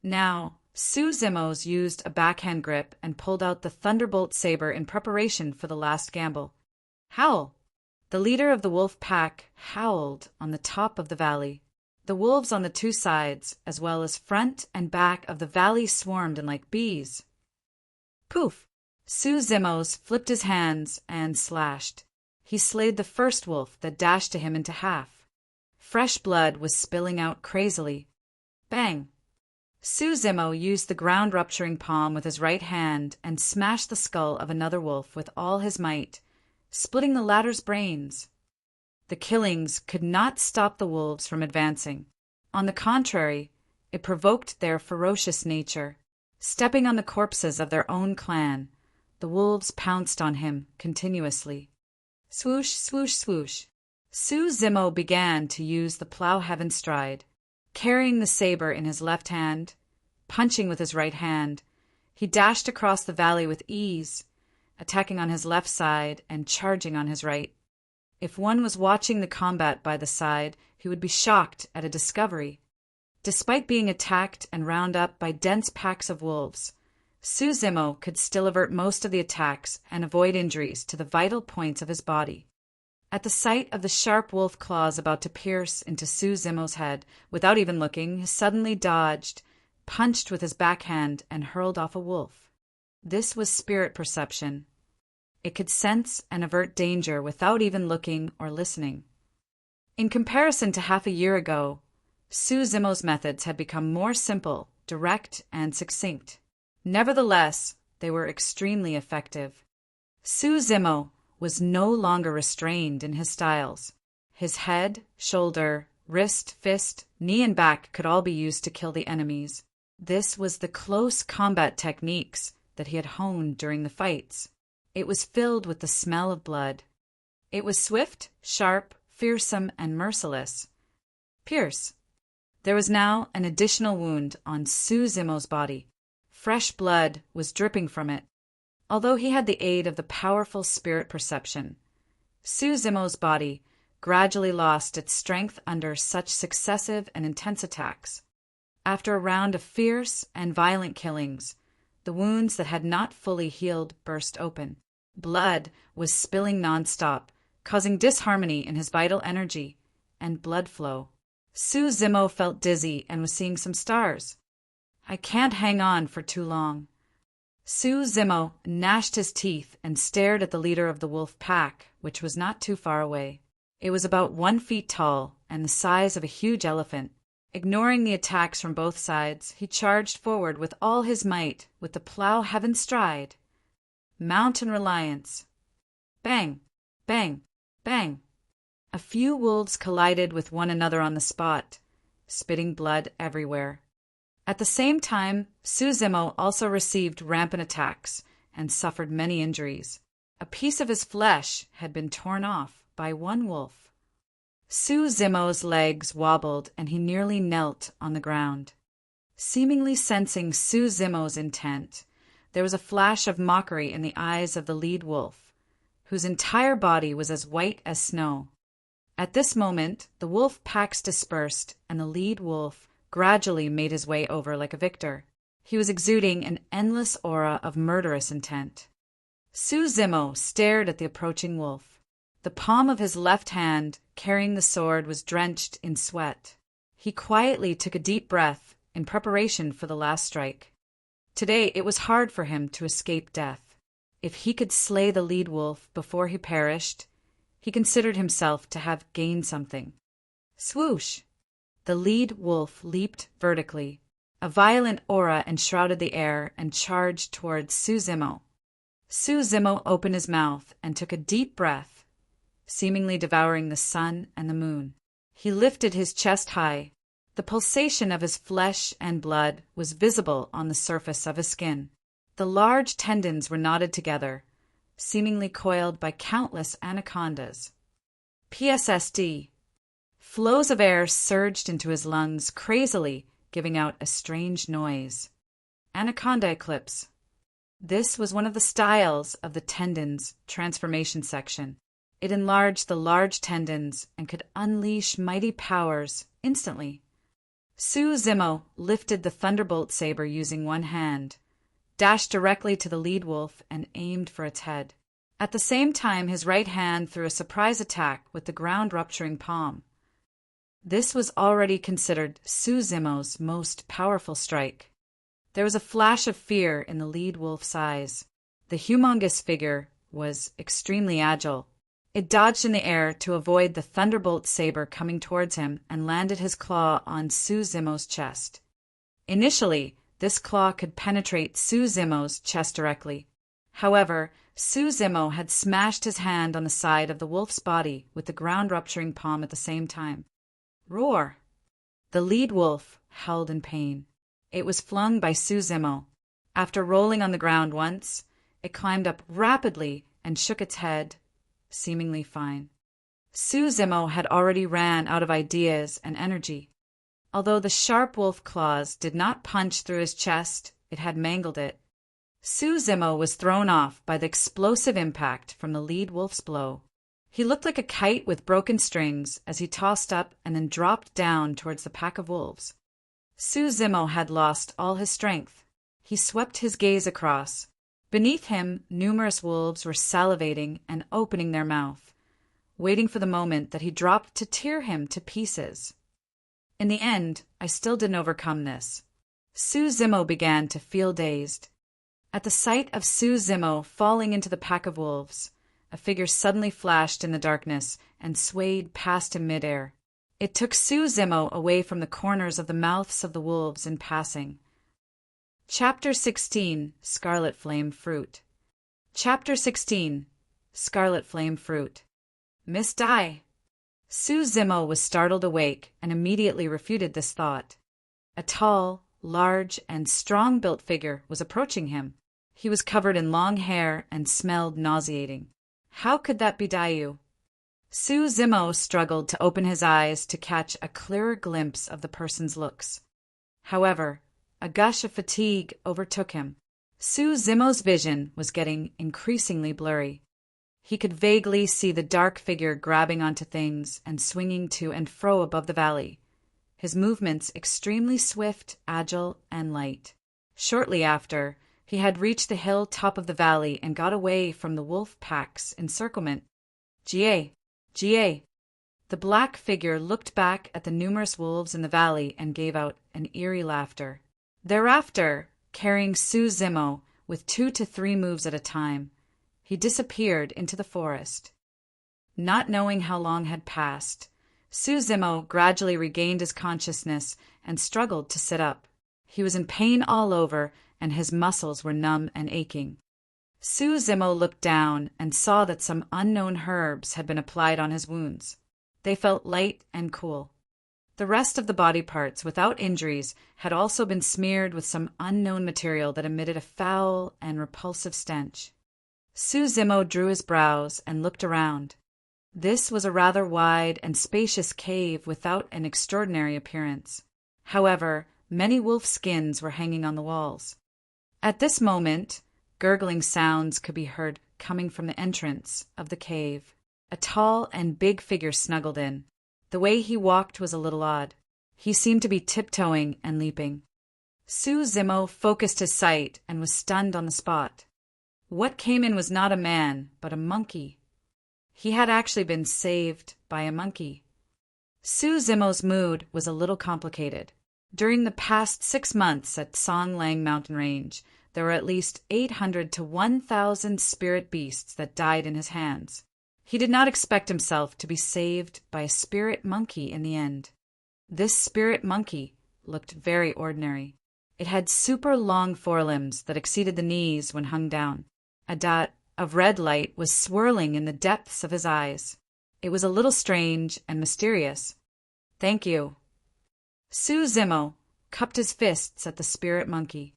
Now, Zimo used a backhand grip and pulled out the thunderbolt saber in preparation for the last gamble. Howl! The leader of the wolf pack howled on the top of the valley. The wolves on the two sides, as well as front and back of the valley, swarmed in like bees. Poof! Zimo flipped his hands and slashed. He slayed the first wolf that dashed to him into half. Fresh blood was spilling out crazily. Bang! Zimo used the ground-rupturing palm with his right hand and smashed the skull of another wolf with all his might, splitting the latter's brains. The killings could not stop the wolves from advancing. On the contrary, it provoked their ferocious nature. Stepping on the corpses of their own clan, the wolves pounced on him continuously. Swoosh, swoosh, swoosh. Zimo began to use the plow-heaven stride. Carrying the saber in his left hand, punching with his right hand, he dashed across the valley with ease, attacking on his left side and charging on his right. If one was watching the combat by the side, he would be shocked at a discovery. Despite being attacked and round up by dense packs of wolves, Zimo could still avert most of the attacks and avoid injuries to the vital points of his body. At the sight of the sharp wolf claws about to pierce into Zimo's head, without even looking, he suddenly dodged, punched with his backhand, and hurled off a wolf. This was spirit perception. It could sense and avert danger without even looking or listening. In comparison to half a year ago, Zimo's methods had become more simple, direct, and succinct. Nevertheless, they were extremely effective. Zimo was no longer restrained in his styles. His head, shoulder, wrist, fist, knee, and back could all be used to kill the enemies. This was the close combat techniques that he had honed during the fights. It was filled with the smell of blood. It was swift, sharp, fearsome, and merciless. Pierce. There was now an additional wound on Zimo's body. Fresh blood was dripping from it. Although he had the aid of the powerful spirit perception, Zimo's body gradually lost its strength under such successive and intense attacks. After a round of fierce and violent killings, the wounds that had not fully healed burst open. Blood was spilling nonstop, causing disharmony in his vital energy and blood flow. Zimo felt dizzy and was seeing some stars. I can't hang on for too long. Zimo gnashed his teeth and stared at the leader of the wolf pack, which was not too far away. It was about 1 foot tall and the size of a huge elephant. Ignoring the attacks from both sides, he charged forward with all his might with the plow-heaven stride. Mountain reliance. Bang, bang, bang. A few wolves collided with one another on the spot, spitting blood everywhere. At the same time, Zimo also received rampant attacks and suffered many injuries. A piece of his flesh had been torn off by one wolf. Zimo's legs wobbled and he nearly knelt on the ground. Seemingly sensing Zimo's intent, there was a flash of mockery in the eyes of the lead wolf, whose entire body was as white as snow. At this moment, the wolf packs dispersed and the lead wolf gradually made his way over like a victor. He was exuding an endless aura of murderous intent. Zimo stared at the approaching wolf. The palm of his left hand, carrying the sword, was drenched in sweat. He quietly took a deep breath in preparation for the last strike. Today it was hard for him to escape death. If he could slay the lead wolf before he perished, he considered himself to have gained something. Swoosh! The lead wolf leaped vertically. A violent aura enshrouded the air and charged towards Zimo. Zimo opened his mouth and took a deep breath, seemingly devouring the sun and the moon. He lifted his chest high. The pulsation of his flesh and blood was visible on the surface of his skin. The large tendons were knotted together, seemingly coiled by countless anacondas. PSSD. Flows of air surged into his lungs crazily, giving out a strange noise. Anaconda eclipse. This was one of the styles of the tendons transformation section. It enlarged the large tendons and could unleash mighty powers instantly. Su Zimo lifted the thunderbolt saber using one hand, dashed directly to the lead wolf, and aimed for its head. At the same time, his right hand threw a surprise attack with the ground-rupturing palm. This was already considered Su Zimo's most powerful strike. There was a flash of fear in the lead wolf's eyes. The humongous figure was extremely agile. It dodged in the air to avoid the thunderbolt saber coming towards him and landed his claw on Su Zimo's chest. Initially, this claw could penetrate Su Zimo's chest directly. However, Su Zimo had smashed his hand on the side of the wolf's body with the ground-rupturing palm at the same time. Roar! The lead wolf howled in pain. It was flung by Su Zimo. After rolling on the ground once, it climbed up rapidly and shook its head, seemingly fine. Su Zimo had already ran out of ideas and energy. Although the sharp wolf claws did not punch through his chest, it had mangled it. Su Zimo was thrown off by the explosive impact from the lead wolf's blow. He looked like a kite with broken strings as he tossed up and then dropped down towards the pack of wolves. Su Zimo had lost all his strength. He swept his gaze across. Beneath him, numerous wolves were salivating and opening their mouth, waiting for the moment that he dropped to tear him to pieces. In the end, I still didn't overcome this. Su Zimo began to feel dazed. At the sight of Su Zimo falling into the pack of wolves, a figure suddenly flashed in the darkness and swayed past him midair. It took Su Zimo away from the corners of the mouths of the wolves in passing. Chapter 16, Scarlet Flame Fruit. Chapter 16, Scarlet Flame Fruit. Miss Dai. Su Zimo was startled awake and immediately refuted this thought. A tall, large, and strong-built figure was approaching him. He was covered in long hair and smelled nauseating. How could that be Dayu? Su Zimo struggled to open his eyes to catch a clearer glimpse of the person's looks. However, a gush of fatigue overtook him. Su Zimo's vision was getting increasingly blurry. He could vaguely see the dark figure grabbing onto things and swinging to and fro above the valley, his movements extremely swift, agile, and light. Shortly after, he had reached the hill top of the valley and got away from the wolf pack's encirclement. Jie! Jie! The black figure looked back at the numerous wolves in the valley and gave out an eerie laughter. Thereafter, carrying Su Zimo with 2 to 3 moves at a time, he disappeared into the forest. Not knowing how long had passed, Su Zimo gradually regained his consciousness and struggled to sit up. He was in pain all over, and his muscles were numb and aching. Su Zimo looked down and saw that some unknown herbs had been applied on his wounds. They felt light and cool. The rest of the body parts, without injuries, had also been smeared with some unknown material that emitted a foul and repulsive stench. Su Zimo drew his brows and looked around. This was a rather wide and spacious cave without an extraordinary appearance. However, many wolf skins were hanging on the walls. At this moment, gurgling sounds could be heard coming from the entrance of the cave. A tall and big figure snuggled in. The way he walked was a little odd. He seemed to be tiptoeing and leaping. Su Zimo focused his sight and was stunned on the spot. What came in was not a man, but a monkey. He had actually been saved by a monkey. Su Zimo's mood was a little complicated. During the past 6 months at Songlang Mountain Range, there were at least 800 to 1,000 spirit beasts that died in his hands. He did not expect himself to be saved by a spirit monkey in the end. This spirit monkey looked very ordinary. It had super long forelimbs that exceeded the knees when hung down. A dot of red light was swirling in the depths of his eyes. It was a little strange and mysterious. Thank you. Su Zimo cupped his fists at the spirit monkey.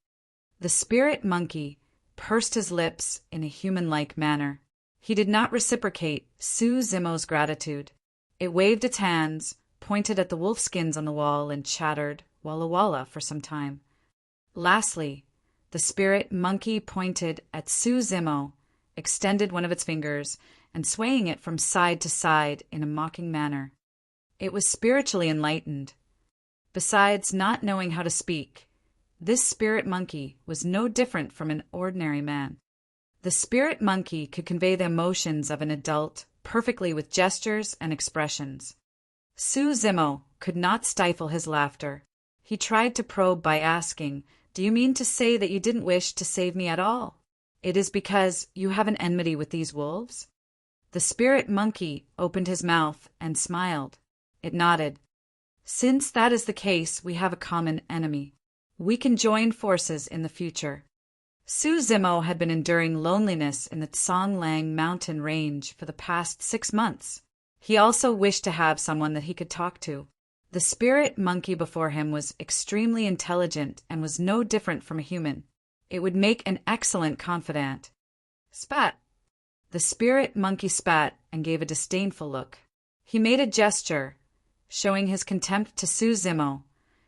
The spirit monkey pursed his lips in a human-like manner. He did not reciprocate Su Zimo's gratitude. It waved its hands, pointed at the wolf skins on the wall, and chattered Walla Walla for some time. Lastly, The spirit monkey pointed at Suzumo, extended one of its fingers, and swaying it from side to side in a mocking manner. It was spiritually enlightened. Besides not knowing how to speak, this spirit monkey was no different from an ordinary man. The spirit monkey could convey the emotions of an adult perfectly with gestures and expressions. Suzumo could not stifle his laughter. He tried to probe by asking, "Do you mean to say that you didn't wish to save me at all? It is because you have an enmity with these wolves?" The spirit monkey opened his mouth and smiled. It nodded. "Since that is the case, we have a common enemy. We can join forces in the future." Suzumo had been enduring loneliness in the Songlang mountain range for the past 6 months. He also wished to have someone that he could talk to. The spirit monkey before him was extremely intelligent and was no different from a human. It would make an excellent confidant. Spat! The spirit monkey spat and gave a disdainful look. He made a gesture, showing his contempt to Suzumo,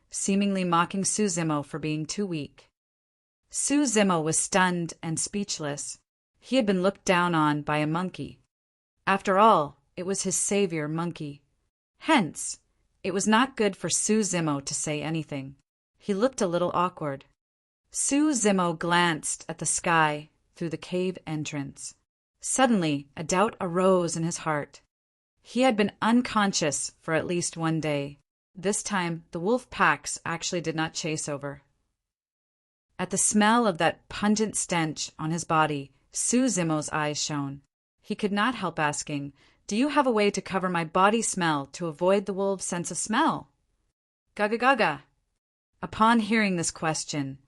seemingly mocking Suzumo for being too weak. Suzumo was stunned and speechless. He had been looked down on by a monkey. After all, it was his savior monkey. Hence, it was not good for Suzumo to say anything. He looked a little awkward. Suzumo glanced at the sky through the cave entrance. Suddenly, a doubt arose in his heart. He had been unconscious for at least 1 day. This time, the wolf packs actually did not chase over. At the smell of that pungent stench on his body, Suzumo's eyes shone. He could not help asking, "Do you have a way to cover my body smell to avoid the wolves' sense of smell?" Gaga gaga. Upon hearing this question,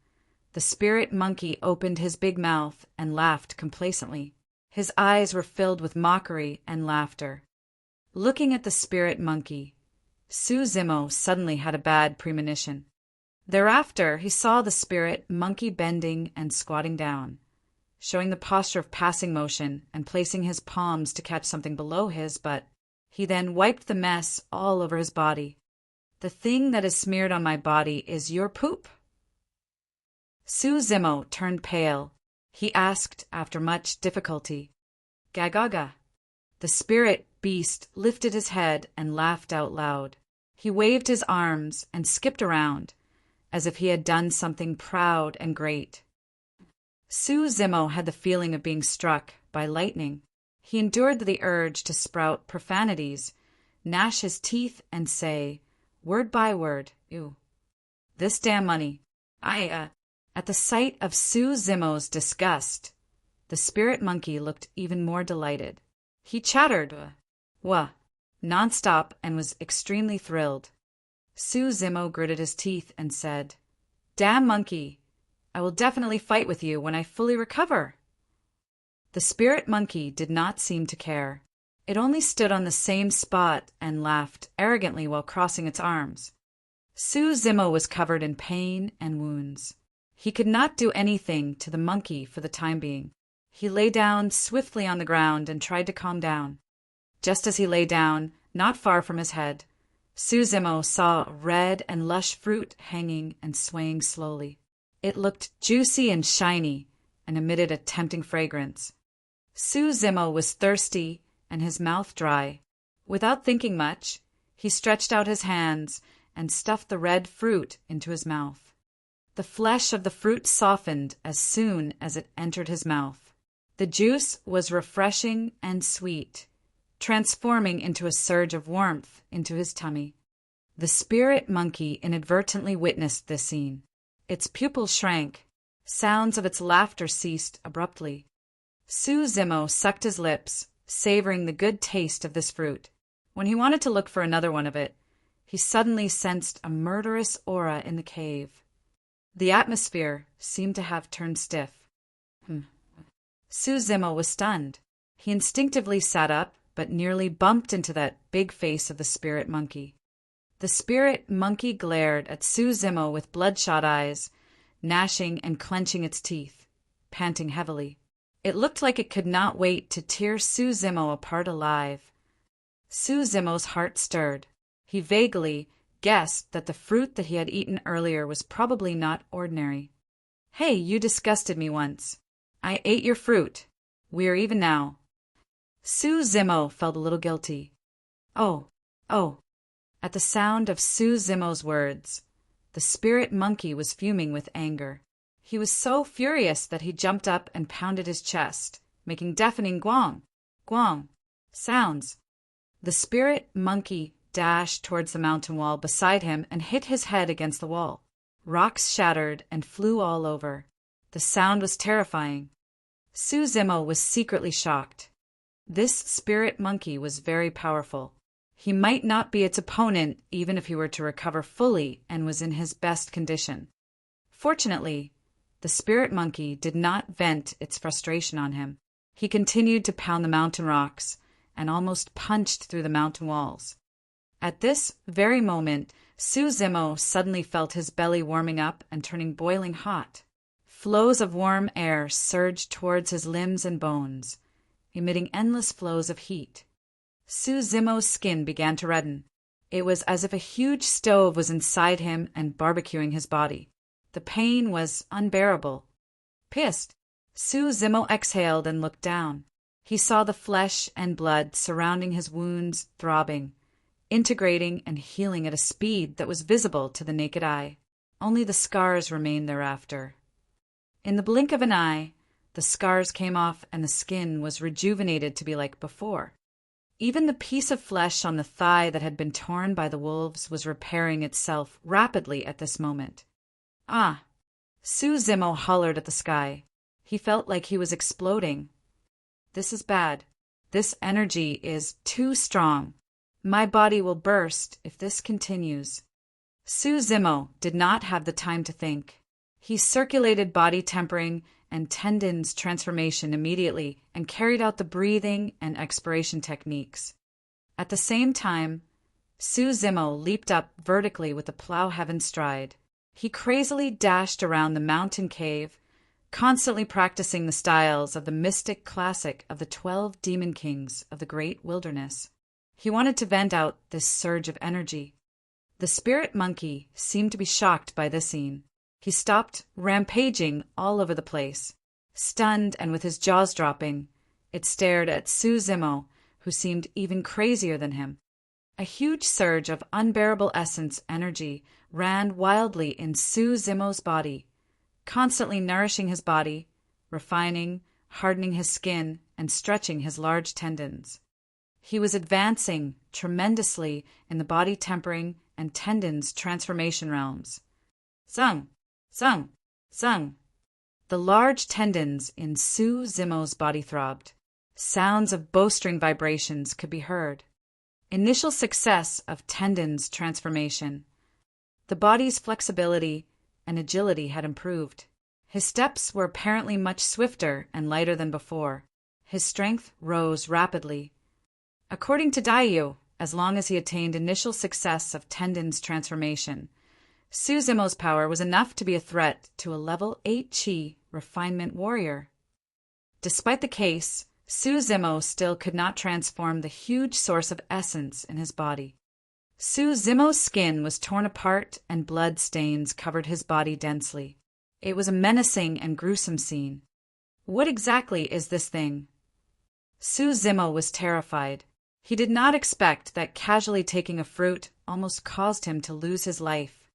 the spirit monkey opened his big mouth and laughed complacently. His eyes were filled with mockery and laughter. Looking at the spirit monkey, Suzumo suddenly had a bad premonition. Thereafter, he saw the spirit monkey bending and squatting down, showing the posture of passing motion and placing his palms to catch something below his butt. He then wiped the mess all over his body. "The thing that is smeared on my body is your poop." Suzumo turned pale. He asked after much difficulty, "Gagaga." The spirit beast lifted his head and laughed out loud. He waved his arms and skipped around, as if he had done something proud and great. Suzumo had the feeling of being struck by lightning. He endured the urge to sprout profanities, gnash his teeth, and say, word by word, "Ew, this damn money. At the sight of Suzumo's disgust, the spirit monkey looked even more delighted. He chattered, "Wah," nonstop and was extremely thrilled. Suzumo gritted his teeth and said, "Damn monkey, I will definitely fight with you when I fully recover." The spirit monkey did not seem to care. It only stood on the same spot and laughed arrogantly while crossing its arms. Suzumo was covered in pain and wounds. He could not do anything to the monkey for the time being. He lay down swiftly on the ground and tried to calm down. Just as he lay down, not far from his head, Suzumo saw red and lush fruit hanging and swaying slowly. It looked juicy and shiny and emitted a tempting fragrance. Suzumo was thirsty and his mouth dry. Without thinking much, he stretched out his hands and stuffed the red fruit into his mouth. The flesh of the fruit softened as soon as it entered his mouth. The juice was refreshing and sweet, transforming into a surge of warmth into his tummy. The spirit monkey inadvertently witnessed this scene. Its pupils shrank. Sounds of its laughter ceased abruptly. Suzumo sucked his lips, savoring the good taste of this fruit. When he wanted to look for another one of it, he suddenly sensed a murderous aura in the cave. The atmosphere seemed to have turned stiff. Suzumo was stunned. He instinctively sat up, but nearly bumped into that big face of the spirit monkey. The spirit monkey glared at Suzumo with bloodshot eyes, gnashing and clenching its teeth, panting heavily. It looked like it could not wait to tear Suzumo apart alive. Suzumo's heart stirred. He vaguely guessed that the fruit that he had eaten earlier was probably not ordinary. Hey, you disgusted me once. I ate your fruit. We are even now. Su Zimo felt a little guilty. Oh, oh. At the sound of Su Zimo's words, the spirit monkey was fuming with anger. He was so furious that he jumped up and pounded his chest, making deafening guang, guang sounds. The spirit monkey dashed towards the mountain wall beside him and hit his head against the wall. Rocks shattered and flew all over. The sound was terrifying. Su Zimo was secretly shocked. This spirit monkey was very powerful. He might not be its opponent even if he were to recover fully and was in his best condition. Fortunately, the spirit monkey did not vent its frustration on him. He continued to pound the mountain rocks and almost punched through the mountain walls. At this very moment, Su Zimo suddenly felt his belly warming up and turning boiling hot. Flows of warm air surged towards his limbs and bones, emitting endless flows of heat. Su Zimo's skin began to redden. It was as if a huge stove was inside him and barbecuing his body. The pain was unbearable. Pissed, Su Zimo exhaled and looked down. He saw the flesh and blood surrounding his wounds throbbing, integrating and healing at a speed that was visible to the naked eye. Only the scars remained thereafter. In the blink of an eye, the scars came off and the skin was rejuvenated to be like before. Even the piece of flesh on the thigh that had been torn by the wolves was repairing itself rapidly at this moment. Ah! Su Zimo hollered at the sky. He felt like he was exploding. This is bad. This energy is too strong. My body will burst if this continues. Su Zimo did not have the time to think. He circulated body tempering and tendons transformation immediately and carried out the breathing and expiration techniques. At the same time, Su Zimo leaped up vertically with a plow-heaven stride. He crazily dashed around the mountain cave, constantly practicing the styles of the mystic classic of the 12 demon kings of the great wilderness. He wanted to vent out this surge of energy. The spirit monkey seemed to be shocked by this scene. He stopped rampaging all over the place. Stunned and with his jaws dropping, it stared at Su Zimo, who seemed even crazier than him. A huge surge of unbearable essence energy ran wildly in Su Zimo's body, constantly nourishing his body, refining, hardening his skin, and stretching his large tendons. He was advancing tremendously in the body tempering and tendons transformation realms. Zung, zung, zung. The large tendons in Su Zimo's body throbbed. Sounds of bowstring vibrations could be heard. Initial success of tendons transformation. The body's flexibility and agility had improved. His steps were apparently much swifter and lighter than before. His strength rose rapidly. According to Daiyu, as long as he attained initial success of tendons transformation, Su Zimo's power was enough to be a threat to a level 8 Qi refinement warrior. Despite the case, Su Zimo still could not transform the huge source of essence in his body. Su Zimo's skin was torn apart and blood stains covered his body densely. It was a menacing and gruesome scene. What exactly is this thing? Su Zimo was terrified. He did not expect that casually taking a fruit almost caused him to lose his life.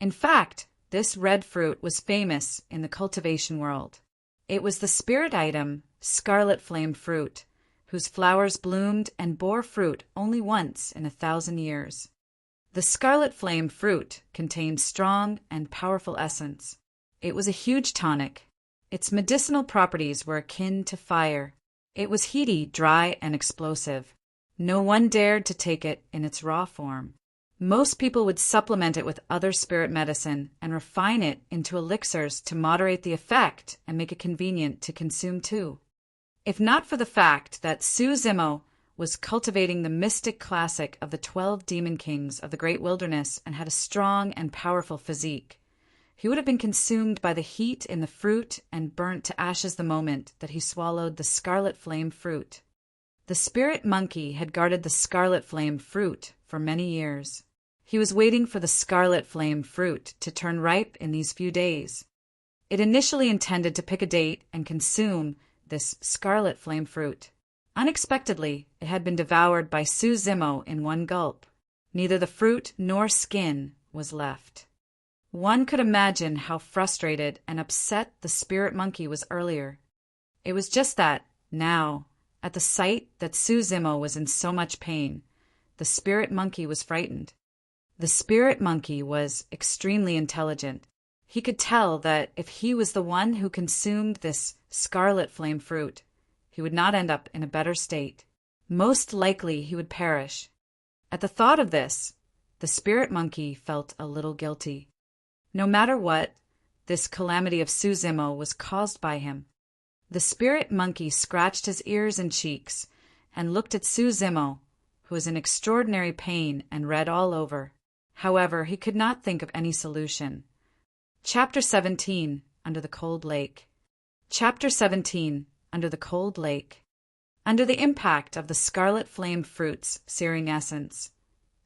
In fact, this red fruit was famous in the cultivation world. It was the spirit item, scarlet flame fruit, whose flowers bloomed and bore fruit only once in 1,000 years. The scarlet flame fruit contained strong and powerful essence. It was a huge tonic. Its medicinal properties were akin to fire. It was heaty, dry, and explosive. No one dared to take it in its raw form. Most people would supplement it with other spirit medicine and refine it into elixirs to moderate the effect and make it convenient to consume too. If not for the fact that Su Zimo was cultivating the mystic classic of the 12 demon kings of the great wilderness and had a strong and powerful physique, he would have been consumed by the heat in the fruit and burnt to ashes the moment that he swallowed the scarlet flame fruit. The spirit monkey had guarded the scarlet flame fruit for many years. He was waiting for the scarlet flame fruit to turn ripe in these few days. It initially intended to pick a date and consume this scarlet flame fruit. Unexpectedly, it had been devoured by Suzimo in one gulp. Neither the fruit nor skin was left. One could imagine how frustrated and upset the spirit monkey was earlier. It was just that, now, at the sight that Suzimo was in so much pain, the spirit monkey was frightened. The spirit monkey was extremely intelligent. He could tell that if he was the one who consumed this scarlet flame fruit, he would not end up in a better state. Most likely he would perish. At the thought of this, the spirit monkey felt a little guilty. No matter what, this calamity of Suzimo was caused by him. The spirit monkey scratched his ears and cheeks and looked at Suzimo, who was in extraordinary pain and red all over. However, he could not think of any solution. Chapter 17, Under the Cold Lake. Chapter 17, Under the Cold Lake. Under the impact of the scarlet flame fruit's searing essence,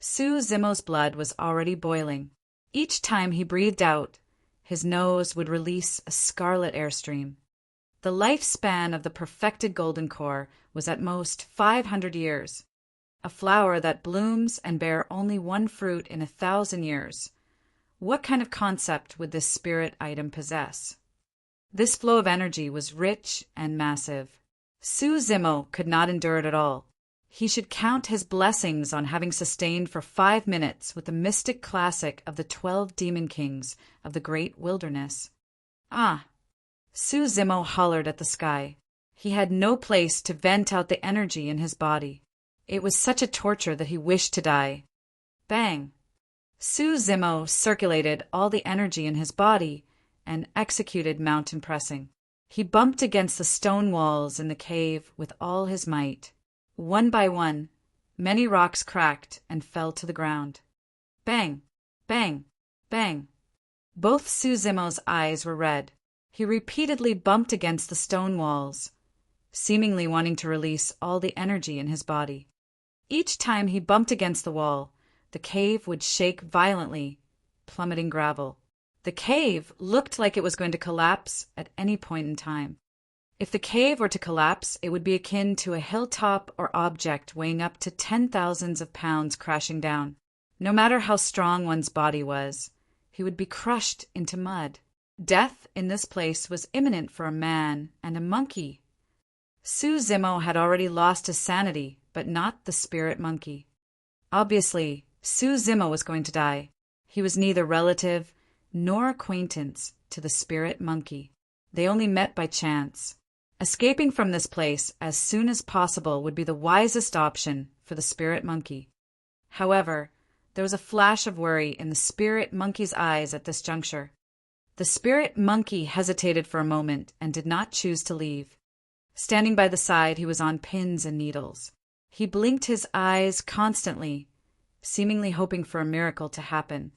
Suzimo's blood was already boiling. Each time he breathed out, his nose would release a scarlet airstream. The lifespan of the perfected golden core was at most 500 years. A flower that blooms and bear only one fruit in 1,000 years. What kind of concept would this spirit item possess? This flow of energy was rich and massive. Suzimo could not endure it at all. He should count his blessings on having sustained for 5 minutes with the mystic classic of the 12 demon kings of the great wilderness. Ah! Suzimo hollered at the sky. He had no place to vent out the energy in his body. It was such a torture that he wished to die. Bang! Suzimo circulated all the energy in his body and executed mountain pressing. He bumped against the stone walls in the cave with all his might. One by one, many rocks cracked and fell to the ground. Bang! Bang! Bang! Both Suzimo's eyes were red. He repeatedly bumped against the stone walls, seemingly wanting to release all the energy in his body. Each time he bumped against the wall, the cave would shake violently, plummeting gravel. The cave looked like it was going to collapse at any point in time. If the cave were to collapse, it would be akin to a hilltop or object weighing up to 10,000s of pounds crashing down. No matter how strong one's body was, he would be crushed into mud. Death in this place was imminent for a man and a monkey. Suzimo had already lost his sanity, but not the spirit monkey. Obviously, Suzimo was going to die. He was neither relative nor acquaintance to the spirit monkey. They only met by chance. Escaping from this place as soon as possible would be the wisest option for the spirit monkey. However, there was a flash of worry in the spirit monkey's eyes at this juncture. The spirit monkey hesitated for a moment and did not choose to leave. Standing by the side, he was on pins and needles. He blinked his eyes constantly, seemingly hoping for a miracle to happen.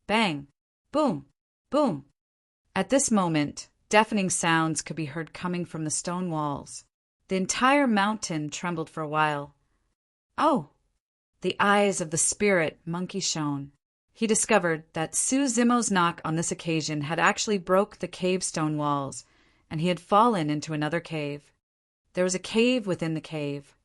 Bang! Boom! Boom! At this moment, deafening sounds could be heard coming from the stone walls. The entire mountain trembled for a while. Oh! The eyes of the spirit monkey shone. He discovered that Suzimo's knock on this occasion had actually broke the cave stone walls, and he had fallen into another cave. There was a cave within the cave.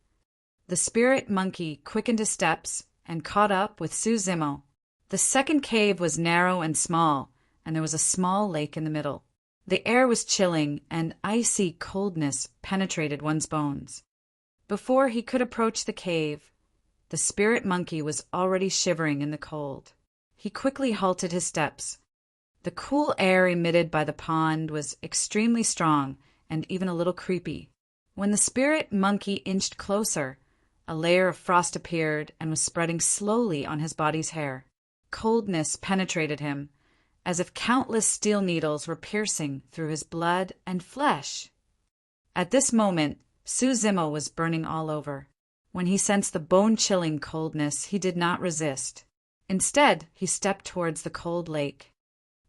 The spirit monkey quickened his steps and caught up with Suzimo. The second cave was narrow and small, and there was a small lake in the middle. The air was chilling, and icy coldness penetrated one's bones. Before he could approach the cave, the spirit monkey was already shivering in the cold. He quickly halted his steps. The cool air emitted by the pond was extremely strong and even a little creepy. When the spirit monkey inched closer, a layer of frost appeared and was spreading slowly on his body's hair. Coldness penetrated him, as if countless steel needles were piercing through his blood and flesh. At this moment, Suzimo was burning all over. When he sensed the bone-chilling coldness, he did not resist. Instead, he stepped towards the cold lake.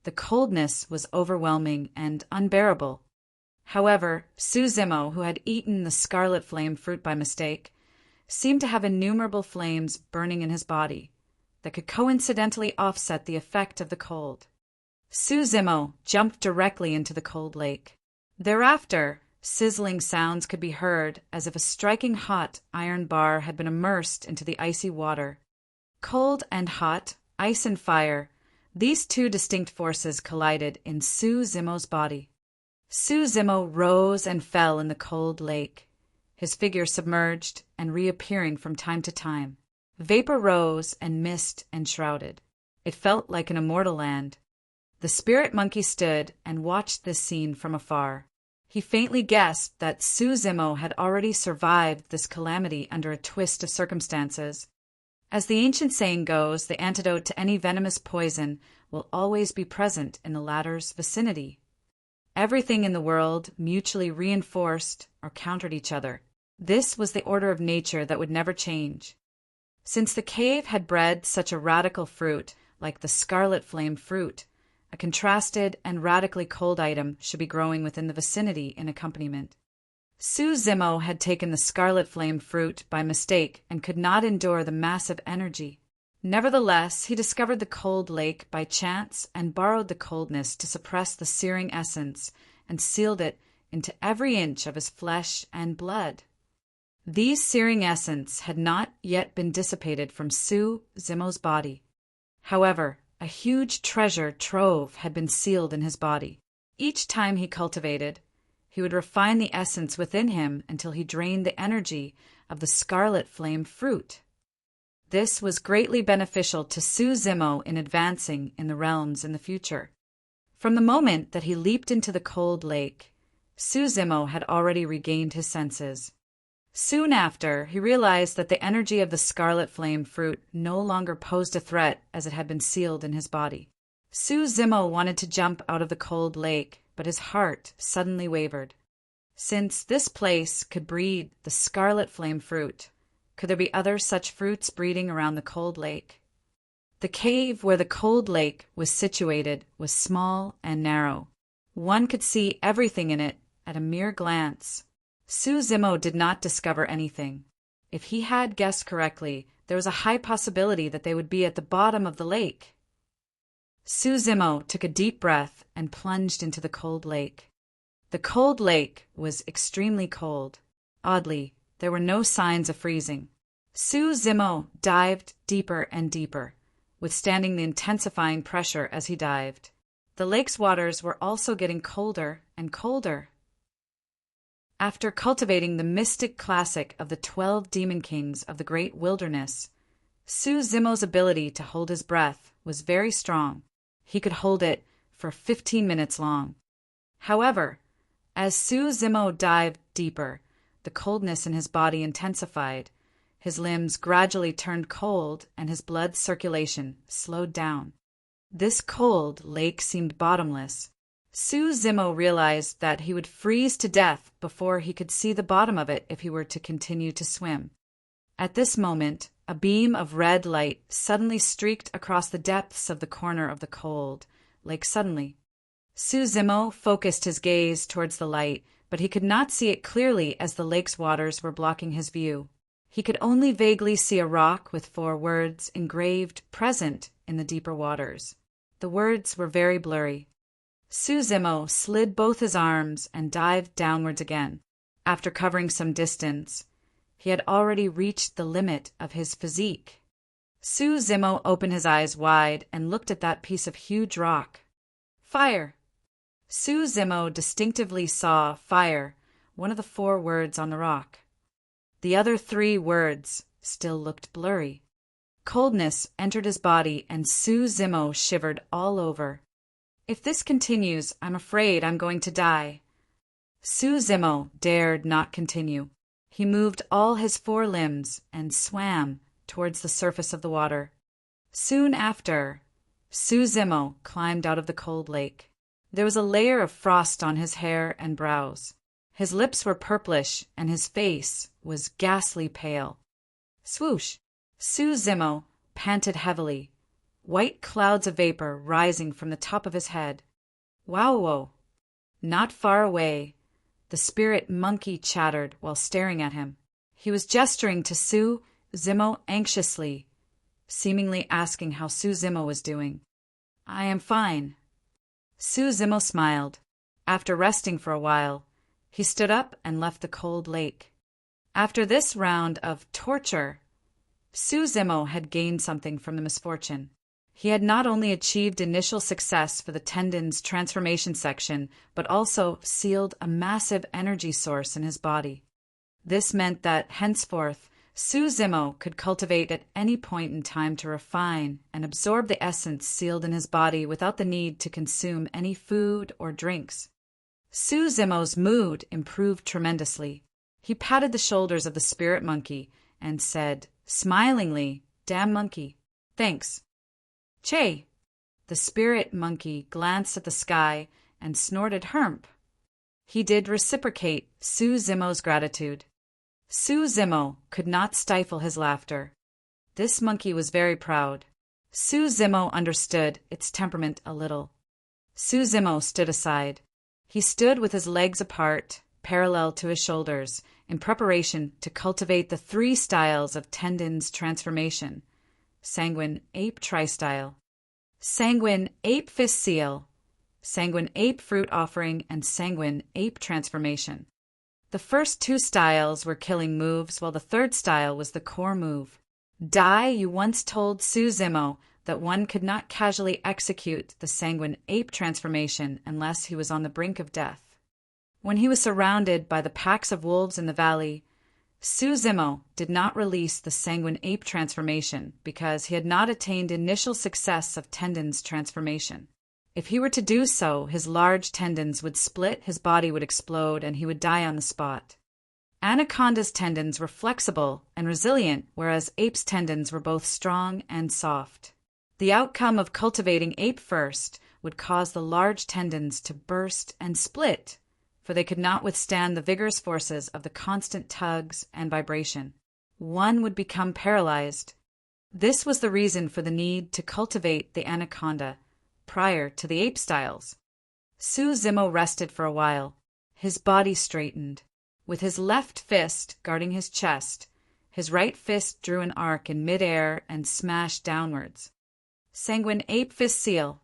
The coldness was overwhelming and unbearable. However, Suzimo, who had eaten the scarlet flame fruit by mistake, seemed to have innumerable flames burning in his body that could coincidentally offset the effect of the cold. Suzimo jumped directly into the cold lake. Thereafter, sizzling sounds could be heard as if a striking hot iron bar had been immersed into the icy water. Cold and hot, ice and fire, these two distinct forces collided in Suzimo's body. Suzimo rose and fell in the cold lake, his figure submerged and reappearing from time to time. Vapor rose and mist enshrouded. It felt like an immortal land. The spirit monkey stood and watched this scene from afar. He faintly guessed that Suzimo had already survived this calamity under a twist of circumstances. As the ancient saying goes, the antidote to any venomous poison will always be present in the latter's vicinity. Everything in the world mutually reinforced or countered each other. This was the order of nature that would never change. Since the cave had bred such a radical fruit, like the scarlet flame fruit, a contrasted and radically cold item should be growing within the vicinity in accompaniment. Suzimo had taken the scarlet flame fruit by mistake and could not endure the massive energy. Nevertheless, he discovered the cold lake by chance and borrowed the coldness to suppress the searing essence and sealed it into every inch of his flesh and blood. These searing essence had not yet been dissipated from Suzimo's body. However, a huge treasure trove had been sealed in his body. Each time he cultivated, he would refine the essence within him until he drained the energy of the scarlet flame fruit. This was greatly beneficial to Suzimo in advancing in the realms in the future. From the moment that he leaped into the cold lake, Suzimo had already regained his senses. Soon after, he realized that the energy of the scarlet flame fruit no longer posed a threat as it had been sealed in his body. Suzimo wanted to jump out of the cold lake, but his heart suddenly wavered. Since this place could breed the scarlet flame fruit, could there be other such fruits breeding around the cold lake? The cave where the cold lake was situated was small and narrow. One could see everything in it at a mere glance. Suzimo did not discover anything. If he had guessed correctly, there was a high possibility that they would be at the bottom of the lake. Suzimo took a deep breath and plunged into the cold lake. The cold lake was extremely cold. Oddly, there were no signs of freezing. Suzimo dived deeper and deeper, withstanding the intensifying pressure as he dived. The lake's waters were also getting colder and colder. After cultivating the mystic classic of the 12 demon kings of the great wilderness, Suzimo's ability to hold his breath was very strong. He could hold it for 15 minutes long. However, as Suzimo dived deeper, the coldness in his body intensified. His limbs gradually turned cold and his blood circulation slowed down. This cold lake seemed bottomless. Suzimo realized that he would freeze to death before he could see the bottom of it if he were to continue to swim. At this moment, a beam of red light suddenly streaked across the depths of the corner of the cold lake suddenly. Suzimo focused his gaze towards the light, but he could not see it clearly as the lake's waters were blocking his view. He could only vaguely see a rock with 4 words engraved present in the deeper waters. The words were very blurry. Suzimo slid both his arms and dived downwards again. After covering some distance, he had already reached the limit of his physique. Suzimo opened his eyes wide and looked at that piece of huge rock. Fire! Suzimo distinctively saw fire, one of the 4 words on the rock. The other 3 words still looked blurry. Coldness entered his body and Suzimo shivered all over. If this continues, I'm afraid I'm going to die. Suzimo dared not continue. He moved all his 4 limbs and swam towards the surface of the water. Soon after, Suzimo climbed out of the cold lake. There was a layer of frost on his hair and brows. His lips were purplish and his face was ghastly pale. Swoosh! Suzimo panted heavily, white clouds of vapor rising from the top of his head. Wow! Not far away, the spirit monkey chattered while staring at him. He was gesturing to Suzimo anxiously, seemingly asking how Suzimo was doing. I am fine. Zimo smiled. After resting for a while, he stood up and left the cold lake. After this round of torture, Zimo had gained something from the misfortune. He had not only achieved initial success for the tendon's transformation section, but also sealed a massive energy source in his body. This meant that, henceforth, Zimo could cultivate at any point in time to refine and absorb the essence sealed in his body without the need to consume any food or drinks. Zimo's mood improved tremendously. He patted the shoulders of the spirit monkey and said, smilingly, "Damn monkey. Thanks." "Che." The spirit monkey glanced at the sky and snorted "Hermp." He did reciprocate Zimo's gratitude. Zimo could not stifle his laughter. This monkey was very proud. Zimo understood its temperament a little. Zimo stood aside. He stood with his legs apart, parallel to his shoulders, in preparation to cultivate the 3 styles of tendon's transformation: Sanguine Ape Tri-Style, Sanguine Ape Fist Seal, Sanguine Ape Fruit Offering, and Sanguine Ape Transformation. The first 2 styles were killing moves, while the 3rd style was the core move. Dai Yu once told Zimo that one could not casually execute the Sanguine Ape Transformation unless he was on the brink of death. When he was surrounded by the packs of wolves in the valley, Zimo did not release the Sanguine Ape Transformation because he had not attained initial success of tendon's transformation. If he were to do so, his large tendons would split, his body would explode, and he would die on the spot. Anaconda's tendons were flexible and resilient, whereas ape's tendons were both strong and soft. The outcome of cultivating ape first would cause the large tendons to burst and split, for they could not withstand the vigorous forces of the constant tugs and vibration. One would become paralyzed. This was the reason for the need to cultivate the anaconda prior to the ape styles. Zimo rested for a while. His body straightened. With his left fist guarding his chest, his right fist drew an arc in midair and smashed downwards. Sanguine Ape Fist Seal.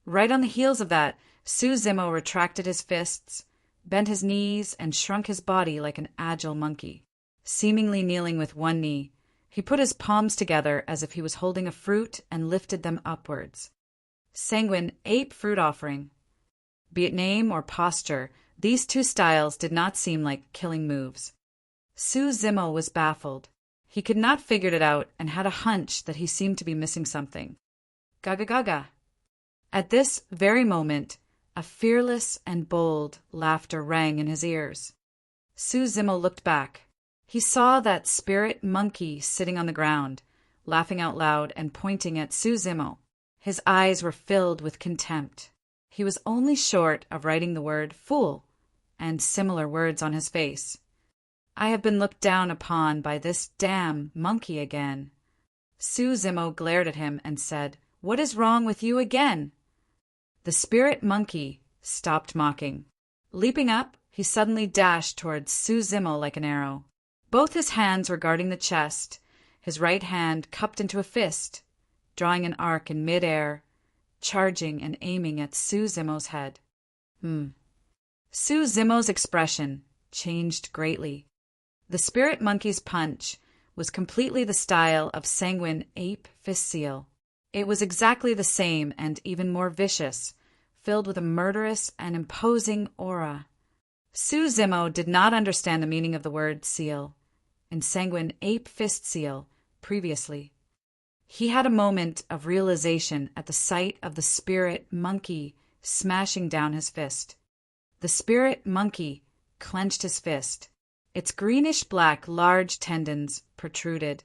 Right on the heels of that, Zimo retracted his fists, bent his knees, and shrunk his body like an agile monkey. Seemingly kneeling with one knee, he put his palms together as if he was holding a fruit and lifted them upwards. Sanguine Ape Fruit Offering. Be it name or posture, these 2 styles did not seem like killing moves. Zimo was baffled. He could not figure it out and had a hunch that he seemed to be missing something. Gaga gaga. At this very moment, a fearless and bold laughter rang in his ears. Zimo looked back. He saw that spirit monkey sitting on the ground, laughing out loud and pointing at Zimo. His eyes were filled with contempt. He was only short of writing the word "fool" and similar words on his face. "I have been looked down upon by this damn monkey again." Zimo glared at him and said, "What is wrong with you again?" The spirit monkey stopped mocking. Leaping up, he suddenly dashed towards Zimo like an arrow. Both his hands were guarding the chest, his right hand cupped into a fist, drawing an arc in midair, charging and aiming at Zimo's head. Zimo's expression changed greatly. The spirit monkey's punch was completely the style of Sanguine Ape Fist Seal. It was exactly the same and even more vicious, filled with a murderous and imposing aura. Zimo did not understand the meaning of the word seal in Sanguine Ape Fist Seal previously. He had a moment of realization at the sight of the spirit monkey smashing down his fist. The spirit monkey clenched his fist. Its greenish-black large tendons protruded,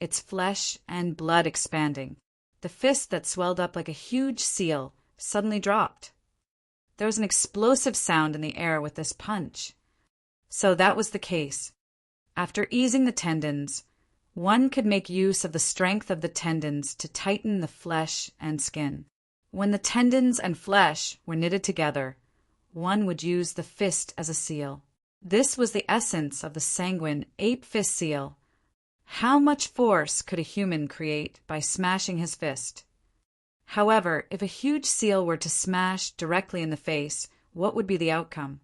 its flesh and blood expanding. The fist that swelled up like a huge seal suddenly dropped. There was an explosive sound in the air with this punch. So that was the case. After easing the tendons, one could make use of the strength of the tendons to tighten the flesh and skin. When the tendons and flesh were knitted together, one would use the fist as a seal. This was the essence of the Sanguine Ape Fist Seal. How much force could a human create by smashing his fist? However, if a huge seal were to smash directly in the face, what would be the outcome?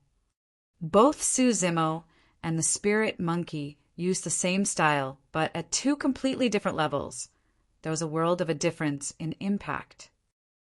Both Sue Zimmo and the Spirit Monkey used the same style, but at two completely different levels. There was a world of a difference in impact.